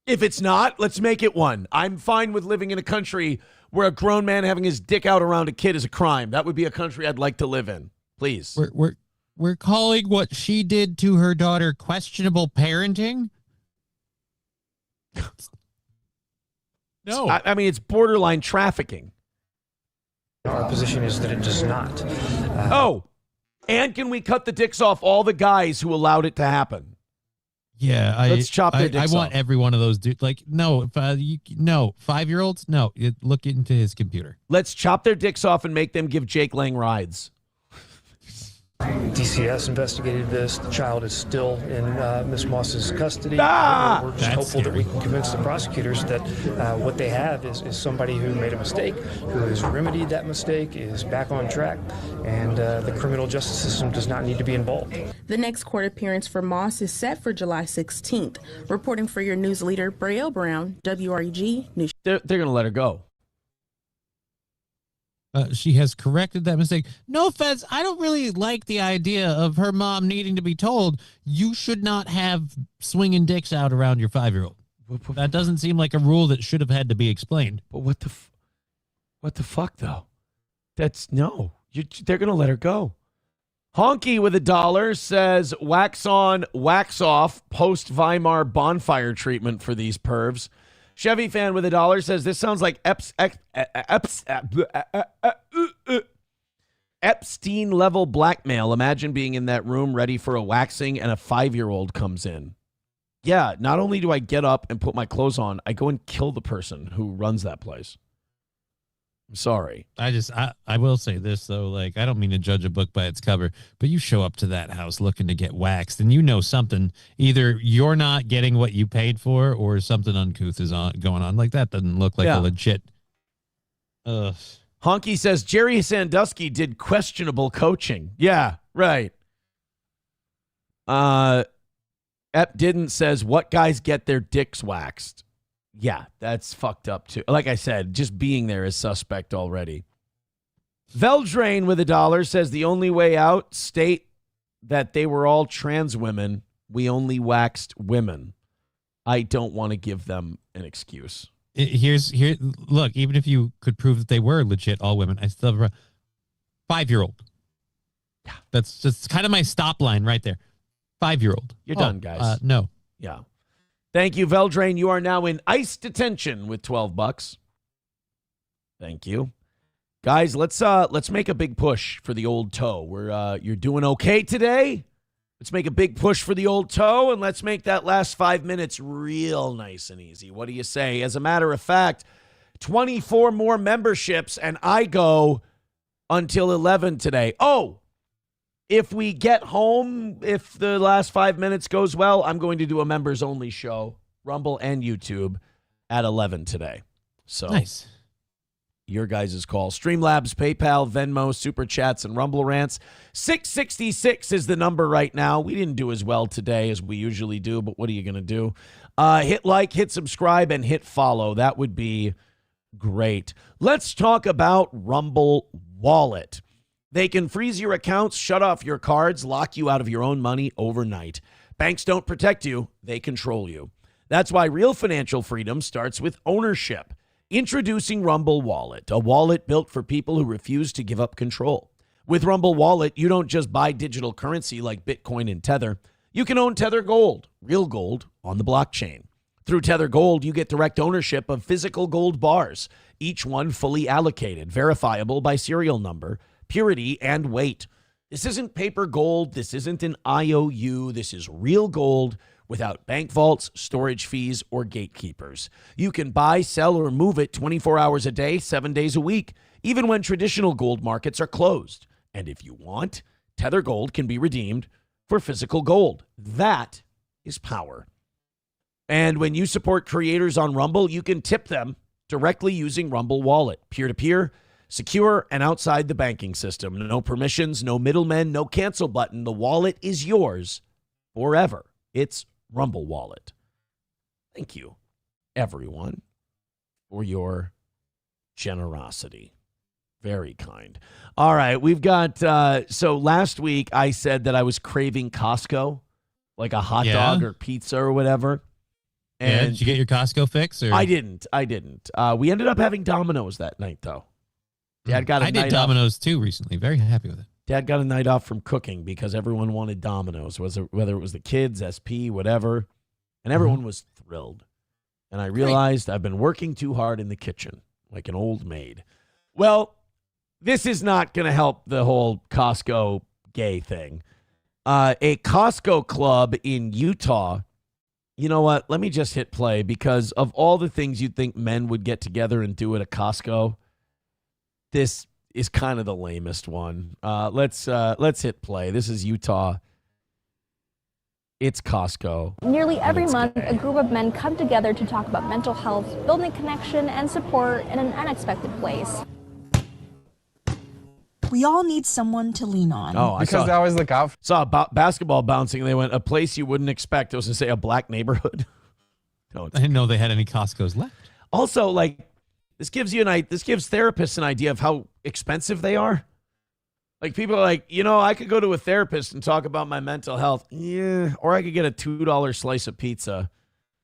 S3: If it's not, let's make it one. I'm fine with living in a country where a grown man having his dick out around a kid is a crime. That would be a country I'd like to live in. Please.
S6: We're calling what she did to her daughter questionable parenting? No.
S3: I mean, it's borderline trafficking.
S17: Our position is that it does not.
S3: And can we cut the dicks off all the guys who allowed it to happen?
S6: Yeah,
S3: let's chop their dicks
S6: I want
S3: off.
S6: every one of those dudes. Like, no, 5-year-olds, no. Look into his computer.
S3: Let's chop their dicks off and make them give Jake Lang rides.
S17: DCS investigated this. The child is still in Miss Moss's custody. We're just hopeful that we can convince the prosecutors that what they have is somebody who made a mistake, who has remedied that mistake, is back on track, and the criminal justice system does not need to be involved.
S19: The next court appearance for Moss is set for July 16th. Reporting for Your News leader, Braille Brown, WREG News.
S3: They're going to let her go.
S6: She has corrected that mistake. No offense, I don't really like the idea of her mom needing to be told you should not have swinging dicks out around your 5-year-old. That doesn't seem like a rule that should have had to be explained.
S3: But what the fuck though? That's no. They're gonna let her go. Honky with $1 says wax on, wax off, post Weimar bonfire treatment for these pervs. Chevy fan with $1 says this sounds like Epstein level blackmail. Imagine being in that room ready for a waxing and a 5-year-old comes in. Yeah, not only do I get up and put my clothes on, I go and kill the person who runs that place. I'm sorry.
S6: I will say this though, like, I don't mean to judge a book by its cover, but you show up to that house looking to get waxed and you know something, either you're not getting what you paid for or something uncouth is going on. Like, that doesn't look like a legit.
S3: Honky says Jerry Sandusky did questionable coaching. Yeah, right. Ep didn't says what guys get their dicks waxed. Yeah, that's fucked up too. Like I said, just being there is suspect already. Veldrain with $1 says the only way out, state that they were all trans women. We only waxed women. I don't want to give them an excuse.
S6: Look, even if you could prove that they were legit all women, I still have a 5-year-old. Yeah. That's just kind of my stop line right there. 5-year-old.
S3: You're done, guys.
S6: No.
S3: Yeah. Thank you, Veldrain. You are now in ICE detention with $12. Thank you. Guys, let's make a big push for the old toe. You're doing okay today. Let's make a big push for the old toe, and let's make that last 5 minutes real nice and easy. What do you say? As a matter of fact, 24 more memberships, and I go until 11 today. Oh, if we get home, if the last 5 minutes goes well, I'm going to do a members-only show, Rumble and YouTube, at 11 today. So
S6: nice.
S3: Your guys' call. Streamlabs, PayPal, Venmo, Super Chats, and Rumble Rants. 666 is the number right now. We didn't do as well today as we usually do, but what are you going to do? Hit like, hit subscribe, and hit follow. That would be great. Let's talk about Rumble Wallet. They can freeze your accounts, shut off your cards, lock you out of your own money overnight. Banks don't protect you, they control you. That's why real financial freedom starts with ownership. Introducing Rumble Wallet, a wallet built for people who refuse to give up control. With Rumble Wallet, you don't just buy digital currency like Bitcoin and Tether. You can own Tether Gold, real gold, on the blockchain. Through Tether Gold, you get direct ownership of physical gold bars, each one fully allocated, verifiable by serial number, purity, and weight. This isn't paper gold. This isn't an IOU. This is real gold without bank vaults, storage fees, or gatekeepers. You can buy, sell, or move it 24 hours a day, 7 days a week, even when traditional gold markets are closed. And if you want, Tether Gold can be redeemed for physical gold. That is power. And when you support creators on Rumble, you can tip them directly using Rumble Wallet, peer-to-peer, secure, and outside the banking system. No permissions, no middlemen, no cancel button. The wallet is yours forever. It's Rumble Wallet. Thank you, everyone, for your generosity. Very kind. All right, we've got, so last week I said that I was craving Costco, like a hot dog or pizza or whatever. And
S6: did you get your Costco fix? Or?
S3: I didn't. We ended up having Domino's that night, though. Dad got a
S6: I did
S3: night
S6: Domino's
S3: off.
S6: too recently. Very happy with it.
S3: Dad got a night off from cooking because everyone wanted Domino's, whether it was the kids, SP, whatever. And everyone was thrilled. And I realized I've been working too hard in the kitchen, like an old maid. Well, this is not going to help the whole Costco gay thing. A Costco club in Utah. You know what? Let me just hit play because of all the things you'd think men would get together and do at a Costco, this is kind of the lamest one. Let's hit play. This is Utah. It's Costco.
S20: Nearly every month, a group of men come together to talk about mental health, building connection and support in an unexpected place.
S21: We all need someone to lean on.
S3: Oh,
S22: because they always look out.
S3: Saw basketball bouncing, and they went a place you wouldn't expect. I was going to say a black neighborhood.
S6: I didn't know they had any Costco's left.
S3: Also, like, this gives therapists an idea of how expensive they are. Like, people are like, I could go to a therapist and talk about my mental health. Yeah. Or I could get a $2 slice of pizza,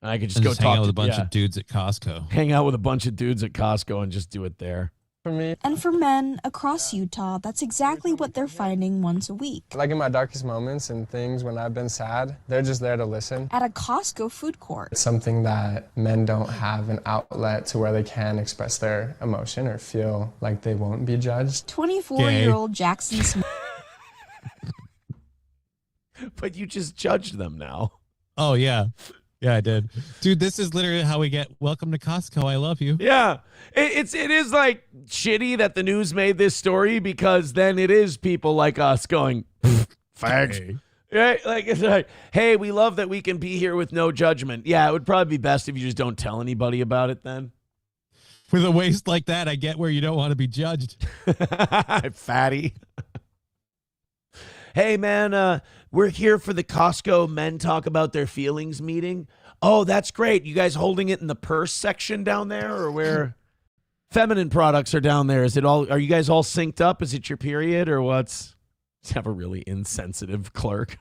S3: and I could just go
S6: hang out with a bunch of dudes at Costco.
S3: Hang out with a bunch of dudes at Costco and just do it there.
S22: For me.
S21: And for men across Utah, that's exactly what they're finding once a week.
S22: Like in my darkest moments and things when I've been sad, they're just there to listen.
S21: At a Costco food court.
S22: It's something that men don't have an outlet to where they can express their emotion or feel like they won't be judged.
S21: 24-year-old Jackson Smith.
S3: But you just judged them now.
S6: Oh, yeah. Yeah, I did. Dude, this is literally how we get welcome to Costco. I love you.
S3: Yeah. It is like shitty that the news made this story because then it is people like us going, facts.
S6: Hey.
S3: Right? Like, it's like, hey, we love that we can be here with no judgment. Yeah, it would probably be best if you just don't tell anybody about it then.
S6: With a waist like that, I get where you don't want to be judged.
S3: Fatty. Hey, man, we're here for the Costco Men Talk About Their Feelings meeting. Oh, that's great. You guys holding it in the purse section down there or where feminine products are down there? Are you guys all synced up? Is it your period or what's? Just have a really insensitive clerk.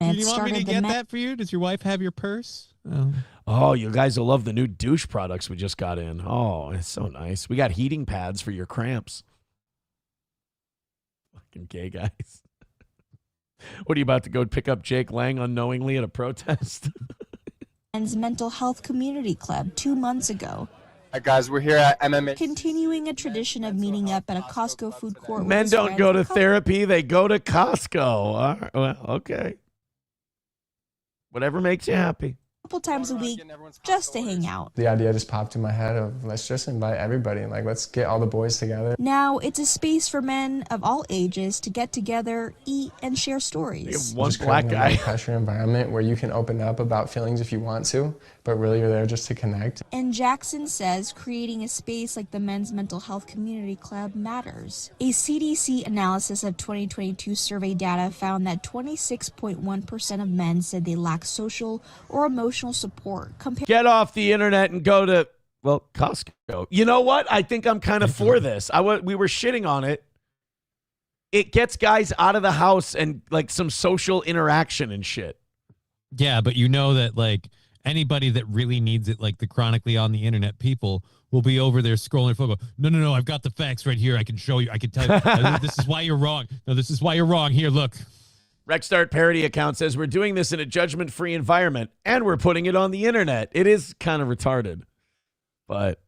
S6: Do you want me to get that for you? Does your wife have your purse?
S3: Oh, you guys will love the new douche products we just got in. Oh, it's so nice. We got heating pads for your cramps. Fucking gay guys. What are you about to go pick up Jake Lang unknowingly at a protest?
S21: Men's Mental Health Community Club 2 months ago.
S22: Hi guys, we're here at MMA.
S21: Continuing a tradition of meeting up at a Costco food court.
S3: Men don't go to therapy, they go to Costco. All right, well, okay. Whatever makes you happy.
S21: Couple times a week just to hang out.
S22: The idea just popped in my head of let's just invite everybody and let's get all the boys together.
S21: Now it's a space for men of all ages to get together, eat, and share stories.
S3: One black guy.
S22: A pressure environment where you can open up about feelings if you want to, but really you're there just to connect.
S21: And Jackson says creating a space like the Men's Mental Health Community Club matters. A CDC analysis of 2022 survey data found that 26.1% of men said they lack social or emotional support.
S3: Get off the internet and go to, Costco. You know what? I think I'm kind of for this. We were shitting on it. It gets guys out of the house and like some social interaction and shit.
S6: Yeah, but you know that like anybody that really needs it, like the chronically on the internet people, will be over there scrolling for no, I've got the facts right here. I can show you. I can tell you. This is why you're wrong. No, this is why you're wrong. Here, look.
S3: Rexstart parody account says we're doing this in a judgment-free environment and we're putting it on the internet. It is kind of retarded, but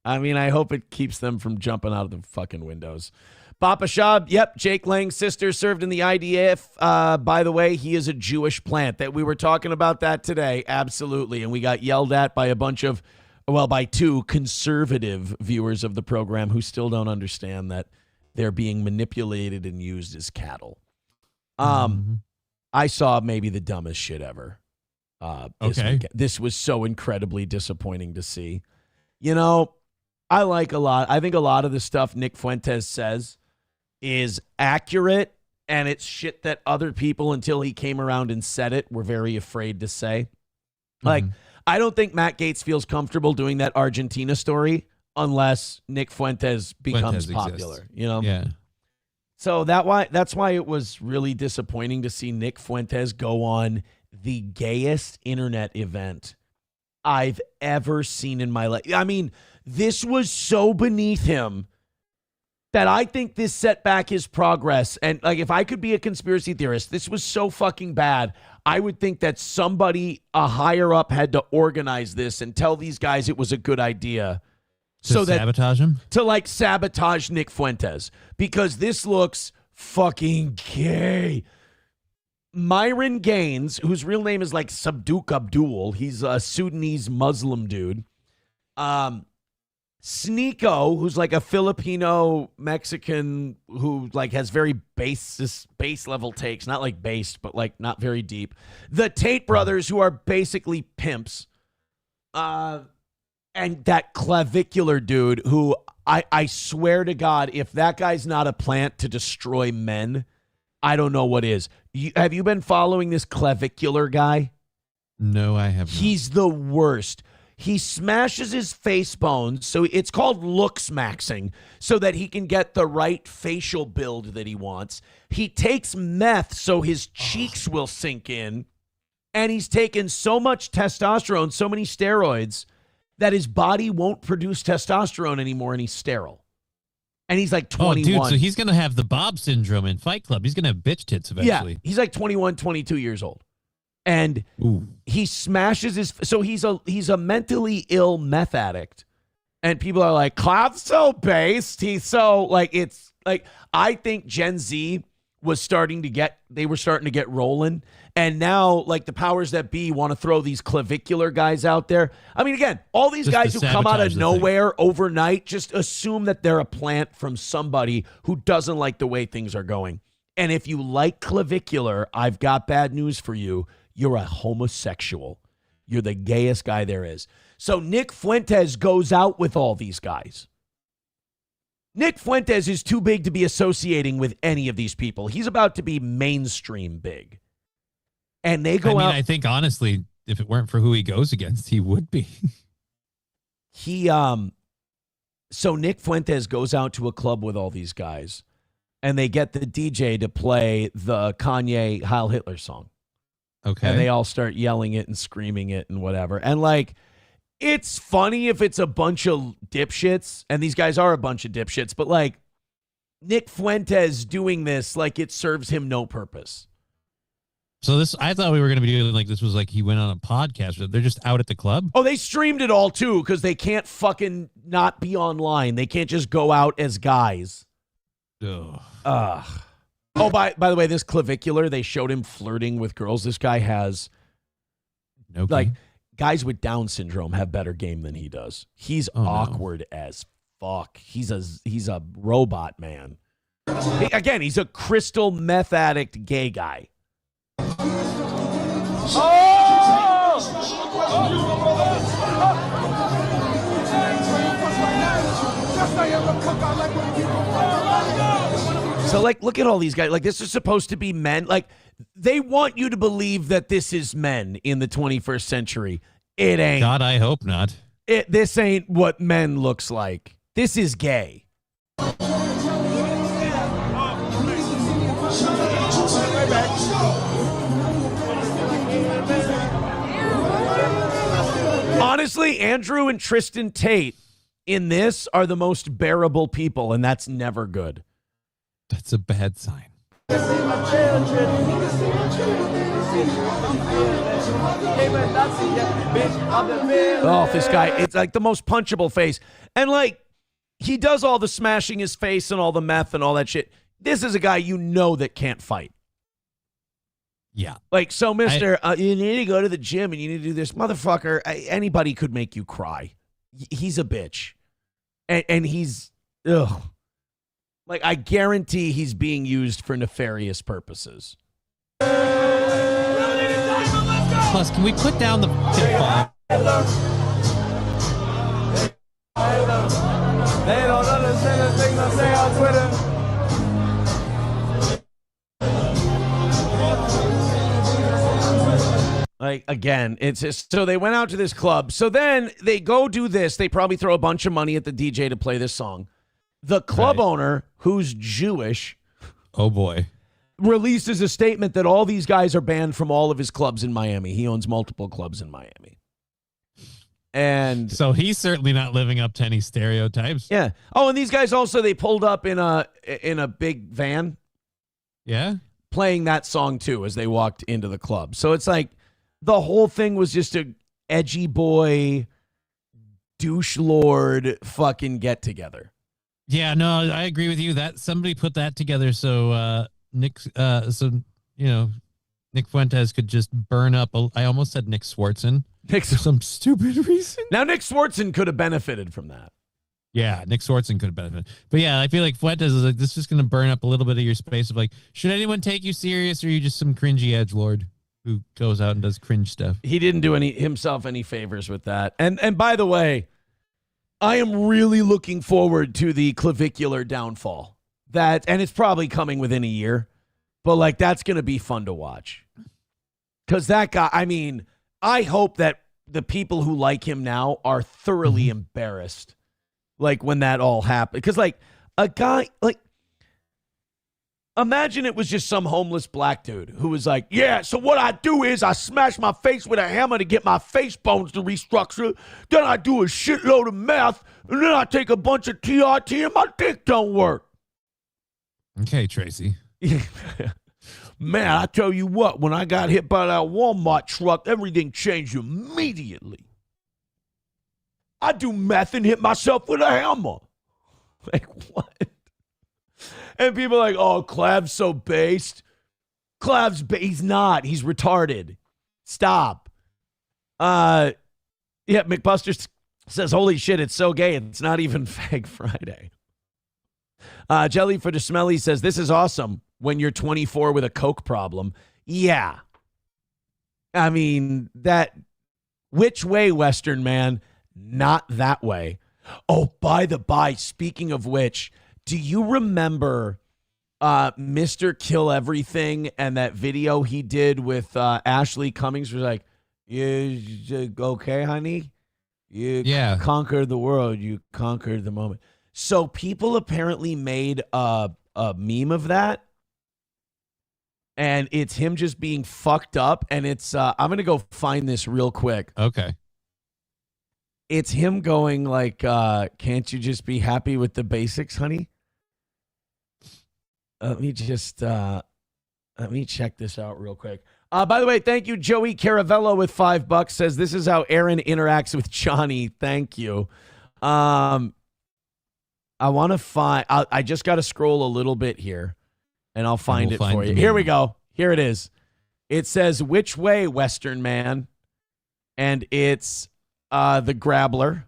S3: I mean, I hope it keeps them from jumping out of the fucking windows. Papa Shab, yep, Jake Lang's sister served in the IDF. By the way, he is a Jewish plant. That we were talking about that today, absolutely, and we got yelled at by by two conservative viewers of the program who still don't understand that they're being manipulated and used as cattle. I saw maybe the dumbest shit ever. This was so incredibly disappointing to see. You know, I think a lot of the stuff Nick Fuentes says is accurate, and it's shit that other people, until he came around and said it, were very afraid to say. Like, I don't think Matt Gaetz feels comfortable doing that Argentina story unless Nick Fuentes becomes popular, you know?
S6: Yeah.
S3: So that's why it was really disappointing to see Nick Fuentes go on the gayest internet event I've ever seen in my life. I mean, this was so beneath him that I think this set back his progress. And like, if I could be a conspiracy theorist, this was so fucking bad. I would think that somebody, a higher up, had to organize this and tell these guys it was a good idea.
S6: To sabotage him?
S3: To like sabotage Nick Fuentes, because this looks fucking gay. Myron Gaines, whose real name is like Sabduk Abdul, he's a Sudanese Muslim dude. Sneeko, who's like a Filipino Mexican who like has very base level takes, not like based, but like not very deep. The Tate brothers, who are basically pimps. And that Clavicular dude, who I swear to God, if that guy's not a plant to destroy men, I don't know what is. Have you been following this Clavicular guy?
S6: No, I have not.
S3: He's the worst. He smashes his face bones, so it's called looks maxing, so that he can get the right facial build that he wants. He takes meth so his cheeks will sink in, and he's taken so much testosterone, so many steroids, that his body won't produce testosterone anymore, and he's sterile. And he's like 21.
S6: Oh, dude, so he's going to have the Bob syndrome in Fight Club. He's going to have bitch tits eventually.
S3: Yeah, he's like 21, 22 years old. And he smashes his... So he's a mentally ill meth addict. And people are like, Clav's so based. He's so... Like, it's... Like, I think Gen Z was starting to get... They were starting to get rolling. And now, like, the powers that be want to throw these Clavicular guys out there. I mean, again, all these guys who come out of nowhere overnight, just assume that they're a plant from somebody who doesn't like the way things are going. And if you like Clavicular, I've got bad news for you. You're a homosexual. You're the gayest guy there is. So Nick Fuentes goes out with all these guys. Nick Fuentes is too big to be associating with any of these people. He's about to be mainstream big. And they go out.
S6: I think, honestly, if it weren't for who he goes against, he would be.
S3: So Nick Fuentes goes out to a club with all these guys, and they get the DJ to play the Kanye Heil Hitler song.
S6: Okay.
S3: And they all start yelling it and screaming it and whatever. And like, it's funny if it's a bunch of dipshits, and these guys are a bunch of dipshits, but like, Nick Fuentes doing this, like, it serves him no purpose.
S6: So this, I thought we were going to be doing like this was like he went on a podcast. They're just out at the club.
S3: Oh, they streamed it all too, because they can't fucking not be online. They can't just go out as guys.
S6: Ugh.
S3: Oh, by the way, this Clavicular, they showed him flirting with girls. This guy has like guys with Down syndrome have better game than he does. He's awkward as fuck. He's a robot man. Again, he's a crystal meth addict gay guy. So, like, look at all these guys. Like, this is supposed to be men. Like, they want you to believe that this is men in the 21st century. It ain't.
S6: God, I hope not.
S3: This ain't what men looks like. This is gay. Honestly, Andrew and Tristan Tate in this are the most bearable people, and that's never good.
S6: That's a bad sign.
S3: Oh, this guy, it's like the most punchable face. And like, he does all the smashing his face and all the meth and all that shit. This is a guy you know that can't fight.
S6: Yeah.
S3: Like, so, mister, you need to go to the gym and you need to do this. Motherfucker, anybody could make you cry. He's a bitch. And he's, ugh. Like, I guarantee he's being used for nefarious purposes.
S6: Plus, can we put down the phone?
S4: They don't understand the things I say on Twitter.
S3: Like, again, it's just, so they went out to this club. So then they go do this. They probably throw a bunch of money at the DJ to play this song. The club owner, who's Jewish,
S6: oh boy,
S3: releases a statement that all these guys are banned from all of his clubs in Miami. He owns multiple clubs in Miami. And
S6: so he's certainly not living up to any stereotypes.
S3: Yeah. Oh, and these guys also, they pulled up in a big van.
S6: Yeah.
S3: Playing that song too as they walked into the club. So it's like the whole thing was just a edgy boy, douche lord fucking get together.
S6: Yeah, no, I agree with you. That somebody put that together so Nick Fuentes could just burn up. I almost said Nick Swartzen for some stupid reason.
S3: Now Nick Swartzen could have benefited from that.
S6: Yeah, Nick Swartzen could have benefited. But yeah, I feel like Fuentes is like, this is just going to burn up a little bit of your space of like, should anyone take you serious, or are you just some cringy edgelord who goes out and does cringe stuff?
S3: He didn't do himself any favors with that. And by the way, I am really looking forward to the clavicular downfall. And it's probably coming within a year, but like, that's going to be fun to watch. Because that guy, I mean, I hope that the people who like him now are thoroughly embarrassed. Like when that all happened. Because like a guy, like, imagine it was just some homeless black dude who was like, yeah, so what I do is I smash my face with a hammer to get my face bones to restructure. Then I do a shitload of meth. And then I take a bunch of TRT and my dick don't work.
S6: Okay, Tracy.
S3: Man, I tell you what, when I got hit by that Walmart truck, everything changed immediately. I do meth and hit myself with a hammer. Like, what? And people are like, oh, Clav's so based. He's not. He's retarded. Stop. Yeah, McBuster says, holy shit, it's so gay. It's not even Fag Friday. Jelly for the Smelly says, this is awesome when you're 24 with a coke problem. Yeah. I mean, which way, Western man? Not that way. Oh, by the by, speaking of which, do you remember Mr. Kill Everything and that video he did with Ashley Cummings? Was like, you okay, honey? You conquered the world. You conquered the moment. So people apparently made a meme of that. And it's him just being fucked up. And it's, I'm going to go find this real quick.
S6: Okay.
S3: It's him going like, can't you just be happy with the basics, honey? Let me check this out real quick. By the way, thank you, Joey Caravello with $5 says, this is how Aaron interacts with Johnny. Thank you. I want to find, I just got to scroll a little bit here and I'll find it for you. Here we go. Here it is. It says, which way, Western man? And it's the Grabbler.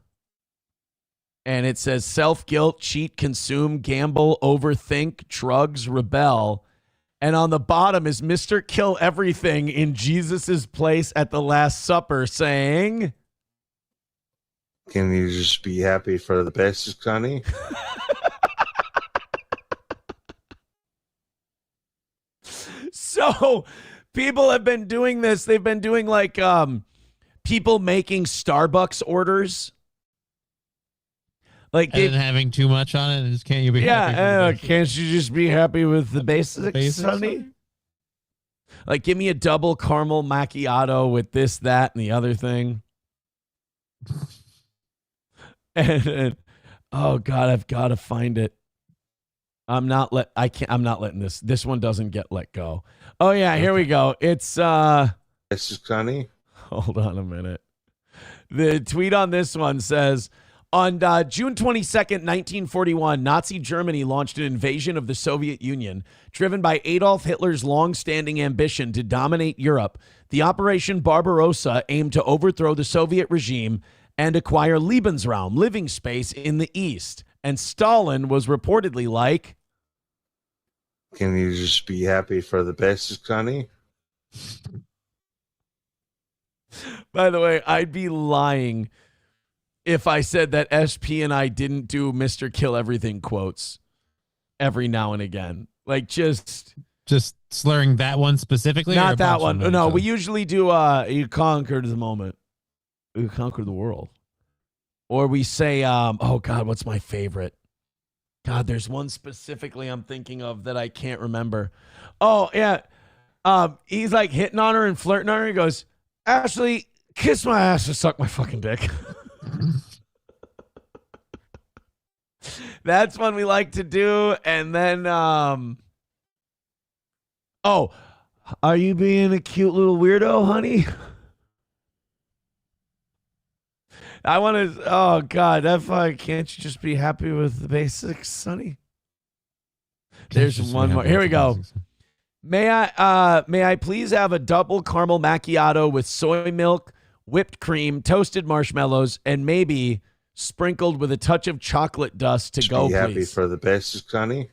S3: And it says self-guilt, cheat, consume, gamble, overthink, drugs, rebel. And on the bottom is Mr. Kill Everything in Jesus's place at the Last Supper saying,
S1: can you just be happy for the basics, honey?
S3: So people have been doing this. They've been doing like people making Starbucks orders. Like
S6: and having too much on it, and just can't you be happy?
S3: Can't you just be happy with the basics, honey? Like, give me a double caramel macchiato with this, that, and the other thing. And oh God, I've got to find it. I'm not letting this one doesn't get let go. Oh yeah, here we go. It's
S1: This is Connie.
S3: hold on a minute. The tweet on this one says, on June 22nd, 1941, Nazi Germany launched an invasion of the Soviet Union. Driven by Adolf Hitler's long-standing ambition to dominate Europe, the Operation Barbarossa aimed to overthrow the Soviet regime and acquire Lebensraum, living space, in the East. And Stalin was reportedly like,
S1: Can you just be happy for the best, Connie?
S3: by the way, I'd be lying if I said that SP and I didn't do Mr. Kill Everything quotes every now and again. Like just
S6: slurring that one specifically?
S3: Not that one. No, we usually do you conquered the moment. You conquer the world. Or we say, oh God, what's my favorite? God, there's one specifically I'm thinking of that I can't remember. Oh, yeah. He's like hitting on her and flirting on her. He goes, Ashley, kiss my ass and suck my fucking dick. That's one we like to do. And then, oh, are you being a cute little weirdo, honey? I want to, oh God, can't you just be happy with the basics, Sonny? There's one more. Here we go. May I please have a double caramel macchiato with soy milk, whipped cream, toasted marshmallows, and maybe sprinkled with a touch of chocolate dust to go,
S1: be happy
S3: please.
S1: for the best, Connie.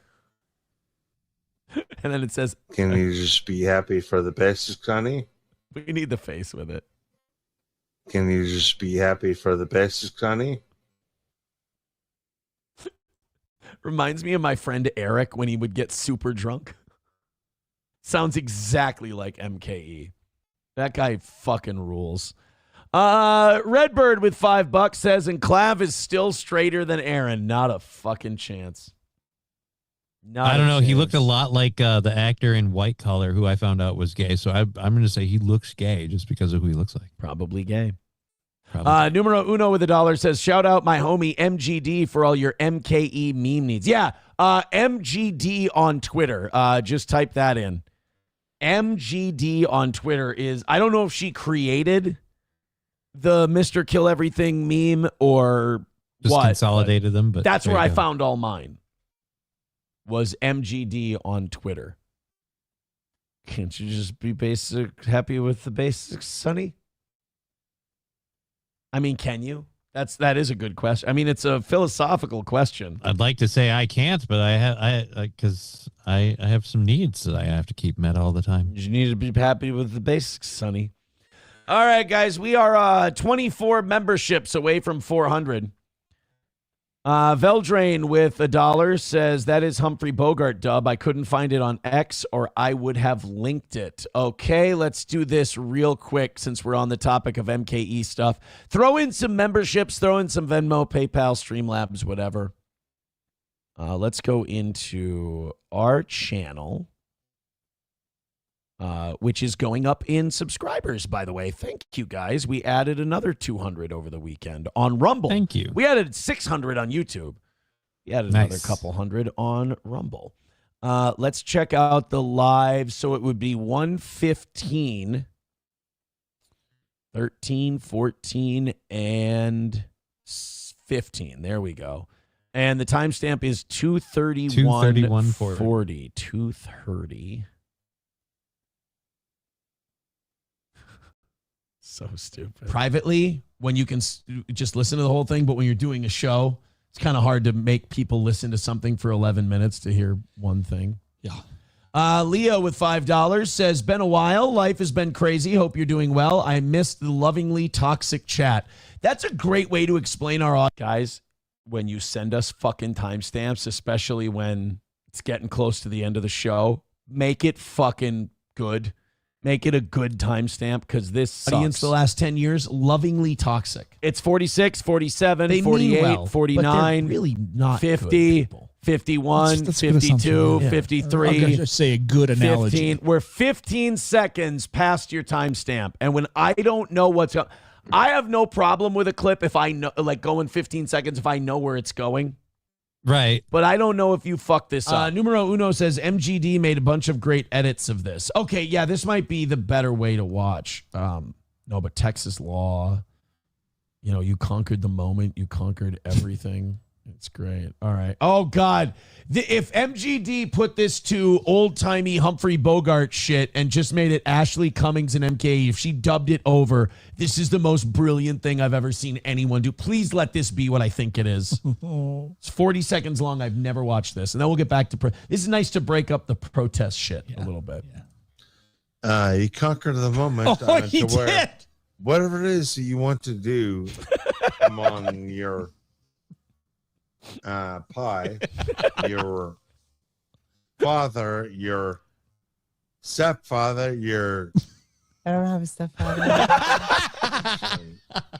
S3: And then it says,
S1: Can you just be happy for the best, Connie?
S3: We need the face with it.
S1: Can you just be happy for the best, Connie?
S3: Reminds me of my friend Eric when he would get super drunk. Sounds exactly like MKE. That guy fucking rules. Redbird with $5 says, and Clav is still straighter than Aaron. Not a fucking chance.
S6: I don't know. He looked a lot like the actor in White Collar, who I found out was gay. So I'm going to say he looks gay just because of who he looks like.
S3: Probably gay. Numero Uno with $1 says, shout out my homie MGD for all your MKE meme needs. Yeah, MGD on Twitter. Just type that in. MGD on Twitter is, I don't know if she created the Mr. Kill Everything meme or
S6: just
S3: what.
S6: Consolidated them, but
S3: that's where I found all mine. Was MGD on Twitter. Can't you just be happy with the basics, Sonny? I mean, can you? That is a good question. I mean, it's a philosophical question.
S6: I'd like to say I can't, but because I have some needs that I have to keep met all the time.
S3: You need to be happy with the basics, Sonny. All right, guys, we are 24 memberships away from 400. Veldrain with $1 says, that is Humphrey Bogart dub. I couldn't find it on X or I would have linked it. Okay, let's do this real quick since we're on the topic of MKE stuff. Throw in some memberships, throw in some Venmo, PayPal, Streamlabs, whatever. Let's go into our channel, which is going up in subscribers, by the way. Thank you, guys. We added another 200 over the weekend on Rumble.
S6: Thank you.
S3: We added 600 on YouTube. We added another couple hundred on Rumble. Let's check out the live. So it would be 115, 13, 14, and 15. There we go. And the timestamp is 2:31:40. 2:30. So stupid. Privately, when you can just listen to the whole thing, but when you're doing a show, it's kind of hard to make people listen to something for 11 minutes to hear one thing. Yeah. Leo with $5 says, been a while. Life has been crazy. Hope you're doing well. I missed the lovingly toxic chat. That's a great way to explain our audience. Guys, when you send us fucking timestamps, especially when it's getting close to the end of the show, make it fucking good. Make it a good timestamp because this audience the last 10 years, lovingly toxic. It's 46, 47, they 48, well, 49, really not 50, 51, let's 52, 53.
S2: I'll just say a good analogy.
S3: 15. We're 15 seconds past your timestamp. And when I don't know what's up, I have no problem with a clip if I know, like going 15 seconds if I know where it's going.
S6: Right.
S3: But I don't know if you fucked this up. Numero Uno says MGD made a bunch of great edits of this. Okay, yeah, this might be the better way to watch. No, but Texas law, you know, you conquered the moment. You conquered everything. It's great. All right. Oh, God. If MGD put this to old-timey Humphrey Bogart shit and just made it Ashley Cummings and MK, if she dubbed it over, this is the most brilliant thing I've ever seen anyone do. Please let this be what I think it is. It's 40 seconds long. I've never watched this. And then we'll get back to... This is nice to break up the protest shit a little bit.
S1: Yeah. You conquered the moment
S3: he
S1: to where
S3: did.
S1: whatever it is that you want to do among your... pie, your father, your stepfather, your...
S2: I don't have a stepfather.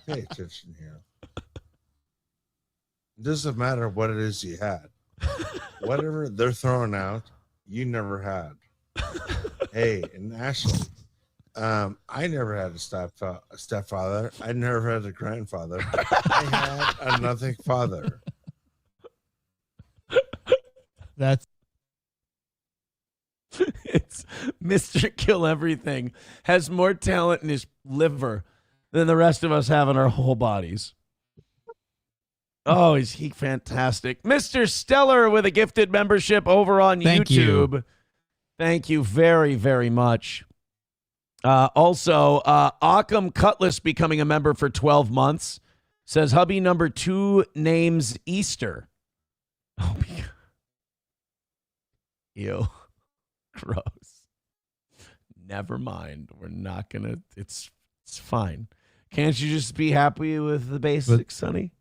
S1: Pay attention here. It doesn't matter what it is you had. Whatever they're throwing out, you never had. Hey, and Ashley, I never had a stepfather. I never had a grandfather. I had a nothing father.
S3: That's it's Mr. Kill Everything has more talent in his liver than the rest of us have in our whole bodies. Oh, is he fantastic. Mr. Stellar with a gifted membership over on YouTube. Thank you very, very much. Also, Occam Cutlass becoming a member for 12 months. Says hubby number 2 names Easter. Oh, my God. Ew. Gross. Never mind. We're not going to. It's fine. Can't you just be happy with the basics, Sonny?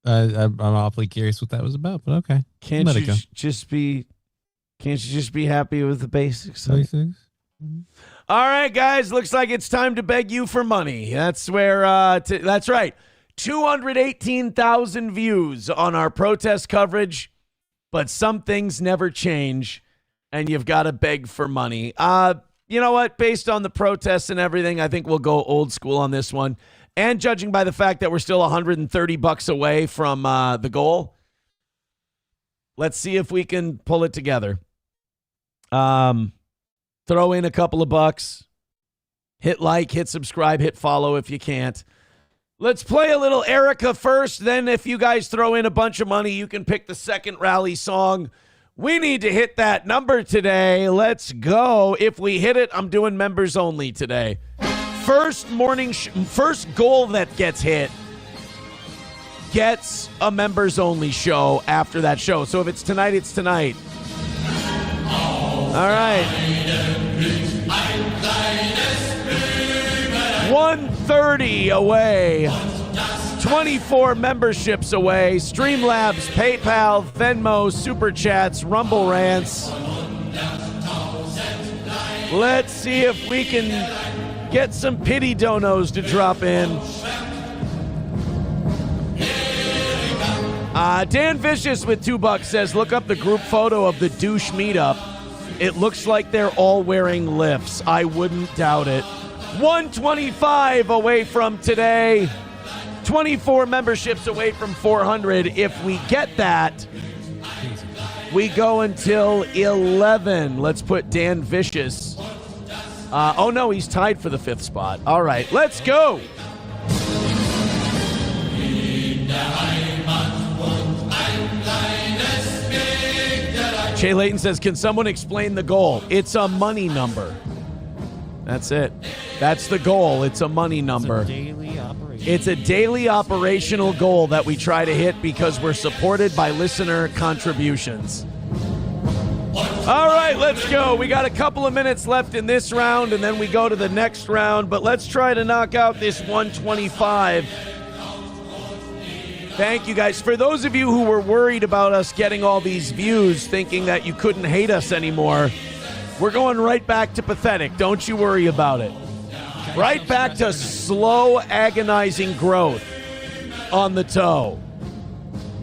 S6: I'm awfully curious what that was about, but okay.
S3: Can't you just be happy with the basics, Sonny? All right, guys. Looks like it's time to beg you for money. That's where, that's right. 218,000 views on our protest coverage, but some things never change. And you've got to beg for money. You know what? Based on the protests and everything, I think we'll go old school on this one. And judging by the fact that we're still $130 away from the goal, let's see if we can pull it together. Throw in a couple of bucks. Hit like, hit subscribe, hit follow if you can't. Let's play a little Erica first. Then if you guys throw in a bunch of money, you can pick the second rally song. We need to hit that number today. Let's go. If we hit it, I'm doing members only today. First goal that gets hit gets a members only show after that show. So if it's tonight, it's tonight. All right. 130 away. 24 memberships away. Streamlabs, PayPal, Venmo, Super Chats, Rumble Rants. Let's see if we can get some pity donos to drop in. Dan Vicious with $2 says, look up the group photo of the douche meetup. It looks like they're all wearing lifts. I wouldn't doubt it. 125 away from today. 24 memberships away from 400. If we get that, we go until 11. Let's put Dan Vicious. Oh, no, he's tied for the 5th spot. All right, let's go. Jay Layton says, can someone explain the goal? It's a money number. That's it. That's the goal. It's a money number. It's a daily operational goal that we try to hit because we're supported by listener contributions. All right, let's go. We got a couple of minutes left in this round, and then we go to the next round. But let's try to knock out this 125. Thank you, guys. For those of you who were worried about us getting all these views, thinking that you couldn't hate us anymore, we're going right back to pathetic. Don't you worry about it. Right back to slow, agonizing growth on the toe.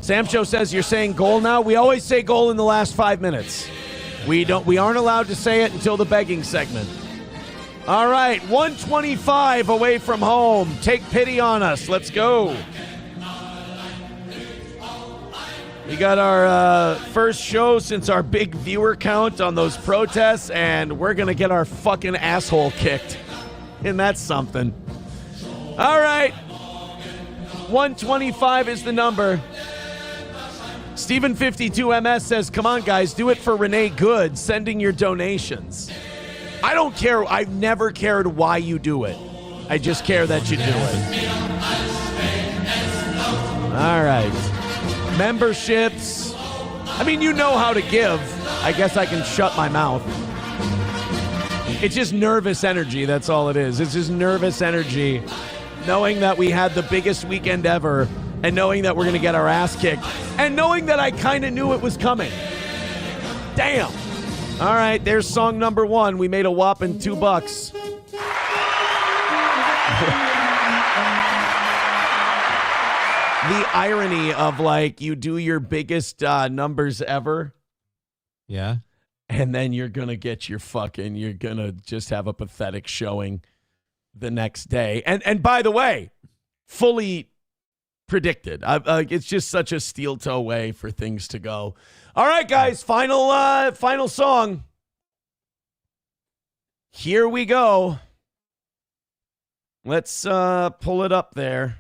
S3: Samcho says you're saying goal now. We always say goal in the last 5 minutes. We aren't allowed to say it until the begging segment. All right, 125 away from home. Take pity on us. Let's go. We got our first show since our big viewer count on those protests, and we're going to get our fucking asshole kicked. And that's something. All right. 125 is the number. Steven52MS says, come on, guys, do it for Renee Good, sending your donations. I don't care. I've never cared why you do it. I just care that you do it. All right. Memberships. I mean, you know how to give. I guess I can shut my mouth. It's just nervous energy. That's all it is. It's just nervous energy. Knowing that we had the biggest weekend ever and knowing that we're going to get our ass kicked and knowing that I kind of knew it was coming. Damn. All right, there's song number 1. We made a whopping $2. The irony of, like, you do your biggest numbers ever.
S6: Yeah.
S3: And then you're going to get you're going to just have a pathetic showing the next day. And by the way, fully predicted. It's just such a steel toe way for things to go. All right, guys, final song. Here we go. Let's pull it up there.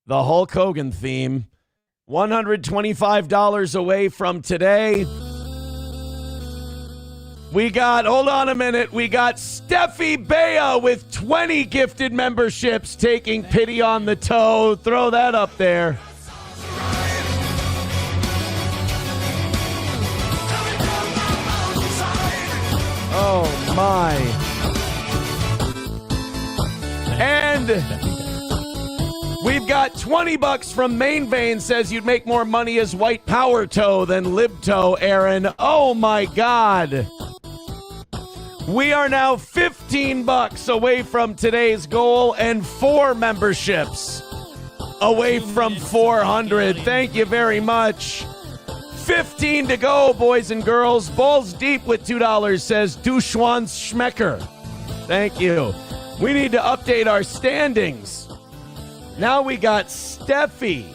S3: The Hulk Hogan theme. $125 away from today. We got, hold on a minute, we got Steffi Bea with 20 gifted memberships taking pity on the toe. Throw that up there. Oh, my. And we've got $20 from Main Vein, says you'd make more money as white power toe than lib toe, Aaron. Oh, my God. We are now $15 away from today's goal and 4 memberships away from 400. Thank you very much. 15 to go, boys and girls. Balls Deep with $2 says Dushwan Schmecker. Thank you. We need to update our standings. Now we got Steffi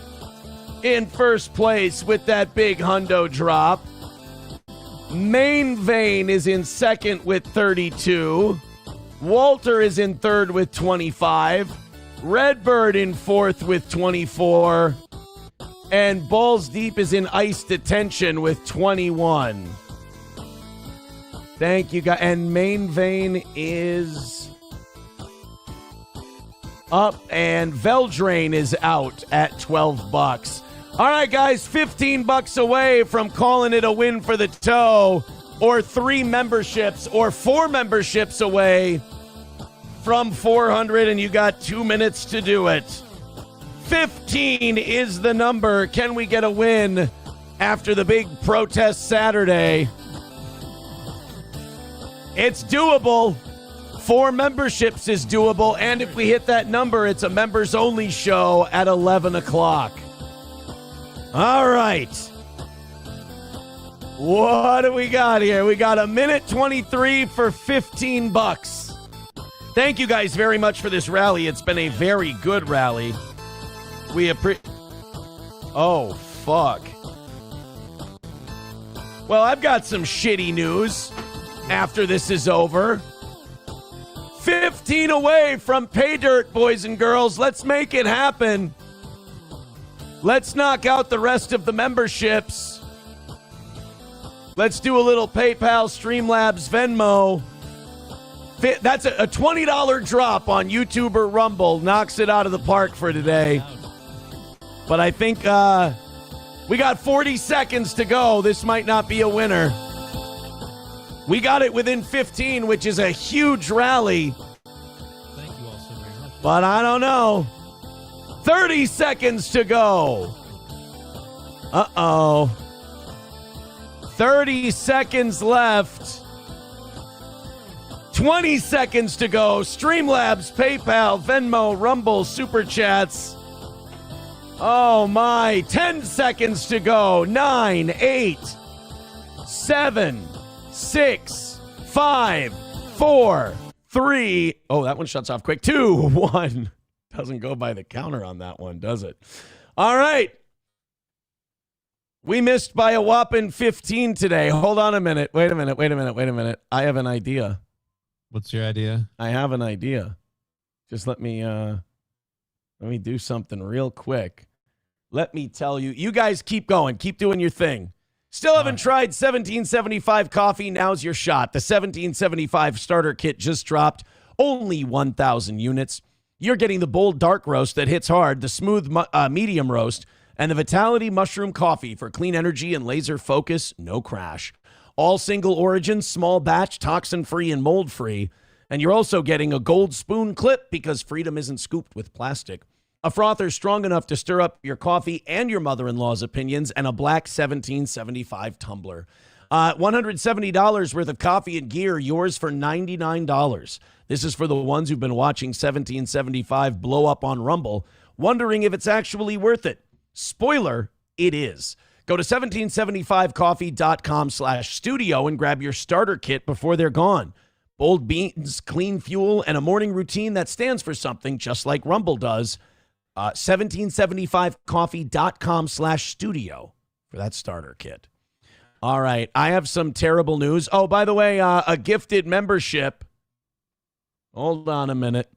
S3: in first place with that big hundo drop. Main Vein is in second with 32. Walter is in third with 25. Redbird in fourth with 24. And Balls Deep is in ice detention with 21. Thank you, guys. And Main Vein is up, and Veldrain is out at $12. All right, guys, $15 away from calling it a win for the toe, or 3 memberships, or 4 memberships away from 400, and you got 2 minutes to do it. 15 is the number. Can we get a win after the big protest Saturday? It's doable. 4 memberships is doable, and if we hit that number, it's a members-only show at 11 o'clock. All right. What do we got here? We got 1:23 for $15. Thank you guys very much for this rally. It's been a very good rally. We Oh, fuck. Well, I've got some shitty news after this is over. 15 away from pay dirt, boys and girls. Let's make it happen. Let's knock out the rest of the memberships. Let's do a little PayPal, Streamlabs, Venmo. That's a $20 drop on YouTube or Rumble. Knocks it out of the park for today. But I think we got 40 seconds to go. This might not be a winner. We got it within 15, which is a huge rally.
S6: Thank you all so very much.
S3: But I don't know. 30 seconds to go. Uh-oh. 30 seconds left. 20 seconds to go. Streamlabs, PayPal, Venmo, Rumble, Super Chats. Oh, my. 10 seconds to go. 9, 8, 7, 6, 5, 4, 3. Oh, that one shuts off quick. 2, 1. Doesn't go by the counter on that one, does it? All right. We missed by a whopping 15 today. Hold on a minute. Wait a minute. I have an idea.
S6: What's your idea?
S3: I have an idea. Just let me do something real quick. Let me tell you. You guys keep going. Keep doing your thing. Still haven't tried 1775 coffee. Now's your shot. The 1775 starter kit just dropped. Only 1,000 units. You're getting the bold dark roast that hits hard, the smooth medium roast, and the Vitality Mushroom Coffee for clean energy and laser focus, no crash. All single origin, small batch, toxin-free and mold-free. And you're also getting a gold spoon clip because freedom isn't scooped with plastic. A frother strong enough to stir up your coffee and your mother-in-law's opinions, and a black 1775 tumbler. $170 worth of coffee and gear, yours for $99. This is for the ones who've been watching 1775 blow up on Rumble, wondering if it's actually worth it. Spoiler, it is. Go to 1775coffee.com/studio and grab your starter kit before they're gone. Bold beans, clean fuel, and a morning routine that stands for something just like Rumble does. 1775coffee.com/studio for that starter kit. All right, I have some terrible news. Oh, by the way, a gifted membership. Hold on a minute.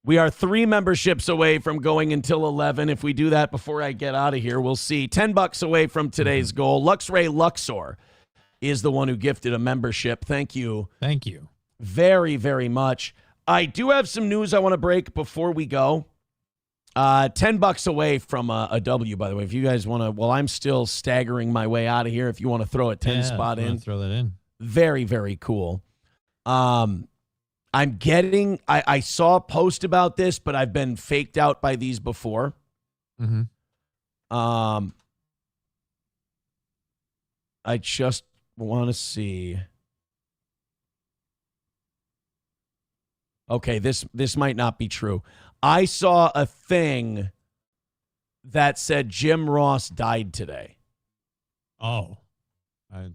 S3: We are 3 memberships away from going until 11. If we do that before I get out of here, we'll see. $10 away from today's goal. Luxray Luxor is the one who gifted a membership. Thank you.
S6: Thank you.
S3: Very, very much. I do have some news I want to break before we go. $10 away from a W, by the way. If you guys want to, well, I'm still staggering my way out of here. If you want to throw a 10 spot in,
S6: throw that in.
S3: Very, very cool. I'm getting, I saw a post about this, but I've been faked out by these before.
S6: Mm-hmm.
S3: I just want to see. Okay, this might not be true. I saw a thing that said Jim Ross died today.
S6: Oh, I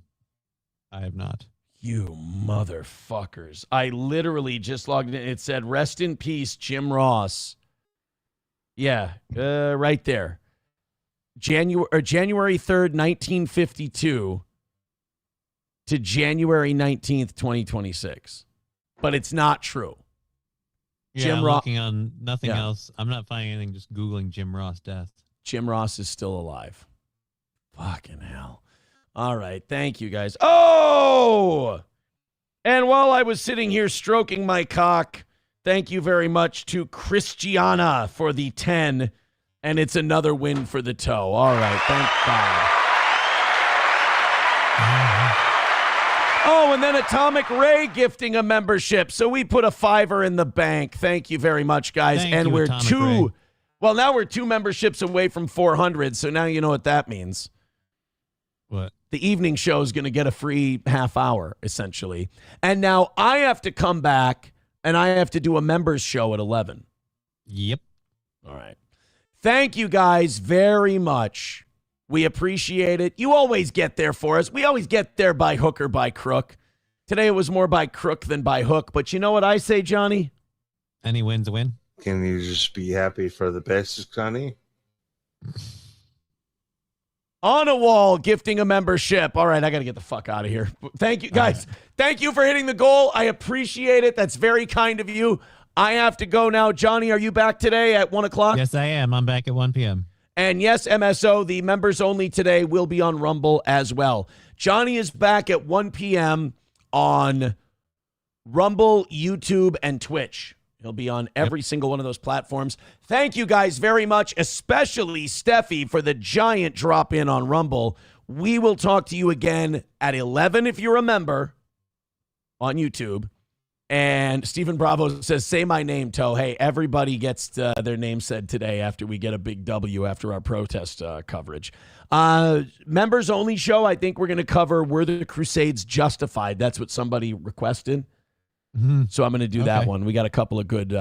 S6: have not.
S3: You motherfuckers. I literally just logged in. It said, rest in peace, Jim Ross. Yeah, right there. January 3rd, 1952 to January 19th, 2026. But it's not true.
S6: Yeah,
S3: Jim
S6: I'm
S3: Ross
S6: looking on nothing else. I'm not finding anything, just Googling Jim Ross death.
S3: Jim Ross is still alive. Fucking hell. All right. Thank you, guys. Oh! And while I was sitting here stroking my cock, thank you very much to Christiana for the 10. And it's another win for the toe. All right. Thank God. Oh, and then Atomic Ray gifting a membership. So we put a $5 in the bank. Thank you very much, guys.
S6: Thank
S3: and
S6: you,
S3: we're
S6: Atomic Ray.
S3: Well, now we're 2 memberships away from 400. So now you know what that means.
S6: What?
S3: The evening show is going to get a free half hour, essentially. And now I have to come back and I have to do a members show at 11.
S6: Yep.
S3: All right. Thank you guys very much. We appreciate it. You always get there for us. We always get there by hook or by crook. Today it was more by crook than by hook. But you know what I say, Johnny?
S6: Any win's a win.
S1: Can you just be happy for the best, Johnny?
S3: On a wall, gifting a membership. All right, I got to get the fuck out of here. Thank you, guys. Thank you for hitting the goal. I appreciate it. That's very kind of you. I have to go now. Johnny, are you back today at 1 o'clock?
S6: Yes, I am. I'm back at 1 p.m.
S3: And yes, MSO, the members only today will be on Rumble as well. Johnny is back at 1 p.m. on Rumble, YouTube, and Twitch. He'll be on every single one of those platforms. Thank you guys very much, especially Steffi for the giant drop in on Rumble. We will talk to you again at 11 if you remember on YouTube. And Stephen Bravo says, say my name, Toe. Hey, everybody gets their name said today after we get a big W after our protest coverage. Members only show, I think we're going to cover Were the Crusades Justified? That's what somebody requested.
S6: Mm-hmm.
S3: So I'm going to do that one. We got a couple of good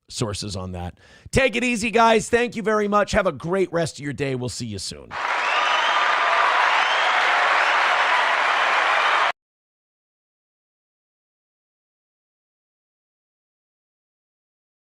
S3: sources on that. Take it easy, guys. Thank you very much. Have a great rest of your day. We'll see you soon.